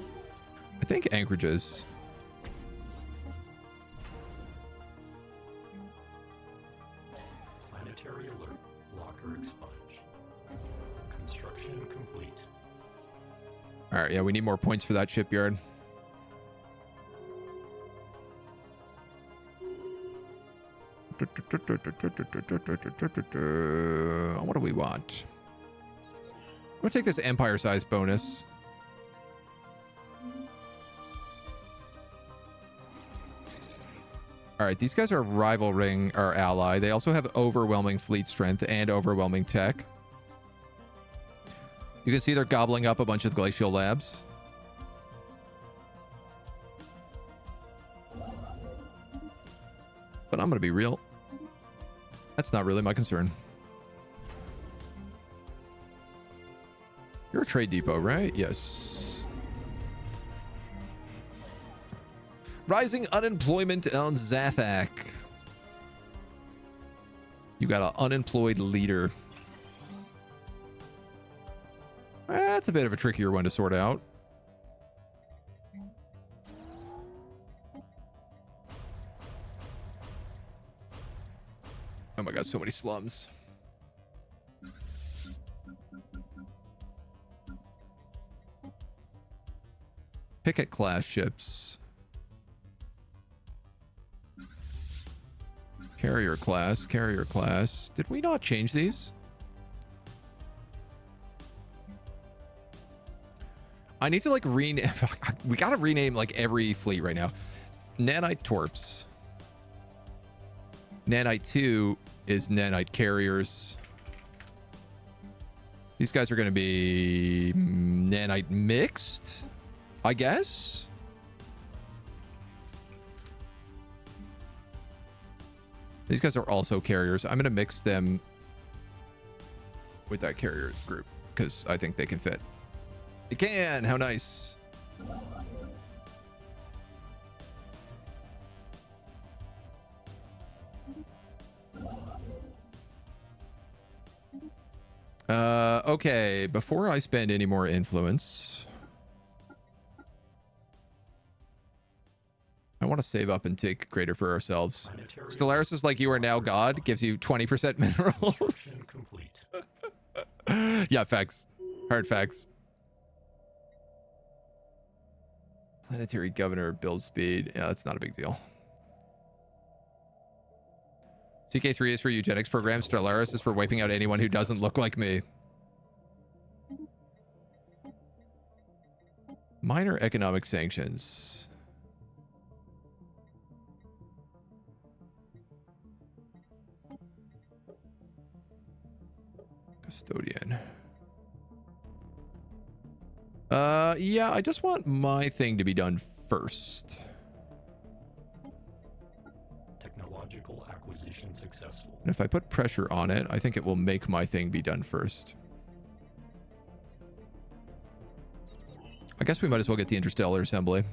I think anchorages. Planetary alert. Locker expunged. Construction complete. All right, yeah, we need more points for that shipyard. What do we want? I'm gonna take this empire size bonus. All right, these guys are rivaling our ally. They also have overwhelming fleet strength and overwhelming tech. You can see they're gobbling up a bunch of glacial labs. But I'm going to be real. That's not really my concern. You're a trade depot, right? Yes. Rising unemployment on Zathak. You got an unemployed leader. That's a bit of a trickier one to sort out. Oh my god, so many slums. Picket class ships. Carrier class, carrier class. Did we not change these? I need to like rename. We gotta rename like every fleet right now. Nanite Torps. Nanite 2 is Nanite carriers. These guys are gonna be Nanite mixed, I guess. These guys are also carriers. I'm gonna mix them with that carrier group because I think they can fit. It can. How nice. Okay. Before I spend any more influence, I want to save up and take greater for ourselves. Stellaris is like you are now God. Gives you 20% minerals. Complete. Yeah, facts. Hard facts. Planetary governor build speed. Yeah, that's not a big deal. CK3 is for eugenics program. Stellaris is for wiping out anyone who doesn't look like me. Minor economic sanctions. Custodian. Yeah, I just want my thing to be done first. Technological acquisition successful. And if I put pressure on it, I think it will make my thing be done first. I guess we might as well get the interstellar assembly.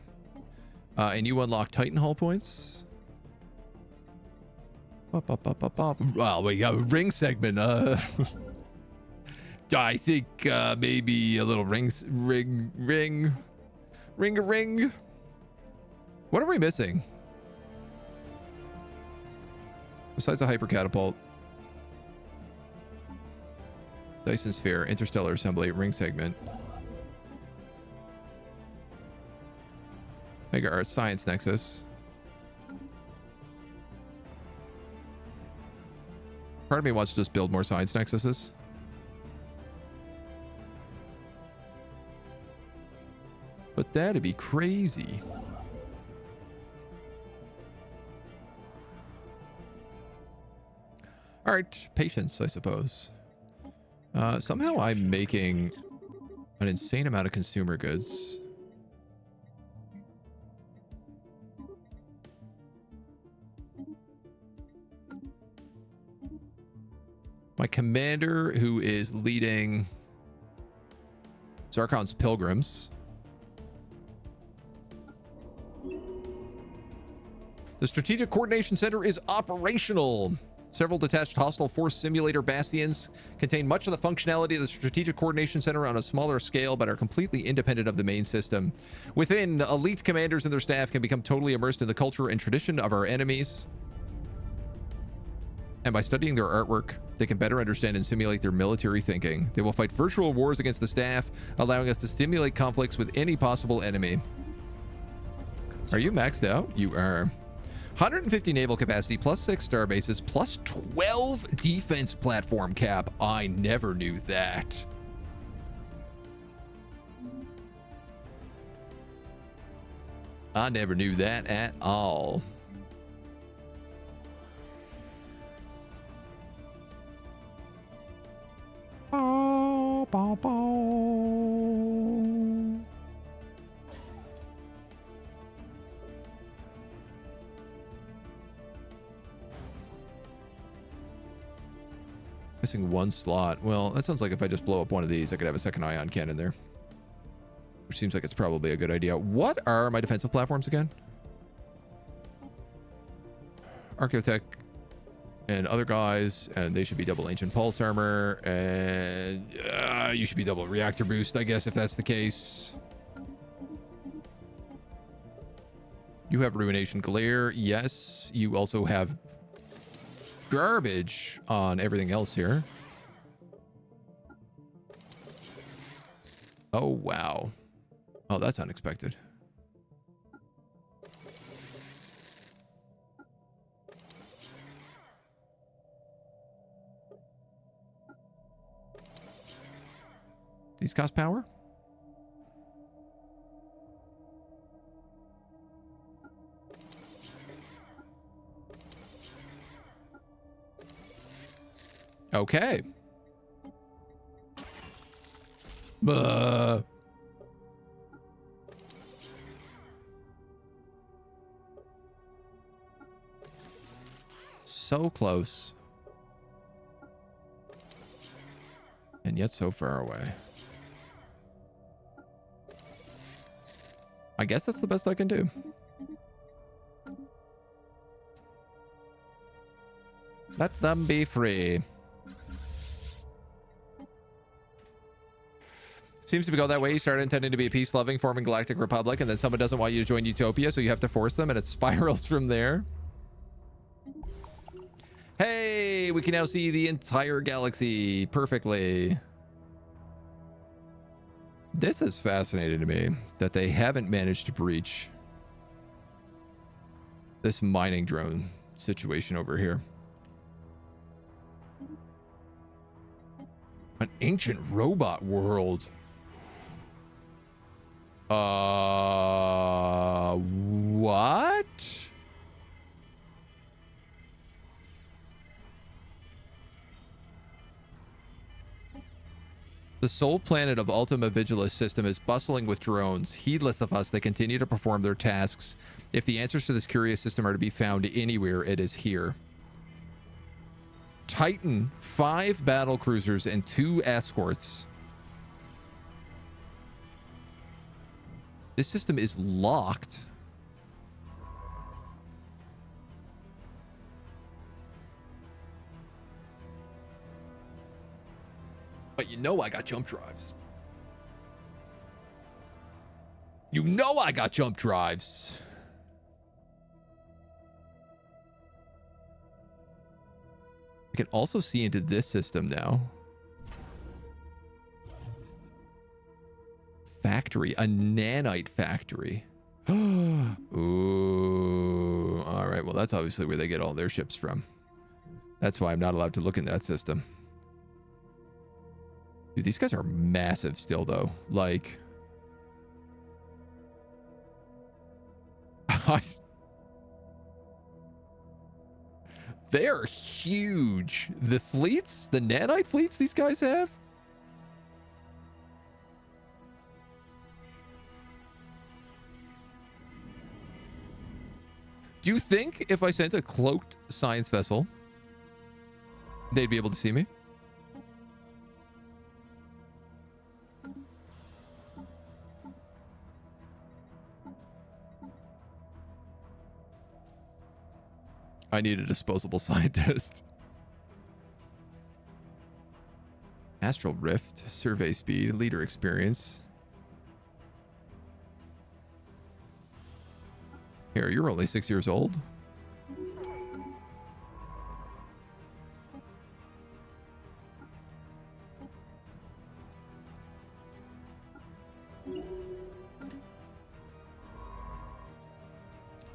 And you unlock Titan hull points. Well, we got a ring segment. I think maybe a little ring. What are we missing? Besides a hyper catapult. Dyson sphere, interstellar assembly, ring segment. Mega Art Science Nexus. Part of me wants to just build more science nexuses. But that'd be crazy. All right, patience, I suppose. Somehow I'm making an insane amount of consumer goods. My commander, who is leading Zarkon's Pilgrims. The Strategic Coordination Center is operational. Several detached hostile force simulator bastions contain much of the functionality of the Strategic Coordination Center on a smaller scale, but are completely independent of the main system. Within, elite commanders and their staff can become totally immersed in the culture and tradition of our enemies. And by studying their artwork, they can better understand and simulate their military thinking. They will fight virtual wars against the staff, allowing us to stimulate conflicts with any possible enemy. Are you maxed out? You are. 150 naval capacity, plus 6 star bases, plus 12 defense platform cap. I never knew that. I never knew that at all. Bow, bow, bow. missing one slot. Well, that sounds like if I just blow up one of these, I could have a second ion cannon there. Which seems like it's probably a good idea. What are my defensive platforms again? Archaeotech and other guys, and they should be double ancient pulse armor, and you should be double reactor boost, I guess, if that's the case. You have Ruination Glare. Yes, you also have garbage on everything else here. Oh, wow. Oh, that's unexpected. These cost power? Okay. So close. And yet so far away. I guess that's the best I can do. Let them be free. Seems to go that way. You started intending to be a peace-loving, forming galactic republic, and then someone doesn't want you to join Utopia, so you have to force them, and it spirals from there. Hey, we can now see the entire galaxy perfectly. This is fascinating to me, that they haven't managed to breach this mining drone situation over here. An ancient robot world. What? The sole planet of Ultima Vigilis system is bustling with drones. Heedless of us, they continue to perform their tasks. If the answers to this curious system are to be found anywhere, it is here. Titan, 5 battle cruisers, and 2 escorts. This system is locked. But you know I got jump drives. You know I got jump drives. I can also see into this system now. Factory, a nanite factory. Ooh, all right. Well, that's obviously where they get all their ships from. That's why I'm not allowed to look in that system. Dude, these guys are massive still, though. Like, they're huge. The fleets, the nanite fleets these guys have. Do you think if I sent a cloaked science vessel, they'd be able to see me? I need a disposable scientist. Astral Rift, survey speed, leader experience. Here, you're only 6 years old.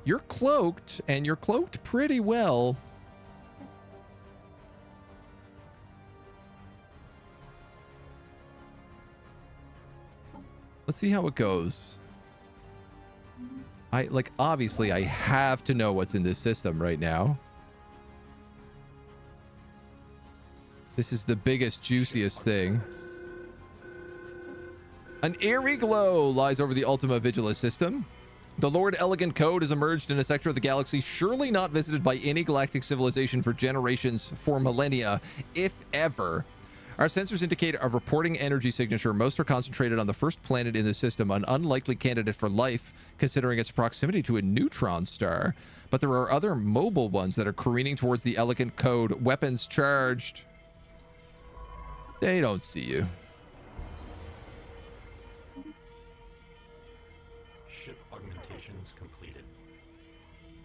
You're cloaked, and you're cloaked pretty well. Let's see how it goes. Obviously, I have to know what's in this system right now. This is the biggest, juiciest thing. An eerie glow lies over the Ultima Vigilis system. The Lord Elegant Code has emerged in a sector of the galaxy surely not visited by any galactic civilization for generations, for millennia, if ever. Our sensors indicate a reporting energy signature. Most are concentrated on the first planet in the system, an unlikely candidate for life, considering its proximity to a neutron star. But there are other mobile ones that are careening towards the Elegant Code, weapons charged. They don't see you. Ship augmentations completed.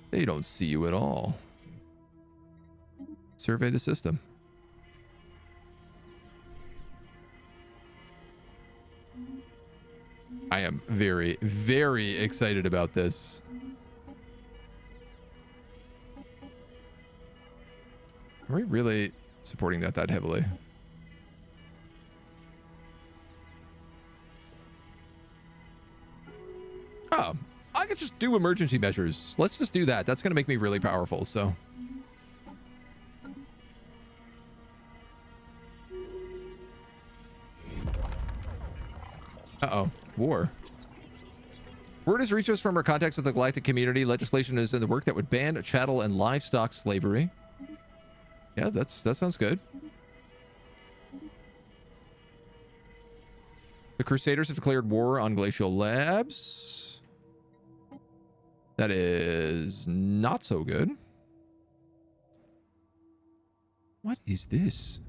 They don't see you at all. Survey the system. I am very, very excited about this. Are we really supporting that heavily? Oh, I could just do emergency measures. Let's just do that. That's going to make me really powerful, so. Uh-oh. War. Word has reached us from our contacts with the galactic community. Legislation is in the work that would ban chattel and livestock slavery. Yeah, that sounds good. The Crusaders have declared war on glacial labs. That is not so good. What is this?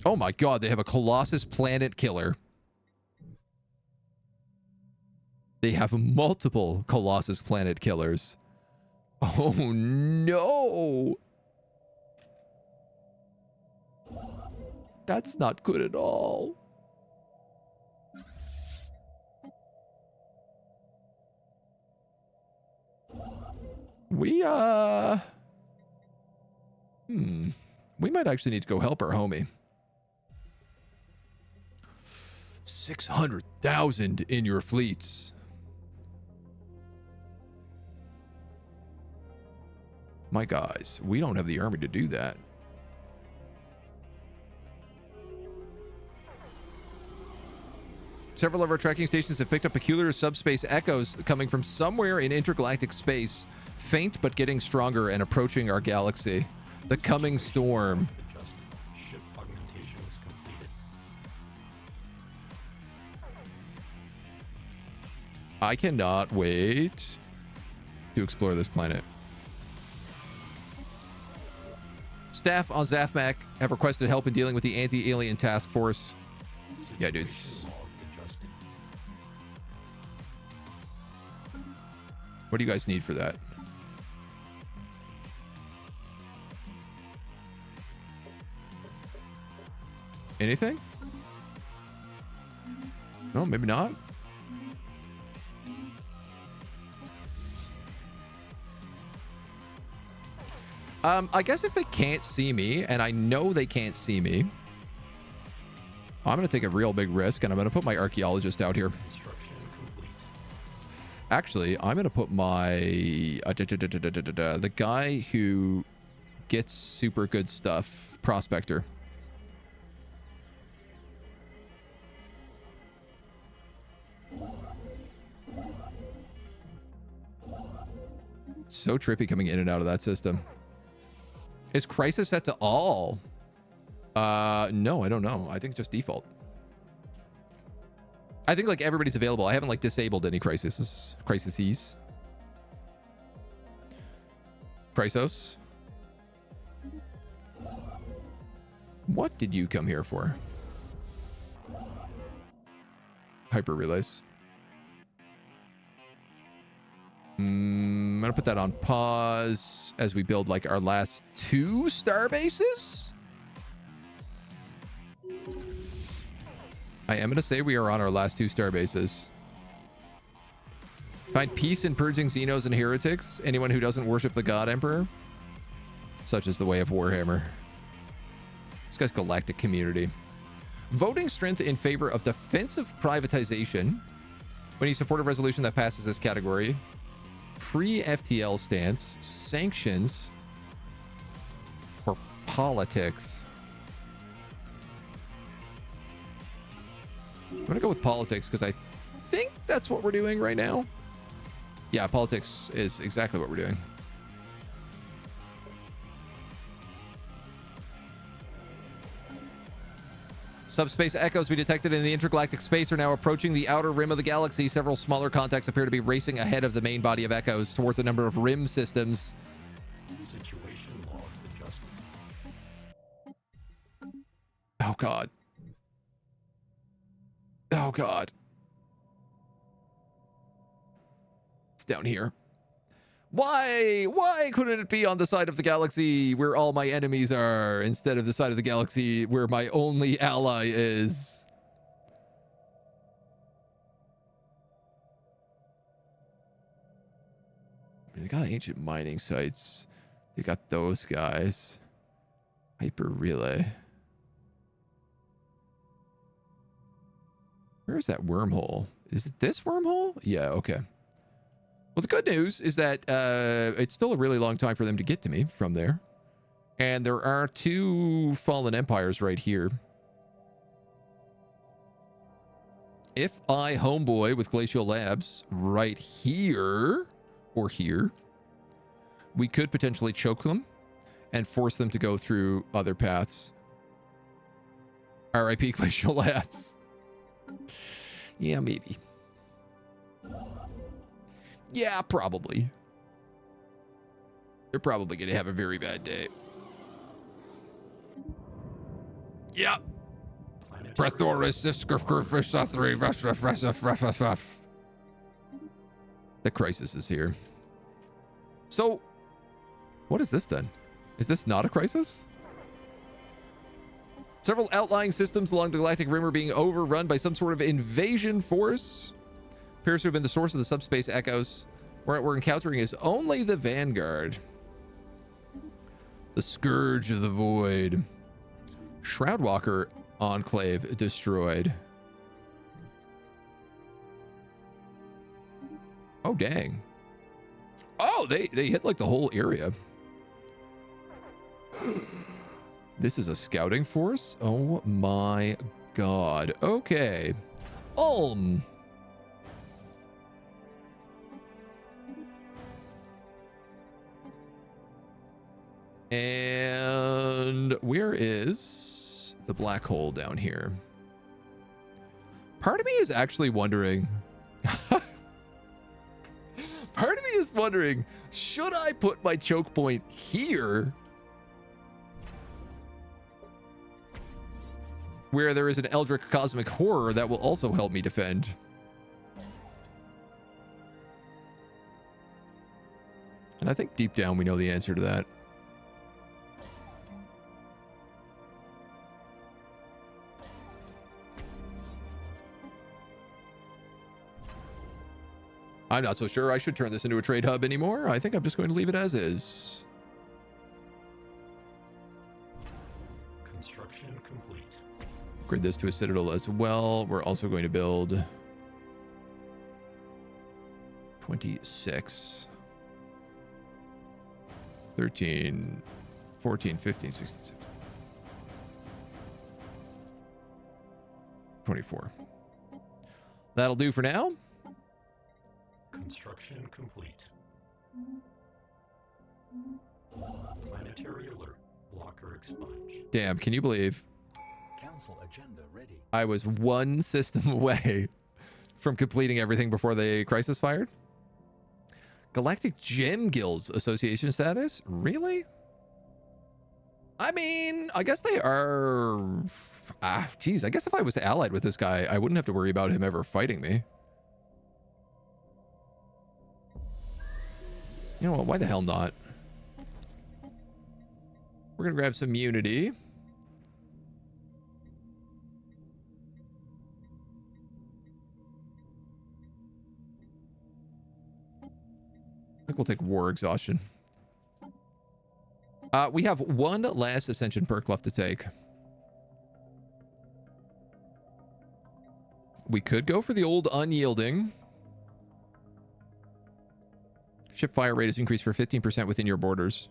Oh my god, they have a Colossus planet killer. They have multiple Colossus planet killers. Oh no! That's not good at all. We might actually need to go help our homie. 600,000 in your fleets. My guys, we don't have the army to do that. Several of our tracking stations have picked up peculiar subspace echoes coming from somewhere in intergalactic space, faint but getting stronger and approaching our galaxy. The coming storm. Ship augmentations completed. I cannot wait to explore this planet. Staff on Zathmak have requested help in dealing with the anti-alien task force. Yeah, dudes. What do you guys need for that? Anything? No, maybe not. I guess if they can't see me, and I know they can't see me, I'm going to take a real big risk, and I'm going to put my archaeologist out here. Actually, I'm going to put my... the guy who gets super good stuff, prospector. So trippy coming in and out of that system. Is crisis set to all? No, I don't know. I think just default. I think like everybody's available. I haven't like disabled any crises. Chrysos. What did you come here for? Hyper relays. I'm gonna put that on pause as we build like our last 2 star bases. I am gonna say we are on our last 2 star bases. Find peace in purging Xenos and heretics. Anyone who doesn't worship the God Emperor, such as the way of Warhammer. This guy's galactic community. Voting strength in favor of defensive privatization. When you support a resolution that passes this category. Pre-FTL stance, sanctions, or politics. I'm gonna go with politics because I think that's what we're doing right now. Yeah, politics is exactly what we're doing. Subspace echoes we detected in the intergalactic space are now approaching the outer rim of the galaxy. Several smaller contacts appear to be racing ahead of the main body of echoes towards a number of rim systems. Situation log adjustment. Oh, God. Oh, God. It's down here. Why couldn't it be on the side of the galaxy where all my enemies are instead of the side of the galaxy where my only ally is? They got ancient mining sites. They got those guys. Hyper relay. Where's that wormhole? Is it this wormhole? Yeah, okay. Well, the good news is that it's still a really long time for them to get to me from there. And there are 2 fallen empires right here. If I homeboy with Glacial Labs right here or here, we could potentially choke them and force them to go through other paths. RIP Glacial Labs. Yeah, maybe. Yeah, probably. They're probably going to have a very bad day. Yep. The crisis is here. So, what is this then? Is this not a crisis? Several outlying systems along the galactic rim are being overrun by some sort of invasion force. Appears to have been the source of the subspace echoes. What we're encountering is only the Vanguard. The Scourge of the Void. Shroudwalker Enclave destroyed. Oh, dang. Oh, they hit like the whole area. This is a scouting force? Oh my God. Okay. Ulm. And where is the black hole down here? Part of me is actually wondering. Part of me is wondering, should I put my choke point here? Where there is an Eldritch Cosmic Horror that will also help me defend. And I think deep down we know the answer to that. I'm not so sure I should turn this into a trade hub anymore. I think I'm just going to leave it as is. Construction complete. Upgrade this to a citadel as well. We're also going to build 26, 13, 14, 15, 16, 17, 24. That'll do for now. Construction complete. Planetary alert. Blocker expunged. Damn, can you believe Council agenda ready. I was one system away from completing everything before the crisis fired? Galactic Gem Guilds Association status? Really? I mean, I guess they are... geez, I guess if I was allied with this guy, I wouldn't have to worry about him ever fighting me. You know what? Why the hell not? We're going to grab some unity. I think we'll take War Exhaustion. We have one last Ascension perk left to take. We could go for the old Unyielding. Ship fire rate is increased for 15% within your borders.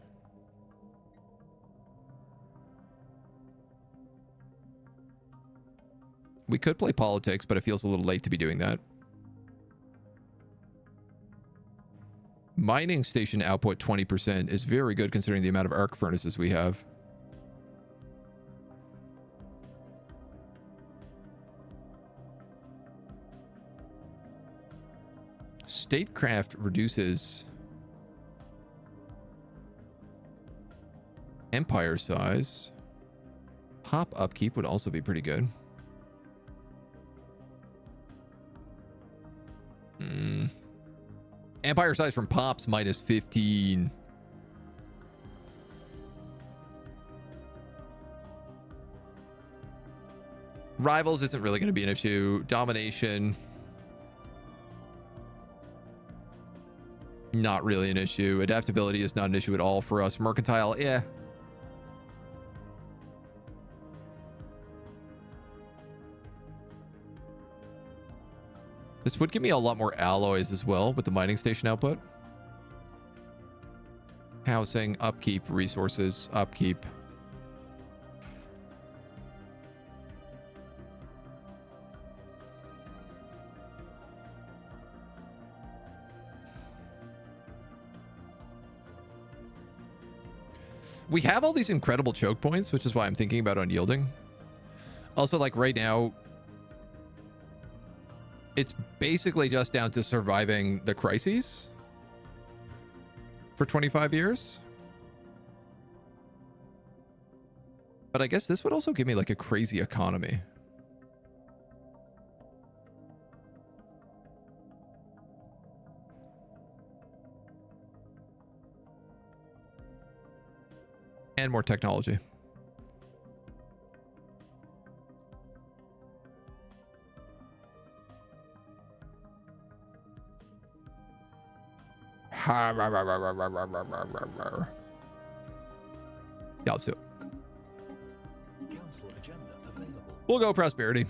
We could play politics, but it feels a little late to be doing that. Mining station output 20% is very good considering the amount of arc furnaces we have. Statecraft reduces empire size. Pop upkeep would also be pretty good. Empire size from pops minus 15. Rivals isn't really going to be an issue. Domination. Not really an issue. Adaptability is not an issue at all for us. Mercantile, yeah. This would give me a lot more alloys as well with the mining station output. Housing, upkeep, resources, upkeep. We have all these incredible choke points, which is why I'm thinking about unyielding. Also, like right now, it's basically just down to surviving the crises for 25 years. But I guess this would also give me like a crazy economy. And more technology. Yeah, let's do it. Council agenda available. We'll go prosperity.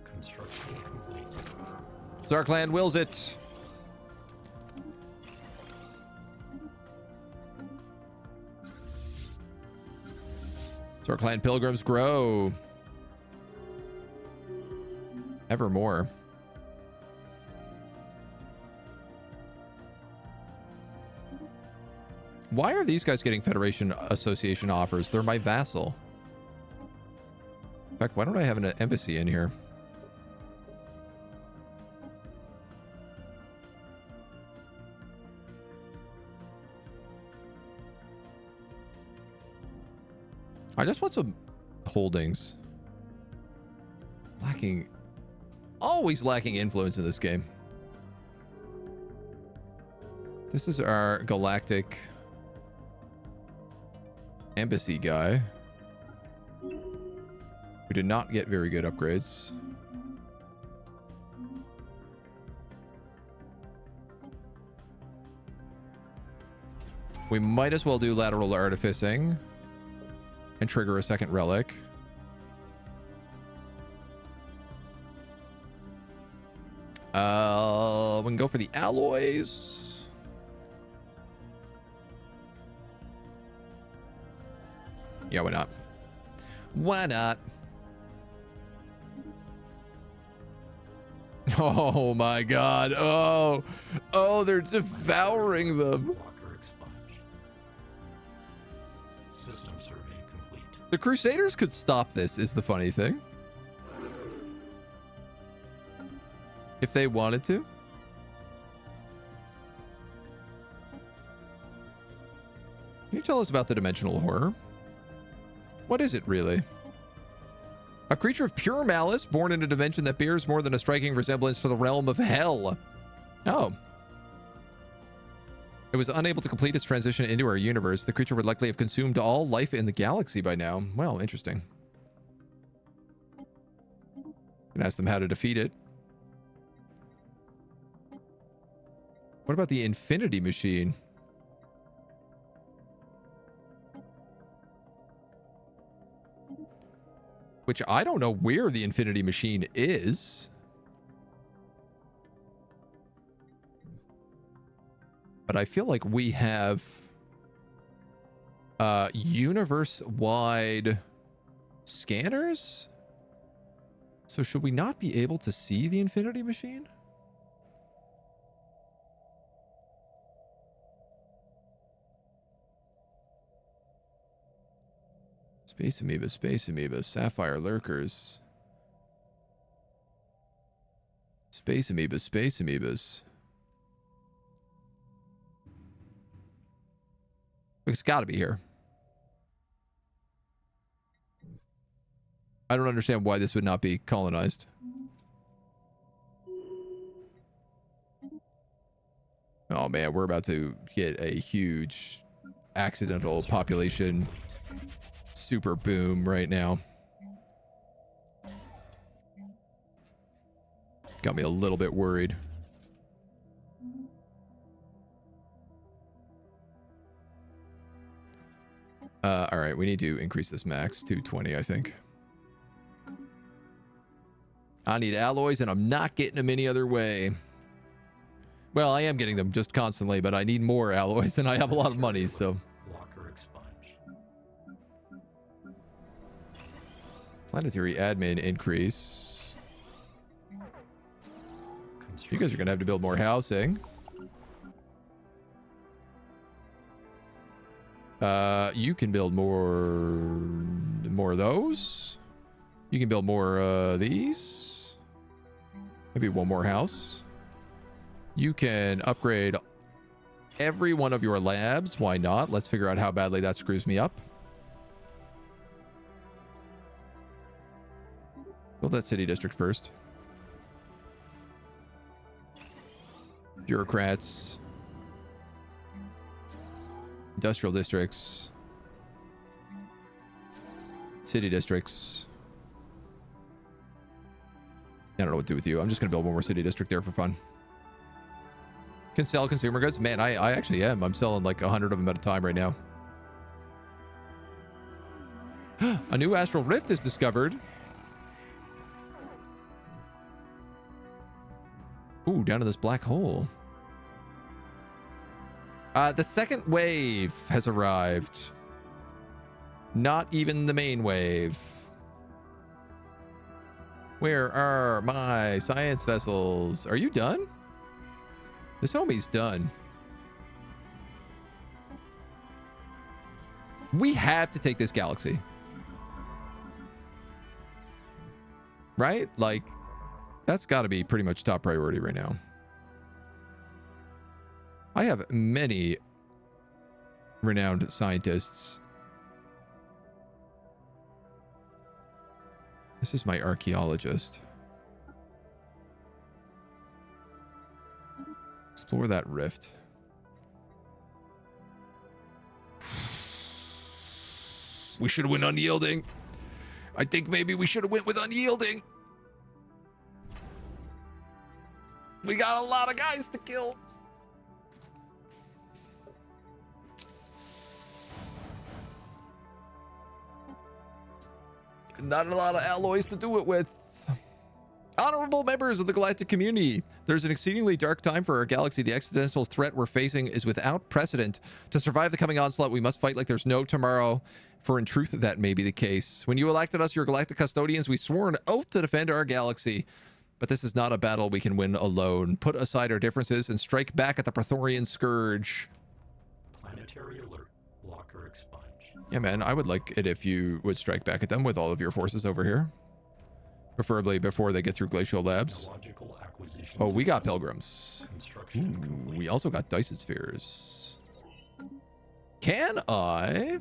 Construction complete. Zarkland wills it. Zarkland pilgrims grow. Evermore. Why are these guys getting Federation Association offers? They're my vassal. In fact, why don't I have an embassy in here? I just want some holdings. Lacking, always lacking influence in this game. This is our galactic embassy guy. We did not get very good upgrades. We might as well do lateral artificing and trigger a second relic. We can go for the alloys. Yeah, why not? Why not? Oh my god. Oh, they're devouring them. Walker expunged. System survey complete. The Crusaders could stop this, is the funny thing. If they wanted to. Can you tell us about the dimensional horror? What is it really? A creature of pure malice, born in a dimension that bears more than a striking resemblance to the realm of hell. Oh. It was unable to complete its transition into our universe. The creature would likely have consumed all life in the galaxy by now. Well, interesting. Can ask them how to defeat it. What about the Infinity Machine? Which I don't know where the Infinity Machine is. But I feel like we have Universe-wide scanners? So should we not be able to see the Infinity Machine? Space amoebas, sapphire lurkers. Space amoebas. It's gotta be here. I don't understand why this would not be colonized. Oh man, we're about to get a huge accidental population super boom right now. Got me a little bit worried. All right, we need to increase this max to 20, I think. I need alloys, and I'm not getting them any other way. Well, I am getting them just constantly, but I need more alloys, and I have a lot of money, so. Locker expunged. Planetary admin increase. You guys are going to have to build more housing. You can build more of those. You can build more these. Maybe one more house. You can upgrade every one of your labs. Why not? Let's figure out how badly that screws me up. Build that city district first. Bureaucrats. Industrial districts. City districts. I don't know what to do with you. I'm just going to build one more city district there for fun. Can sell consumer goods? Man, I actually am. I'm selling like 100 of them at a time right now. A new astral rift is discovered. Ooh, down to this black hole. The second wave has arrived. Not even the main wave. Where are my science vessels? Are you done? This homie's done. We have to take this galaxy. Right? Like, that's got to be pretty much top priority right now. I have many renowned scientists. This is my archaeologist. Explore that rift. We should have went unyielding. I think maybe we should have went with unyielding. We got a lot of guys to kill. Not a lot of alloys to do it with. Honorable members of the galactic community, there's an exceedingly dark time for our galaxy. The existential threat we're facing is without precedent. To survive the coming onslaught, we must fight like there's no tomorrow, for in truth, that may be the case. When you elected us your galactic custodians, we swore an oath to defend our galaxy. But this is not a battle we can win alone. Put aside our differences and strike back at the Praetorian Scourge. Planetary alert. Locker expunged. Yeah, man, I would like it if you would strike back at them with all of your forces over here. Preferably before they get through glacial labs. Oh, we got pilgrims. Ooh, we also got Dyson spheres. Can I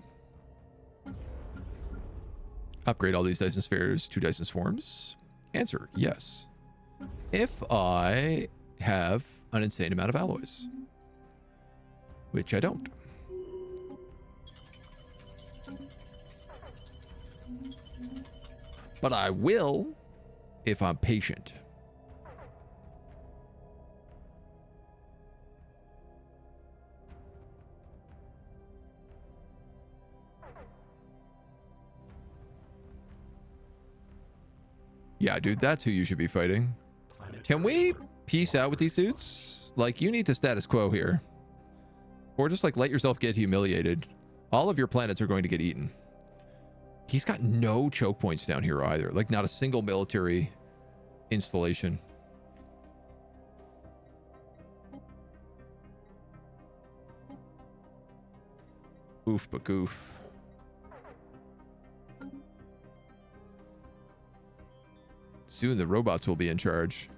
upgrade all these Dyson spheres to Dyson swarms? Answer, yes. If I have an insane amount of alloys. Which I don't. But I will if I'm patient. Yeah, dude, that's who you should be fighting. Can we peace out with these dudes? Like, you need to status quo here. Or just, like, let yourself get humiliated. All of your planets are going to get eaten. He's got no choke points down here either. Like, not a single military installation. Oof, but goof. Soon the robots will be in charge.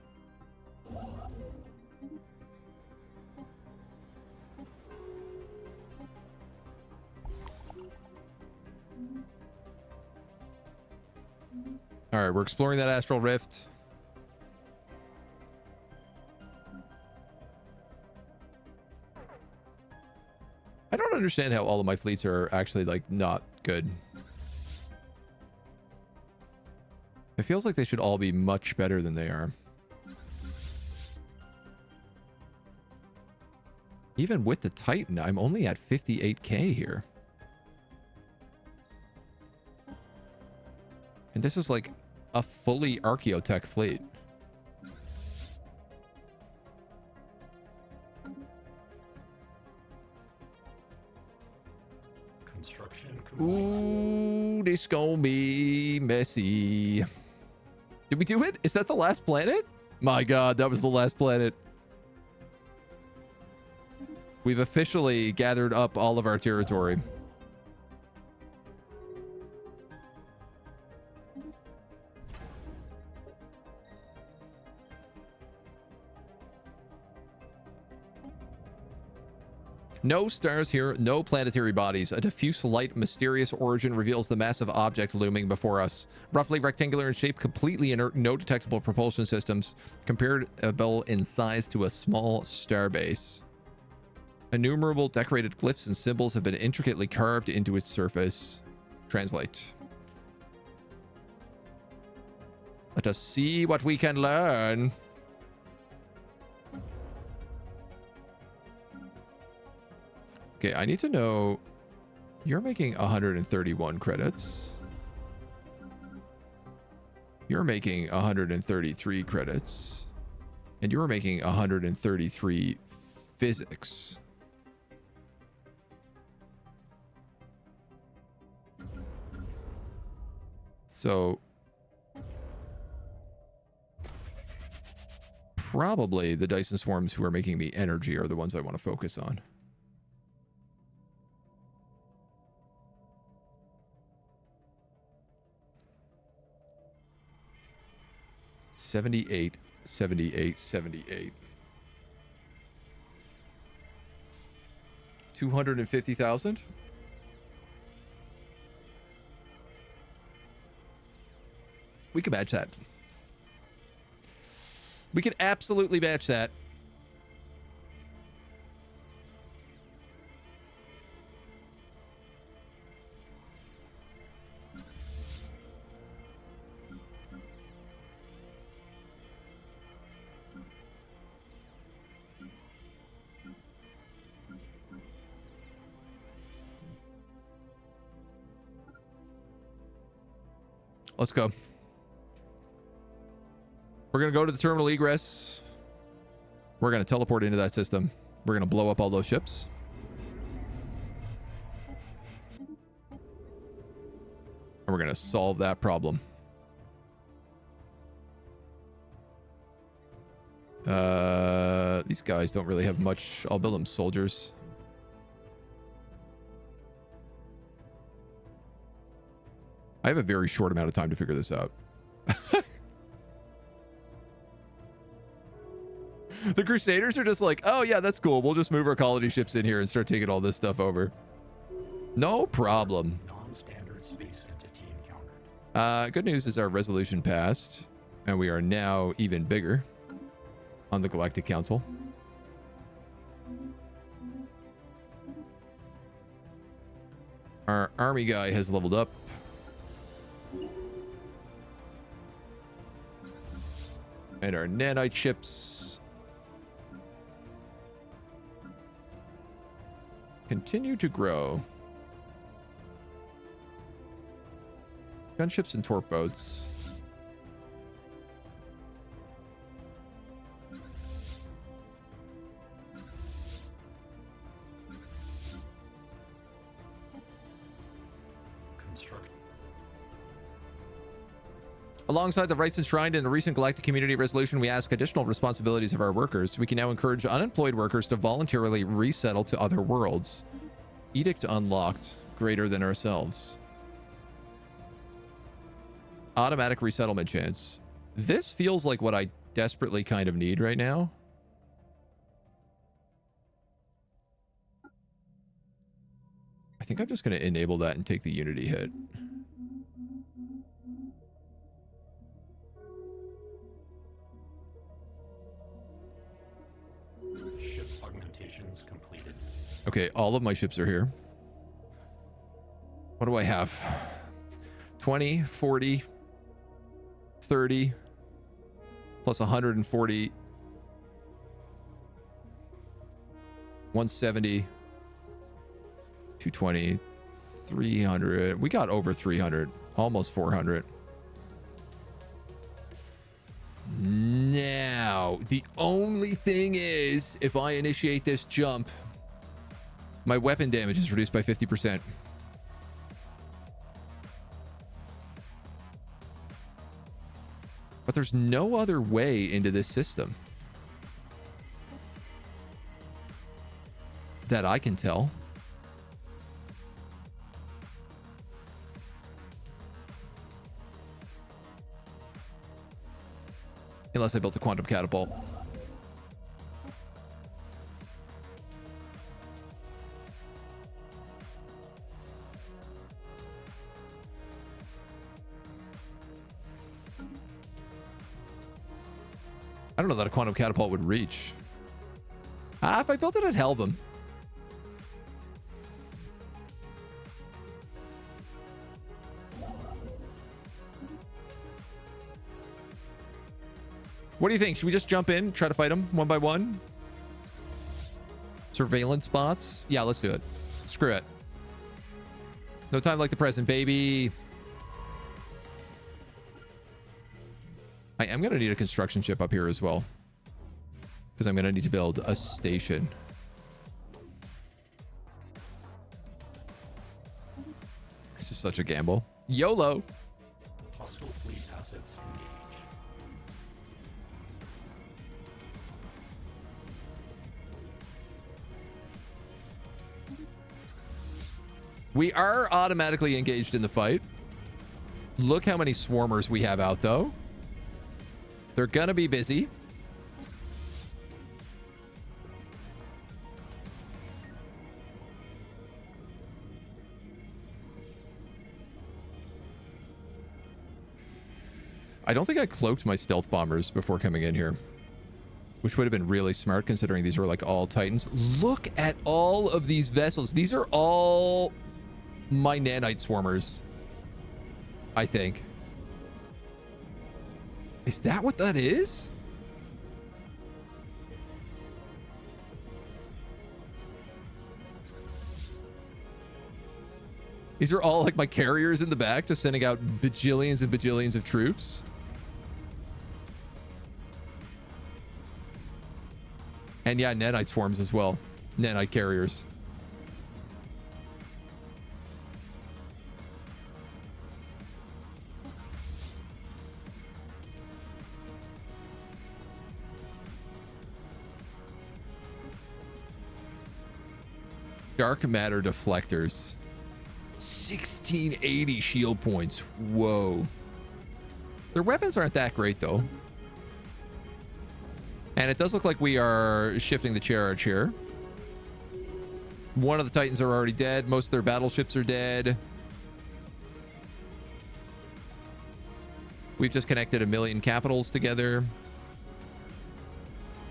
All right, we're exploring that astral rift. I don't understand how all of my fleets are actually, like, not good. It feels like they should all be much better than they are. Even with the Titan, I'm only at 58k here. And this is like a fully Archaeotech fleet. Construction complete. Ooh, this gonna be messy. Did we do it? Is that the last planet? My God, that was the last planet. We've officially gathered up all of our territory. No stars here, no planetary bodies. A diffuse light, mysterious origin reveals the massive object looming before us. Roughly rectangular in shape, completely inert, no detectable propulsion systems. Comparable in size to a small starbase. Innumerable decorated glyphs and symbols have been intricately carved into its surface. Translate. Let us see what we can learn. Okay, I need to know, you're making 131 credits. You're making 133 credits. And you're making 133 physics. So probably the Dyson Swarms who are making me energy are the ones I want to focus on. $78, $78, $78. 250,000. We could match that. We could absolutely match that. Let's go. We're going to go to the terminal egress. We're going to teleport into that system. We're going to blow up all those ships. And we're going to solve that problem. These guys don't really have much. I'll build them soldiers. I have a very short amount of time to figure this out. The Crusaders are just like, oh yeah, that's cool. We'll just move our colony ships in here and start taking all this stuff over. No problem. Non-standard space entity encountered. Good news is our resolution passed, and we are now even bigger on the Galactic Council. Our army guy has leveled up. And our nanite ships continue to grow. Gunships and torque boats. Alongside the rights enshrined in the recent Galactic Community Resolution, we ask additional responsibilities of our workers. We can now encourage unemployed workers to voluntarily resettle to other worlds. Edict unlocked. Greater than ourselves. Automatic resettlement chance. This feels like what I desperately kind of need right now. I think I'm just going to enable that and take the Unity hit. Ship augmentations completed. Okay, all of my ships are here. What do I have? 20, 40, 30, plus 140, 170, 220, 300. We got over 300, almost 400. Now, the only thing is, if I initiate this jump, my weapon damage is reduced by 50%. But there's no other way into this system that I can tell. Unless I built a quantum catapult. I don't know that a quantum catapult would reach. If I built it, I'd help him. What do you think? Should we just jump in, try to fight him one by one? Surveillance bots? Yeah, let's do it. Screw it. No time like the present, baby. I am going to need a construction ship up here as well. Because I'm going to need to build a station. This is such a gamble. YOLO! Hostile fleet assets engaged. We are automatically engaged in the fight. Look how many swarmers we have out, though. They're gonna be busy. I don't think I cloaked my stealth bombers before coming in here, which would have been really smart considering these were like all Titans. Look at all of these vessels. These are all my nanite swarmers, I think. Is that what that is? These are all like my carriers in the back, just sending out bajillions and bajillions of troops. And yeah, nanite swarms as well. Nanite carriers. Dark matter deflectors. 1680 shield points. Whoa. Their weapons aren't that great, though. And it does look like we are shifting the charge here. One of the Titans are already dead. Most of their battleships are dead. We've just connected 1 million capitals together.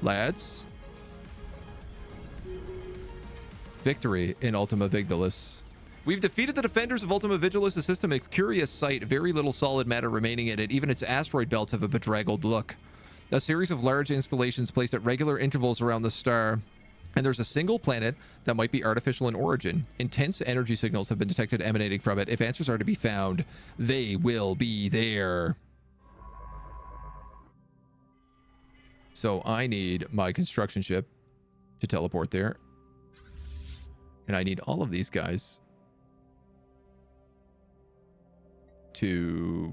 Lads. Victory in Ultima Vigilis. We've defeated the defenders of Ultima Vigilis, a system a curious sight, very little solid matter remaining in it. Even its asteroid belts have a bedraggled look. A series of large installations placed at regular intervals around the star. And there's a single planet that might be artificial in origin. Intense energy signals have been detected emanating from it. If answers are to be found, they will be there. So I need my construction ship to teleport there. And I need all of these guys to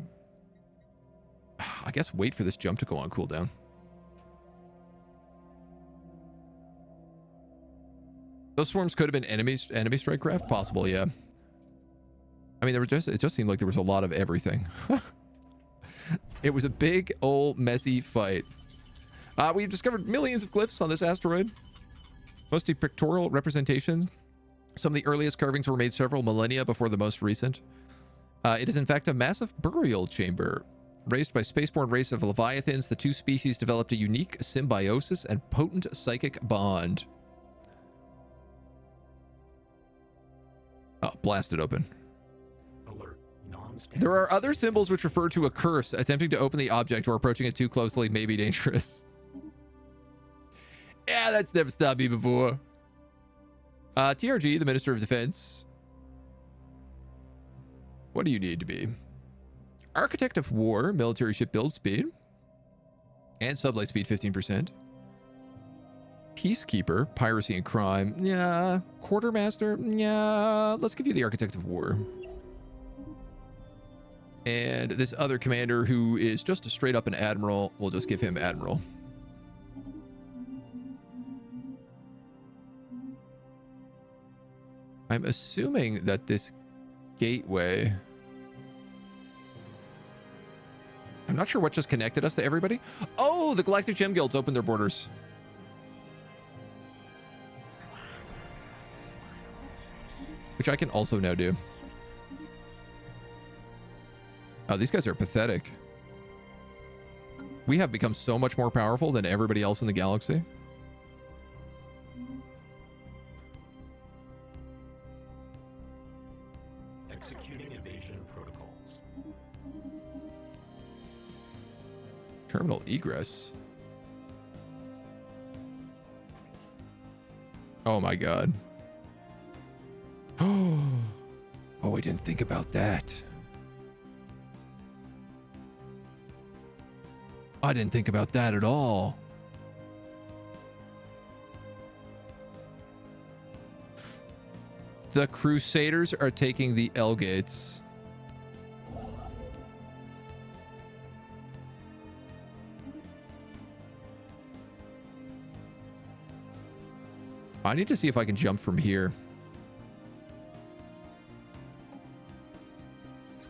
I guess wait for this jump to go on cooldown. Those swarms could have been enemy strike craft. Possible, yeah. I mean, it just seemed like there was a lot of everything. It was a big, old, messy fight. We've discovered millions of glyphs on this asteroid. Mostly pictorial representations. Some of the earliest carvings were made several millennia before the most recent. It is in fact a massive burial chamber. Raised by spaceborne race of Leviathans, the two species developed a unique symbiosis and potent psychic bond. Oh, blast it open. Alert. There are other symbols which refer to a curse. Attempting to open the object or approaching it too closely may be dangerous. Yeah, that's never stopped me before. TRG, the Minister of Defense. What do you need to be? Architect of War, military ship build speed. And sublight speed 15%. Peacekeeper, piracy and crime. Yeah. Quartermaster. Yeah. Let's give you the Architect of War. And this other commander who is just a straight up an admiral, we'll just give him admiral. I'm assuming that this gateway... I'm not sure what just connected us to everybody. Oh, the Galactic Gem Guilds opened their borders. Which I can also now do. Oh, these guys are pathetic. We have become so much more powerful than everybody else in the galaxy. Executing evasion protocols. Terminal egress. Oh my god. Oh, I didn't think about that. I didn't think about that at all. The Crusaders are taking the L gates. I need to see if I can jump from here.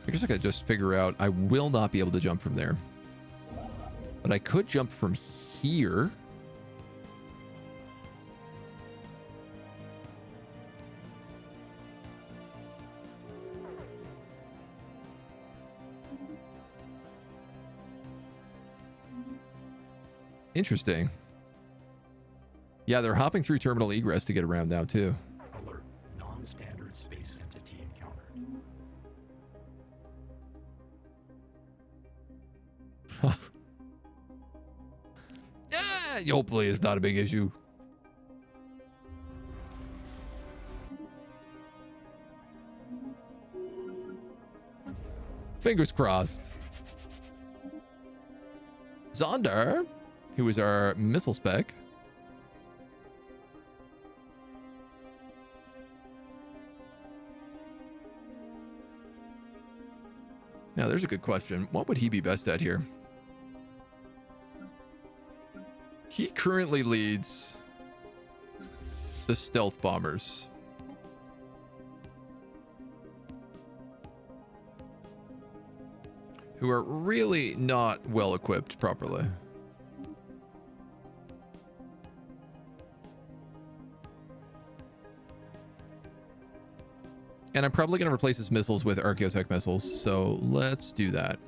I guess I could just figure out I will not be able to jump from there. But I could jump from here. Interesting. Yeah, they're hopping through terminal egress to get around now, too. Alert. Non-standard space entity encountered. Hopefully it's not a big issue. Fingers crossed. Zondar, who is our missile spec. Now, there's a good question. What would he be best at here? He currently leads the stealth bombers. Who are really not well equipped properly. And I'm probably going to replace his missiles with Archaeotech missiles, so let's do that.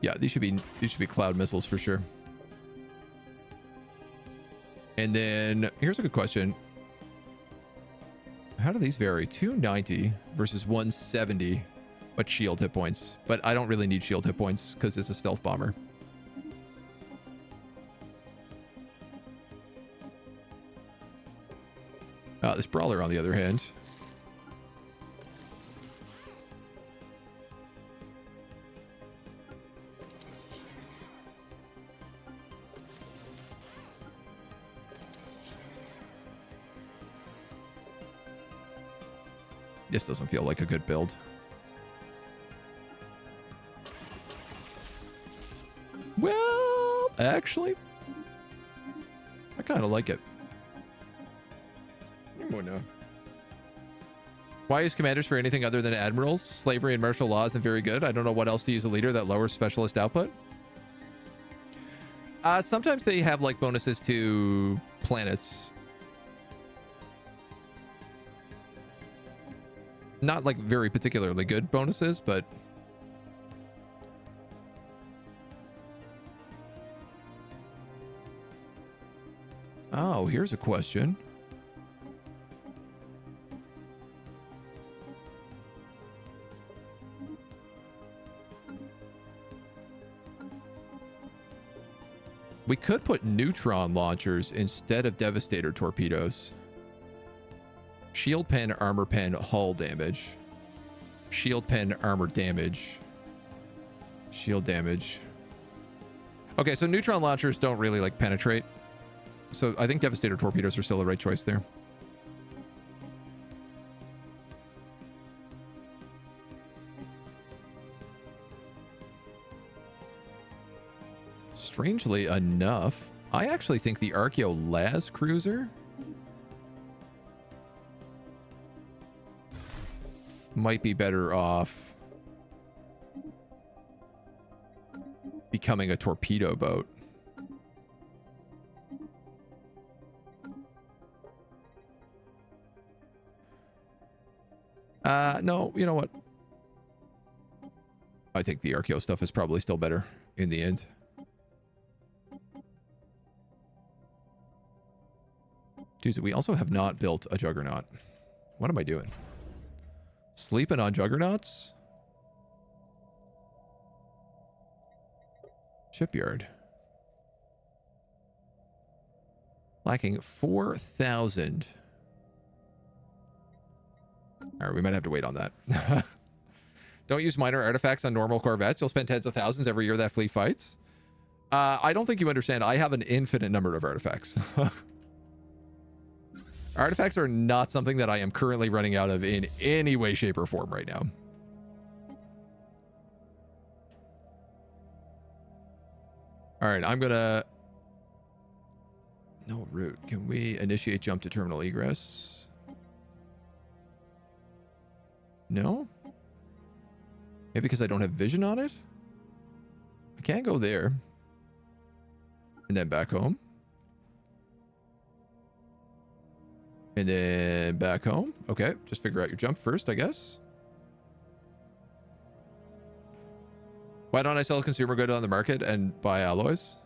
Yeah, these should be cloud missiles for sure. And then here's a good question. How do these vary? 290 versus 170, but shield hit points. But I don't really need shield hit points because it's a stealth bomber. This brawler, on the other hand. This doesn't feel like a good build. Well, actually, I kind of like it. Oh, no. Why use commanders for anything other than admirals? Slavery and martial law isn't very good. I don't know what else to use a leader that lowers specialist output. Sometimes they have like bonuses to planets. Not like very particularly good bonuses, but oh, here's a question. We could put neutron launchers instead of devastator torpedoes. Shield pen, armor pen, hull damage. Shield pen, armor damage. Shield damage. Okay, so neutron launchers don't really like penetrate. So I think devastator torpedoes are still the right choice there. Strangely enough, I actually think the Archaeolas cruiser might be better off becoming a torpedo boat. No, you know what? I think the Archaeo stuff is probably still better in the end. Tuesday, we also have not built a Juggernaut. What am I doing? Sleeping on Juggernauts? Shipyard. Lacking 4,000. All right, we might have to wait on that. Don't use minor artifacts on normal corvettes. You'll spend tens of thousands every year that fleet fights. I don't think you understand. I have an infinite number of artifacts. Artifacts are not something that I am currently running out of in any way, shape, or form right now. All right, I'm gonna... No route. Can we initiate jump to terminal egress? No? Maybe because I don't have vision on it? I can't go there. And then back home. And then back home. Okay, just figure out your jump first, I guess. Why don't I sell a consumer good on the market and buy alloys?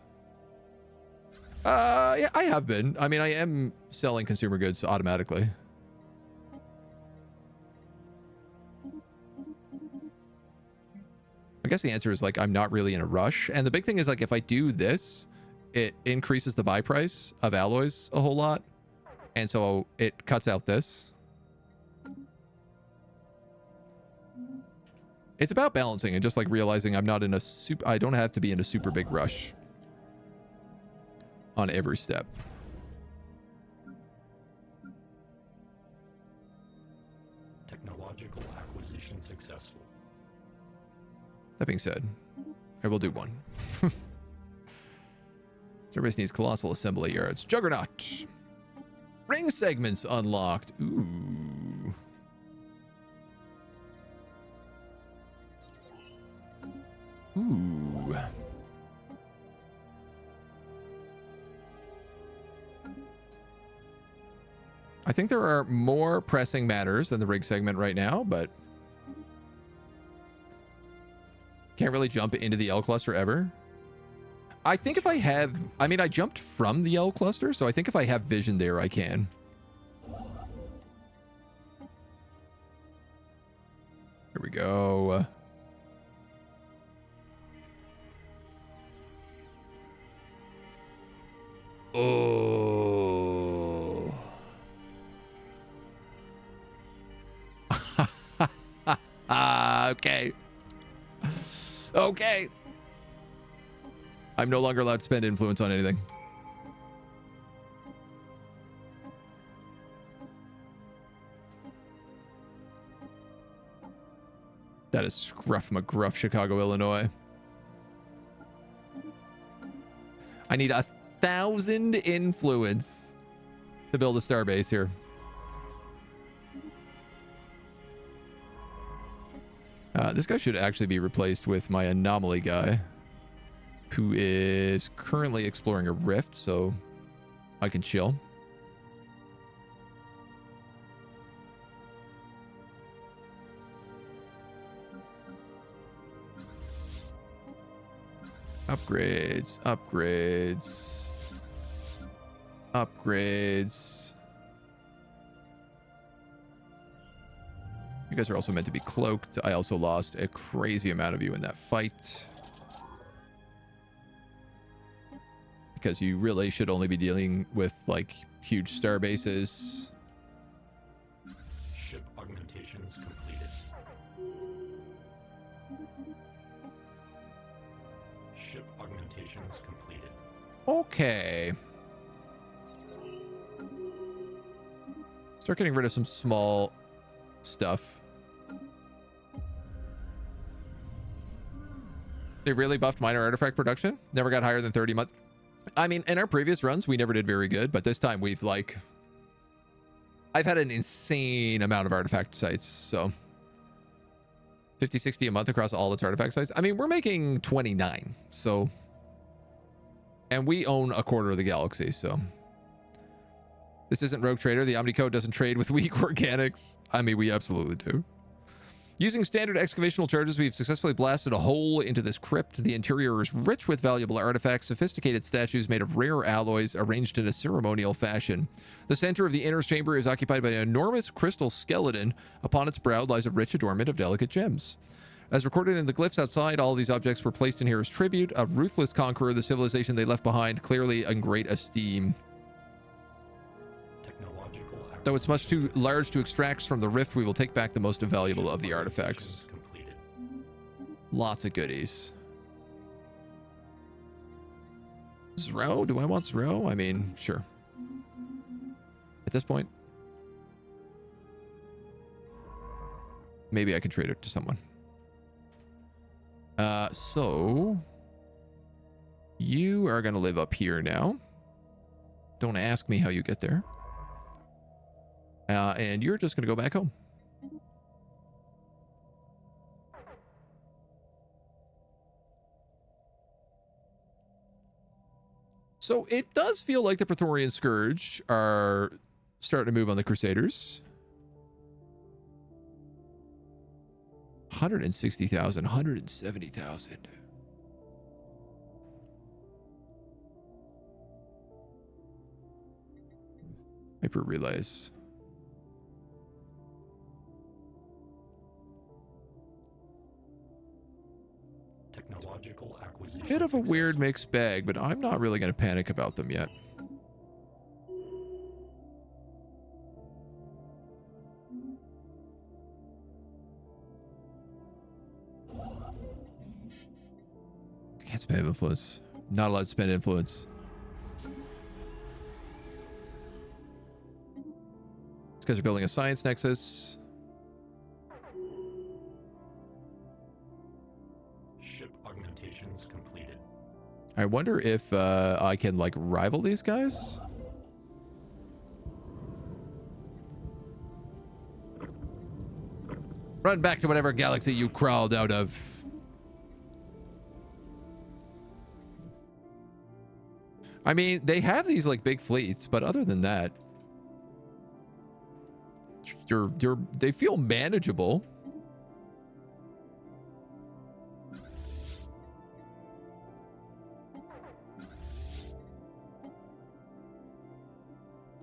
Yeah, I have been. I mean, I am selling consumer goods automatically. I guess the answer is like, I'm not really in a rush. And the big thing is like, if I do this, it increases the buy price of alloys a whole lot. And so it cuts out this. It's about balancing and just like realizing I'm not in a super, I don't have to be in a super big rush on every step. Technological acquisition successful. That being said, I will do one. Service needs colossal assembly yards. Juggernaut. Ring segments unlocked. Ooh. Ooh. I think there are more pressing matters than the rig segment right now, but can't really jump into the L cluster ever. I think if I have, I mean, I jumped from the L cluster, so I think if I have vision there, I can. Here we go. Oh. Okay. Okay. I'm no longer allowed to spend influence on anything. That is Scruff McGruff, Chicago, Illinois. I need 1,000 influence to build a starbase here. This guy should actually be replaced with my anomaly guy, who is currently exploring a rift, so I can chill. Upgrades, upgrades, upgrades. You guys are also meant to be cloaked. I also lost a crazy amount of you in that fight, because you really should only be dealing with like huge star bases. Ship augmentations completed. Ship augmentations completed. Okay. Start getting rid of some small stuff. They really buffed minor artifact production. Never got higher than 30 month. I mean, in our previous runs, we never did very good, but this time we've like, I've had an insane amount of artifact sites. So 50, 60 a month across all its artifact sites. I mean, we're making 29. So, and we own a quarter of the galaxy. So this isn't Rogue Trader. The Omni Code doesn't trade with weak organics. I mean, we absolutely do. Using standard excavational charges, we've successfully blasted a hole into this crypt. The interior is rich with valuable artifacts, sophisticated statues made of rare alloys arranged in a ceremonial fashion. The center of the inner chamber is occupied by an enormous crystal skeleton. Upon its brow lies a rich adornment of delicate gems. As recorded in the glyphs outside, all these objects were placed in here as tribute, a ruthless conqueror, the civilization they left behind, clearly in great esteem. Though it's much too large to extract from the rift, we will take back the most valuable of the artifacts. Lots of goodies. Zro? Do I want Zro? I mean, sure. At this point. Maybe I could trade it to someone. So you are going to live up here now. Don't ask me how you get there. And you're just going to go back home. So it does feel like the Praetorian Scourge are starting to move on the Crusaders. 160,000, 170,000. Hyper relays. Technological acquisition. Bit of a weird mixed bag, but I'm not really going to panic about them yet. Can't spend influence. Not allowed to spend influence. These guys are building a science nexus. Ship augmentations completed. I wonder if I can like rival these guys. Run back to whatever galaxy you crawled out of. I mean, they have these like big fleets, but other than that, they feel manageable.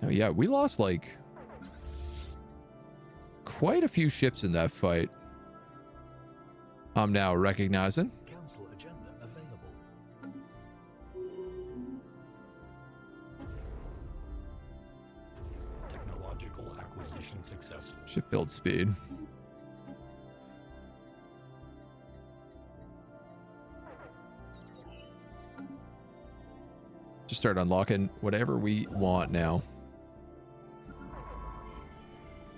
Oh yeah, we lost like quite a few ships in that fight. I'm now recognizing. Council agenda available. Technological acquisition successful. Ship build speed. Just start unlocking whatever we want now.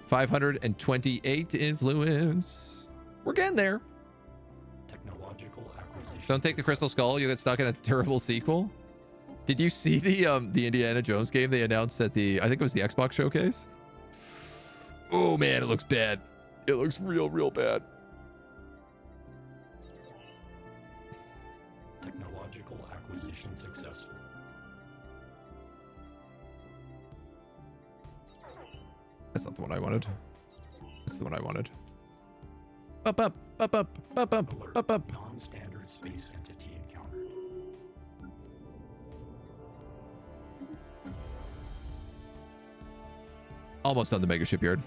528 influence. We're getting there. Technological acquisition. Don't take the crystal skull. You'll get stuck in a terrible sequel. Did you see the Indiana Jones game they announced at the, I think it was the Xbox showcase? Oh man, it looks bad. It looks real bad. Technological acquisition successful. That's not the one I wanted. That's the one I wanted. Up, up, up, up, up, up, Alert. up, up. Non-standard space entity encountered. Almost on the mega shipyard.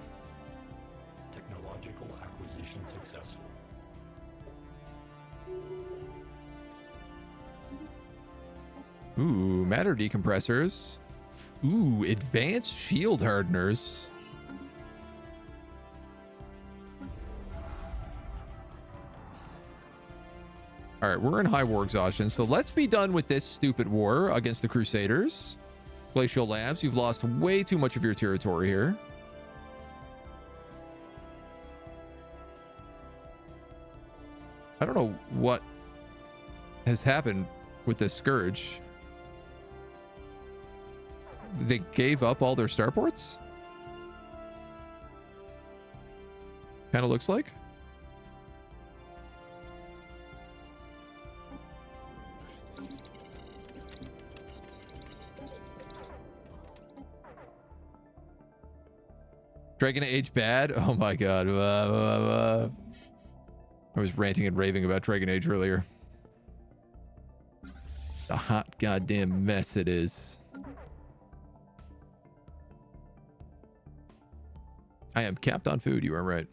Technological acquisition successful. Ooh, matter decompressors. Ooh, advanced shield hardeners. All right, we're in high war exhaustion, so let's be done with this stupid war against the Crusaders. Glacial Labs, you've lost way too much of your territory here. I don't know what has happened with this Scourge. They gave up all their starports? Kind of looks like. Dragon Age bad? Oh my god. I was ranting and raving about Dragon Age earlier. The hot goddamn mess it is. I am capped on food, you are right.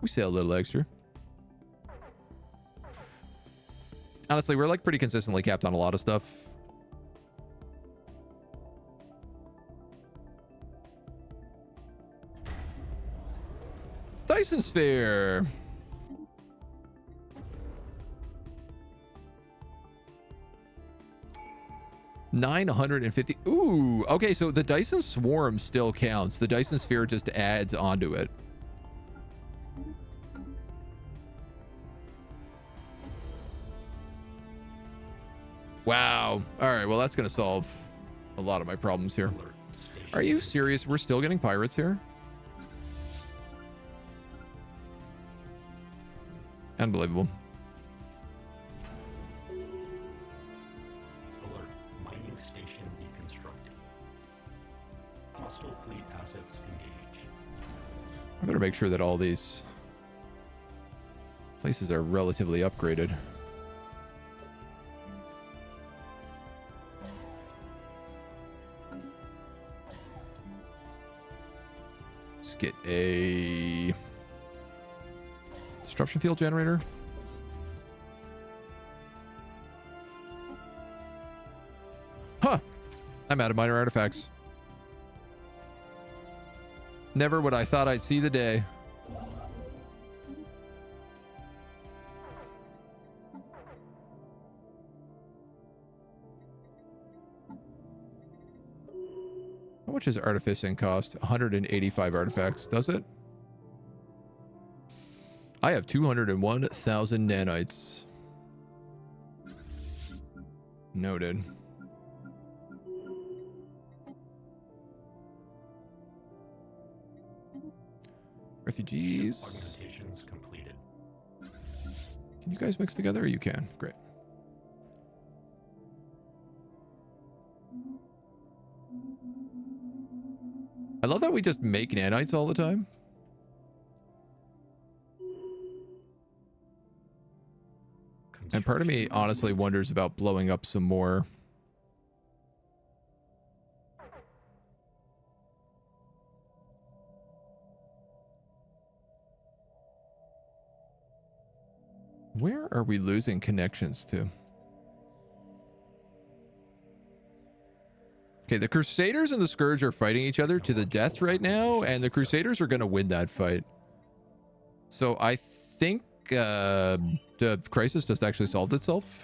We sell a little extra. Honestly, we're like pretty consistently capped on a lot of stuff. Dyson Sphere. $950. Ooh, okay, so the Dyson Swarm still counts. The Dyson Sphere just adds onto it. Wow. All right, well, that's going to solve a lot of my problems here. Are you serious? We're still getting pirates here? Unbelievable. Alert. Mining station deconstructed. Hostile fleet assets engaged. I better make sure that all these places are relatively upgraded. Let's get a disruption field generator. Huh! I'm out of minor artifacts. Never would I thought I'd see the day. How much does artificing cost? 185 artifacts, does it? I have 201,000 nanites. Noted. Refugees. Augmentations completed. Can you guys mix together? You can. Great. I love that we just make nanites all the time. And part of me honestly wonders about blowing up some more. Where are we losing connections to? Okay, the Crusaders and the Scourge are fighting each other to the death right now, and the Crusaders are going to win that fight. So I think the crisis just actually solved itself.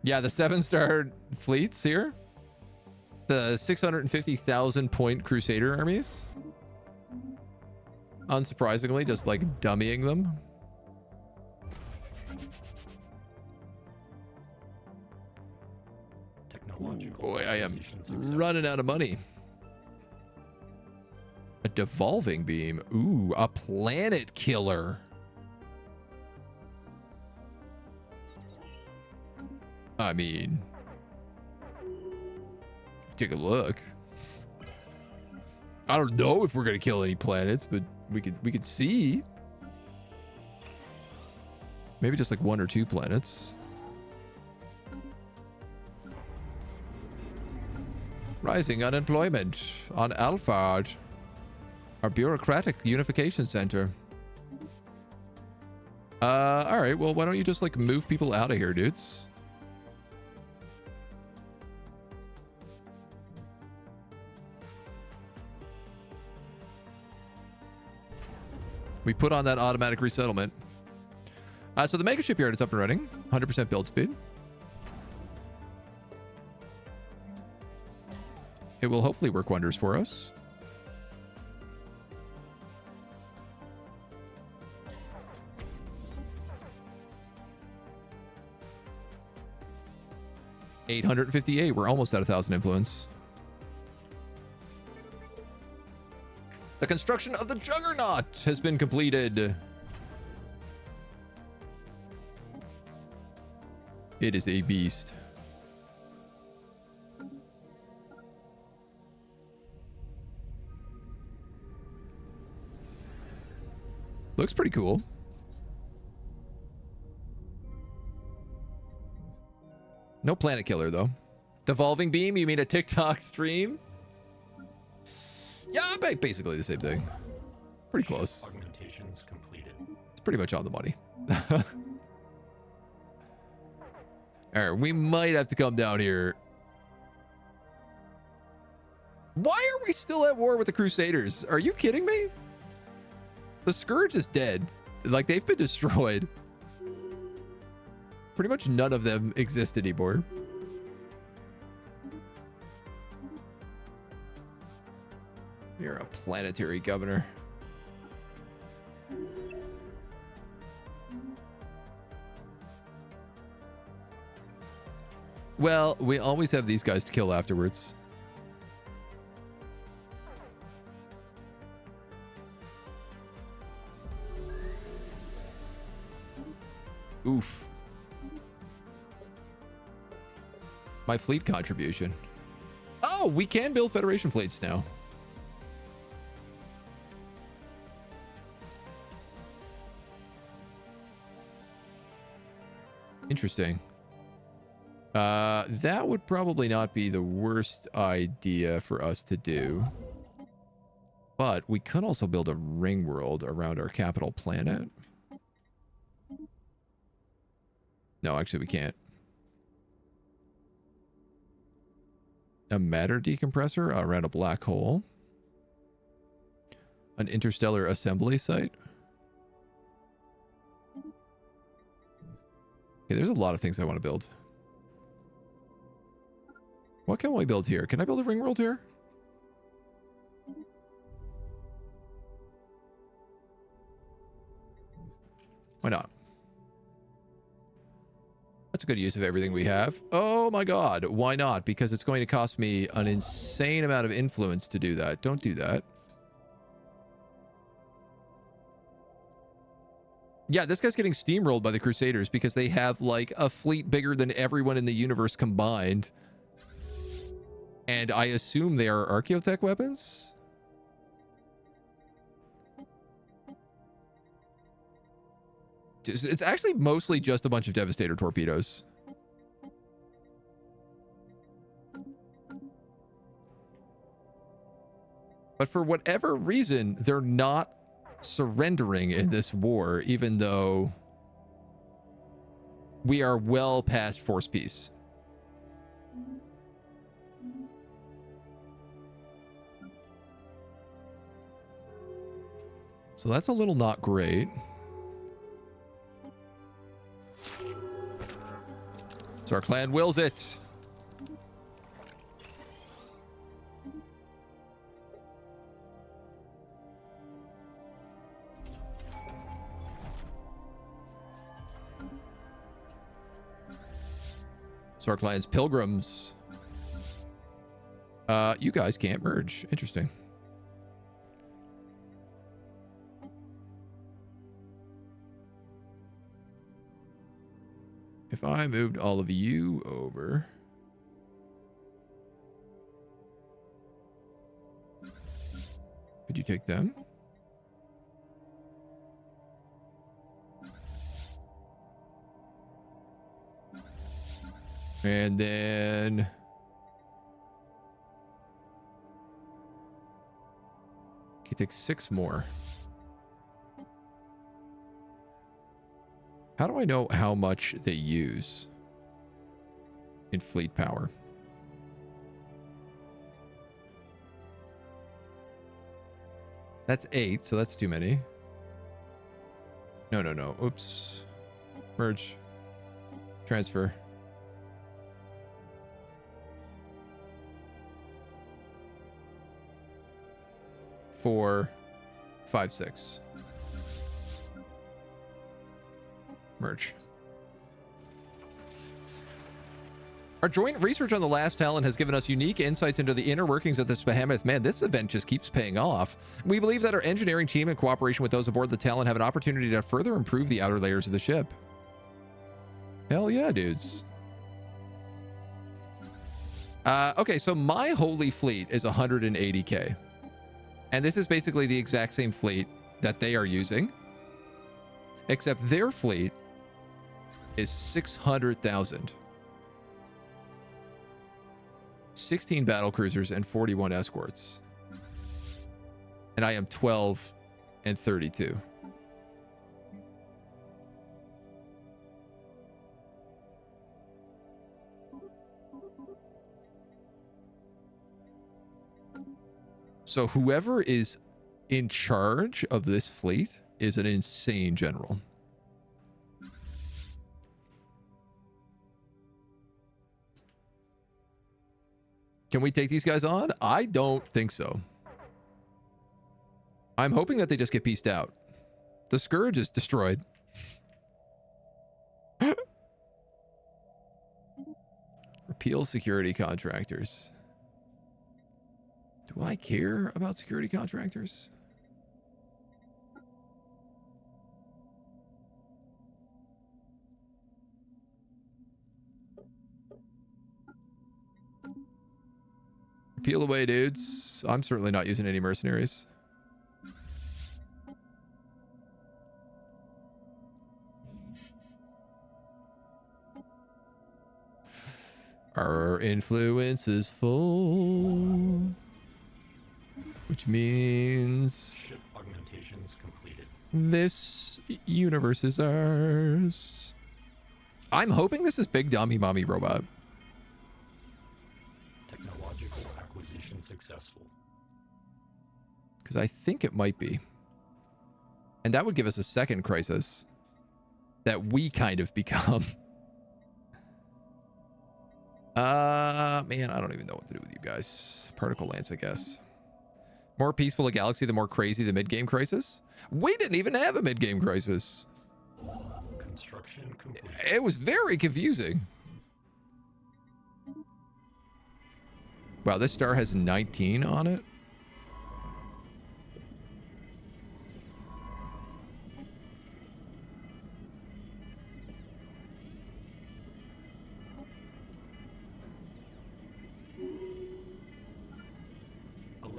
Yeah, the 7-star fleets here. The 650,000 point Crusader armies. Unsurprisingly, just like dummying them. Technological Boy, I am acquisition success. running out of money. A devolving beam. Ooh, a planet killer. I mean, take a look. I don't know if we're gonna kill any planets, but we could see. Maybe just like 1 or 2 planets. Rising unemployment on Alphard, our bureaucratic unification center. All right. Well, why don't you just like move people out of here, dudes? We put on that automatic resettlement. So the mega shipyard is up and running. 100% build speed. It will hopefully work wonders for us. $858. We're almost at 1,000 influence. The construction of the Juggernaut has been completed. It is a beast. Looks pretty cool. No planet killer, though. Devolving beam? You mean a TikTok stream? Yeah, basically the same thing. Pretty close. Augmentations completed. It's pretty much on the money. All right, we might have to come down here. Why are we still at war with the Crusaders? Are you kidding me? The Scourge is dead. Like, they've been destroyed. Pretty much none of them exist anymore. You're a planetary governor. Well, we always have these guys to kill afterwards. Oof. My fleet contribution. Oh, we can build Federation fleets now. Interesting. That would probably not be the worst idea for us to do. But we could also build a ring world around our capital planet. No, actually we can't. A matter decompressor around a black hole. An interstellar assembly site. Okay, there's a lot of things I want to build. What can we build here? Can I build a ring world here? Why not? That's a good use of everything we have. Oh my god, why not? Because it's going to cost me an insane amount of influence to do that. Don't do that. Yeah, this guy's getting steamrolled by the Crusaders because they have like a fleet bigger than everyone in the universe combined. And I assume they are archaeotech weapons? It's actually mostly just a bunch of Devastator torpedoes. But for whatever reason, they're not surrendering in this war, even though we are well past force peace. So that's a little not great. So our clan wills it. Sarklan's pilgrims. You guys can't merge. Interesting. If I moved all of you over. Could you take them? And then you can take 6 more. How do I know how much they use in fleet power? That's 8, so that's too many. No, no, no. Oops. Merge. Transfer. 4, 5, 6. Merge. Our joint research on the last Talon has given us unique insights into the inner workings of this behemoth. Man, this event just keeps paying off. We believe that our engineering team, in cooperation with those aboard the Talon, have an opportunity to further improve the outer layers of the ship. Hell yeah, dudes. Okay, so my holy fleet is 180k. And this is basically the exact same fleet that they are using, except their fleet is 600,000. 16 battle cruisers and 41 escorts. And I am 12 and 32. So whoever is in charge of this fleet is an insane general. Can we take these guys on? I don't think so. I'm hoping that they just get pieced out. The Scourge is destroyed. Repeal security contractors. Do I care about security contractors? Peel away, dudes. I'm certainly not using any mercenaries. Our influence is full, which means Ship augmentations completed. this universe is ours. I'm hoping this is Big Dummy Mommy Robot. Technological acquisition successful. Because I think it might be. And that would give us a second crisis that we kind of become. Man, I don't even know what to do with you guys. Particle Lance, I guess. More peaceful a galaxy, the more crazy the mid-game crisis. We didn't even have a mid-game crisis. Construction complete. It was very confusing. Wow, this star has 19 on it.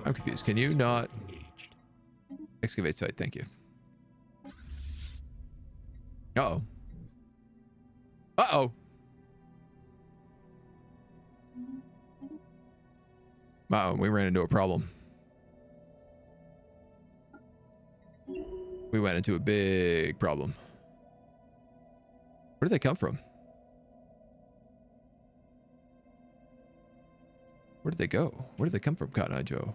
I'm confused. Can you not Engaged. excavate site? Thank you. Uh-oh. Uh-oh. Wow, we ran into a problem. We went into a big problem. Where did they come from? Where did they go? Where did they come from, Cotton Eye Joe?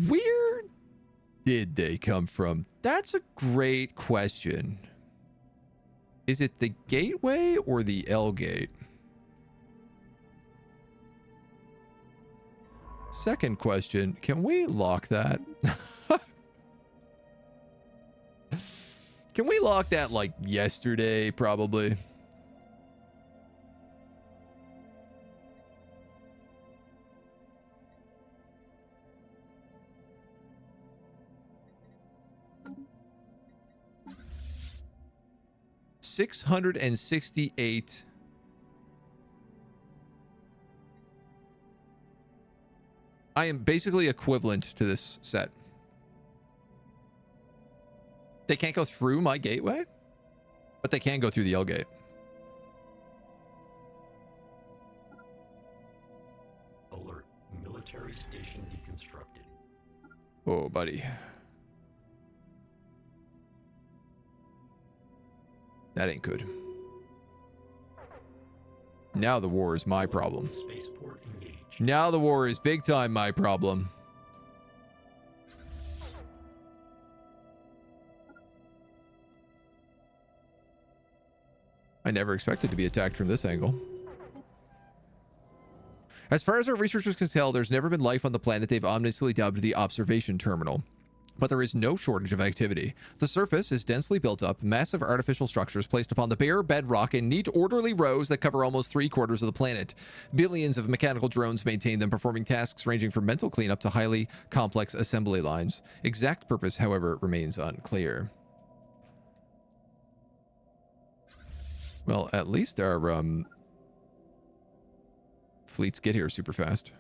Where did they come from? That's a great question. Is it the gateway or the L gate? Second question, can we lock that? Can we lock that like yesterday, probably? $668. I am basically equivalent to this set. They can't go through my gateway, but they can go through the L gate. Alert. Military station deconstructed. Oh, buddy. That ain't good. Now the war is my problem. Spaceport engaged. Now the war is big time my problem. I never expected to be attacked from this angle. As far as our researchers can tell, there's never been life on the planet they've ominously dubbed the observation terminal. But there is no shortage of activity. The surface is densely built up, massive artificial structures placed upon the bare bedrock in neat, orderly rows that cover almost 3/4 of the planet. Billions of mechanical drones maintain them, performing tasks ranging from mental cleanup to highly complex assembly lines. Exact purpose, however, remains unclear. Well, at least our fleets get here super fast.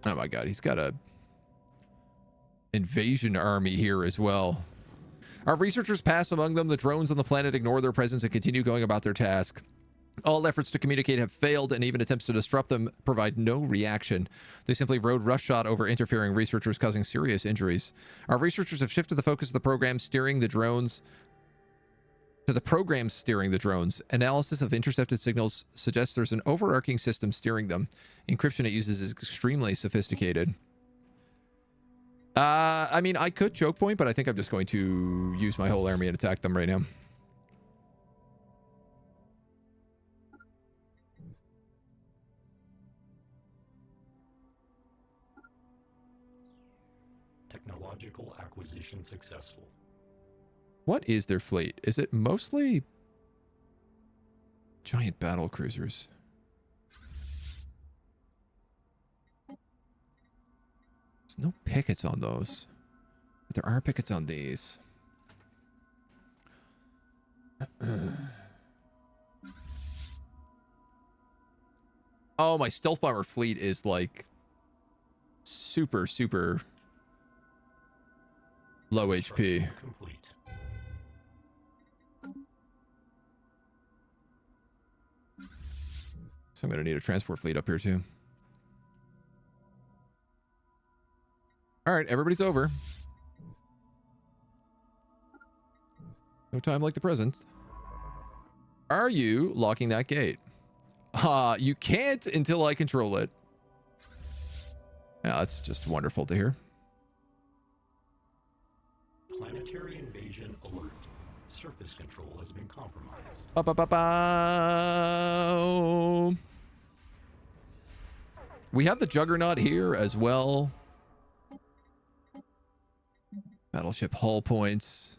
Oh my god, he's got a invasion army here as well. Our researchers pass among them. The drones on the planet ignore their presence and continue going about their task. All efforts to communicate have failed, and even attempts to disrupt them provide no reaction. They simply rode roughshod over interfering researchers, causing serious injuries. Our researchers have shifted the focus of the program steering the drones to the programs steering the drones. Analysis of intercepted signals suggests there's an overarching system steering them. Encryption it uses is extremely sophisticated. I mean, I could choke point, but I think I'm just going to use my whole army and attack them right now. Technological acquisition successful. What is their fleet? Is it mostly giant battle cruisers? There's no pickets on those, but there are pickets on these. Oh, my stealth bomber fleet is like super, super low HP. Complete. So I'm going to need a transport fleet up here too. All right, everybody's over. No time like the present. Are you locking that gate? You can't until I control it. Yeah, that's just wonderful to hear. Planetary invasion alert. Surface control has been compromised. Ba-ba-ba-ba. We have the Juggernaut here as well. Battleship hull points.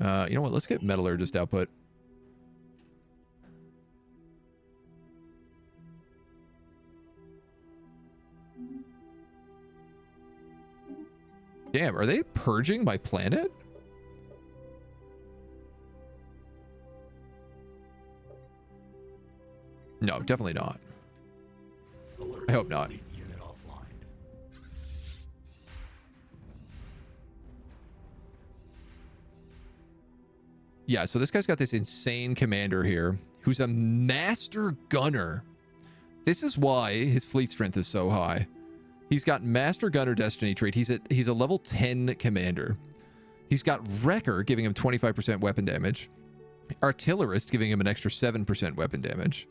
You know what? Let's get metallurgist output. Damn, are they purging my planet? No, definitely not. Alert. I hope not. Unit offline. Yeah, so this guy's got this insane commander here who's a master gunner. This is why his fleet strength is so high. He's got master gunner destiny trait. He's a level 10 commander. He's got wrecker giving him 25% weapon damage. Artillerist giving him an extra 7% weapon damage.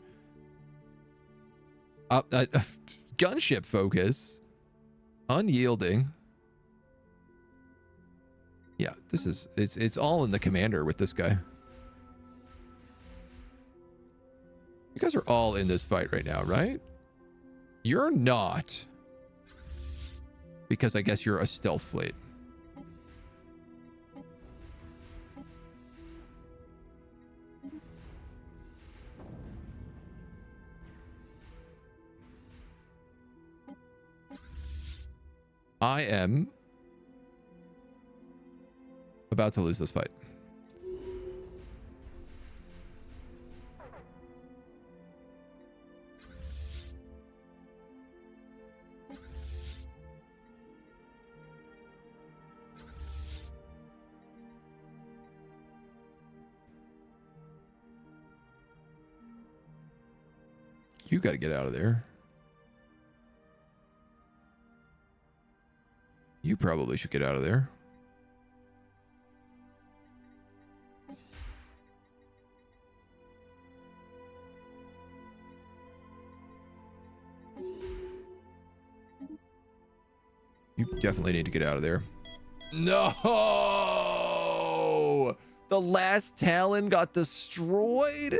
Gunship focus. Unyielding. Yeah, this is it's all in the commander with this guy. You guys are all in this fight right now, right? You're not. Because I guess you're a stealth fleet. I am about to lose this fight. You got to get out of there. You probably should get out of there. You definitely need to get out of there. No! The last Talon got destroyed?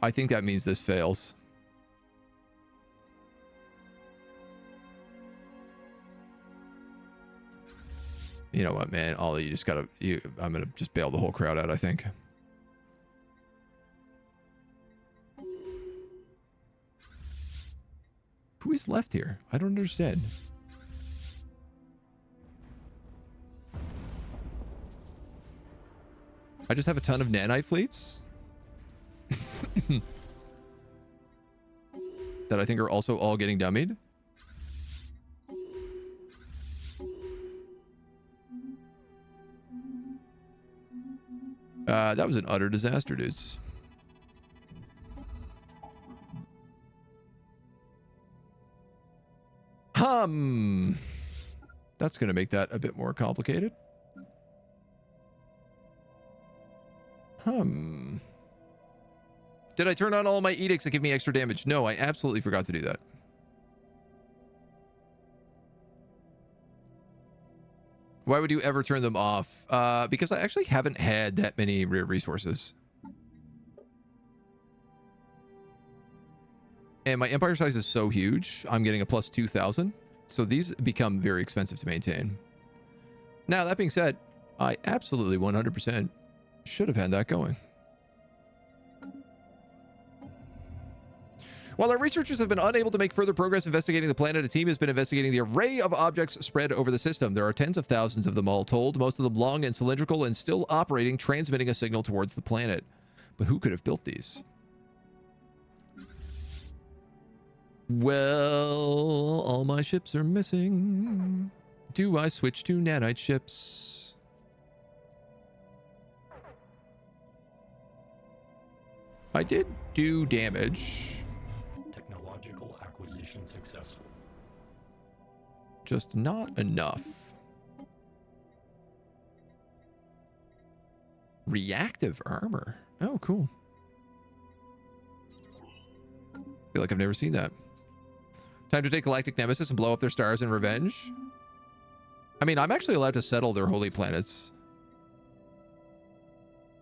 I think that means this fails. You know what, man? Ollie, you just gotta... I'm gonna just bail the whole crowd out, I think. Who is left here? I don't understand. I just have a ton of nanite fleets that I think are also all getting dummied. That was an utter disaster, dudes. That's going to make that a bit more complicated. Did I turn on all my edicts that give me extra damage? No, I absolutely forgot to do that. Why would you ever turn them off? Because I actually haven't had that many rare resources. And my empire size is so huge, I'm getting a plus 2,000. So these become very expensive to maintain. Now, that being said, I absolutely 100% should have had that going. While our researchers have been unable to make further progress investigating the planet, a team has been investigating the array of objects spread over the system. There are tens of thousands of them all told, most of them long and cylindrical and still operating, transmitting a signal towards the planet. But who could have built these? Well, all my ships are missing. Do I switch to nanite ships? I did do damage. Technological acquisition successful. Just not enough. Reactive armor. Oh, cool. Feel like I've never seen that. Time to take Galactic Nemesis and blow up their stars in revenge. I mean, I'm actually allowed to settle their holy planets.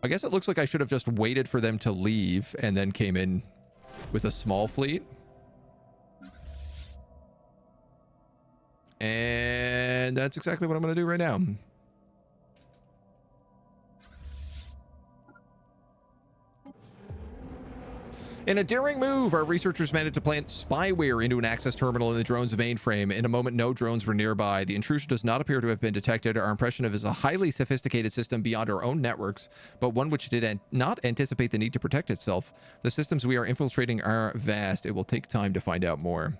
I guess it looks like I should have just waited for them to leave and then came in with a small fleet. And that's exactly what I'm going to do right now. In a daring move, our researchers managed to plant spyware into an access terminal in the drone's mainframe. In a moment, no drones were nearby. The intrusion does not appear to have been detected. Our impression of it is a highly sophisticated system beyond our own networks, but one which did not anticipate the need to protect itself. The systems we are infiltrating are vast. It will take time to find out more.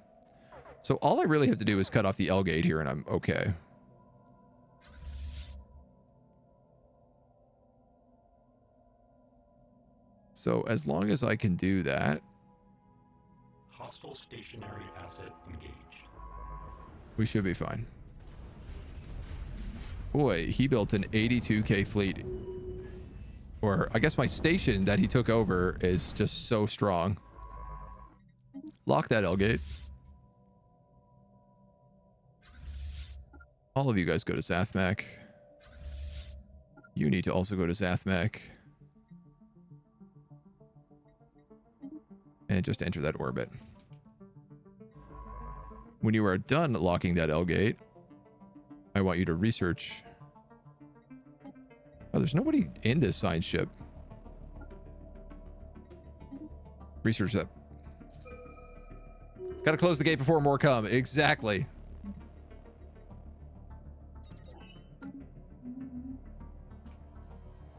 So all I really have to do is cut off the L gate here and I'm okay. So as long as I can do that. Hostile stationary asset engaged. We should be fine. Boy, he built an 82k fleet. Or I guess my station that he took over is just so strong. Lock that L gate. All of you guys go to Zathmak. You need to also go to Zathmak. And just enter that orbit. When you are done locking that L gate, I want you to research. Oh, there's nobody in this science ship. Research that. Gotta close the gate before more come. Exactly.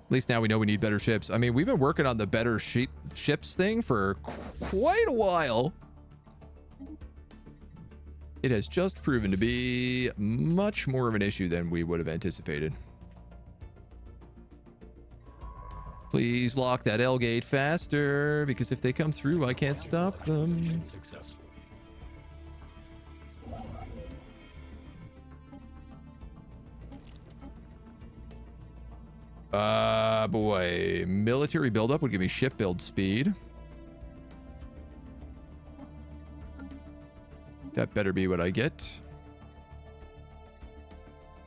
At least now we know we need better ships. I mean, we've been working on the better ships thing for quite a while. It has just proven to be much more of an issue than we would have anticipated. Please lock that L gate faster, because if they come through, I can't stop them. Boy, military buildup would give me ship build speed. That better be what I get.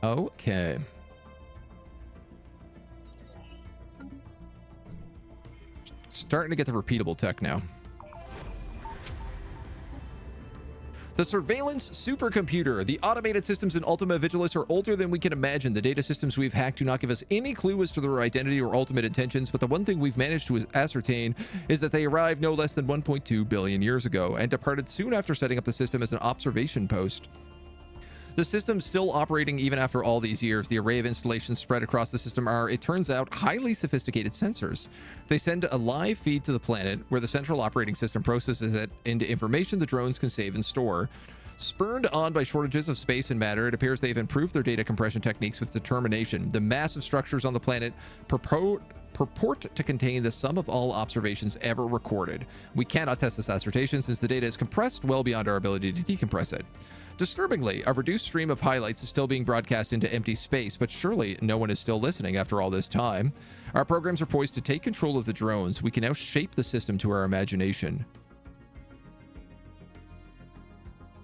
Okay. Starting to get the repeatable tech now. The surveillance supercomputer. The automated systems in Ultima Vigilis are older than we can imagine. The data systems we've hacked do not give us any clue as to their identity or ultimate intentions, but the one thing we've managed to ascertain is that they arrived no less than 1.2 billion years ago and departed soon after setting up the system as an observation post. The system's still operating even after all these years. The array of installations spread across the system are, it turns out, highly sophisticated sensors. They send a live feed to the planet, where the central operating system processes it into information the drones can save and store. Spurred on by shortages of space and matter, it appears they've improved their data compression techniques with determination. The massive structures on the planet purport to contain the sum of all observations ever recorded. We cannot test this assertion since the data is compressed well beyond our ability to decompress it. Disturbingly, a reduced stream of highlights is still being broadcast into empty space, but surely no one is still listening after all this time. Our programs are poised to take control of the drones. We can now shape the system to our imagination.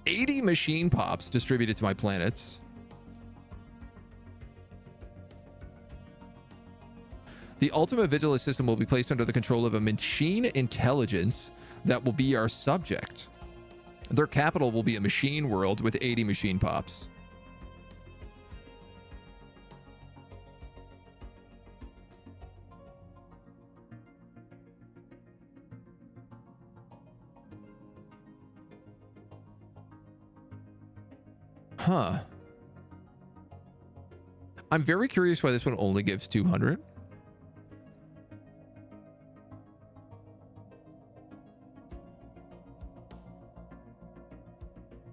80 machine pops distributed to my planets. The Ultima Vigilis system will be placed under the control of a machine intelligence that will be our subject. Their capital will be a machine world with 80 machine pops. Huh. I'm very curious why this one only gives 200.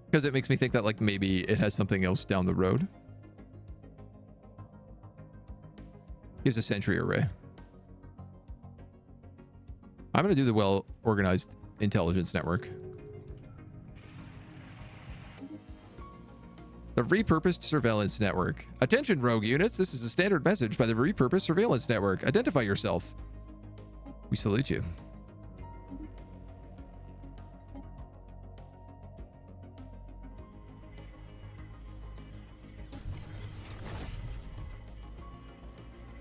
Because it makes me think that, like, maybe it has something else down the road. Gives a sentry array. I'm going to do the well-organized intelligence network. The repurposed surveillance network. Attention, rogue units. This is a standard message by the repurposed surveillance network. Identify yourself. We salute you.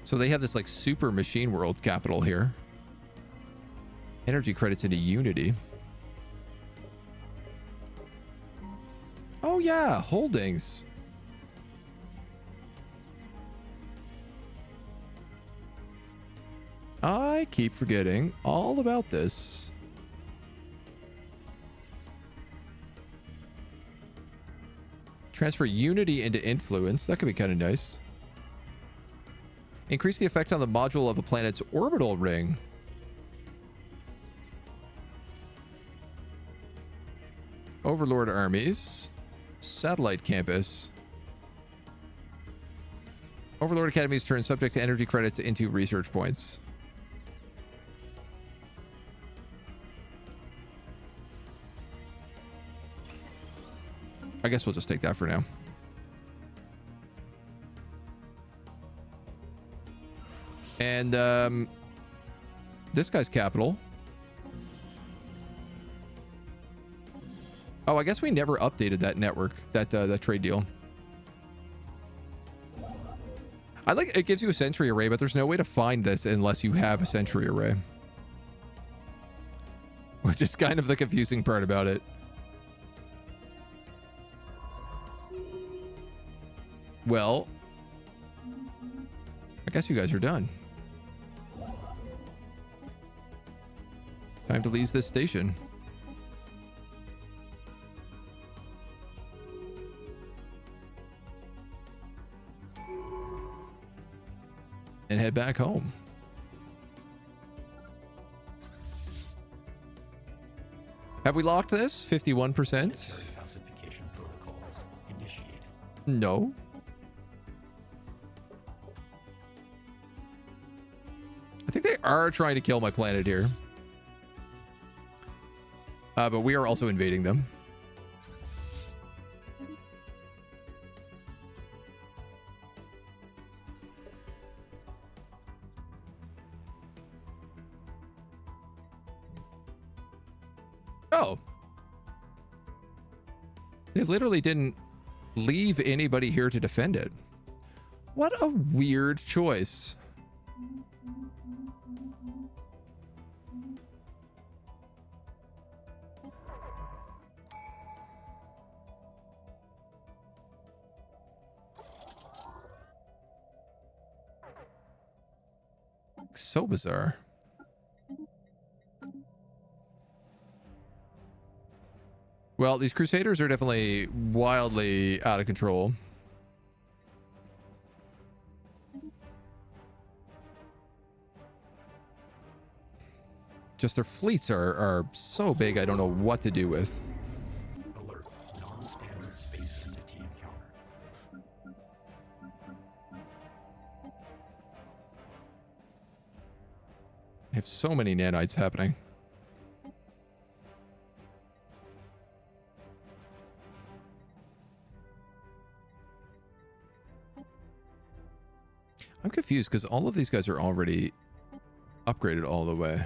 So they have this like super machine world capital here. Energy credits into Unity. Oh yeah, holdings. I keep forgetting all about this. Transfer Unity into Influence. That could be kind of nice. Increase the effect on the module of a planet's orbital ring. Overlord armies. Satellite campus. Overlord academies turn subject to energy credits into research points. I guess we'll just take that for now. And this guy's capital. Oh, I guess we never updated that network, that trade deal. I like it gives you a sentry array, but there's no way to find this unless you have a sentry array. Which is kind of the confusing part about it. Well, I guess you guys are done. Time to leave this station. And head back home. Have we locked this? 51%? Classification protocols initiated. No. I think they are trying to kill my planet here. But we are also invading them. Oh. They literally didn't leave anybody here to defend it. What a weird choice. So bizarre. Well, these Crusaders are definitely wildly out of control. Just their fleets are so big, I don't know what to do with. Alert. Non-standard space entity encountered. I have so many nanites happening. I'm confused because all of these guys are already upgraded all the way.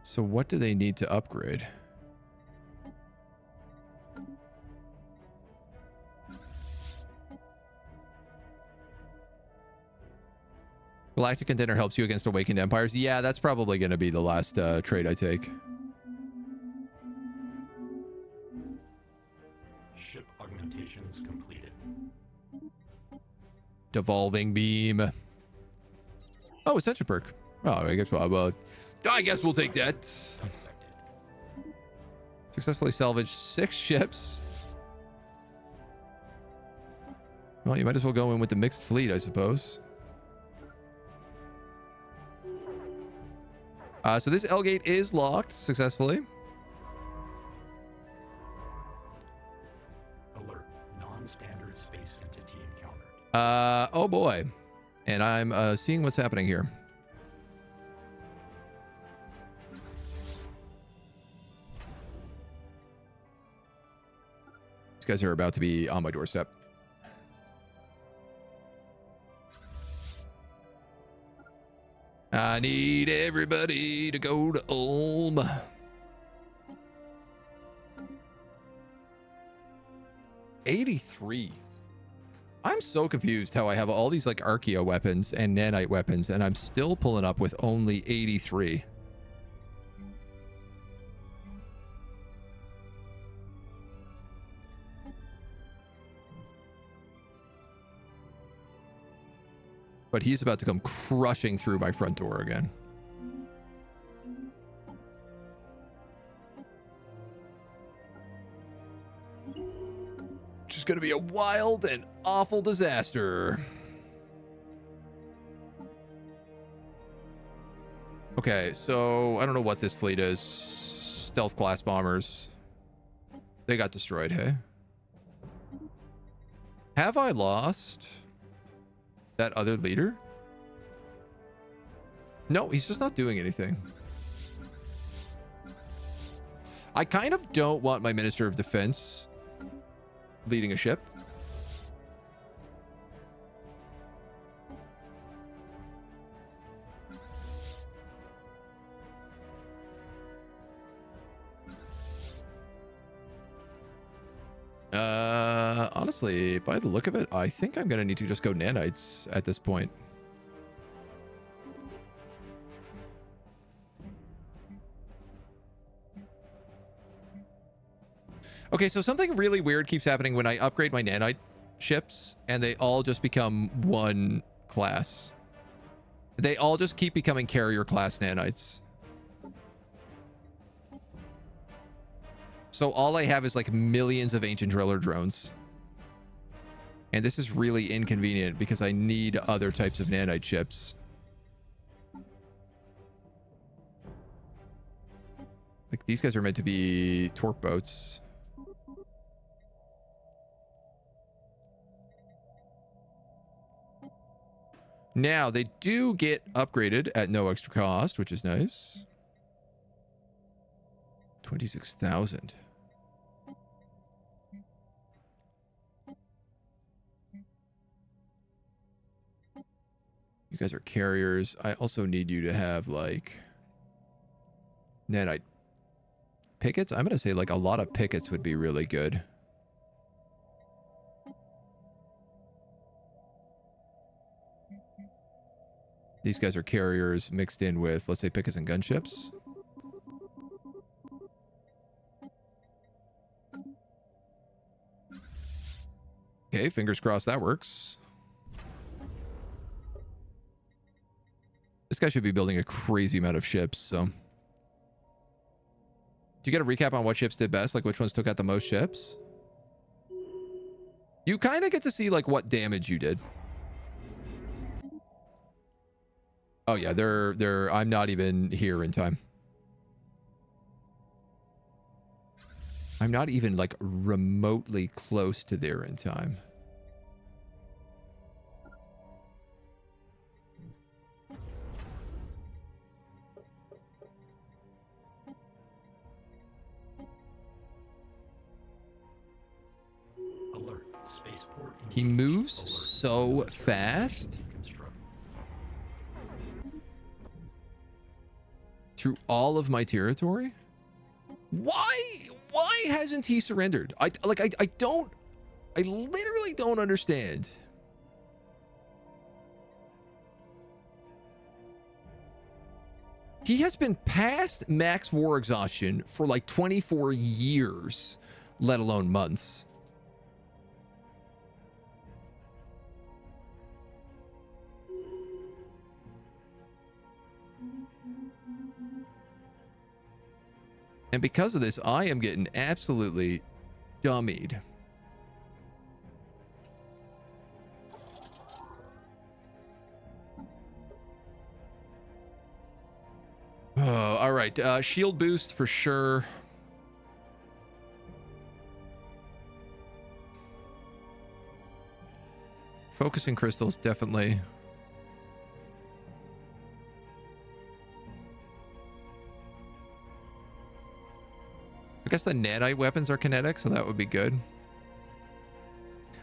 So what do they need to upgrade? Galactic Contender helps you against awakened empires. Yeah, that's probably going to be the last trade I take. Ship augmentations completed. Devolving beam. Oh, Ascension perk. Oh, I guess we'll take that. Dissected. Successfully salvaged 6 ships. Well, you might as well go in with the mixed fleet, I suppose. So this L gate is locked successfully. Alert. Non-standard space entity encountered. Oh boy. And I'm seeing what's happening here. These guys are about to be on my doorstep. I need everybody to go to Ulm. '83. I'm so confused how I have all these like Archaeo weapons and nanite weapons, and I'm still pulling up with only 83. But he's about to come crushing through my front door again. Just going to be a wild and awful disaster. Okay, so I don't know what this fleet is. Stealth class bombers. They got destroyed, hey? Have I lost that other leader? No, he's just not doing anything. I kind of don't want my Minister of Defense leading a ship. Honestly, by the look of it, I think I'm gonna need to just go nanites at this point. Okay, so something really weird keeps happening when I upgrade my nanite ships, and they all just become one class. They all just keep becoming carrier class nanites. So all I have is like millions of ancient driller drones. And this is really inconvenient because I need other types of nanite ships. Like these guys are meant to be torque boats. Now, they do get upgraded at no extra cost, which is nice. 26,000. You guys are carriers. I also need you to have, like, nanite pickets. I'm going to say, like, a lot of pickets would be really good. These guys are carriers mixed in with, let's say, pickets and gunships. Okay, fingers crossed that works. This guy should be building a crazy amount of ships, so. Do you get a recap on what ships did best? Like, which ones took out the most ships? You kind of get to see, like, what damage you did. Oh yeah, I'm not even here in time. I'm not even like remotely close to there in time. Alert. Spaceport. He moves so fast. Through all of my territory? Why hasn't he surrendered? I literally don't understand. He has been past max war exhaustion for like 24 years, let alone months. And because of this, I am getting absolutely dummied. Oh, all right. Shield boost for sure. Focusing crystals, definitely. I guess the nanite weapons are kinetic, so that would be good.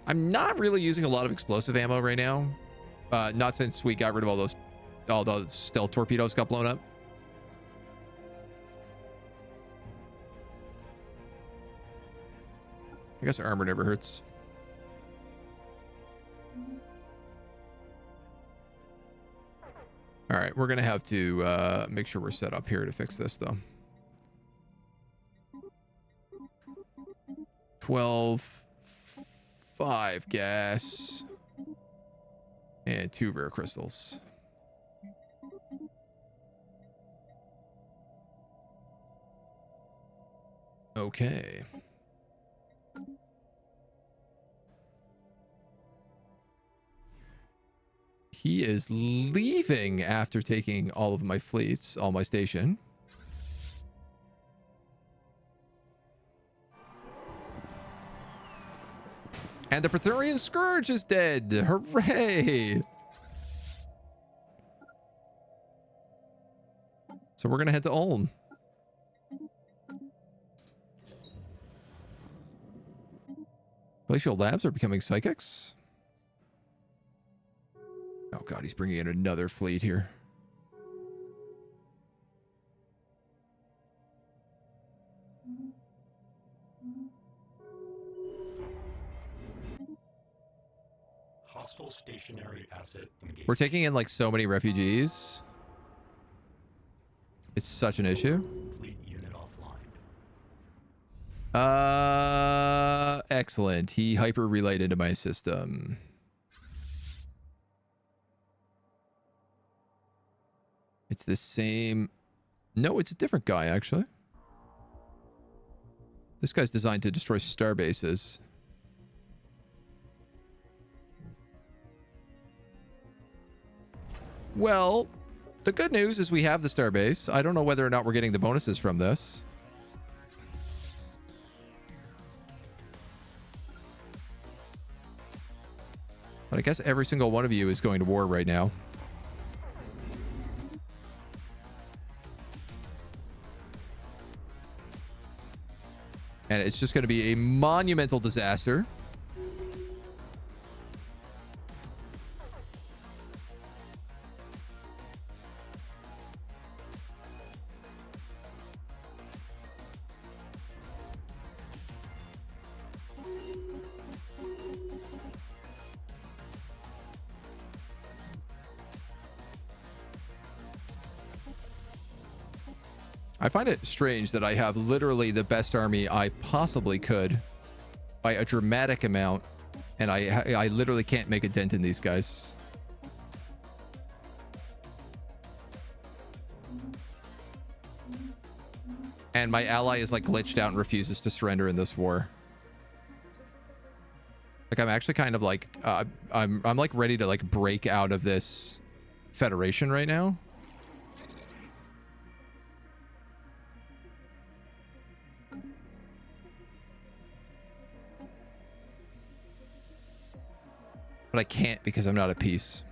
I'm not really using a lot of explosive ammo right now. Not since we got rid of all those stealth torpedoes got blown up. I guess armor never hurts. All right, we're gonna have to make sure we're set up here to fix this though. 12, 5 gas, and 2 rare crystals. Okay. He is leaving after taking all of my fleets, all my station. And the Praetorian Scourge is dead. Hooray! So we're going to head to Ulm. Glacial Labs are becoming psychics. Oh god, he's bringing in another fleet here. Hostile stationary asset engaged. We're taking in like so many refugees. It's such an issue. Fleet unit offline. Excellent. He hyper relayed into my system. It's the same. No, it's a different guy, actually. This guy's designed to destroy star bases. Well, the good news is we have the star base. I don't know whether or not we're getting the bonuses from this. But I guess every single one of you is going to war right now. And it's just going to be a monumental disaster. I find it strange that I have literally the best army I possibly could by a dramatic amount, and I literally can't make a dent in these guys. And my ally is like glitched out and refuses to surrender in this war. Like I'm actually kind of like I'm like ready to like break out of this federation right now. But I can't because I'm not at peace.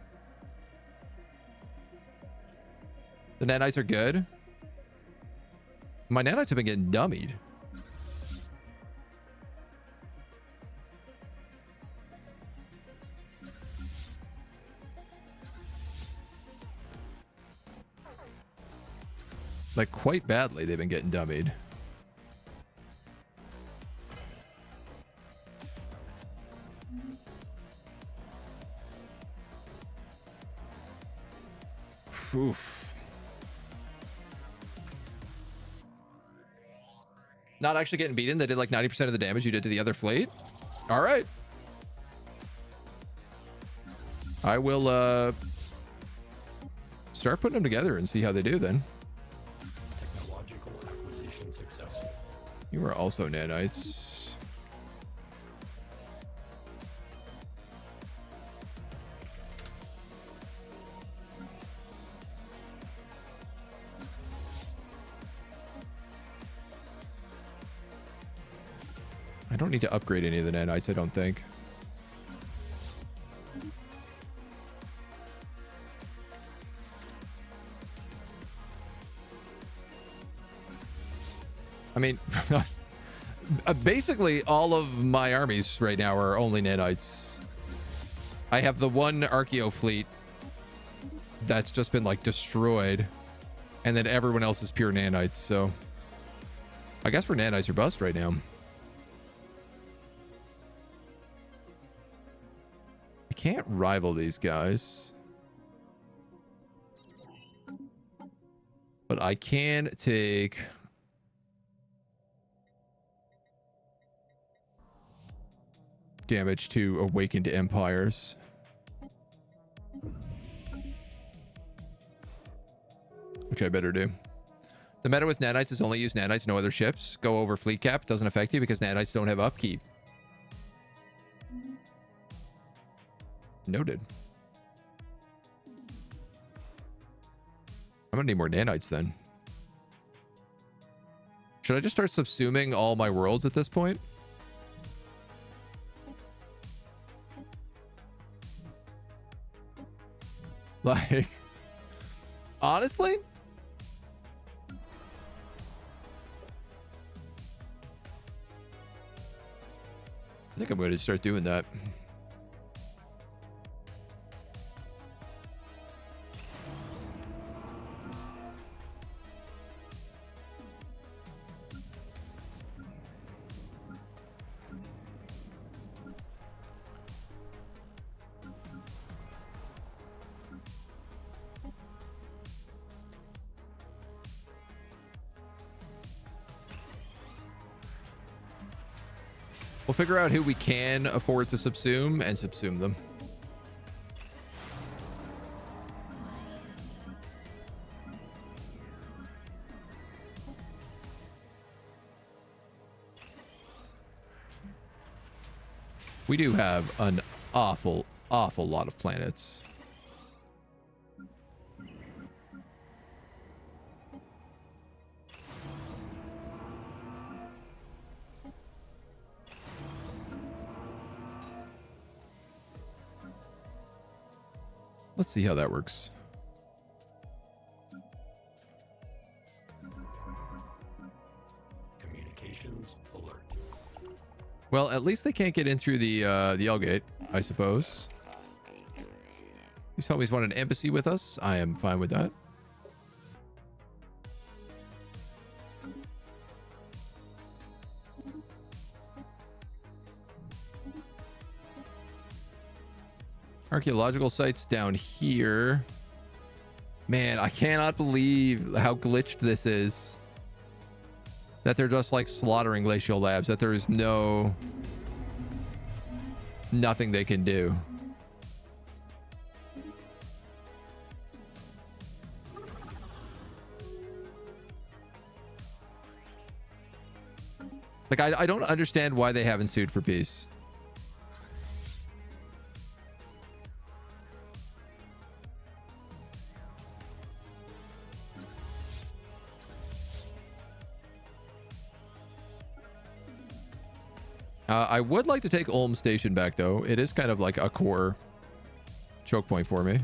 The nanites are good. My nanites have been getting dummied. Like quite badly, they've been getting dummied. Oof. Not actually getting beaten. They did like 90% of the damage you did to the other fleet. All right. I will start putting them together and see how they do then. Technological acquisition successful. You are also nanites. I don't need to upgrade any of the nanites, I don't think. I mean, basically all of my armies right now are only nanites. I have the one Archeo fleet that's just been like destroyed, and then everyone else is pure nanites, so I guess we're nanites or bust right now. I can't rival these guys, but I can take damage to awakened empires. Which I better do. The meta with nanites is only use nanites, no other ships. Go over fleet cap. Doesn't affect you because nanites don't have upkeep. Noted. I'm gonna need more nanites then. Should I just start subsuming all my worlds at this point? Like, honestly? I think I'm going to start doing that. We'll figure out who we can afford to subsume and subsume them. We do have an awful lot of planets. Let's see how that works. Communications alert. Well, at least they can't get in through the L gate, I suppose. These homies want an embassy with us. I am fine with that. Archaeological sites down here. Man, I cannot believe how glitched this is. That they're just like slaughtering glacial labs. That there is nothing they can do. Like, I don't understand why they haven't sued for peace. I would like to take Ulm Station back, though. It is kind of like a core choke point for me.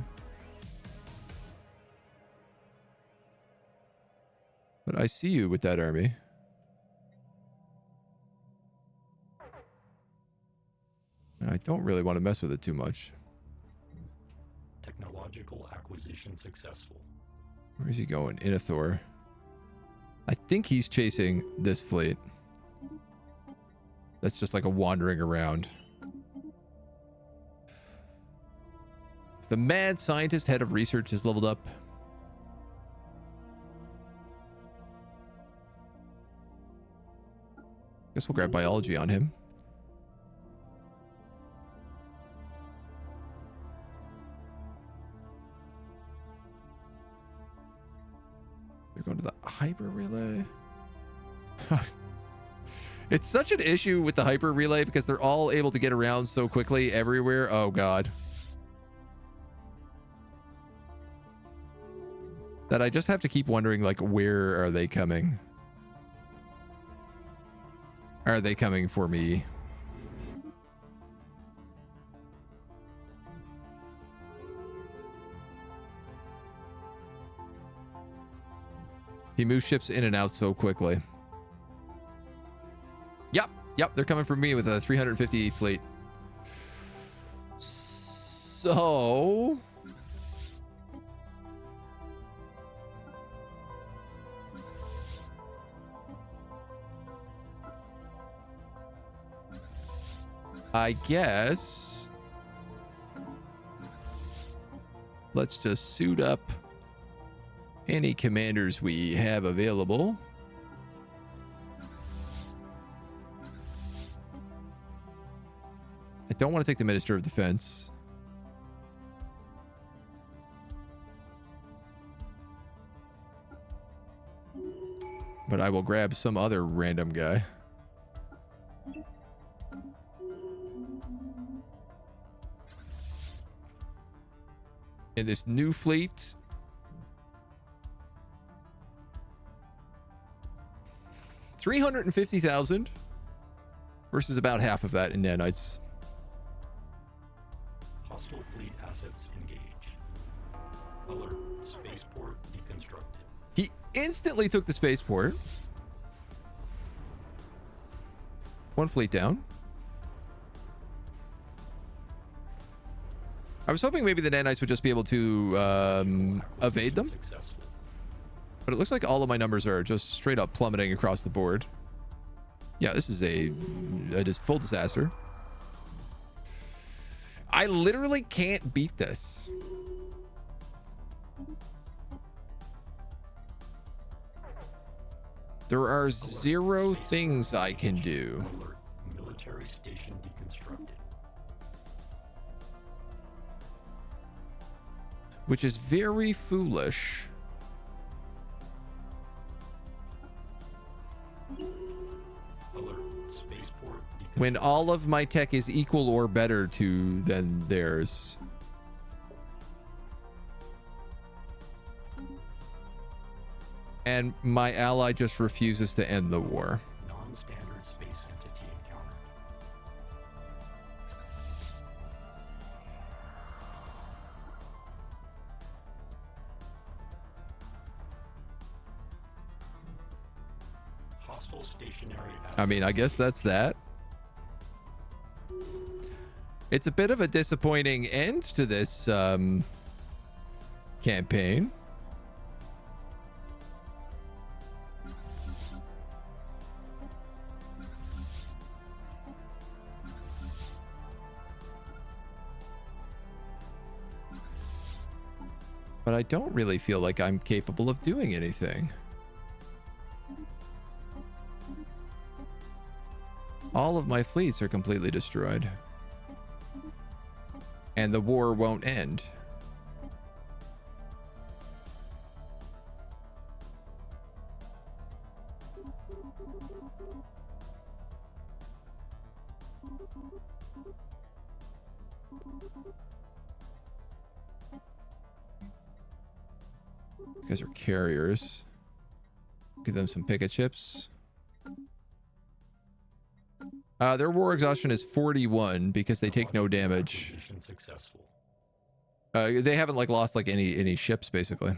But I see you with that army. And I don't really want to mess with it too much. Technological acquisition successful. Where is he going? Inithor. I think he's chasing this fleet. That's just like a wandering around. The mad scientist head of research is leveled up. Guess we'll grab biology on him. They're going to the hyper relay. It's such an issue with the hyper relay because they're all able to get around so quickly everywhere. Oh god. That I just have to keep wondering, like, where are they coming? Are they coming for me? He moves ships in and out so quickly. Yep, they're coming for me with a 350 fleet. So... I guess... let's just suit up any commanders we have available. I don't want to take the Minister of Defense. But I will grab some other random guy. In this new fleet. $350,000 versus about half of that in nanites. Hostile fleet assets engaged. Alert, spaceport deconstructed. He instantly took the spaceport. One fleet down. I was hoping maybe the nanites would just be able to evade them. Successful. But it looks like all of my numbers are just straight up plummeting across the board. Yeah, this is a full disaster. I literally can't beat this. There are zero things I can do. Alert, military Stationary station deconstructed. Which is very foolish. Alert. Spaceport deconstructed. When all of my tech is equal or better to than theirs. And my ally just refuses to end the war. Non-standard space entity encountered. Hostile stationary. I mean, I guess that's that. It's a bit of a disappointing end to this campaign. But I don't really feel like I'm capable of doing anything. All of my fleets are completely destroyed. And the war won't end. These guys are carriers. Give them some picket chips. Their war exhaustion is 41 because they take no damage. Mission successful. They haven't like lost like any ships basically.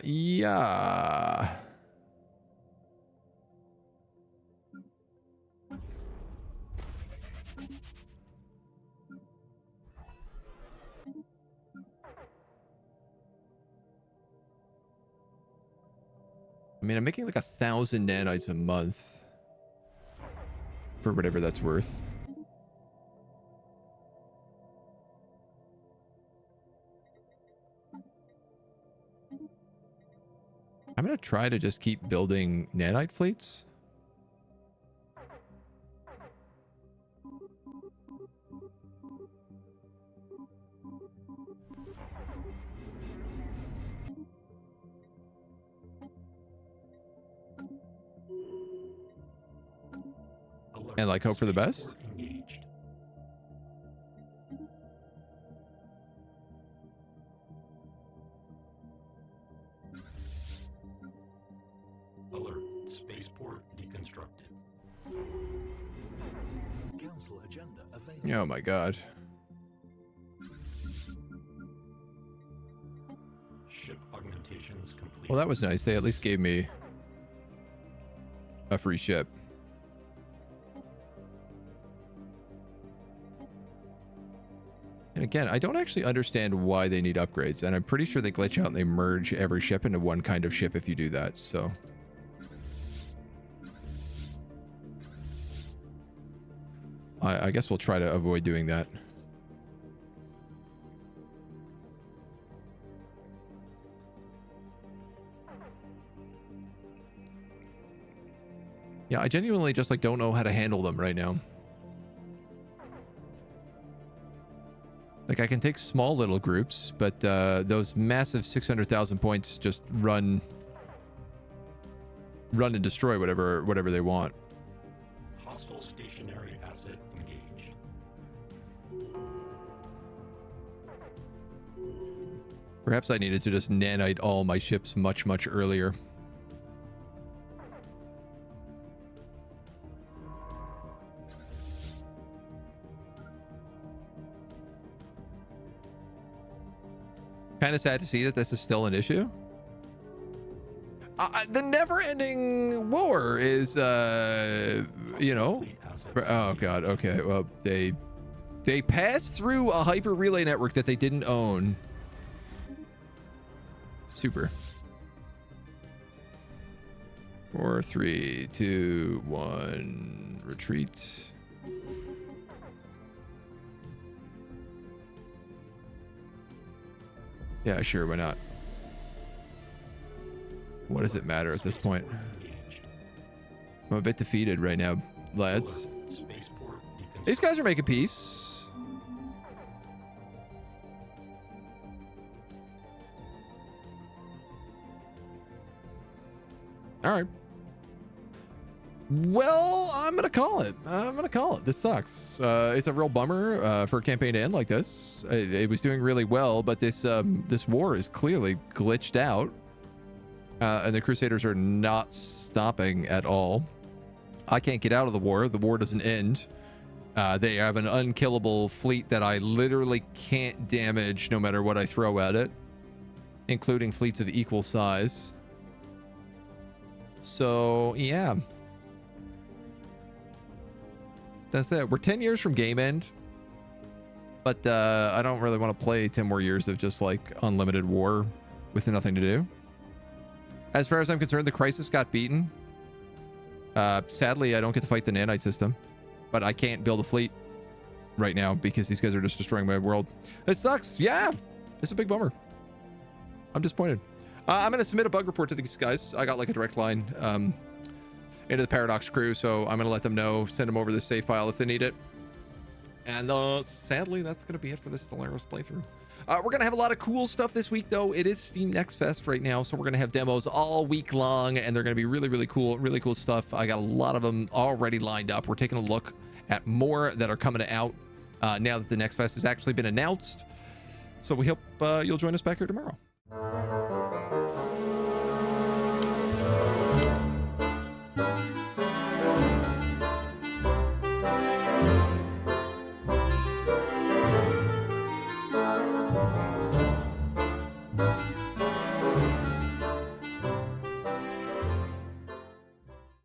Yeah. I mean, I'm making like 1,000 nanites a month for whatever that's worth. I'm gonna try to just keep building nanite fleets. And like hope for the best. Engaged. Alert. Spaceport deconstructed. Council agenda available. Oh my god. Ship augmentations complete. Well, that was nice. They at least gave me a free ship. And again, I don't actually understand why they need upgrades, and I'm pretty sure they glitch out and they merge every ship into one kind of ship if you do that, so. I guess we'll try to avoid doing that. Yeah, I genuinely just like don't know how to handle them right now. Like, I can take small little groups, but those massive 600,000 points just run and destroy whatever they want. Hostile stationary asset engaged. Perhaps I needed to just nanite all my ships much, much earlier. Kind of sad to see that this is still an issue. The never-ending war is, you know. Oh god. Okay. Well, they passed through a hyper relay network that they didn't own. Super. 4, 3, 2, 1. Retreat. Yeah, sure, why not? What does it matter at this point? I'm a bit defeated right now, lads. These guys are making peace. All right. Well, I'm gonna call it. This sucks. It's a real bummer for a campaign to end like this. It was doing really well, but this war is clearly glitched out, and the Crusaders are not stopping at all. I can't get out of the war. The war doesn't end. They have an unkillable fleet that I literally can't damage no matter what I throw at it, including fleets of equal size. So yeah. That's it. We're 10 years from game end, but I don't really want to play 10 more years of just like unlimited war with nothing to do. As far as I'm concerned, the crisis got beaten. Sadly, I don't get to fight the nanite system, but I can't build a fleet right now because these guys are just destroying my world. It sucks. Yeah, it's a big bummer. I'm disappointed. I'm going to submit a bug report to these guys. I got like a direct line into the Paradox crew, so I'm going to let them know, send them over the save file if they need it. And sadly, that's going to be it for this Stellaris playthrough. We're going to have a lot of cool stuff this week, though. It is Steam Next Fest right now, so we're going to have demos all week long, and they're going to be really cool stuff. I got a lot of them already lined up. We're taking a look at more that are coming out now that the Next Fest has actually been announced. So we hope you'll join us back here tomorrow.